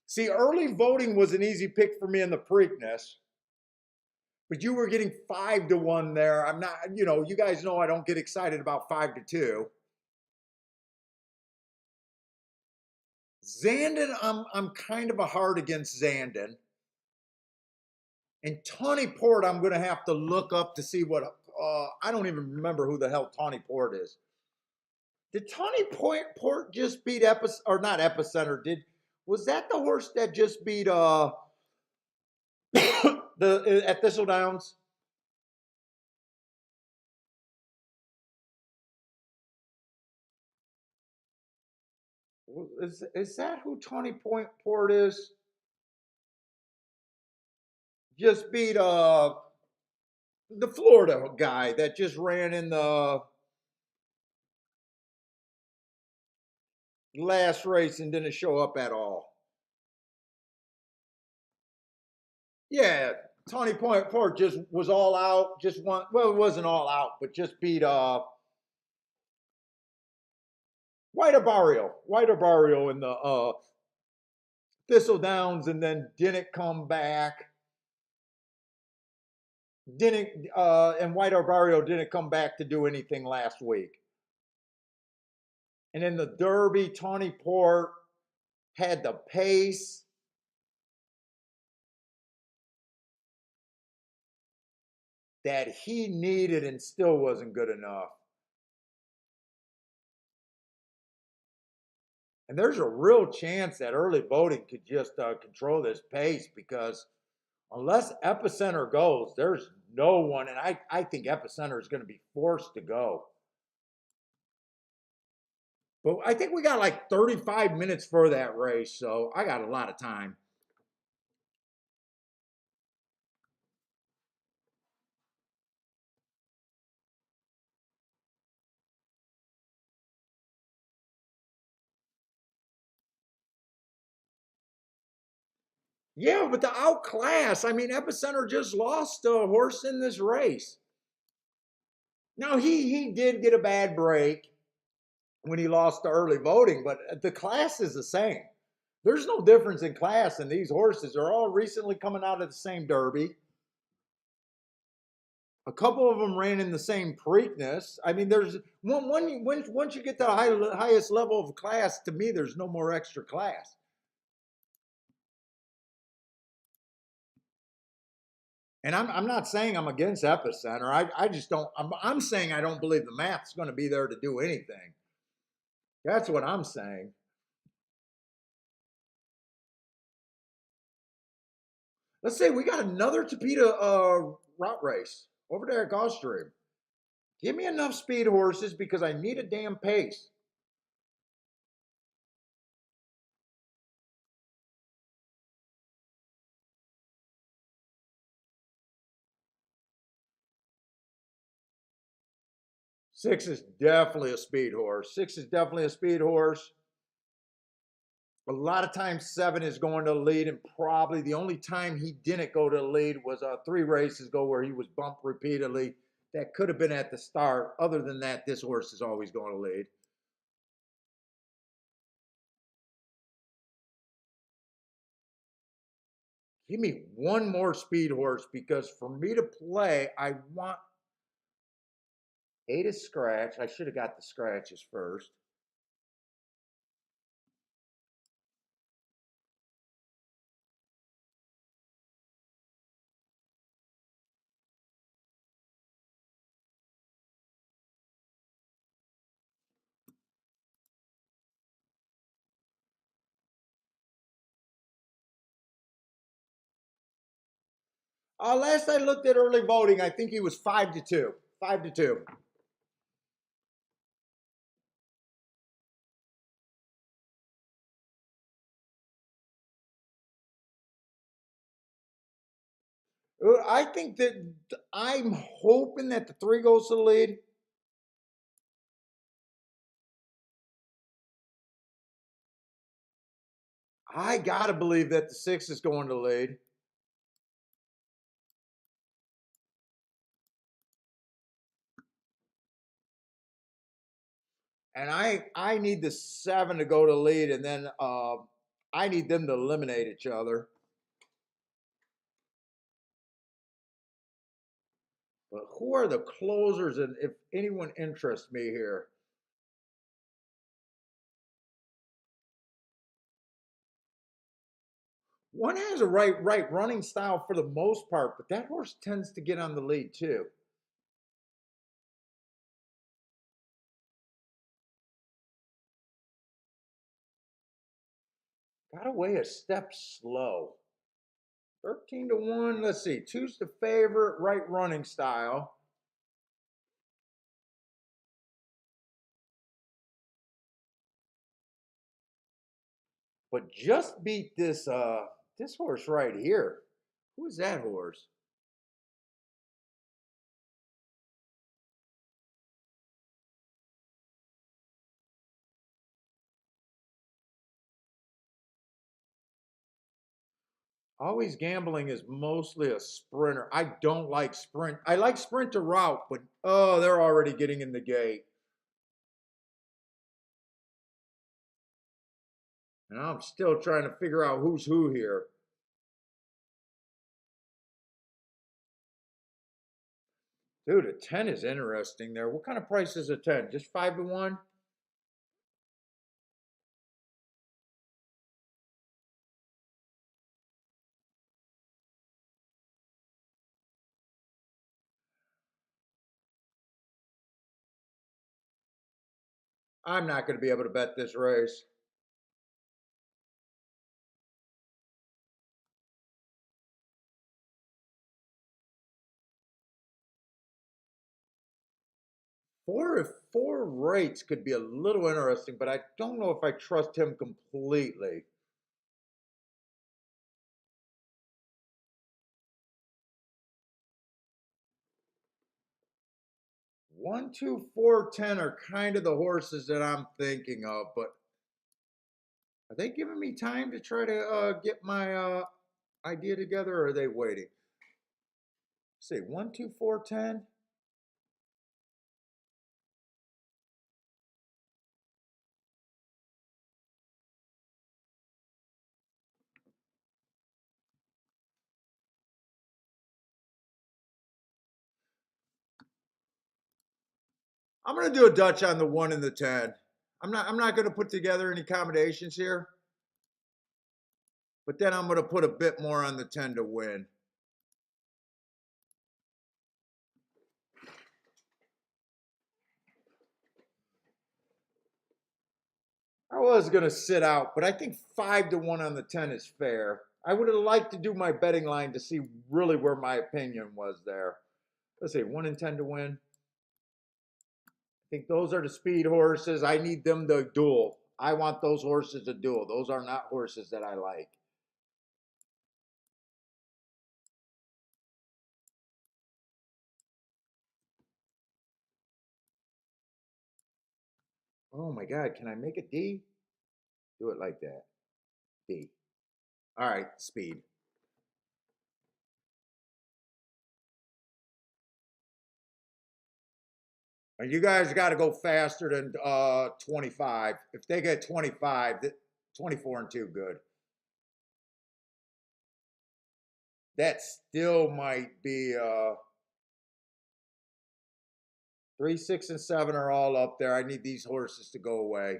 See, early voting was an easy pick for me in the Preakness, but you were getting 5-1 there. I'm not, you guys know I don't get excited about 5-2. Zandon, I'm kind of a hard against Zandon. And Tawny Port, I'm going to have to look up to see what. I don't even remember who the hell Tawny Port is. Did Tawny Port just beat or not Epicenter? Was that the horse that just beat the at Thistle Downs? Is that who Tawny Port is? Just beat the Florida guy that just ran in the last race and didn't show up at all. Yeah, Tawny Port just was all out, just won. Well, it wasn't all out, but just beat White Barrio in the Thistle Downs, and then didn't come back. Didn't and White Barrio didn't come back to do anything last week. And in the Derby, Tawny Port had the pace. That he needed and still wasn't good enough. And there's a real chance that early voting could just control this pace, because unless Epicenter goes, there's no one. And I think Epicenter is going to be forced to go. But I think we got like 35 minutes for that race, so I got a lot of time. Yeah, but the outclass, I mean, Epicenter just lost a horse in this race. Now, he did get a bad break when he lost the early voting, but the class is the same. There's no difference in class, and these horses are all recently coming out of the same Derby. A couple of them ran in the same Preakness. I mean, there's once you get to the highest level of class, to me, there's no more extra class. And I'm not saying I'm against Epicenter. I just don't. I'm saying I don't believe the math's going to be there to do anything. That's what I'm saying. Let's say we got another Tapeta route race over there at Gulfstream. Give me enough speed horses because I need a damn pace. Six is definitely a speed horse. Six is definitely a speed horse. A lot of times, seven is going to the lead, and probably the only time he didn't go to the lead was 3 races ago where he was bumped repeatedly. That could have been at the start. Other than that, this horse is always going to lead. Give me one more speed horse, because for me to play, I want 8 is scratch. I should have got the scratches first. Last I looked at early voting, I think he was 5-2. 5-2. I think that I'm hoping that the 3 goes to the lead. I gotta believe that the 6 is going to lead. And I need the 7 to go to lead, and then I need them to eliminate each other. But who are the closers, and if anyone interests me here? One has a right running style for the most part, but that horse tends to get on the lead too. Got away a step slow. 13-1. Let's see. Two's the favorite, right running style. But just beat this horse right here. Who is that horse? Always Gambling is mostly a sprinter. I don't like sprint. I like sprint to route, but oh, they're already getting in the gate. And I'm still trying to figure out who's who here. Dude, a 10 is interesting there. What kind of price is a 10? Just 5-1? I'm not going to be able to bet this race. Four rates could be a little interesting, but I don't know if I trust him completely. 1, 2, 4, 10 are kind of the horses that I'm thinking of, but are they giving me time to try to get my idea together, or are they waiting? Let's see, 1, 2, 4, 10. I'm gonna do a Dutch on the 1 and the 10. I'm not gonna put together any combinations here, but then I'm gonna put a bit more on the 10 to win. I was gonna sit out, but I think 5-1 on the 10 is fair. I would have liked to do my betting line to see really where my opinion was there. Let's see, 1 and 10 to win. I think those are the speed horses. I need them to duel. I want those horses to duel. Those are not horses that I like. Oh my God, can I make a D? Do it like that. D. All right, speed. And you guys got to go faster than 25. If they get 25, 24 and 2, good. That still might be 3, 6, and 7 are all up there. I need these horses to go away.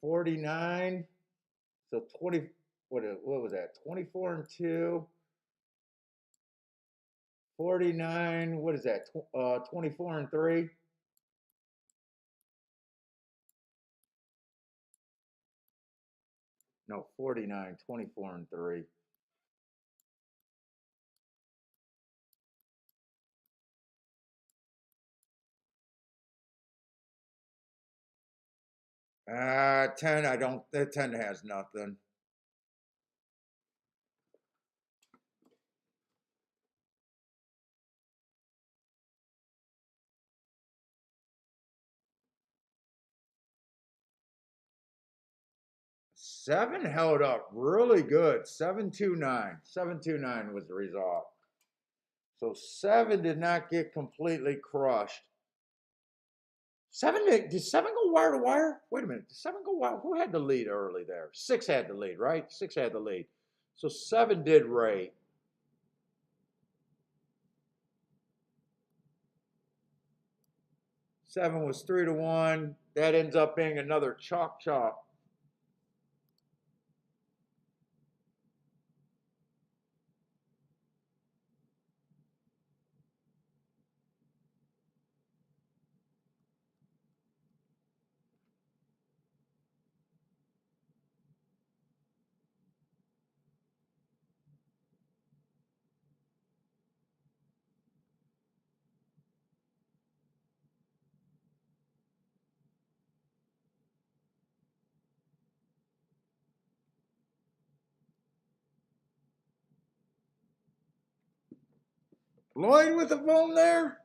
$49. So 20, what was that? 24 and 2. 49, what is that? 24 and 3. No, 49, 24 and 3. Uh, 10, I don't, that 10 has nothing. Seven held up really good. 729. 729 was the result. So 7 did not get completely crushed. 7 did 7 go wire to wire? Wait a minute. Did 7 go wire? Who had the lead early there? 6 had the lead, right? 6 had the lead. So 7 did right. Seven was 3-1. That ends up being another chalk chop. Lloyd with the phone there.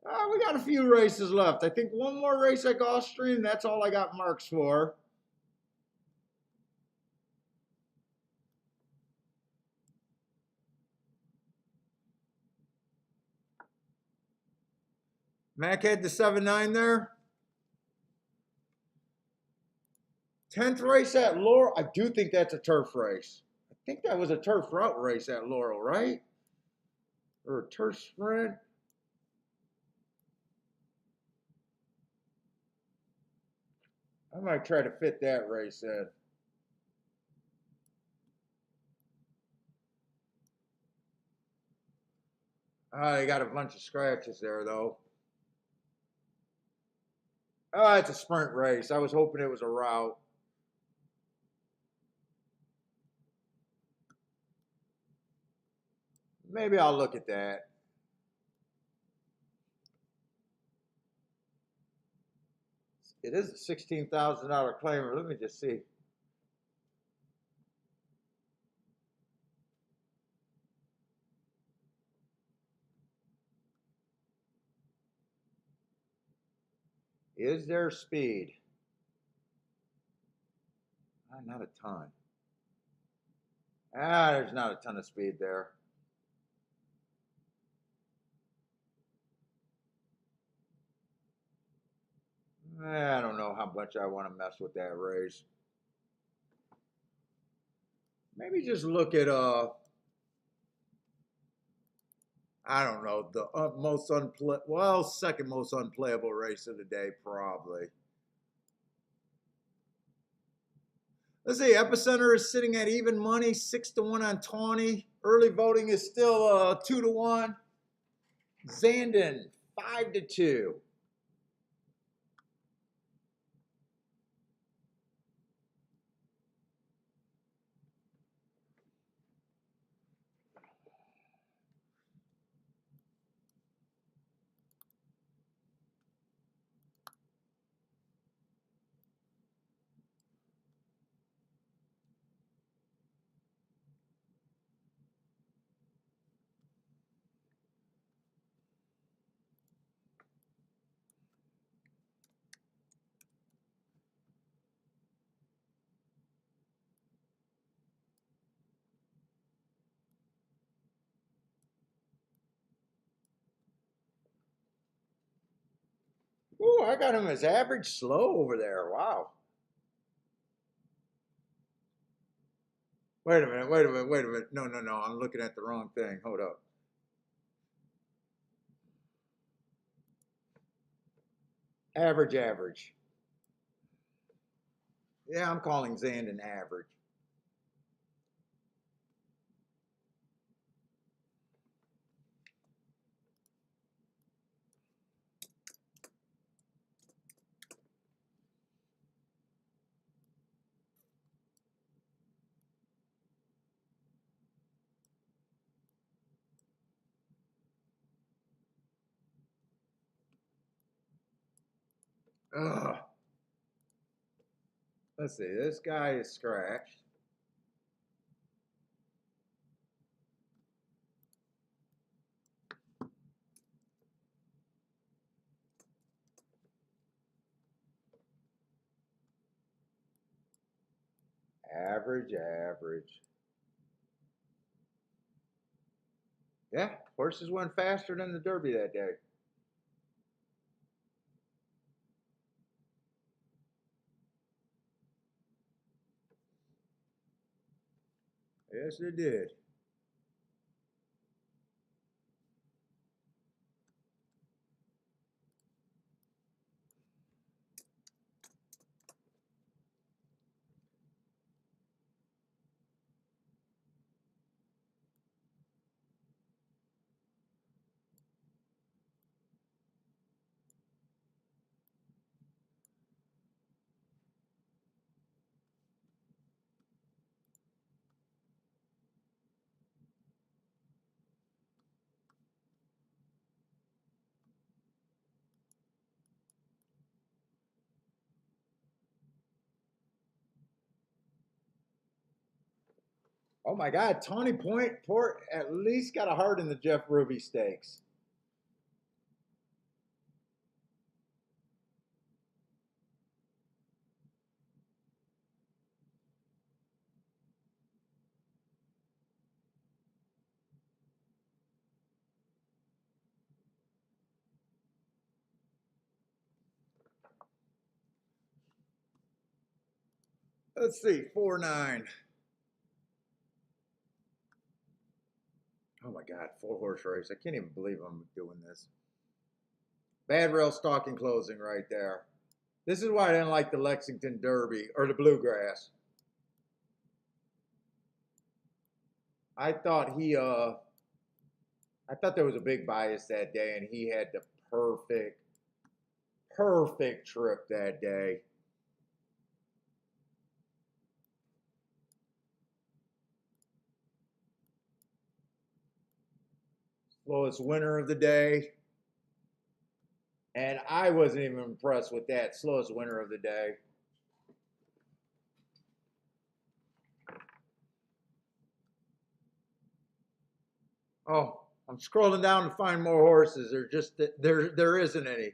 We got a few races left. I think one more race at Gulfstream. That's all I got marks for. Mac had the 7-9 there. 10th race at Laurel. I do think that's a turf race. I think that was a turf route race at Laurel, right? Or a turf sprint. I might try to fit that race in. They got a bunch of scratches there, though. Oh, it's a sprint race. I was hoping it was a route. Maybe I'll look at that. It is a $16,000 claimer. Let me just see. Is there speed? Not a ton. There's not a ton of speed there. I don't know how much I want to mess with that race. Maybe just look at I don't know, the second most unplayable race of the day, probably. Let's see, Epicenter is sitting at even money, 6-1 on Tawny. Early voting is still 2-1. Zandon, 5-2. Ooh, I got him as average slow over there. Wow. Wait a minute. No. I'm looking at the wrong thing. Hold up. Average. Yeah, I'm calling Zandon average. Ugh. Let's see. This guy is scratched. Average. Yeah, horses went faster than the Derby that day. Yes, it did. Oh my God, Tony Port at least got a heart in the Jeff Ruby Stakes. Let's see, 4-9. Oh my God, 4-horse race. I can't even believe I'm doing this. Bad rail stalking closing right there. This is why I didn't like the Lexington Derby or the Bluegrass. I thought I thought there was a big bias that day, and he had the perfect trip that day. Slowest winner of the day. And I wasn't even impressed with that. Slowest winner of the day. Oh, I'm scrolling down to find more horses. There isn't any.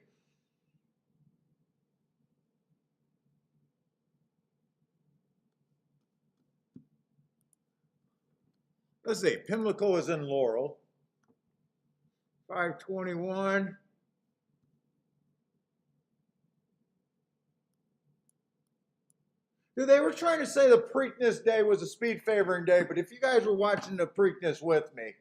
Let's see. Pimlico is in Laurel. 521. Dude, they were trying to say the Preakness day was a speed favoring day, but if you guys were watching the Preakness with me,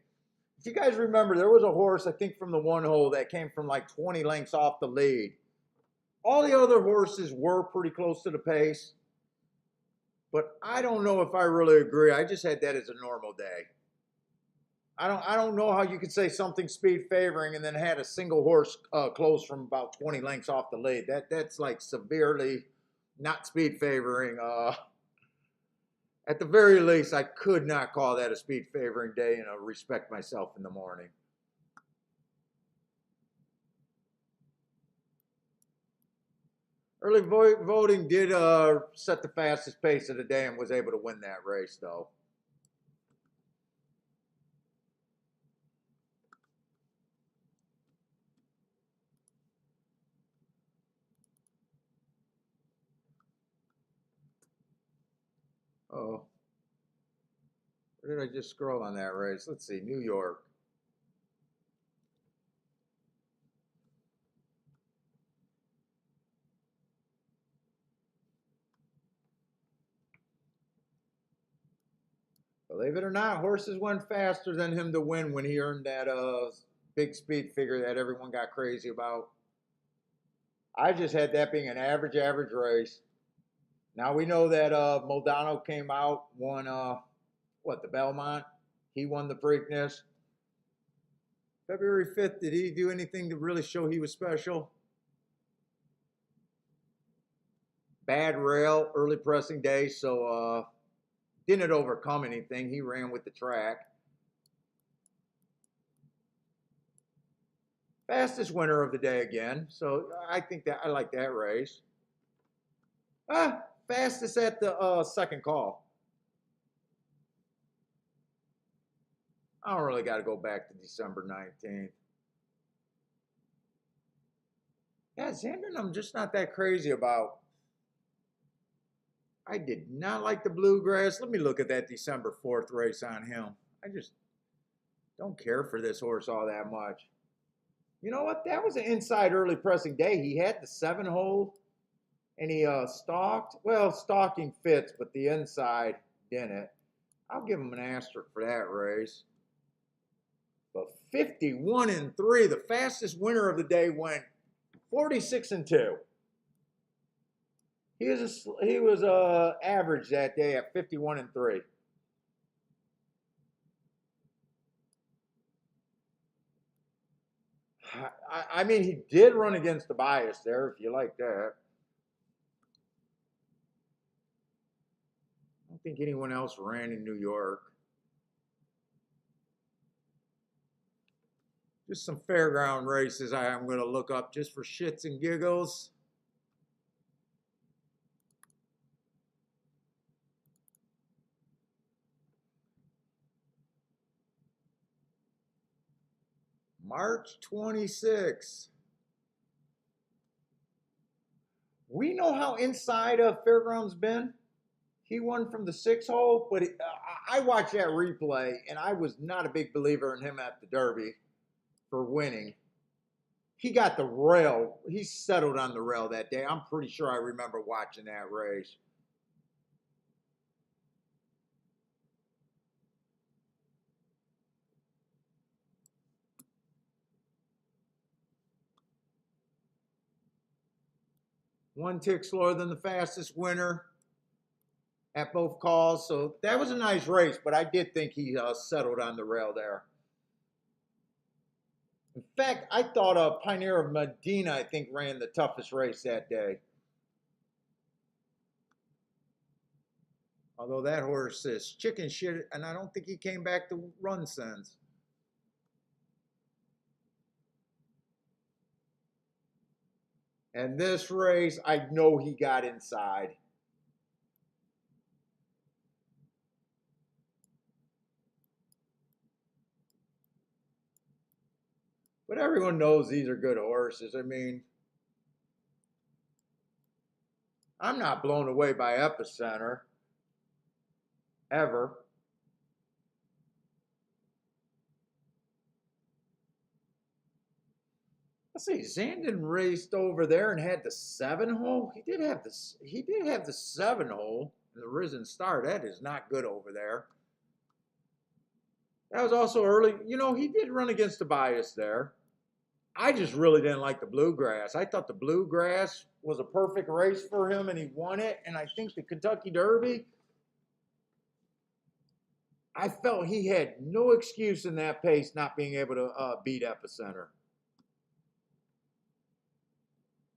if you guys remember, there was a horse, I think from the one hole, that came from like 20 lengths off the lead. All the other horses were pretty close to the pace, but I don't know if I really agree. I just had that as a normal day. I don't know how you could say something speed favoring and then had a single horse close from about 20 lengths off the lead. That's like severely not speed favoring. At the very least, I could not call that a speed favoring day and respect myself in the morning. Early voting did set the fastest pace of the day and was able to win that race, though. Oh, where did I just scroll on that race? Let's see, New York. Believe it or not, horses went faster than him to win when he earned that big speed figure that everyone got crazy about. I just had that being an average race. Now we know that Moldano came out, won what, the Belmont. He won the Preakness. February 5th, did he do anything to really show he was special? Bad rail, early pressing day, so didn't overcome anything. He ran with the track. Fastest winner of the day again, so I think that I like that race. Fastest at the second call. I don't really got to go back to December 19th. Yeah, Zandon, I'm just not that crazy about. I did not like the Bluegrass. Let me look at that December 4th race on him. I just don't care for this horse all that much. You know what? That was an inside early pressing day. He had the 7-hole and he stalked. Well, stalking fits, but the inside didn't. I'll give him an asterisk for that race. But 51-3, the fastest winner of the day went 46-2. He was average that day at 51-3. I mean, he did run against the bias there, if you like that. I don't think anyone else ran in New York. Just some fairground races I'm going to look up just for shits and giggles. March 26th. We know how inside of Fairgrounds been. He won from the 6 hole, but I watched that replay, and I was not a big believer in him at the Derby for winning. He got the rail. He settled on the rail that day. I'm pretty sure I remember watching that race. One tick slower than the fastest winner at both calls. So that was a nice race, but I did think he settled on the rail there. In fact, I thought Pioneer of Medina, I think, ran the toughest race that day. Although that horse is chicken shit, and I don't think he came back to run since. And this race, I know he got inside. But everyone knows these are good horses. I mean, I'm not blown away by Epicenter. Ever. Let's see, Zandon raced over there and had the 7 hole. He did have the 7 hole in the Risen Star. That is not good over there. That was also early. You know, he did run against the bias there. I just really didn't like the Bluegrass. I thought the Bluegrass was a perfect race for him, and he won it. And I think the Kentucky Derby, I felt he had no excuse in that pace not being able to beat Epicenter.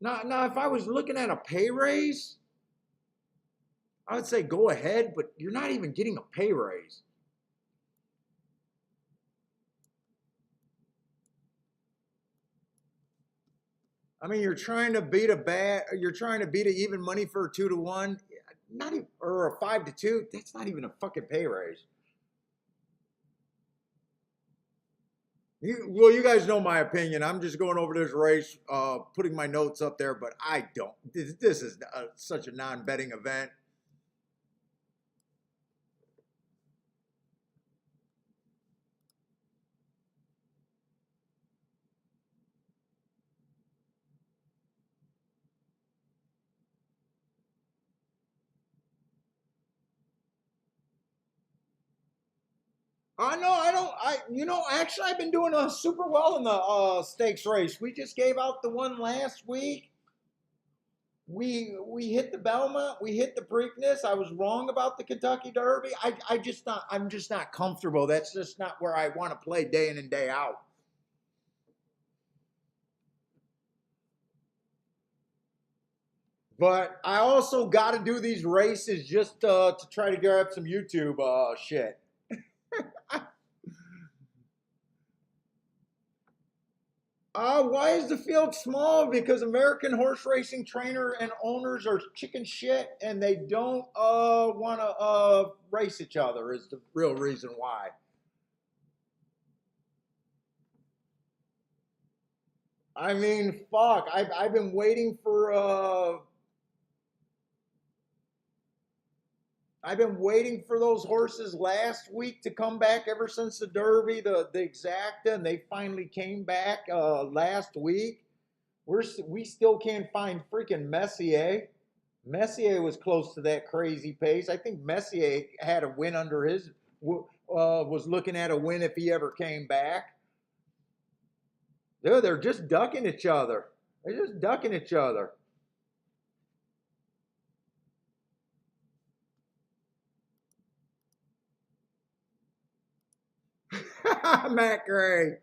Now, if I was looking at a pay raise, I would say go ahead, but you're not even getting a pay raise. I mean, you're trying to beat an even money for a 2-1, not even, or a 5-2. That's not even a fucking pay raise. Well, you guys know my opinion. I'm just going over this race, putting my notes up there, but I don't. This is such a non-betting event. No, I don't. Actually, I've been doing super well in the stakes race. We just gave out the one last week. We hit the Belmont. We hit the Preakness. I was wrong about the Kentucky Derby. I'm just not comfortable. That's just not where I want to play day in and day out. But I also got to do these races just to try to grab some YouTube shit. Why is the field small? Because American horse racing trainer and owners are chicken shit, and they don't want to race each other. Is the real reason why. I mean, fuck. I've been waiting for. I've been waiting for those horses last week to come back ever since the Derby, the Exacta, and they finally came back last week. We still can't find freaking Messier. Messier was close to that crazy pace. I think Messier had a win under his was looking at a win if he ever came back. They're just ducking each other. They're just ducking each other. Matt Gray.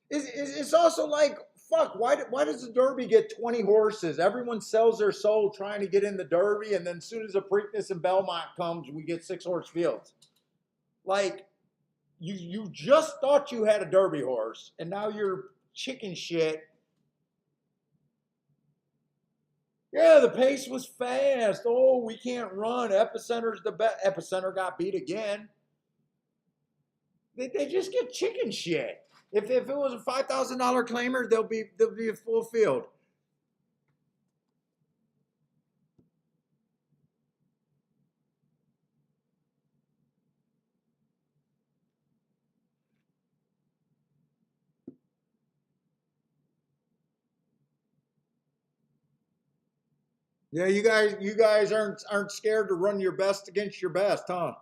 It's also like, fuck, why does the Derby get 20 horses? Everyone sells their soul trying to get in the Derby, and then as soon as the Preakness and Belmont comes, we get 6-horse fields. Like, you just thought you had a Derby horse, and now you're chicken shit. Yeah, the pace was fast. Oh, we can't run. Epicenter's the best. Epicenter got beat again. They just get chicken shit. If it was a $5,000 claimer, they'll be a full field. Yeah, you guys aren't scared to run your best against your best, huh?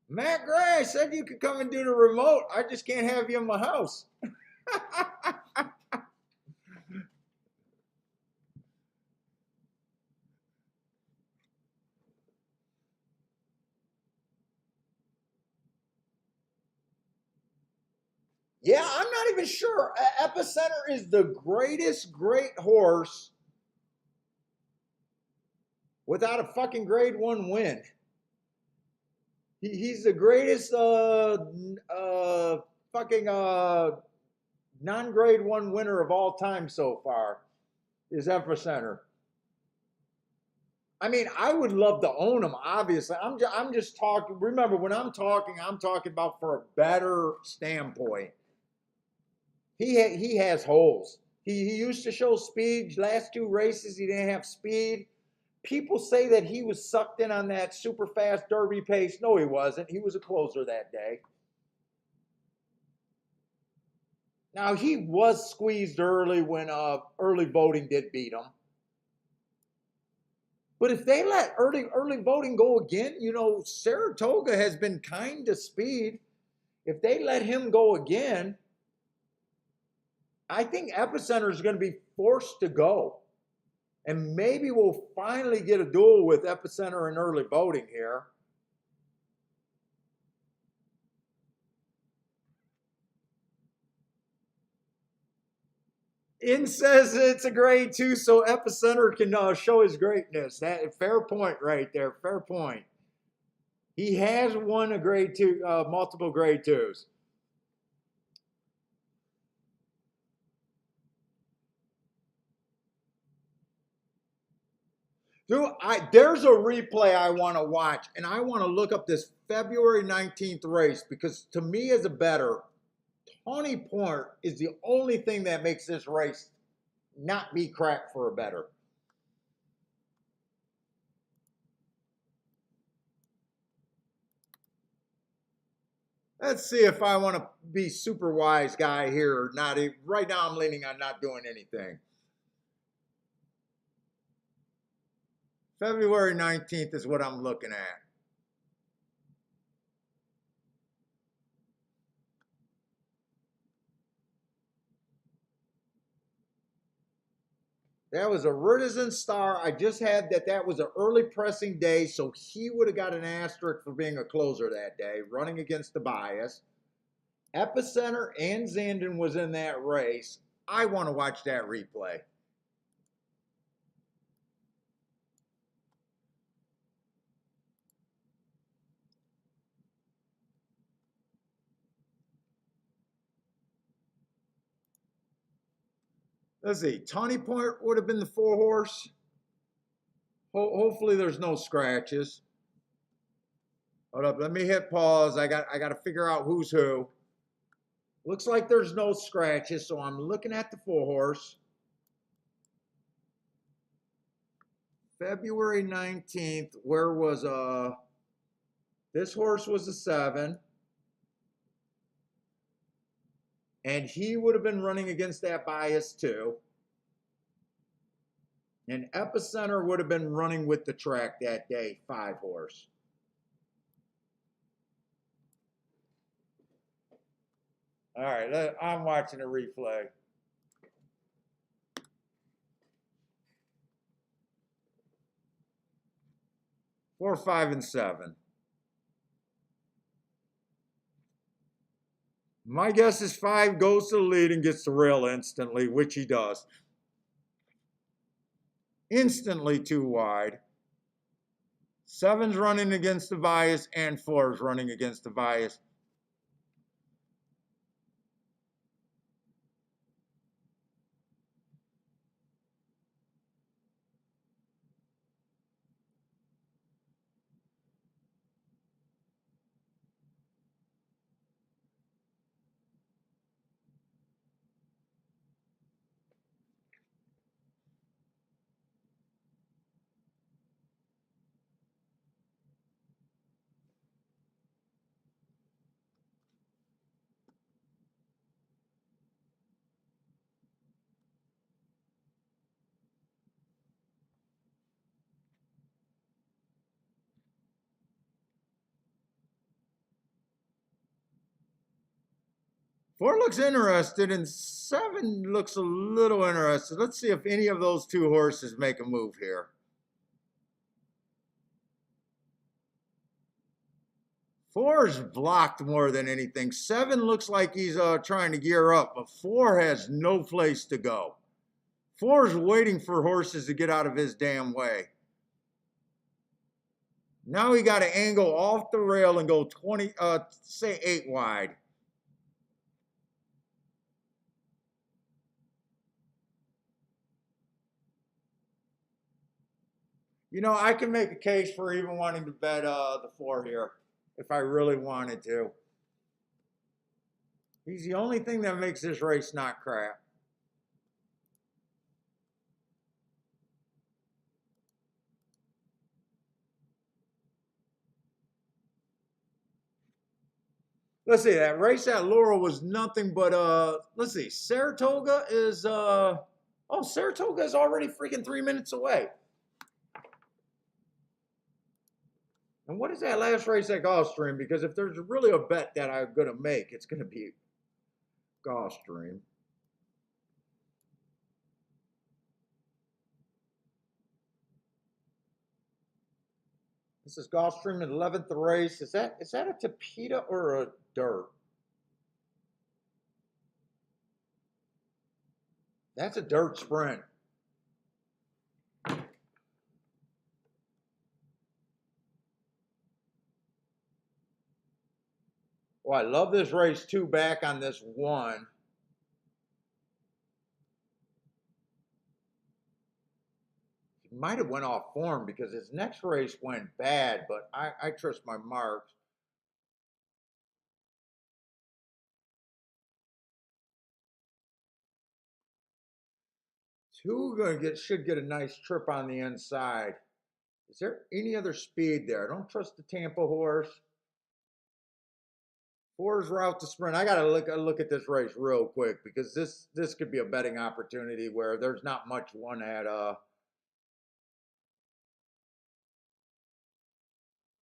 Matt Gray said you could come and do the remote. I just can't have you in my house. Yeah, I'm not even sure. Epicenter is the greatest great horse without a fucking grade 1 win. He's the greatest fucking non-grade 1 winner of all time so far is Epicenter. I mean, I would love to own him. Obviously, I'm just talking. Remember, when I'm talking about for a better standpoint. He has holes. He used to show speed. Last 2 races, he didn't have speed. People say that he was sucked in on that super fast Derby pace. No, he wasn't. He was a closer that day. Now, he was squeezed early when early voting did beat him. But if they let early voting go again, Saratoga has been kind to speed. If they let him go again, I think Epicenter is going to be forced to go. And maybe we'll finally get a duel with Epicenter and early voting here. In says it's a grade 2, so Epicenter can show his greatness. That fair point right there. Fair point. He has won a grade 2, multiple grade 2s. Dude, there's a replay I want to watch, and I want to look up this February 19th race because to me as a bettor, Tawny Point is the only thing that makes this race not be cracked for a bettor. Let's see if I want to be super wise guy here or not. Right now I'm leaning on not doing anything. February 19th is what I'm looking at. That was a Rittizen Star. I just had that was an early pressing day, so he would have got an asterisk for being a closer that day, running against the bias. Epicenter and Zandon was in that race. I want to watch that replay. Let's see. Tawny Point would have been the 4-horse. Hopefully there's no scratches. Hold up. Let me hit pause. I got to figure out who's who. Looks like there's no scratches, so I'm looking at the 4-horse. February 19th, where was this horse was a 7. And he would have been running against that bias too. And Epicenter would have been running with the track that day, 5 horse. All right, I'm watching a replay. 4, 5, and 7. My guess is 5 goes to the lead and gets the rail instantly, which he does. Instantly too wide. 7's running against the bias and 4's running against the bias. Four looks interested and 7 looks a little interested. Let's see if any of those 2 horses make a move here. 4's blocked more than anything. 7 looks like he's trying to gear up, but 4 has no place to go. 4's waiting for horses to get out of his damn way. Now he got to angle off the rail and go 8 wide. You know, I can make a case for even wanting to bet the 4 here if I really wanted to. He's the only thing that makes this race not crap. Let's see, that race at Laurel was nothing but, let's see, Saratoga is, oh, Saratoga is already freaking 3 minutes away. And what is that last race at Gulfstream? Because if there's really a bet that I'm going to make, it's going to be Gulfstream. This is Gulfstream in 11th race. Is that a Tapeta or a dirt? That's a dirt sprint. Oh, I love this race 2 back on this 1. He might have went off form because his next race went bad, but I trust my marks. Two should get a nice trip on the inside. Is there any other speed there? I don't trust the Tampa horse. 4's route to sprint. I gotta look at this race real quick because this could be a betting opportunity where there's not much won at a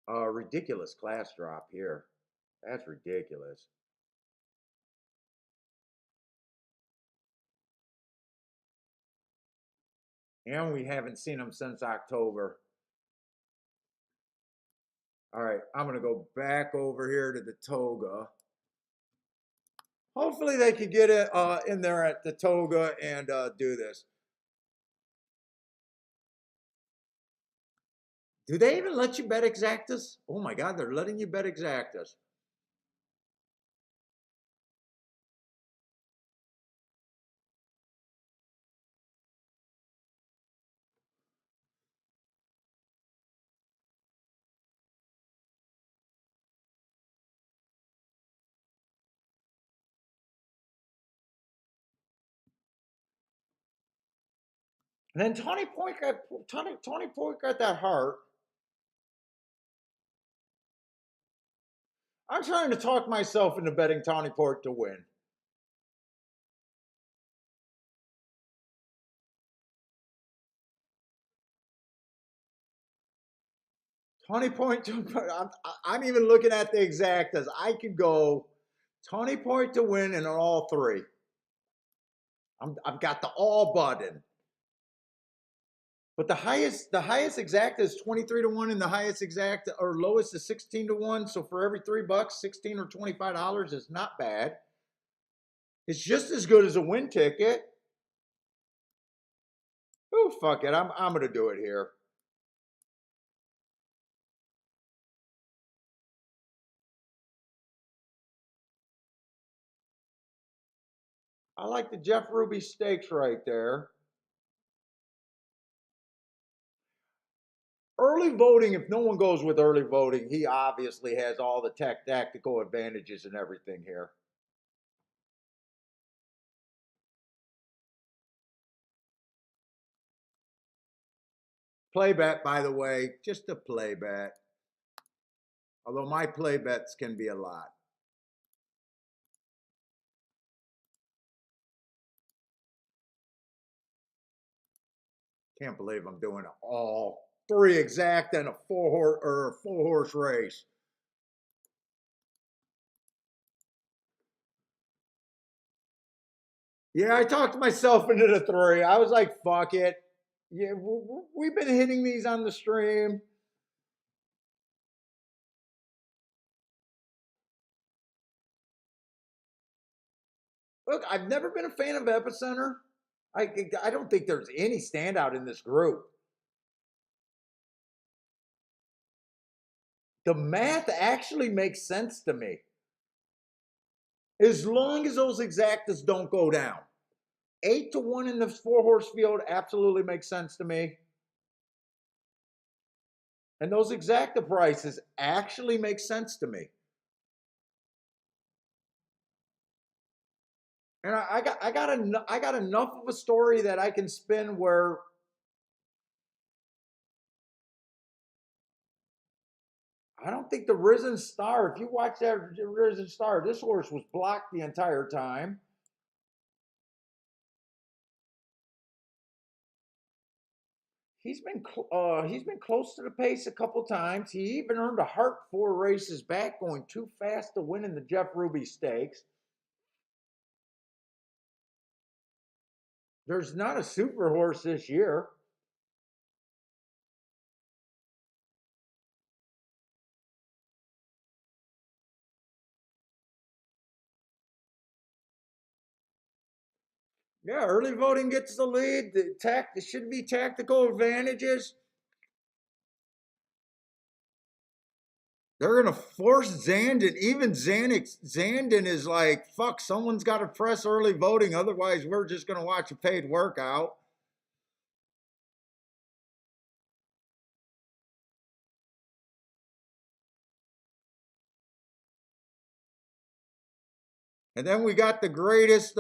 ridiculous class drop here. That's ridiculous. And we haven't seen him since October. All right, I'm going to go back over here to the Toga. Hopefully they could get it in there at the Toga and do this. Do they even let you bet exactas? Oh my God, they're letting you bet exactas. And then Tony Point got that heart. I'm trying to talk myself into betting Tawny Port to win. 20.2. I'm even looking at the exactas. I could go 20 point to win in all three. I've got the all button. But the highest exacta is 23 to 1, and the highest exacta or lowest is 16 to 1. So for every $3, $16 or $25 is not bad. It's just as good as a win ticket. Oh, fuck it. I'm gonna do it here. I like the Jeff Ruby stakes right there. Early voting, if no one goes with early voting, he obviously has all the tactical advantages and everything here. Play bet, by the way, just a play bet. Although my play bets can be a lot. Can't believe I'm doing all three exact and a four horse race. Yeah, I talked myself into the three. I was like, fuck it. Yeah, we've been hitting these on the stream. Look, I've never been a fan of Epicenter. I don't think there's any standout in this group. The math actually makes sense to me. As long as those exactas don't go down. 8 to 1 in the four horse field absolutely makes sense to me. And those exacta prices actually make sense to me. And I got enough of a story that I can spin where I don't think the Risen Star, if you watch that Risen Star, this horse was blocked the entire time. He's been close to the pace a couple times. He even earned a heart 4 races back, going too fast to win in the Jeff Ruby Stakes. There's not a super horse this year. Yeah, early voting gets the lead. There should be tactical advantages. They're gonna force Zandon. Even Zandon is like, fuck, someone's got to press early voting. Otherwise, we're just gonna watch a paid workout. And then we got the greatest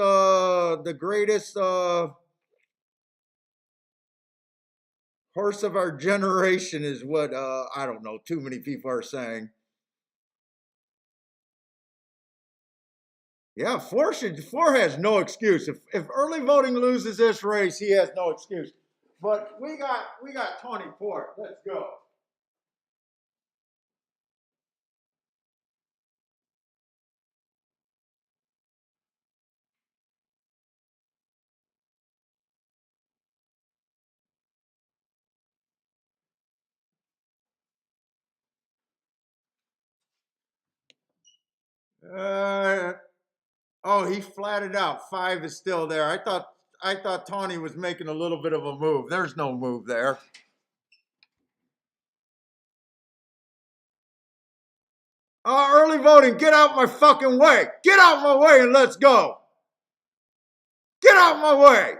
horse of our generation is what I don't know. Too many people are saying. Yeah, Four has no excuse. If early voting loses this race, he has no excuse. But we got Tony Port. Let's go. Uh, oh, he flatted out. 5 is still there. I thought Tawny was making a little bit of a move. There's no move there. Early voting, get out my fucking way. Get out my way and let's go. Get out my way.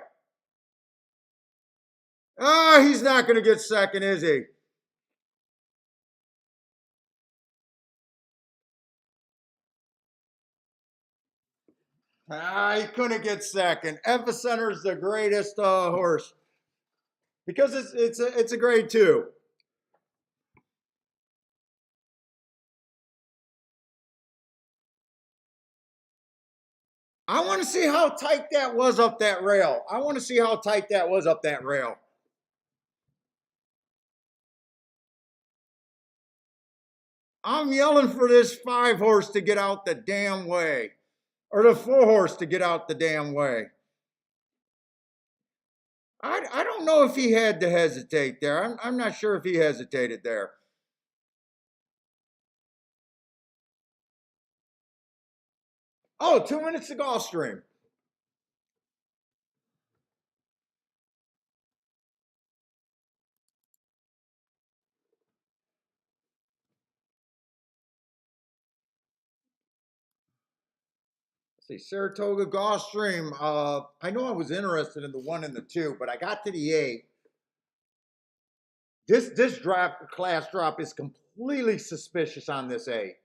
He's not going to get second, is he? He couldn't get second. Epicenter's the greatest horse because it's a grade 2. I want to see how tight that was up that rail. I want to see how tight that was up that rail. I'm yelling for this 5 horse to get out the damn way, or the 4 horse to get out the damn way. I don't know if he had to hesitate there. I'm not sure if he hesitated there. Oh, 2 minutes to Gulfstream. Let's see, Saratoga Gulfstream. I know I was interested in the 1 and the 2, but I got to the 8. This drop class drop is completely suspicious on this 8.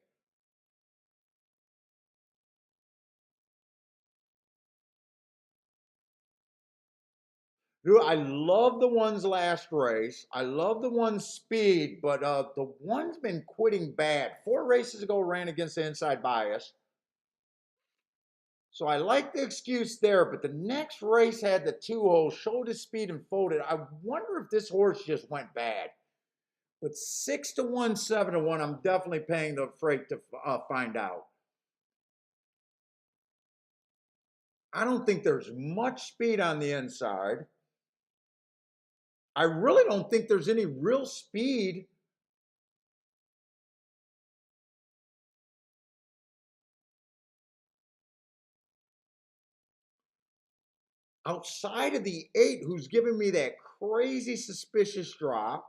Dude, I love the one's last race. I love the one's speed, but the one's been quitting bad. 4 races ago, ran against the inside bias. So I like the excuse there, but the next race had the 2-hole, showed his speed and folded. I wonder if this horse just went bad. But 6-1, 7-1, I'm definitely paying the freight to find out. I don't think there's much speed on the inside. I really don't think there's any real speed outside of the 8, who's giving me that crazy suspicious drop.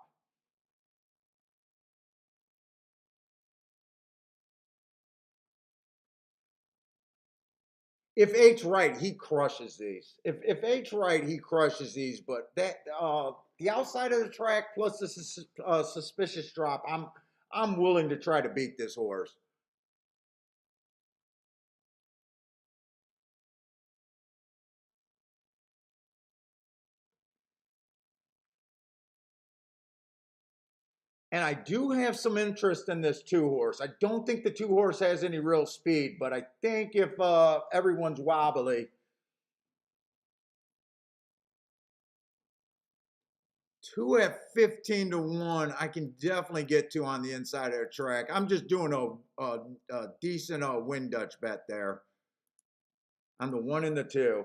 If 8's right, he crushes these. If 8's right, he crushes these. But that the outside of the track plus the suspicious drop, I'm willing to try to beat this horse. And I do have some interest in this 2 horse. I don't think the 2 horse has any real speed, but I think if everyone's wobbly, 2 at 15-1, I can definitely get to on the inside of the track. I'm just doing a decent win Dutch bet there on the 1 and the 2.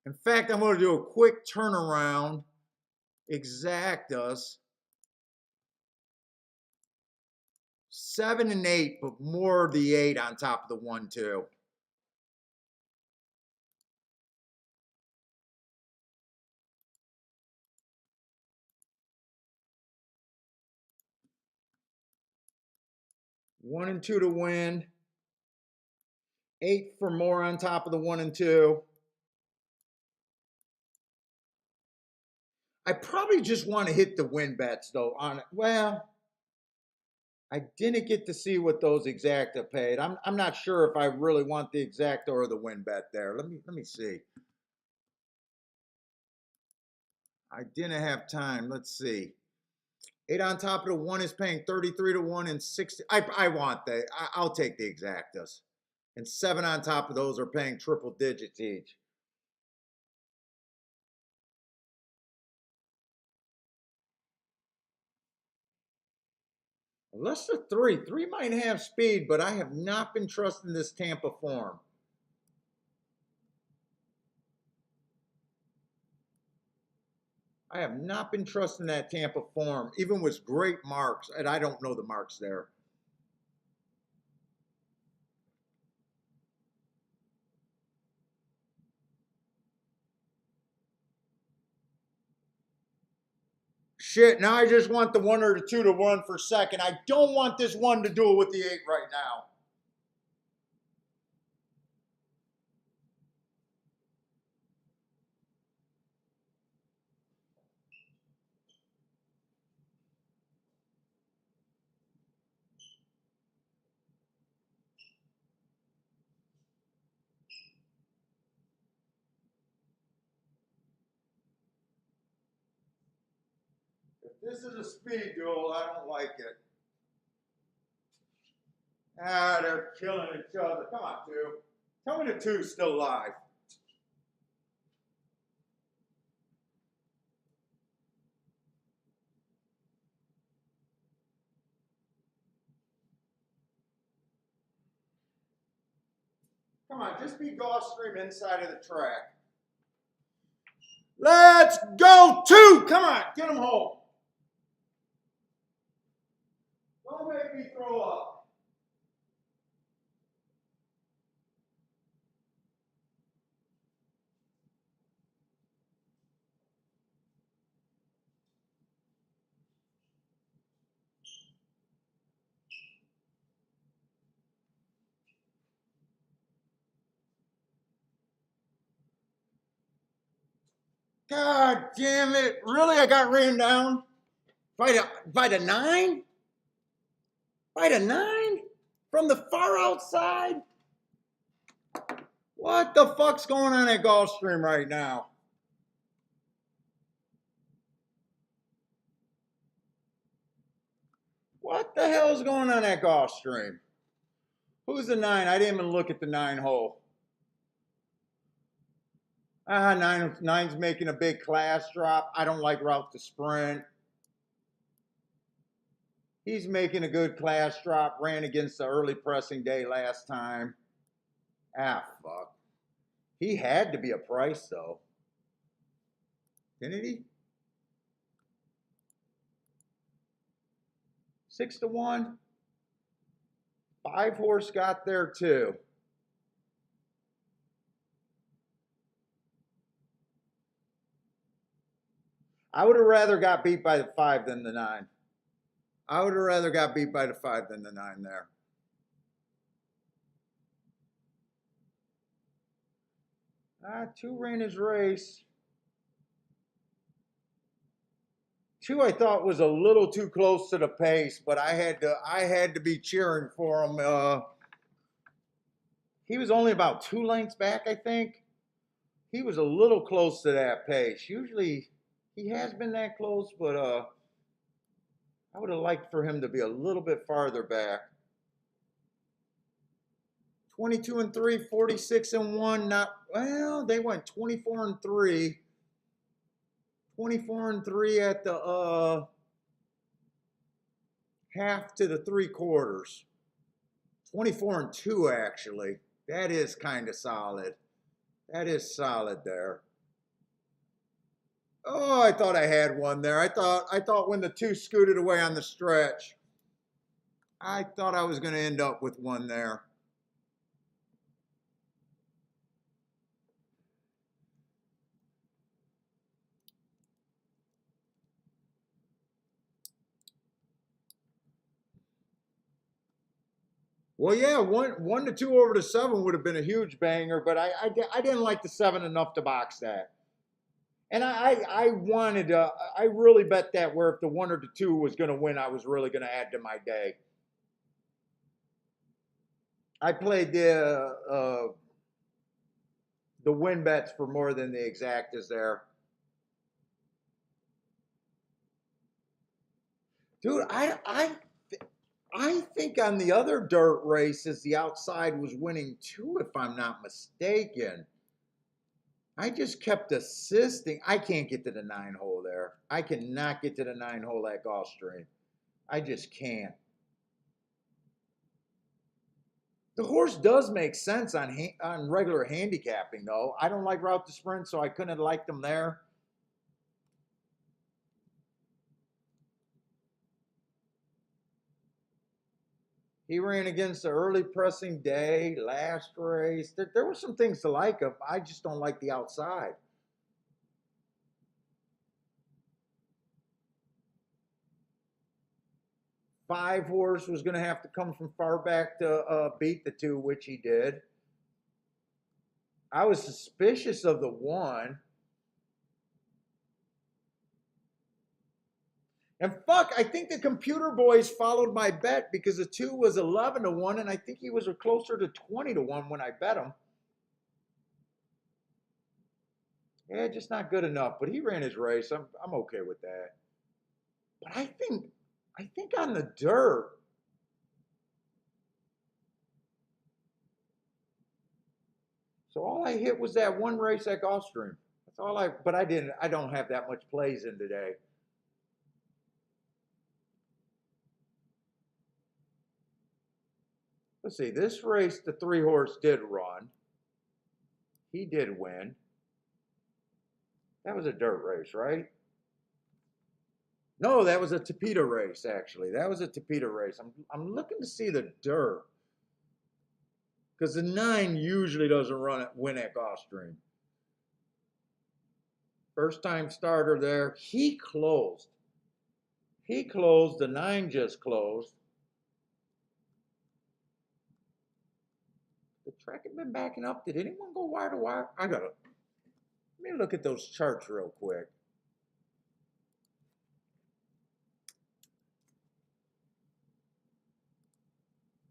In fact, I'm going to do a quick turnaround. Exactas 7 and 8, but more of the 8 on top of the 1, 2. One and 2 to win. 8 for more on top of the 1 and 2. I probably just want to hit the win bets though on it. Well, I didn't get to see what those exacta paid. I'm not sure if I really want the exacta or the win bet there. Let me see. I didn't have time. Let's see. 8 on top of the 1 is paying 33-1 and 60. I want that. I'll take the exactas. And 7 on top of those are paying triple digits each. Unless the 3. 3 might have speed, but I have not been trusting this Tampa form. I have not been trusting that Tampa form, even with great marks, and I don't know the marks there. Shit, now I just want the 1 or the 2 to run for second. I don't want this 1 to do it with the 8 right now. If this is a speed duel, I don't like it. Ah, they're killing each other. Come on, 2. Tell me the 2's still alive. Come on, just be Gulfstream inside of the track. Let's go 2. Come on, get him home. Don't make me throw up. God damn it. Really? I got ran down? By the 9? By the 9? From the far outside? What the fuck's going on at Gulfstream right now? What the hell's going on at Gulfstream? Who's the 9? I didn't even look at the 9 hole. Nine's making a big class drop. I don't like route to sprint. He's making a good class drop. Ran against the early pressing day last time. Ah, fuck. He had to be a price, though. Didn't he? 6-1. 5 horse got there, too. I would have rather got beat by the 5 than the 9. I would have rather got beat by the 5 than the 9 there. Two ran his race. 2 I thought was a little too close to the pace, but I had to be cheering for him. He was only about 2 lengths back, I think. He was a little close to that pace. Usually he has been that close, but I would have liked for him to be a little bit farther back. 22-3, 46-1. Not well. They went 24-3. 24-3 at the half to the 3/4. 24-2 actually. That is kind of solid. That is solid there. Oh, I thought I had one there. I thought when the 2 scooted away on the stretch, I thought I was going to end up with one there. Well, yeah, one to 2 over to 7 would have been a huge banger, but I didn't like the 7 enough to box that. And I wanted to, I really bet that where if the 1 or the 2 was going to win, I was really going to add to my day. I played the win bets for more than the exactas there. Dude, I think on the other dirt races, the outside was winning too, if I'm not mistaken. I just kept assisting. I can't get to the 9 hole there. I cannot get to the 9 hole at Gulfstream. I just can't. The horse does make sense on regular handicapping, though. I don't like route to sprint, so I couldn't have liked them there. He ran against the early pressing day, last race. There were some things to like him. I just don't like the outside. Five horse was going to have to come from far back to beat the 2, which he did. I was suspicious of the 1. And fuck, I think the computer boys followed my bet because the 2 was 11-1, and I think he was closer to 20-1 when I bet him. Yeah, just not good enough. But he ran his race. I'm okay with that. But I think on the dirt, so all I hit was that 1 race at Gulfstream. That's all but I don't have that much plays in today. Let's see, this race, the 3 horse did run. He did win. That was a dirt race, right? No, that was a Tapeta race, actually. That was a Tapeta race. I'm looking to see the dirt. Because the 9 usually doesn't win at Gulfstream. First time starter there. He closed. He closed. The 9 just closed. The track had been backing up. Did anyone go wire to wire? Let me look at those charts real quick.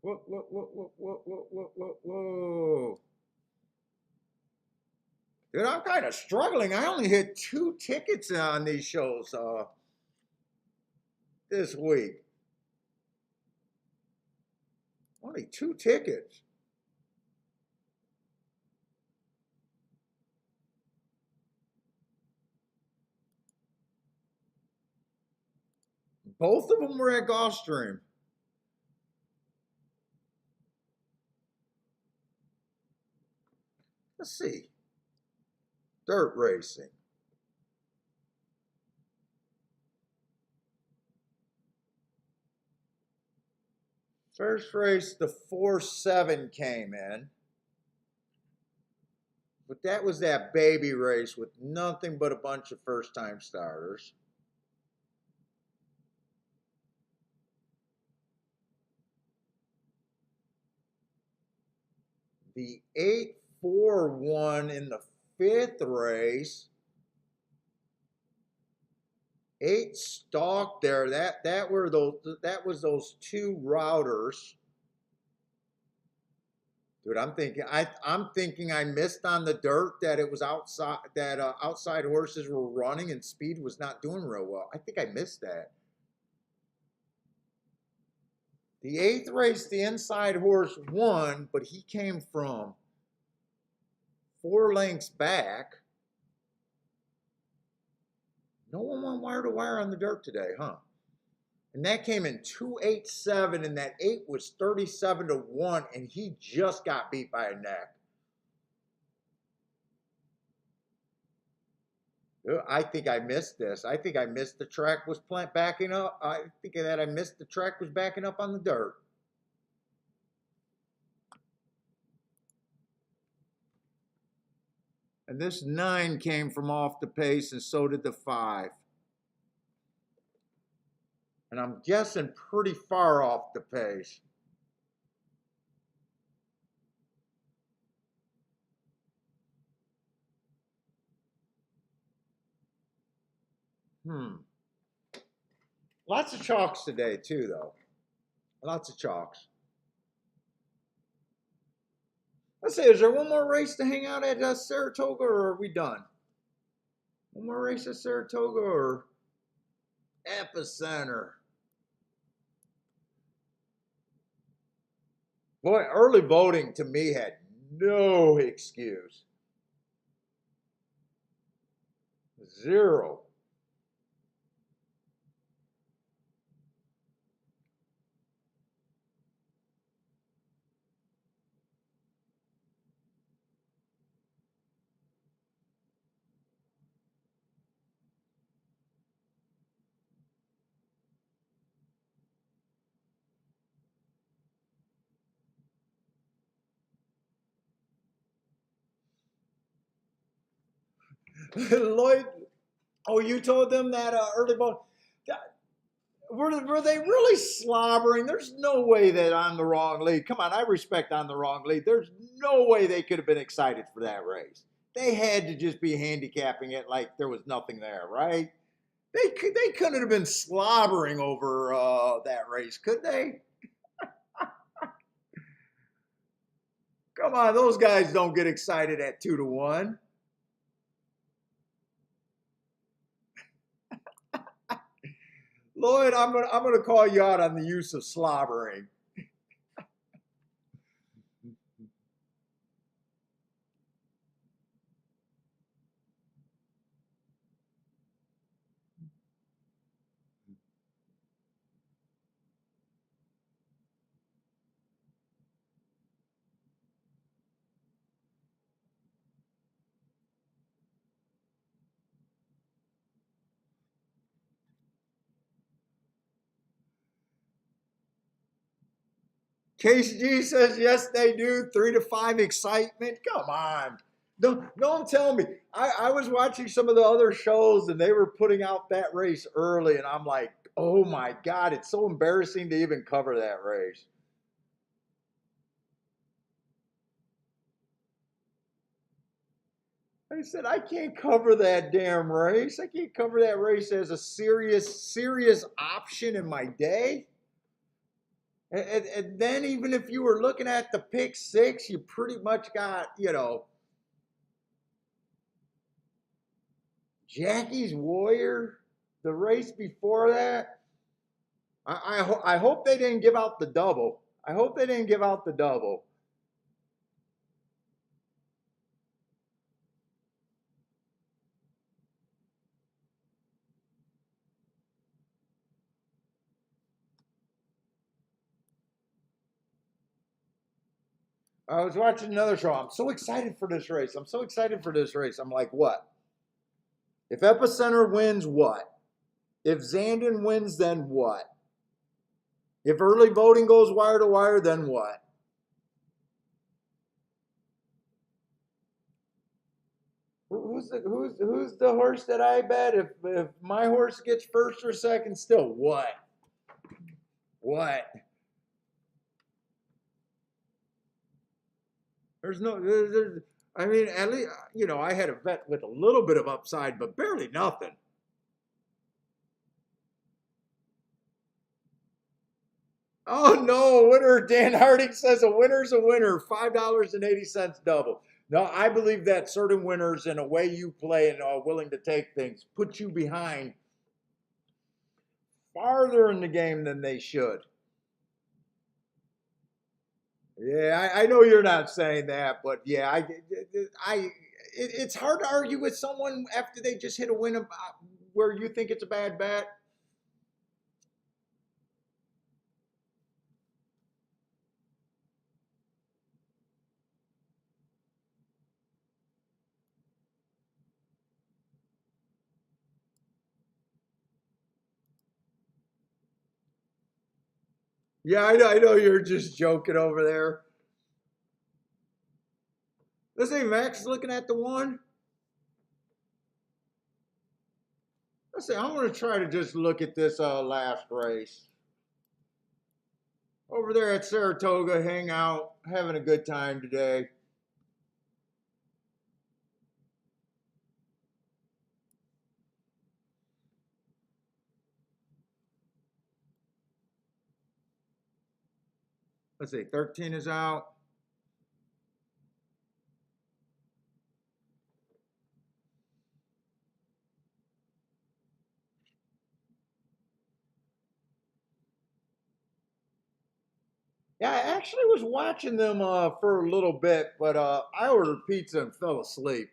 Whoa. Dude, I'm kind of struggling. I only hit 2 tickets on these shows this week. Only 2 tickets. Both of them were at Gulfstream. Let's see. Dirt racing. First race, the 4-7 came in. But that was that baby race with nothing but a bunch of first-time starters. The 8-4 in the 5th race. 8 stalked there. That was those 2 routers. Dude, I'm thinking I missed on the dirt that it was outside, that outside horses were running and speed was not doing real well. I think I missed that. The 8th race, the inside horse won, but he came from 4 lengths back. No one went wire to wire on the dirt today, huh? And that came in 287, and that 8 was 37-1, and he just got beat by a neck. I think I missed this. I think I missed the track was backing up. I think that I missed the track was backing up on the dirt. And this 9 came from off the pace, and so did the 5. And I'm guessing pretty far off the pace. Lots of chalks today, too, though. Lots of chalks. Let's see, is there one more race to hang out at Saratoga, or are we done? One more race at Saratoga or Epicenter? Boy, early voting to me had no excuse. 0. Lloyd, oh, you told them that early vote. Were they really slobbering? There's no way that On the Wrong Lead. Come on, I respect On the Wrong Lead. There's no way they could have been excited for that race. They had to just be handicapping it like there was nothing there, right? They couldn't have been slobbering over that race, could they? Come on, those guys don't get excited at 2-1. Lloyd, I'm gonna call you out on the use of slobbering. KG says yes, they do. 3 to 5 excitement. Come on. Don't tell me. I was watching some of the other shows and they were putting out that race early, and I'm like, oh my God, it's so embarrassing to even cover that race. I said, I can't cover that damn race. I can't cover that race as a serious option in my day. And then even if you were looking at the pick six, you pretty much got, Jackie's Warrior, the race before that. I hope they didn't give out the double. I hope they didn't give out the double. I was watching another show. I'm so excited for this race. I'm so excited for this race. I'm like, what? If Epicenter wins, what? If Zandon wins, then what? If early voting goes wire to wire, then what? Who's the horse that I bet? If my horse gets first or second, still what? What? I mean, at least, I had a bet with a little bit of upside, but barely nothing. Oh no, winner. Dan Harding says a winner's a winner. $5.80 double. No, I believe that certain winners and a way you play and are willing to take things put you behind farther in the game than they should. Yeah, I know you're not saying that, but yeah, it's hard to argue with someone after they just hit a win where you think it's a bad bet. Yeah, I know you're just joking over there. Let's say Max is looking at the one. Let's say I'm going to try to just look at this last race. Over there at Saratoga, hang out, having a good time today. Let's see, 13 is out. Yeah, I actually was watching them for a little bit, but I ordered pizza and fell asleep.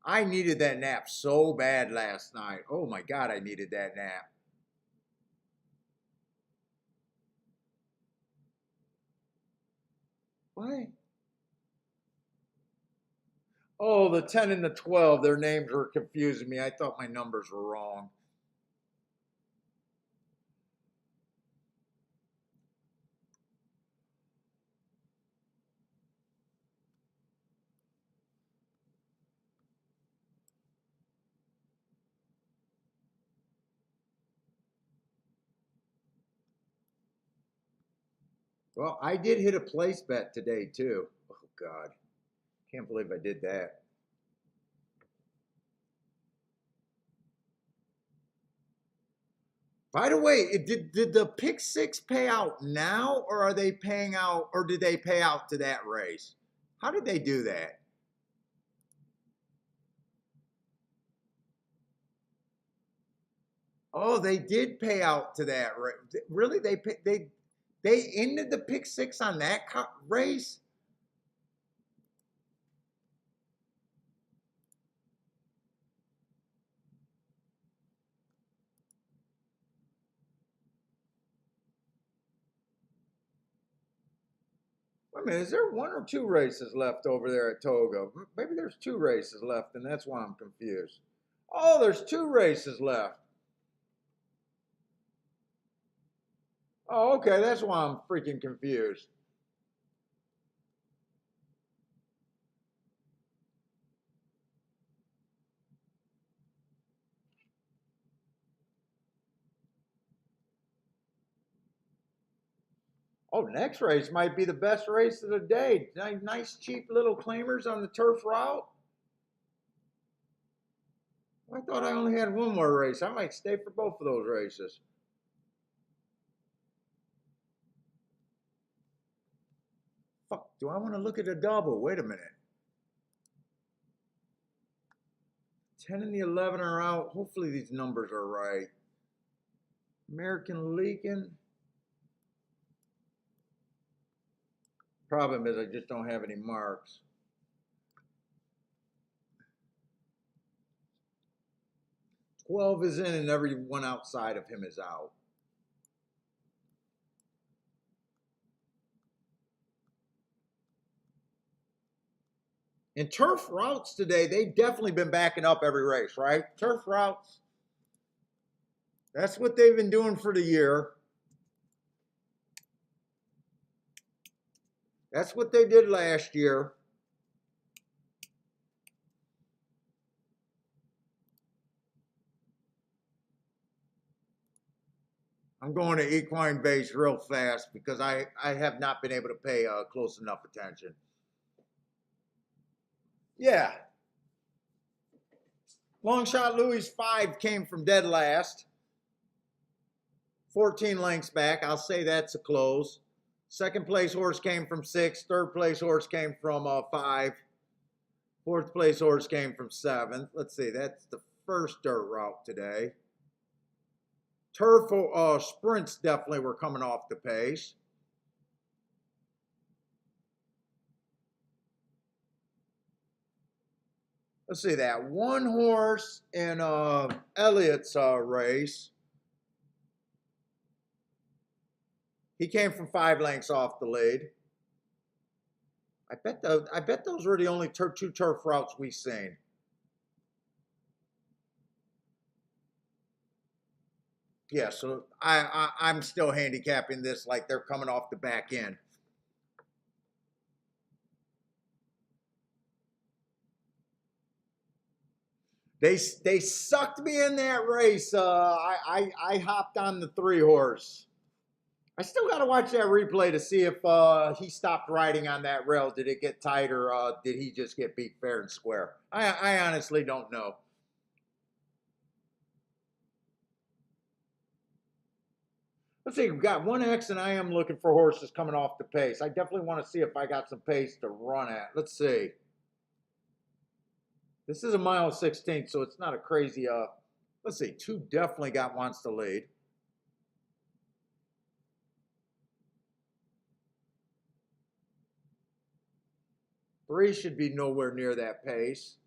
I needed that nap so bad last night. Oh my God, I needed that nap. What? Oh, the 10 and the 12, their names were confusing me. I thought my numbers were wrong. Well, I did hit a place bet today too. Oh God, can't believe I did that. By the way, did the pick six pay out now, or are they paying out, or did they pay out to that race? How did they do that? Oh, they did pay out to that race. Really? They ended the pick six on that race? Wait a minute, is there one or two races left over there at Togo? Maybe there's two races left, and that's why I'm confused. Oh, there's two races left. Oh, okay, that's why I'm freaking confused. Oh, next race might be the best race of the day. Nice, cheap little claimers on the turf route. I thought I only had one more race. I might stay for both of those races. Fuck, do I want to look at a double? Wait a minute. 10 and the 11 are out. Hopefully these numbers are right. American Legion. Problem is I just don't have any marks. $12 is in and everyone outside of him is out. And turf routes today, they've definitely been backing up every race, right? Turf routes, that's what they've been doing for the year. That's what they did last year. I'm going to equine base real fast because I have not been able to pay close enough attention. Yeah. Long shot Louis 5 came from dead last. 14 lengths back. I'll say that's a close. Second place horse came from 6. Third place horse came from 5. Fourth place horse came from 7th. Let's see. That's the first dirt route today. Turf sprints definitely were coming off the pace. Let's see that. One horse in Elliott's race. He came from 5 lengths off the lead. I bet those were the only 2 turf routes we've seen. Yeah, so I'm still handicapping this like they're coming off the back end. They sucked me in that race. I hopped on the 3 horse. I still got to watch that replay to see if he stopped riding on that rail. Did it get tight or did he just get beat fair and square? I honestly don't know. Let's see, we've got 1X and I am looking for horses coming off the pace. I definitely want to see if I got some pace to run at. Let's see. This is a mile 16, so it's not a crazy, let's see, 2 definitely got wants to lead. Three should be nowhere near that pace.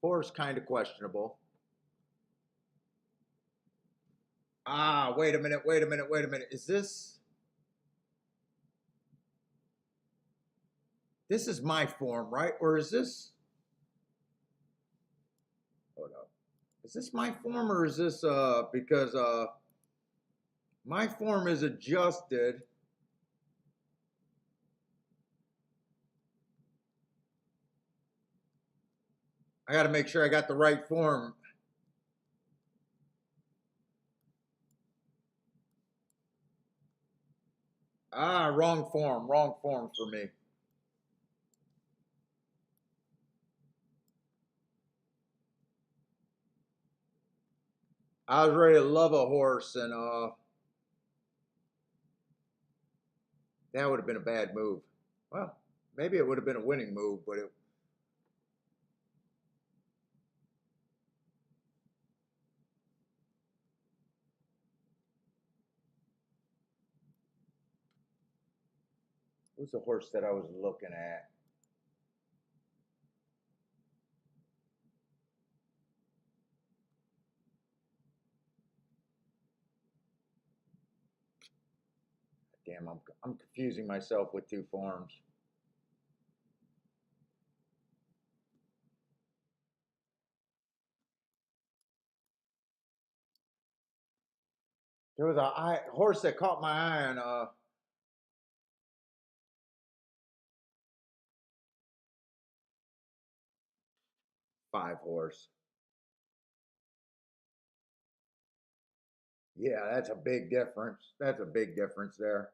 4 is kind of questionable. Ah, wait a minute. Is this? This is my form, right? Or is this? Hold up. Is this my form or is this because my form is adjusted. I got to make sure I got the right form. Ah, wrong form for me. I was ready to love a horse and that would have been a bad move. Well, maybe it would have been a winning move, but it. Who's the horse that I was looking at? Damn, I'm confusing myself with 2 forms. There was a horse that caught my eye on 5 horse. Yeah, that's a big difference. That's a big difference there.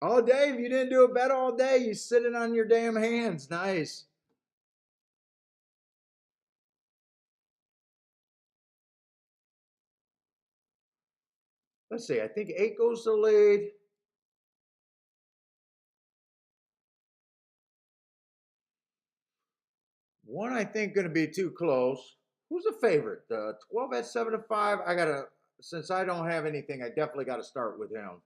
Oh, Dave, you didn't do a bet all day. You sitting on your damn hands. Nice. Let's see. I think 8 goes to lead. One, I think, going to be too close. Who's the favorite? The 12 at 7 to 5. I gotta. Since I don't have anything, I definitely got to start with him.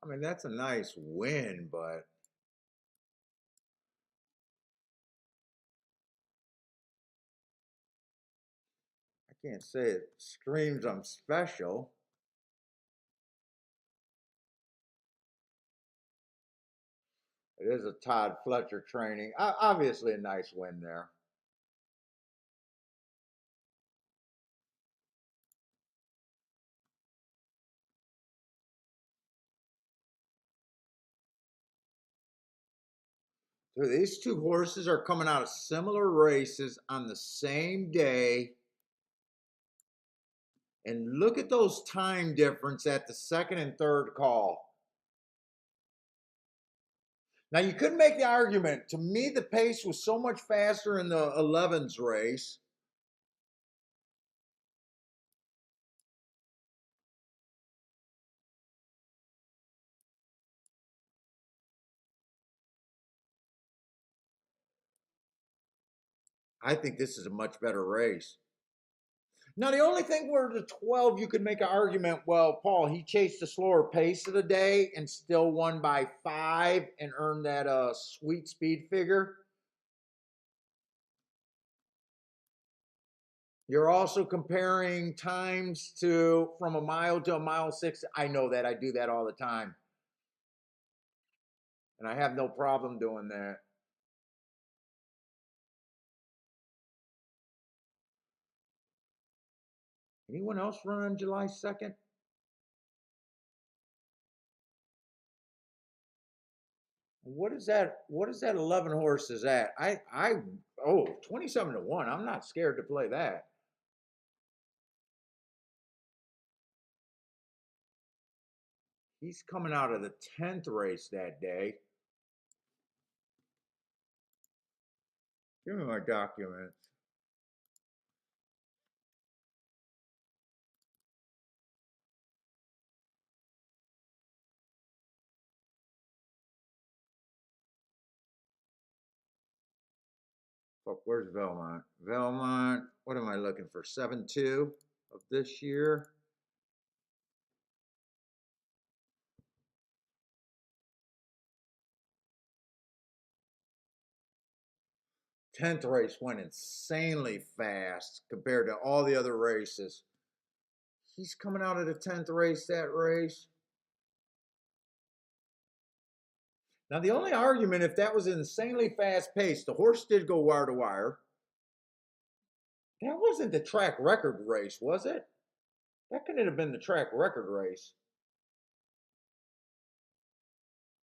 I mean, that's a nice win, but I can't say it screams I'm special. It is a Todd Fletcher training. Obviously, a nice win there. So these two horses are coming out of similar races on the same day. And look at those time difference at the second and third call. Now, you could make the argument. To me, the pace was so much faster in the 11s race. I think this is a much better race. Now, the only thing where the 12, you could make an argument, well, Paul, he chased the slower pace of the day and still won by 5 and earned that sweet speed figure. You're also comparing times to from a mile to a mile 6. I know that. I do that all the time. And I have no problem doing that. Anyone else run on July 2nd? What is that? What is that 11 horses at? Oh, 27 to 1. I'm not scared to play that. He's coming out of the 10th race that day. Give me my documents. Fuck, where's Belmont? Belmont, what am I looking for? 7-2 of this year. 10th race went insanely fast compared to all the other races. He's coming out of the 10th race, that race. Now, the only argument, if that was an insanely fast pace, the horse did go wire to wire. That wasn't the track record race, was it? That couldn't have been the track record race.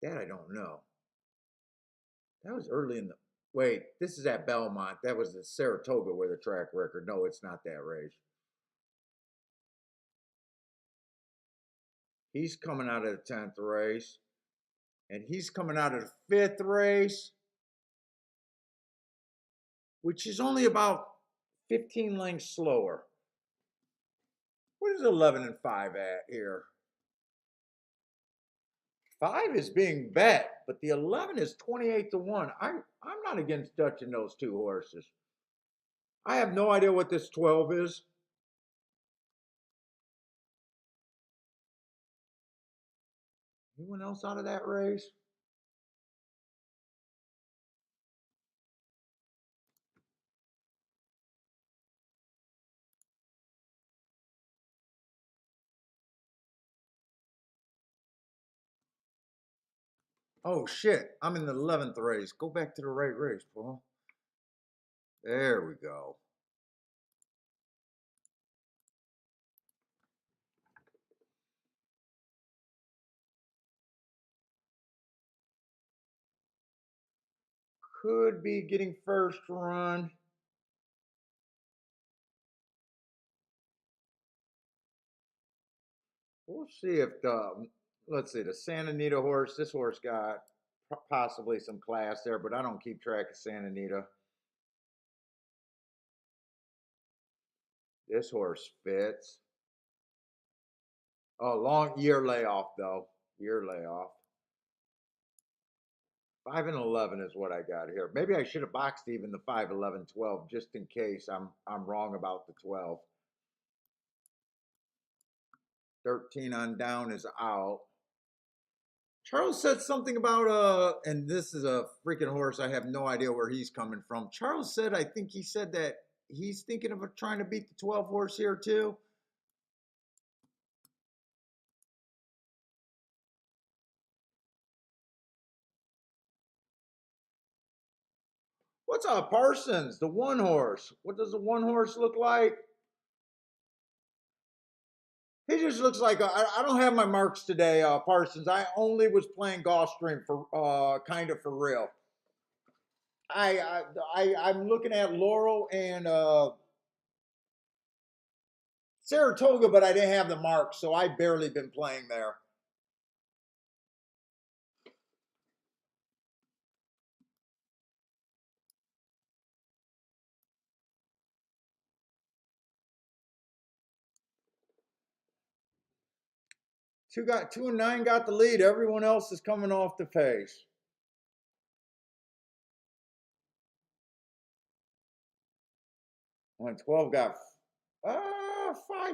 That I don't know. That was early in the. Wait, this is at Belmont. That was the Saratoga where the track record. No, it's not that race. He's coming out of the 10th race. And he's coming out of the 5th race, which is only about 15 lengths slower. What is 11 and 5 at here? 5 is being bet, but the 11 is 28 to 1. I'm not against Dutching those two horses. I have no idea what this 12 is. Anyone else out of that race? Oh shit, I'm in the 11th race. Go back to the right race, Paul. There we go. Could be getting first run. We'll see if the, let's see, the Santa Anita horse, this horse got possibly some class there, but I don't keep track of Santa Anita. This horse fits. Oh, long year layoff though. Year layoff. 5 and 11 is what I got here. Maybe I should have boxed even the 5, 11, 12 just in case I'm wrong about the 12. 13 on down is out. Charles said something about and this is a freaking horse. I have no idea where he's coming from. Charles said, I think he said that he's thinking of trying to beat the 12 horse here too. What's up, Parsons? The one horse. What does the one horse look like? He just looks like I don't have my marks today, Parsons. I only was playing Gulfstream for kind of for real. I'm looking at Laurel and Saratoga, but I didn't have the marks, so I barely been playing there. Two and nine got the lead. Everyone else is coming off the pace. When 12 got 5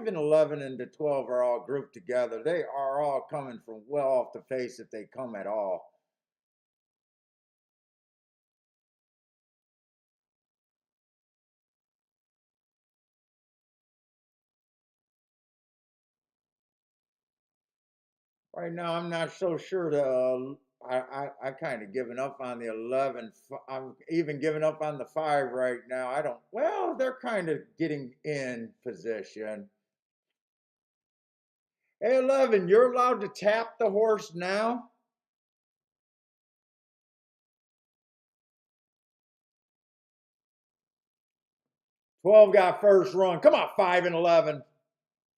and 11 into 12 are all grouped together. They are all coming from well off the pace if they come at all. Right now, I'm not so sure. I kind of given up on the 11. I'm even giving up on the 5 right now. I don't. Well, they're kind of getting in position. Hey, 11, you're allowed to tap the horse now. 12 got first run. Come on, 5 and 11.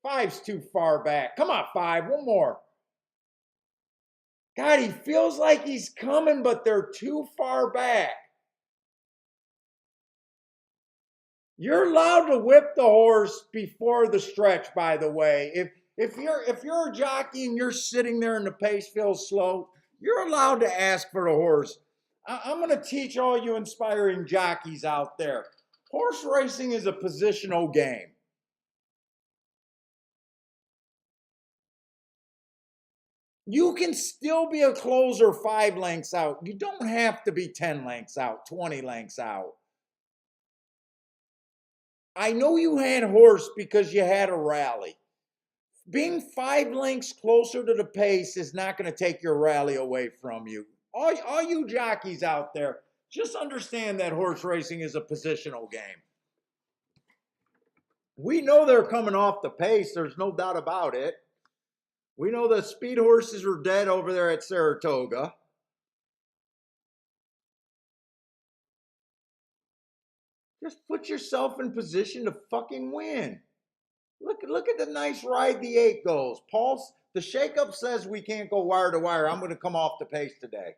Five's too far back. Come on, 5. One more. God, he feels like he's coming, but they're too far back. You're allowed to whip the horse before the stretch, by the way. If you're a jockey and you're sitting there and the pace feels slow, you're allowed to ask for the horse. I'm going to teach all you inspiring jockeys out there. Horse racing is a positional game. You can still be a closer 5 lengths out. You don't have to be 10 lengths out, 20 lengths out. I know you had horse because you had a rally. Being 5 lengths closer to the pace is not going to take your rally away from you. All you jockeys out there, just understand that horse racing is a positional game. We know they're coming off the pace. There's no doubt about it. We know the speed horses are dead over there at Saratoga. Just put yourself in position to fucking win. Look at the nice ride the 8 goes. The shakeup says we can't go wire to wire. I'm going to come off the pace today.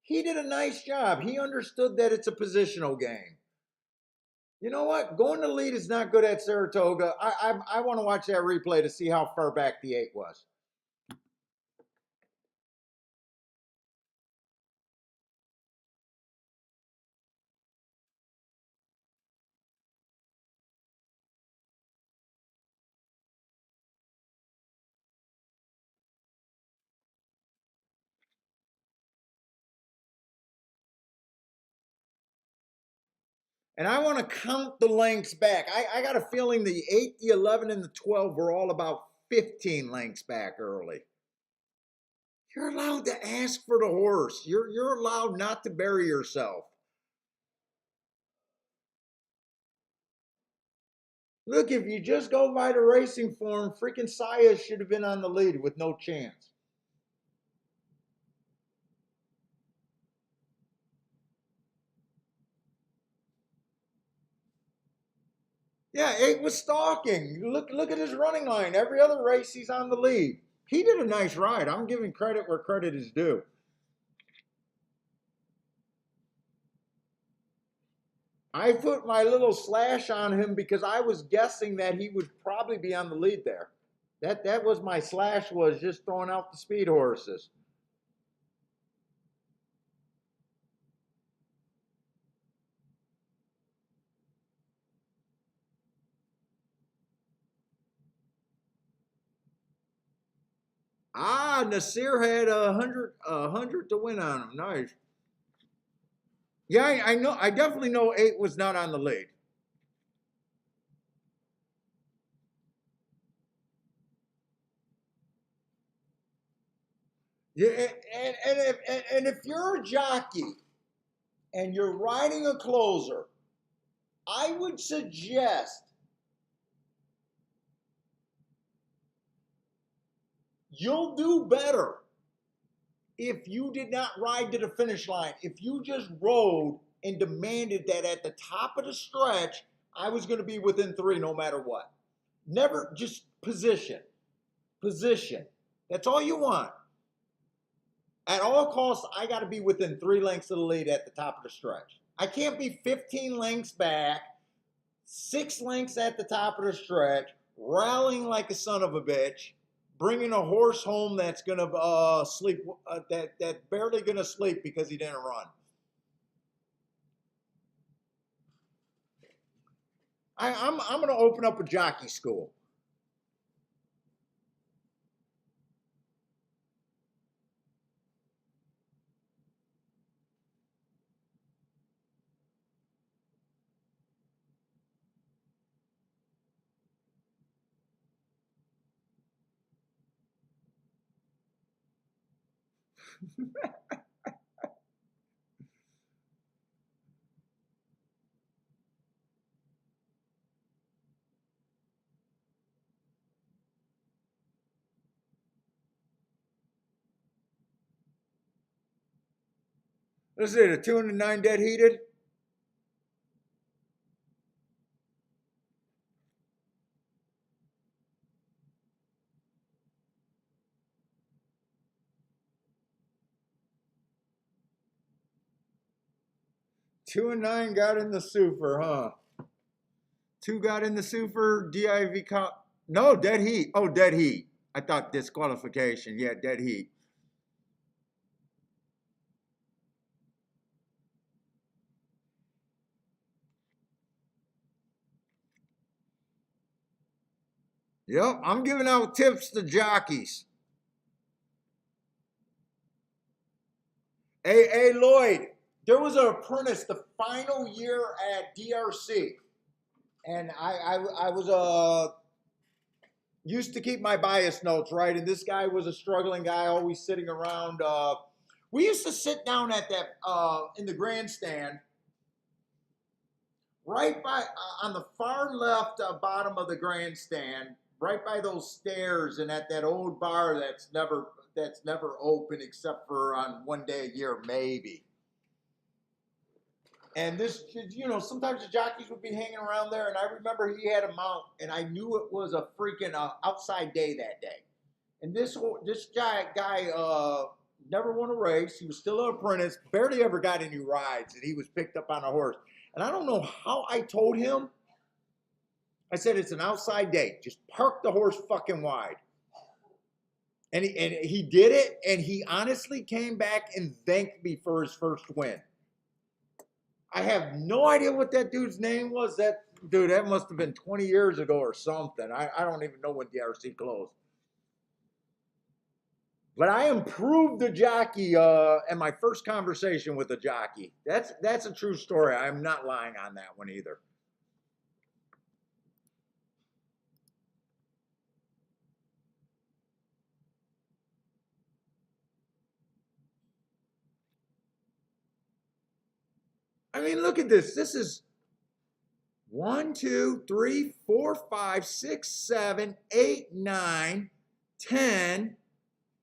He did a nice job. He understood that it's a positional game. You know what? Going to lead is not good at Saratoga. I want to watch that replay to see how far back the 8 was. And I want to count the lengths back. I got a feeling the 8, the 11, and the 12 were all about 15 lengths back early. You're allowed to ask for the horse. You're allowed not to bury yourself. Look, if you just go by the racing form, freaking Saya should have been on the lead with no chance. Yeah, 8 was stalking. Look at his running line. Every other race, he's on the lead. He did a nice ride. I'm giving credit where credit is due. I put my little slash on him because I was guessing that he would probably be on the lead there. That was my slash, was just throwing out the speed horses. Ah, Nasir had a hundred to win on him. Nice. Yeah, I know. I definitely know 8 was not on the lead. Yeah, and if you're a jockey and you're riding a closer, I would suggest you'll do better if you did not ride to the finish line. If you just rode and demanded that at the top of the stretch, I was going to be within 3 no matter what. Never just position. Position. That's all you want. At all costs, I got to be within 3 lengths of the lead at the top of the stretch. I can't be 15 lengths back, 6 lengths at the top of the stretch, rallying like a son of a bitch, bringing a horse home that's gonna sleep, that barely gonna sleep because he didn't run. I'm gonna open up a jockey school. This is it, a 2 and a 9 dead heated. 2 and 9 got in the super, huh? 2 got in the super. DIV cop. No, dead heat. Oh, dead heat. I thought disqualification. Yeah, dead heat. Yep, I'm giving out tips to jockeys. Hey, Lloyd, there was an apprentice the final year at DRC, and I was used to keep my bias notes, right? And this guy was a struggling guy, always sitting around. We used to sit down at that in the grandstand, right by on the far left bottom of the grandstand, right by those stairs, and at that old bar that's never open except for on one day a year, maybe. And this, sometimes the jockeys would be hanging around there, and I remember he had a mount, and I knew it was a freaking outside day that day. And this guy never won a race. He was still an apprentice, barely ever got any rides, and he was picked up on a horse. And I don't know how I told him. I said, it's an outside day. Just park the horse fucking wide. And he did it, and he honestly came back and thanked me for his first win. I have no idea what that dude's name was. That must have been 20 years ago or something. I don't even know when DRC closed. But I improved the jockey in my first conversation with the jockey. That's a true story. I'm not lying on that one either. mean, look at this. This is 1, 2, 3, 4, 5, 6, 7, 8, 9, 10.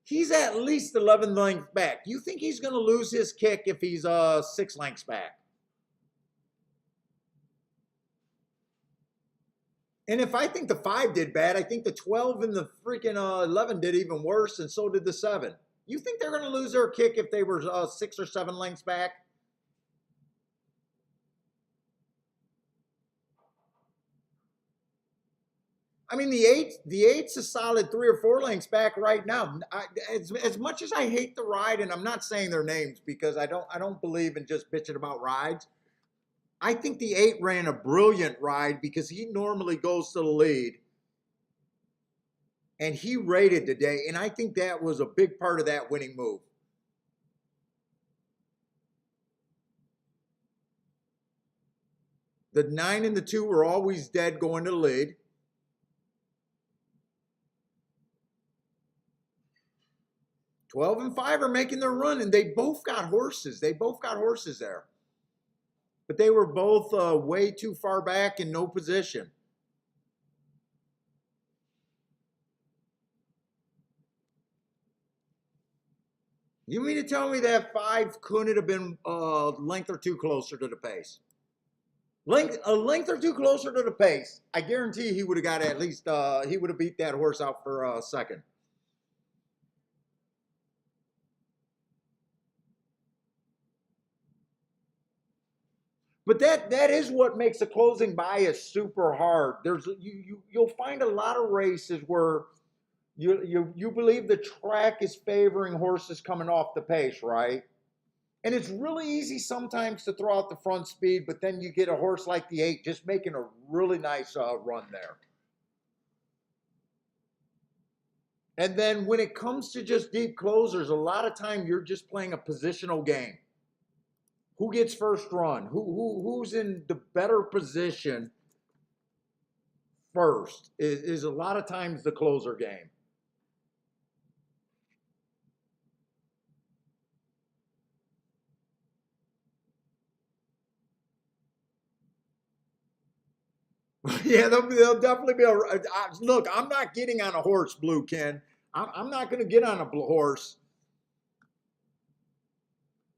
He's at least 11 lengths back. You think he's going to lose his kick if he's 6 lengths back? And if I think the 5 did bad, I think the 12 and the freaking 11 did even worse, and so did the 7. You think they're going to lose their kick if they were 6 or 7 lengths back? I mean, the eight's a solid 3 or 4 lengths back right now. As much as I hate the ride, and I'm not saying their names because I don't believe in just bitching about rides. I think the 8 ran a brilliant ride because he normally goes to the lead. And he rated today, and I think that was a big part of that winning move. The 9 and the 2 were always dead going to the lead. $12 and $5 are making their run, and they both got horses. They both got horses there. But they were both way too far back in no position. You mean to tell me that 5 couldn't have been a length or 2 closer to the pace? A length or 2 closer to the pace, I guarantee he would have got at least, he would have beat that horse out for a second. But that is what makes a closing bias super hard. You'll find a lot of races where you believe the track is favoring horses coming off the pace, right? And it's really easy sometimes to throw out the front speed, but then you get a horse like the 8 just making a really nice run there. And then when it comes to just deep closers, a lot of time you're just playing a positional game. Who gets first run? Who's in the better position first is a lot of times the closer game. Yeah, there'll definitely be a look. I'm not getting on a horse, Blue Ken. I'm not going to get on a horse.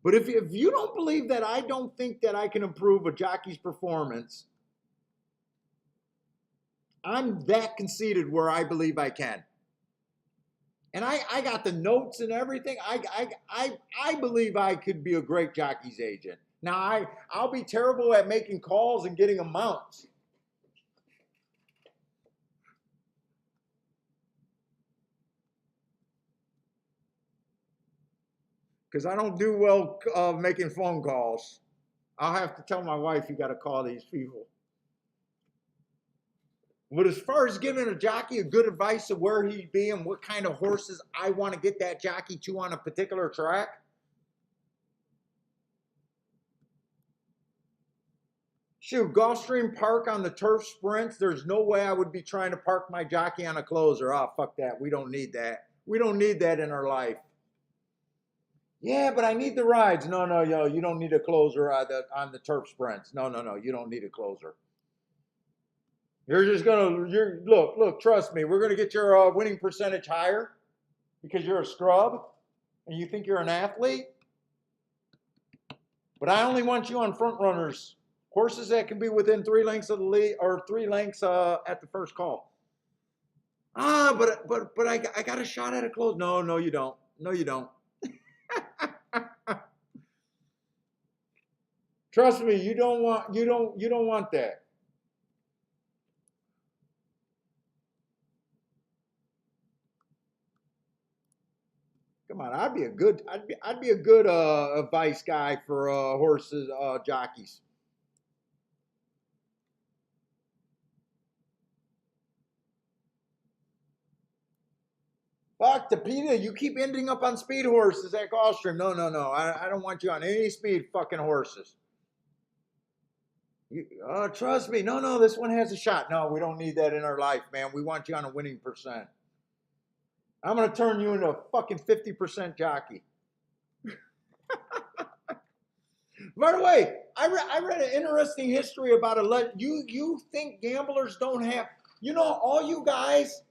But if you don't believe that, I don't think that I can improve a jockey's performance. I'm that conceited where I believe I can. And I got the notes and everything. I believe I could be a great jockey's agent. Now, I'll be terrible at making calls and getting amounts. Because I don't do well making phone calls. I'll have to tell my wife you got to call these people. But as far as giving a jockey a good advice of where he'd be and what kind of horses I want to get that jockey to on a particular track, shoot, Gulfstream Park on the turf sprints, there's no way I would be trying to park my jockey on a closer. Oh, fuck that. We don't need that. We don't need that in our life. Yeah, but I need the rides. No, yo, you don't need a closer on the turf sprints. No, you don't need a closer. You're just gonna, look, trust me, we're gonna get your winning percentage higher because you're a scrub and you think you're an athlete. But I only want you on front runners, horses that can be within 3 lengths of the lead or 3 lengths at the first call. But I got a shot at a close. No, you don't. No, you don't. Trust me, you don't want that. Come on, I'd be a good advice guy for horses jockeys. Fuck the PETA, you keep ending up on speed horses at Gulfstream. No. I don't want you on any speed fucking horses. Trust me. No, this one has a shot. No, we don't need that in our life, man. We want you on a winning percent. I'm going to turn you into a fucking 50% jockey. By the way, I read an interesting history about you think gamblers don't have, all you guys,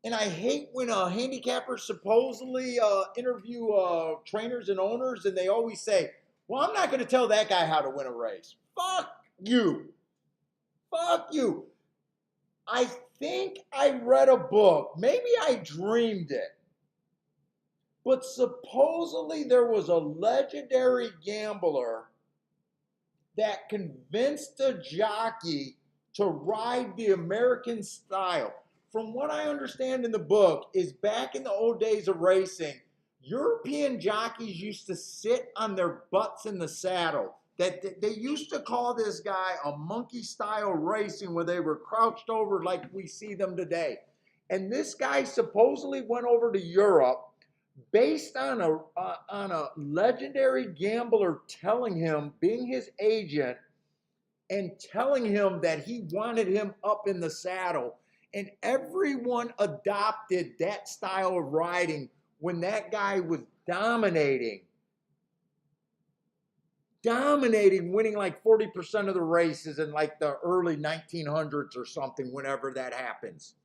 and I hate when handicappers supposedly interview trainers and owners, and they always say, "Well, I'm not going to tell that guy how to win a race." Fuck you. Fuck you. I think I read a book. Maybe I dreamed it. But supposedly there was a legendary gambler that convinced a jockey to ride the American style. From what I understand in the book, is back in the old days of racing, European jockeys used to sit on their butts in the saddle. That they used to call this guy a monkey style racing, where they were crouched over like we see them today. And this guy supposedly went over to Europe based on a legendary gambler telling him, being his agent, and telling him that he wanted him up in the saddle. And everyone adopted that style of riding when that guy was dominating, winning like 40% of the races in like the early 1900s or something, whenever that happens.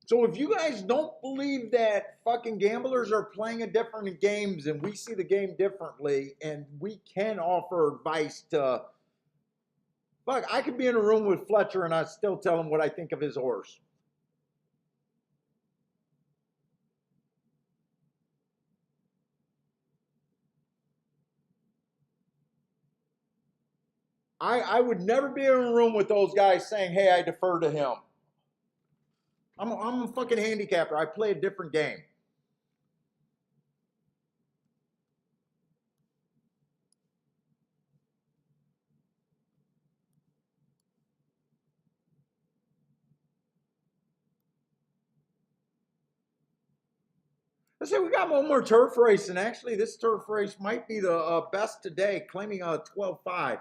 So if you guys don't believe that fucking gamblers are playing a different games and we see the game differently, and we can offer advice to, fuck, I could be in a room with Fletcher and I still tell him what I think of his horse. I would never be in a room with those guys saying, "Hey, I defer to him." I'm a fucking handicapper. I play a different game. Let's say we got one more turf race, and actually this turf race might be the best today, claiming a 12-5.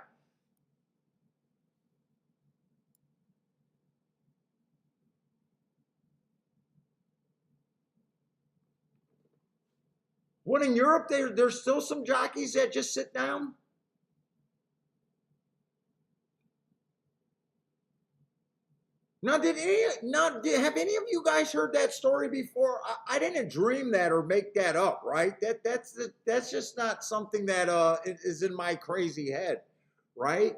What, in Europe, there's still some jockeys that just sit down? Have any of you guys heard that story before? I didn't dream that or make that up, right? That's just not something that is in my crazy head, right?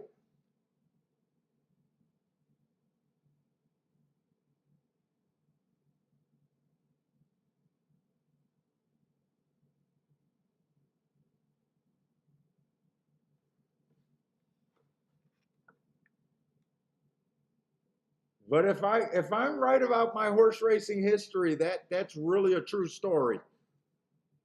But if I'm right about my horse racing history, that's really a true story.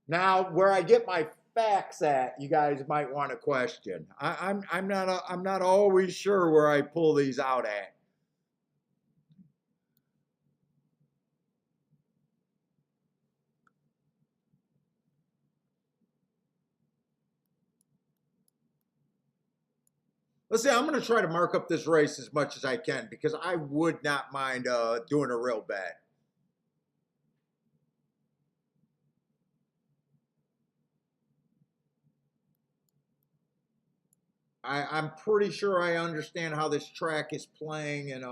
Now, where I get my facts at, you guys might want to question. I'm not always sure where I pull these out at. Let's see. I'm going to try to mark up this race as much as I can, because I would not mind doing a real bet. I'm pretty sure I understand how this track is playing, and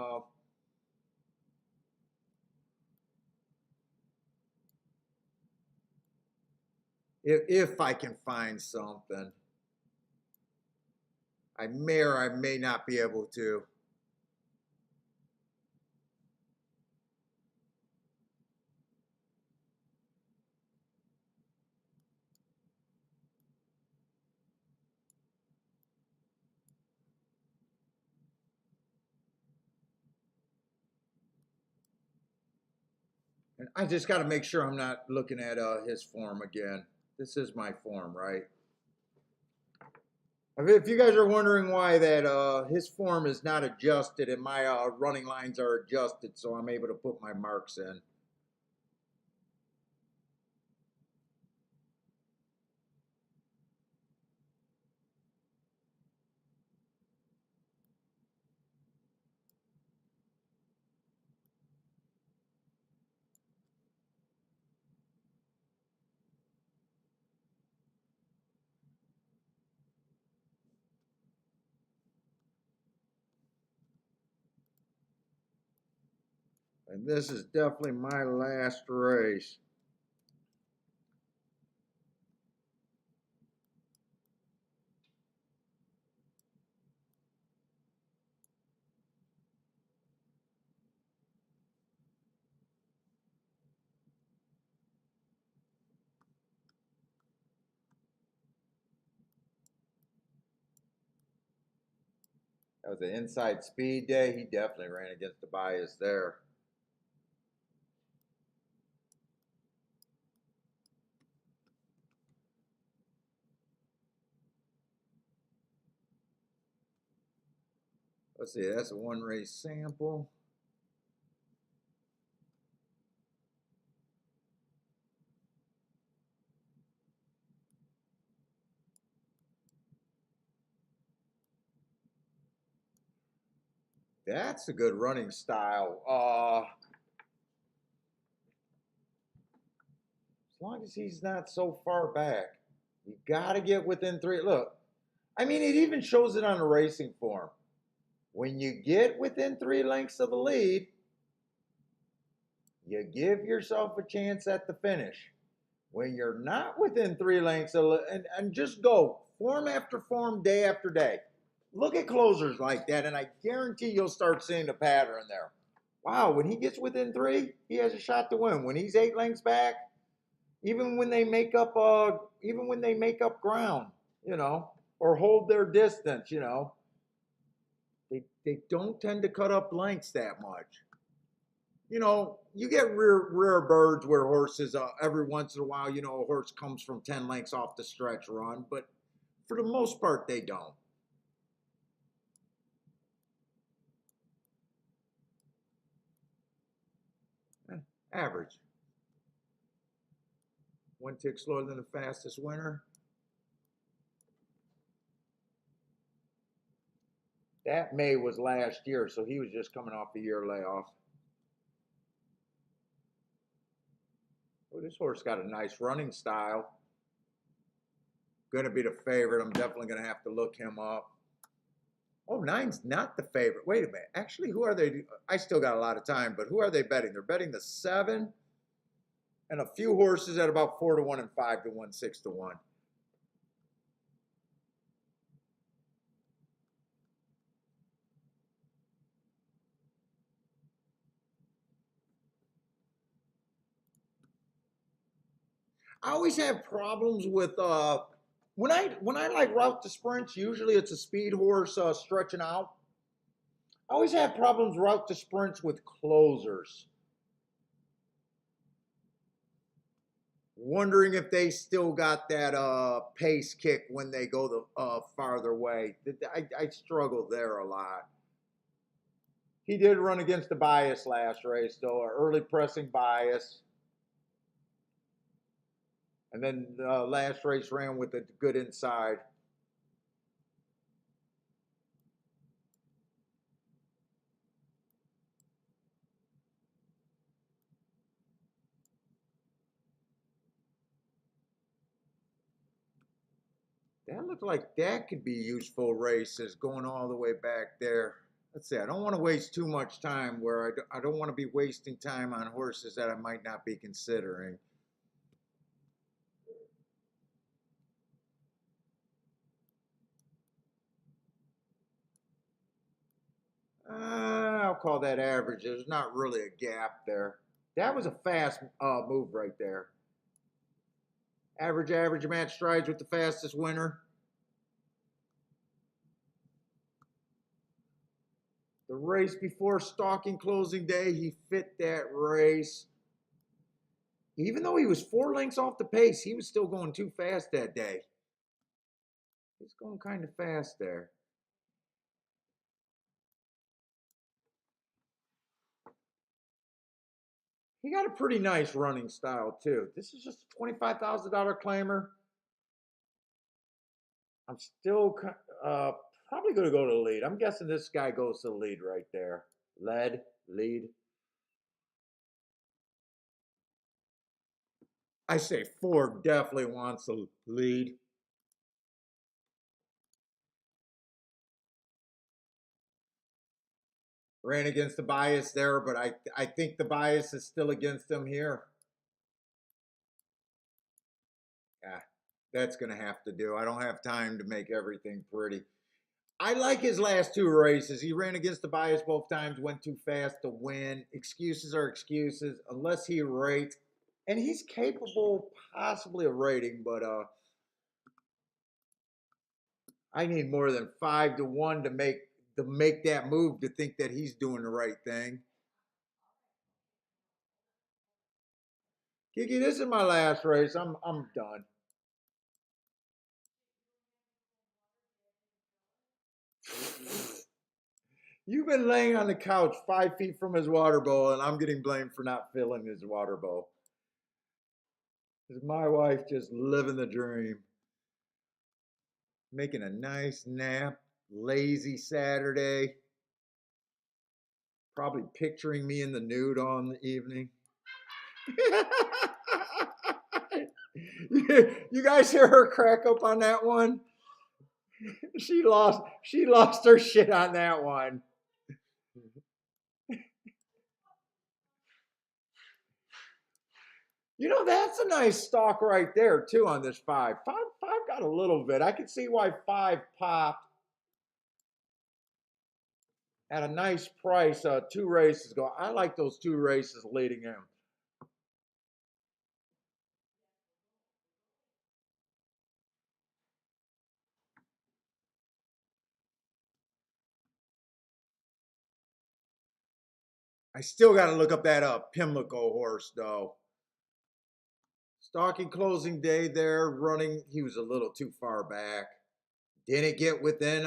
if I can find something, I may or I may not be able to. And I just got to make sure I'm not looking at his form again. This is my form, right? If you guys are wondering why that his form is not adjusted and my running lines are adjusted, so I'm able to put my marks in. And this is definitely my last race. That was an inside speed day. He definitely ran against the bias there. Let's see, that's a one race sample. That's a good running style. As long as he's not so far back, you got to get within three. Look, I mean, it even shows it on the racing form. When you get within 3 lengths of the lead, you give yourself a chance at the finish. When you're not within 3 lengths of, and just go form after form, day after day. Look at closers like that, and I guarantee you'll start seeing the pattern there. Wow, when he gets within 3, he has a shot to win. When he's 8 lengths back, even when they make up ground, or hold their distance, they don't tend to cut up lengths that much. You get rare birds where horses every once in a while, a horse comes from 10 lengths off the stretch run, but for the most part, they don't. Average. 1 tick slower than the fastest winner. That May was last year, so he was just coming off a year layoff. Oh, this horse got a nice running style. Going to be the favorite. I'm definitely going to have to look him up. Oh, 9's not the favorite. Wait a minute. Actually, who are they? I still got a lot of time, but who are they betting? They're betting the 7 and a few horses at about 4-1 and 5-1, 6-1. I always have problems with when I like route to sprints. Usually it's a speed horse stretching out. I always have problems route to sprints with closers. Wondering if they still got that pace kick when they go the farther away. I struggle there a lot. He did run against the bias last race, though, an early pressing bias. And then last race ran with a good inside. That looked like that could be useful races going all the way back there. Let's see, I don't want to waste too much time where I don't want to be wasting time on horses that I might not be considering. I'll call that average. There's not really a gap there. That was a fast move right there. Average match strides with the fastest winner. The race before stalking closing day, he fit that race. Even though he was 4 lengths off the pace, he was still going too fast that day. He's going kind of fast there. He got a pretty nice running style too. This is just a $25,000 claimer. I'm still probably going to go to the lead. I'm guessing this guy goes to the lead right there. Lead. I say Ford definitely wants the lead. Ran against the bias there, but I think the bias is still against him here. Yeah, that's going to have to do. I don't have time to make everything pretty. I like his last two races. He ran against the bias both times, went too fast to win. Excuses are excuses unless he rates. And he's capable possibly of rating, but I need more than 5-1 to make that move to think that he's doing the right thing. Kiki, this is my last race. I'm done. You've been laying on the couch 5 feet from his water bowl, and I'm getting blamed for not filling his water bowl. Is my wife just living the dream? Making a nice nap, lazy Saturday. Probably picturing me in the nude on the evening. You guys hear her crack up on that one? She lost her shit on that one. You know, that's a nice stock right there, too, on this five. Five got a little bit. I can see why five popped at a nice price 2 races ago. I like those 2 races leading in. I still got to look up that Pimlico horse, though. Stalking closing day there, running. He was a little too far back. Didn't get within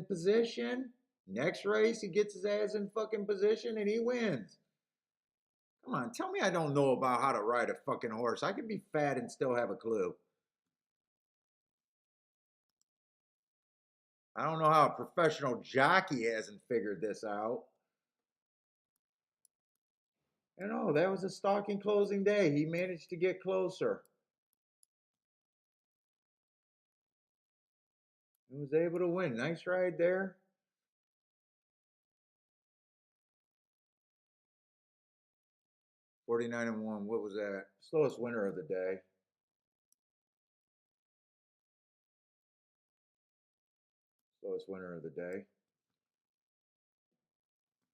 position. Next race, he gets his ass in fucking position and he wins. Come on, tell me I don't know about how to ride a fucking horse. I can be fat and still have a clue. I don't know how a professional jockey hasn't figured this out. You know, that was a stalking closing day. He managed to get closer. He was able to win. Nice ride there. 49-1. What was that? Slowest winner of the day. Slowest winner of the day.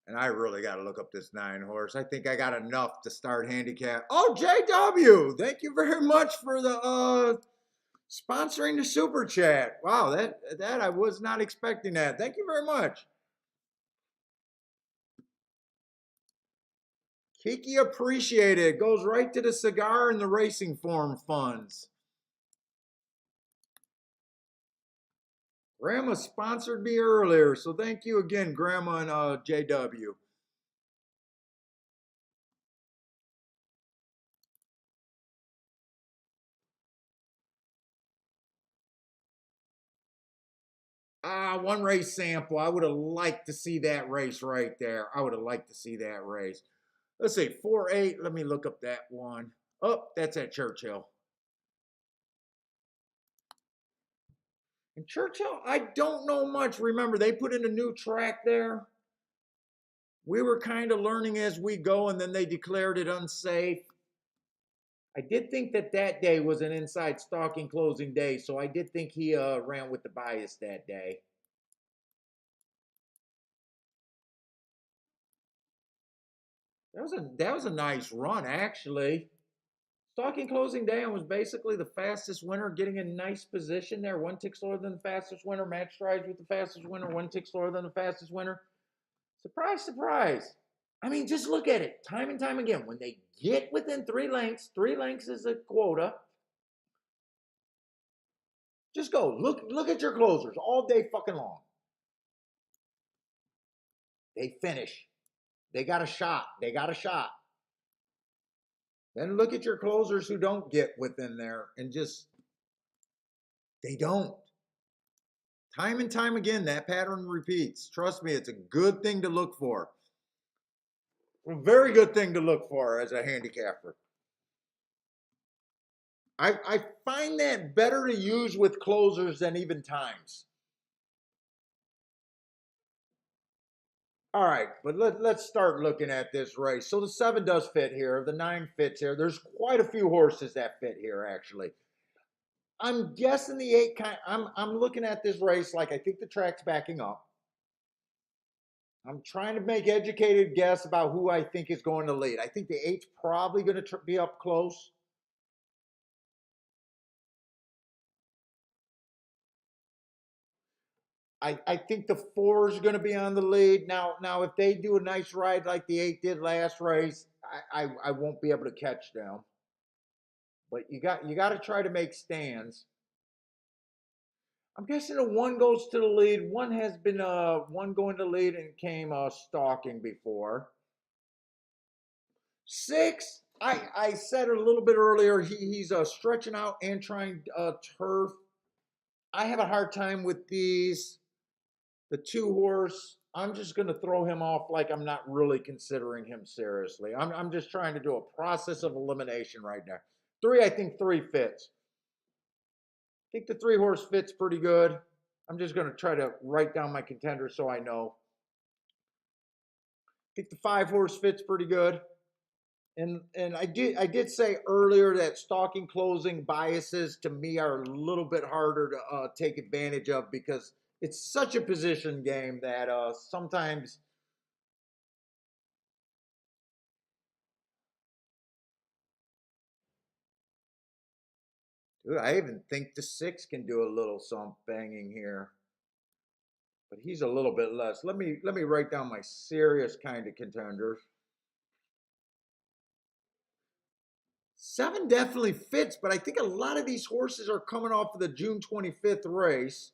And I really got to look up this 9 horse. I think I got enough to start handicap. Oh, JW, thank you very much for the sponsoring the super chat. Wow, that I was not expecting that. Thank you very much. Kiki appreciated. Goes right to the cigar and the racing form funds. Grandma sponsored me earlier, so thank you again, Grandma and JW. One race sample. I would have liked to see that race right there. I would have liked to see that race. Let's see, 4-8. Let me look up that one. Oh, that's at Churchill. And Churchill, I don't know much. Remember, they put in a new track there. We were kind of learning as we go, and then they declared it unsafe. I did think that day was an inside stalking closing day, so I did think he ran with the bias that day. That was a nice run, actually. Stalking closing day and was basically the fastest winner, getting in nice position there. 1 tick slower than the fastest winner. Match strides with the fastest winner. 1 tick slower than the fastest winner. Surprise, surprise. I mean, just look at it time and time again. When they get within 3 lengths is a quota. Just go. Look at your closers all day fucking long. They finish. They got a shot. They got a shot. Then look at your closers who don't get within there and just, they don't. Time and time again, that pattern repeats. Trust me, it's a good thing to look for. A very good thing to look for as a handicapper. I find that better to use with closers than even times. All right, but let's start looking at this race. So the 7 does fit here. The 9 fits here. There's quite a few horses that fit here, actually. I'm guessing the 8 kind. I'm looking at this race like I think the track's backing up. I'm trying to make educated guess about who I think is going to lead. I think the 8's probably going to be up close. I think the 4 is going to be on the lead. Now if they do a nice ride like the 8 did last race, I won't be able to catch them. But you got to try to make stands. I'm guessing a 1 goes to the lead. One has been one going to lead and came stalking before. 6, I said it a little bit earlier. He's stretching out and trying turf. I have a hard time with these. The 2 horse, I'm just going to throw him off like I'm not really considering him seriously. I'm just trying to do a process of elimination right now. 3, I think 3 fits. I think the 3 horse fits pretty good. I'm just going to try to write down my contenders so I know. I think the 5 horse fits pretty good. And I did say earlier that stalking closing biases to me are a little bit harder to take advantage of because it's such a position game that sometimes. Dude, I even think the 6 can do a little some banging here, but he's a little bit less. Let me write down my serious kind of contenders. 7 definitely fits, but I think a lot of these horses are coming off of the June 25th race.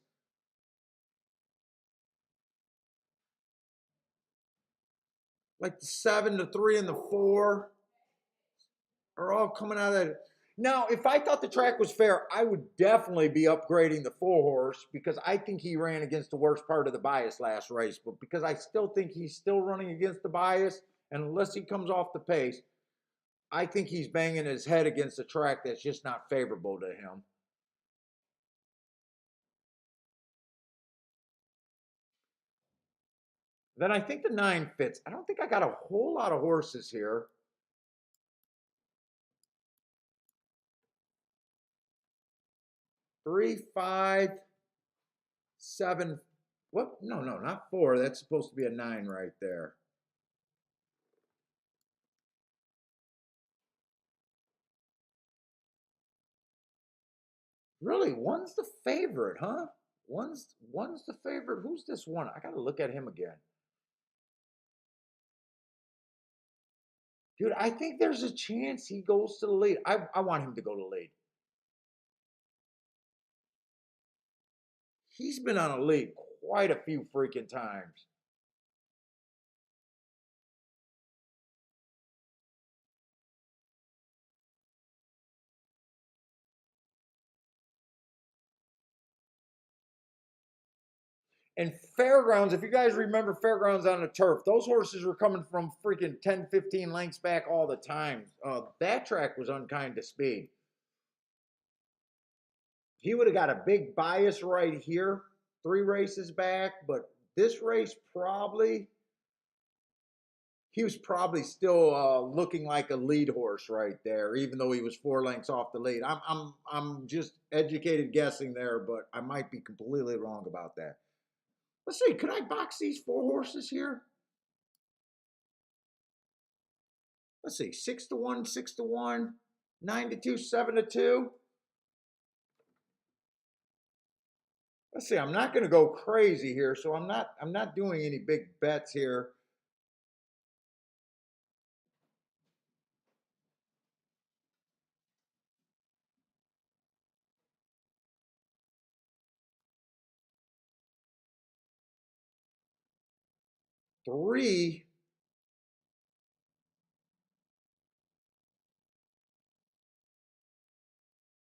Like the 7, the 3, and the 4 are all coming out of that. Now, if I thought the track was fair, I would definitely be upgrading the 4 horse because I think he ran against the worst part of the bias last race. But because I still think he's still running against the bias, and unless he comes off the pace, I think he's banging his head against a track that's just not favorable to him. Then I think the 9 fits. I don't think I got a whole lot of horses here. 3, 5, 7. What? No, not 4. That's supposed to be a 9 right there. Really, one's the favorite, huh? One's the favorite. Who's this one? I got to look at him again. Dude, I think there's a chance he goes to the lead. I want him to go to the lead. He's been on a lead quite a few freaking times. And Fairgrounds, if you guys remember Fairgrounds on the turf, those horses were coming from freaking 10, 15 lengths back all the time. That track was unkind to speed. He would have got a big bias right here, 3 races back, but this race probably, he was probably still looking like a lead horse right there, even though he was 4 lengths off the lead. I'm just educated guessing there, but I might be completely wrong about that. Let's see, could I box these 4 horses here? Let's see, 6 to 1, 6 to 1, 9 to 2, 7 to 2. Let's see, I'm not going to go crazy here, so I'm not doing any big bets here. Three.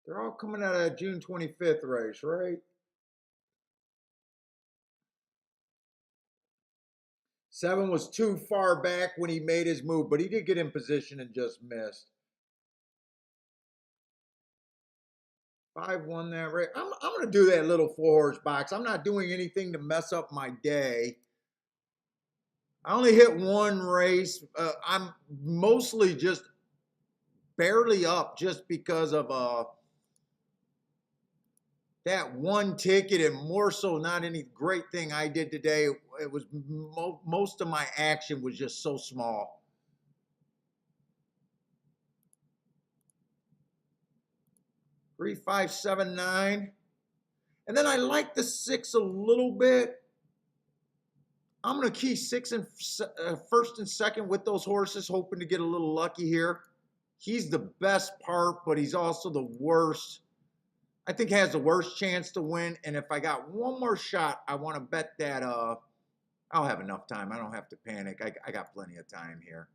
They're all coming out of that June 25th race, right? 7 was too far back when he made his move, but he did get in position and just missed. 5 won that race. I'm going to do that little 4 horse box. I'm not doing anything to mess up my day. I only hit one race. I'm mostly just barely up just because of that one ticket, and more so not any great thing I did today. It was most of my action was just so small. Three, 5, 7, 9. And then I like the 6 a little bit. I'm going to key 6 and first and second with those horses, hoping to get a little lucky here. He's the best part, but he's also the worst. I think has the worst chance to win. And if I got one more shot, I want to bet that I'll have enough time. I don't have to panic. I got plenty of time here.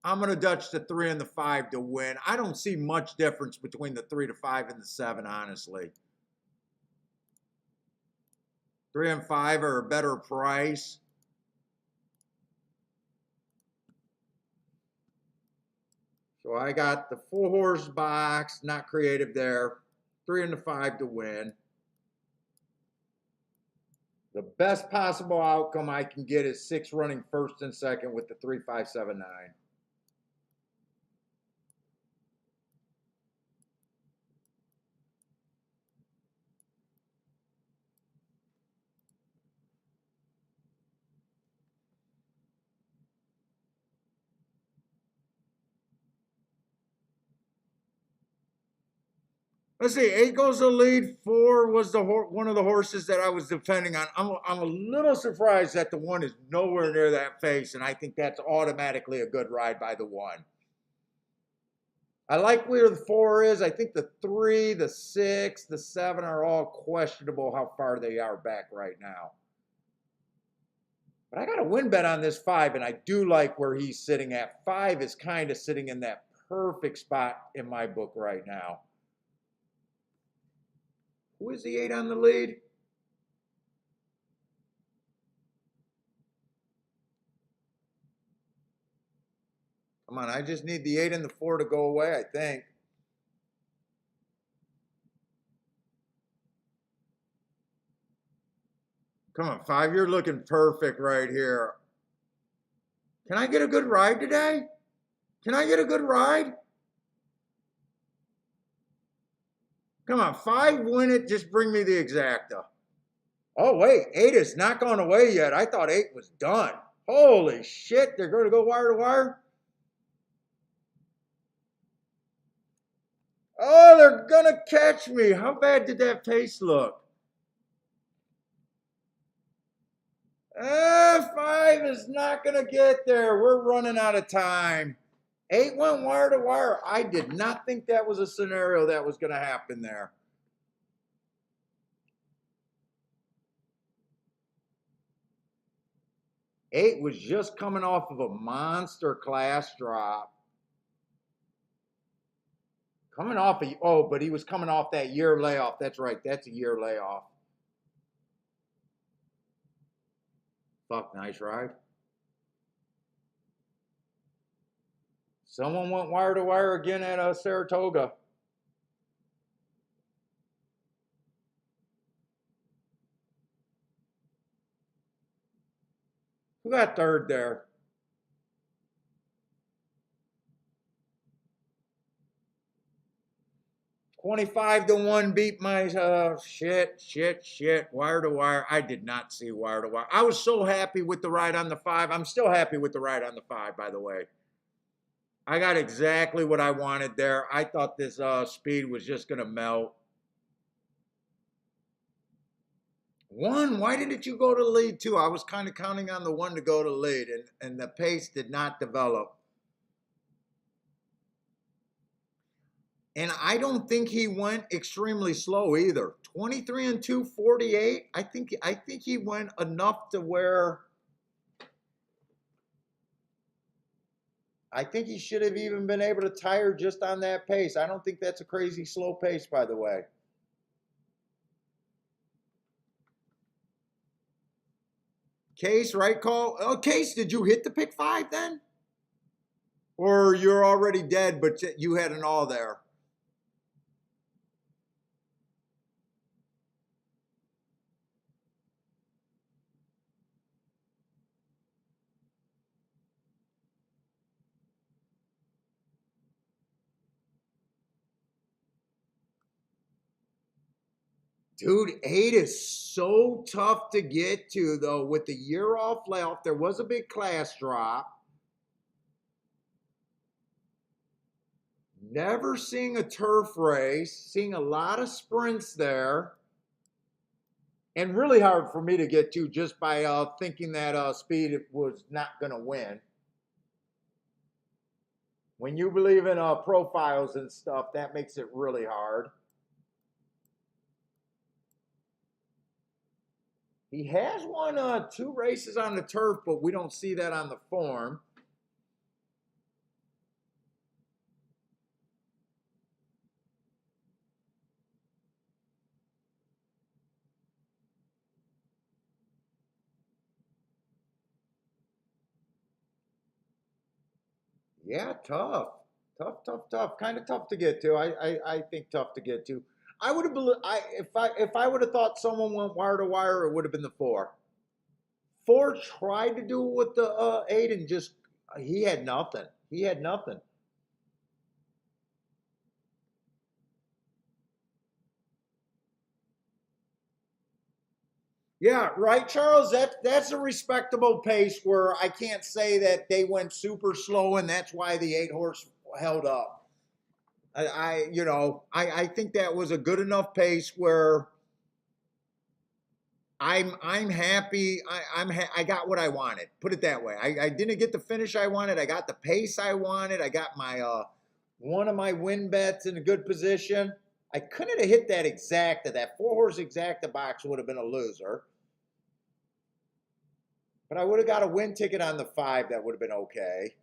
I'm going to Dutch the 3 and the 5 to win. I don't see much difference between the 3 to 5 and the 7, honestly. 3 and 5 are a better price. So I got the 4-horse box, not creative there. 3 and the 5 to win. The best possible outcome I can get is 6 running first and second with the 3, 5, 7, 9. Let's see, 8 goes to lead. 4 was the one of the horses that I was depending on. I'm a little surprised that the 1 is nowhere near that face, and I think that's automatically a good ride by the 1. I like where the 4 is. I think the 3, the 6, the 7 are all questionable how far they are back right now. But I got a win bet on this 5, and I do like where he's sitting at. 5 is kind of sitting in that perfect spot in my book right now. Who is the 8 on the lead? Come on, I just need the 8 and the 4 to go away, I think. Come on, 5, you're looking perfect right here. Can I get a good ride today? Can I get a good ride? Come on, 5, win it, just bring me the exacta. Oh, wait, 8 is not gone away yet. I thought 8 was done. Holy shit, they're going to go wire to wire? Oh, they're going to catch me. How bad did that pace look? 5 is not going to get there. We're running out of time. 8 went wire to wire. I did not think that was a scenario that was going to happen there. Eight was just coming off of a monster class drop. Coming off but he was coming off that year layoff. That's right. That's a year layoff. Fuck, nice ride. Someone went wire to wire again at Saratoga. Who got third there? $25-1 beat my shit. Wire to wire. I did not see wire to wire. I was so happy with the ride on the 5. I'm still happy with the ride on the 5, by the way. I got exactly what I wanted there. I thought this speed was just going to melt. 1, why didn't you go to lead 2? I was kind of counting on the 1 to go to lead, and the pace did not develop. And I don't think he went extremely slow either. 23 and 2, 48. I think he went enough to where I think he should have even been able to tire just on that pace. I don't think that's a crazy slow pace, by the way. Case, right call? Oh, Case, did you hit the pick 5 then? Or you're already dead, but you had an all there? Dude, 8 is so tough to get to, though. With the year off left, there was a big class drop. Never seeing a turf race, seeing a lot of sprints there. And really hard for me to get to just by thinking that speed was not going to win. When you believe in profiles and stuff, that makes it really hard. He has won 2 races on the turf, but we don't see that on the form. Yeah, tough. Tough. Kind of tough to get to. I think tough to get to. I would have if I would have thought someone went wire to wire, it would have been the 4. 4 tried to do it with the 8 and just he had nothing. He had nothing. Yeah, right, Charles. That's a respectable pace where I can't say that they went super slow and that's why the 8 horse held up. I think that was a good enough pace where I'm happy. I got what I wanted. Put it that way. I didn't get the finish I wanted. I got the pace I wanted. I got my one of my win bets in a good position. I couldn't have hit that exacta. That 4 horse exacta box would have been a loser. But I would have got a win ticket on the 5. That would have been okay.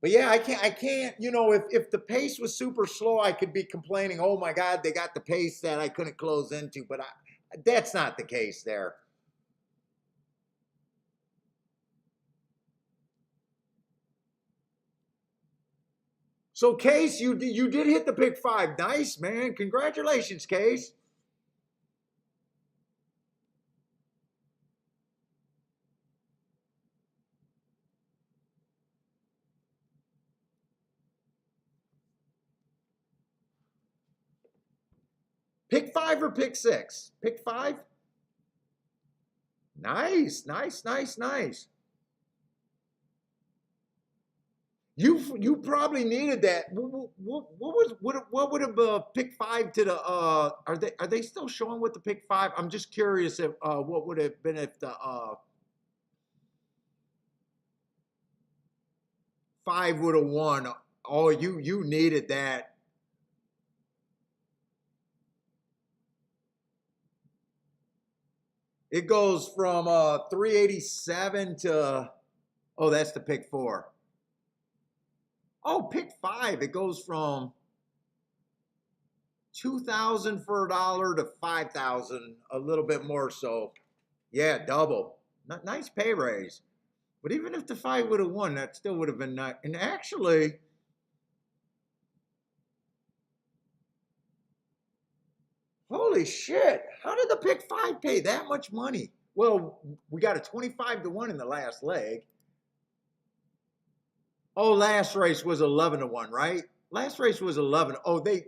But yeah, I can't, if the pace was super slow, I could be complaining, oh my God, they got the pace that I couldn't close into. But that's not the case there. So Case, you did hit the pick 5. Nice, man. Congratulations, Case. Pick 5 or pick 6? Pick 5? Nice. You probably needed that. What would have pick 5 to the are they still showing with the pick 5? I'm just curious if what would have been if the 5 would have won. Oh, you needed that. It goes from 387 to that's the pick 4. Oh, pick 5. It goes from 2,000 for $1 to 5,000, a little bit more. So, yeah, double. Nice pay raise. But even if the 5 would have won, that still would have been nice. And actually, holy shit! How did the pick 5 pay that much money? Well, we got a 25 to 1 in the last leg. Oh, last race was 11 to 1, right? Last race was 11. Oh, they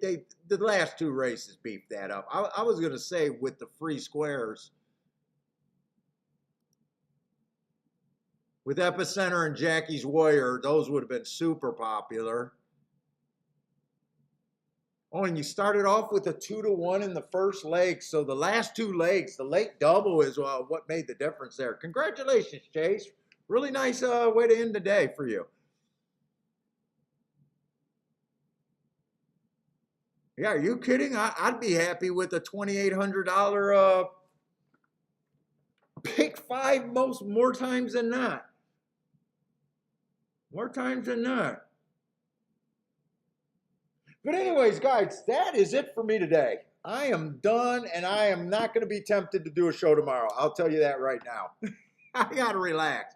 the last 2 races beefed that up. I was going to say with the free squares. With Epicenter and Jackie's Warrior, those would have been super popular. Oh, and you started off with a 2 to 1 in the first leg. So the last 2 legs, the late double is what made the difference there. Congratulations, Chase. Really nice way to end the day for you. Yeah, are you kidding? I'd be happy with a $2,800 pick 5 more times than not. More times than not. But anyways, guys, that is it for me today. I am done, and I am not going to be tempted to do a show tomorrow. I'll tell you that right now. I got to relax.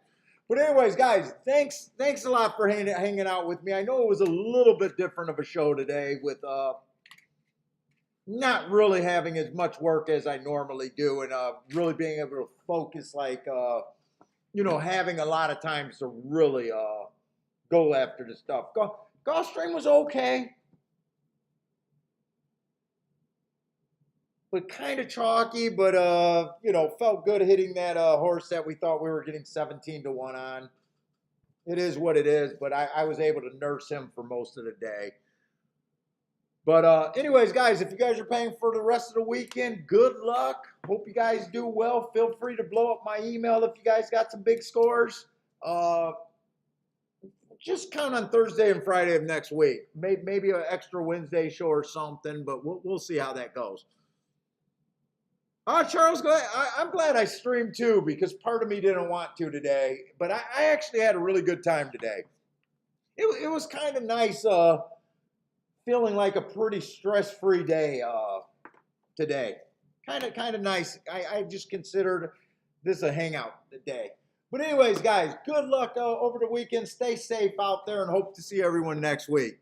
But anyways, guys, thanks a lot for hanging out with me. I know it was a little bit different of a show today with not really having as much work as I normally do and really being able to focus like, having a lot of times to really go after the stuff. Gulfstream was okay. but kind of chalky, but you know, felt good hitting that horse that we thought we were getting 17 to 1 on. It is what it is, but I was able to nurse him for most of the day. But anyways, guys, if you guys are paying for the rest of the weekend, good luck. Hope you guys do well. Feel free to blow up my email if you guys got some big scores. Just count on Thursday and Friday of next week. Maybe an extra Wednesday show or something, but we'll see how that goes. Charles, I'm glad I streamed too, because part of me didn't want to today, but I actually had a really good time today. It was kind of nice feeling like a pretty stress-free day today. Kind of nice. I just considered this a hangout day. But anyways, guys, good luck over the weekend. Stay safe out there and hope to see everyone next week.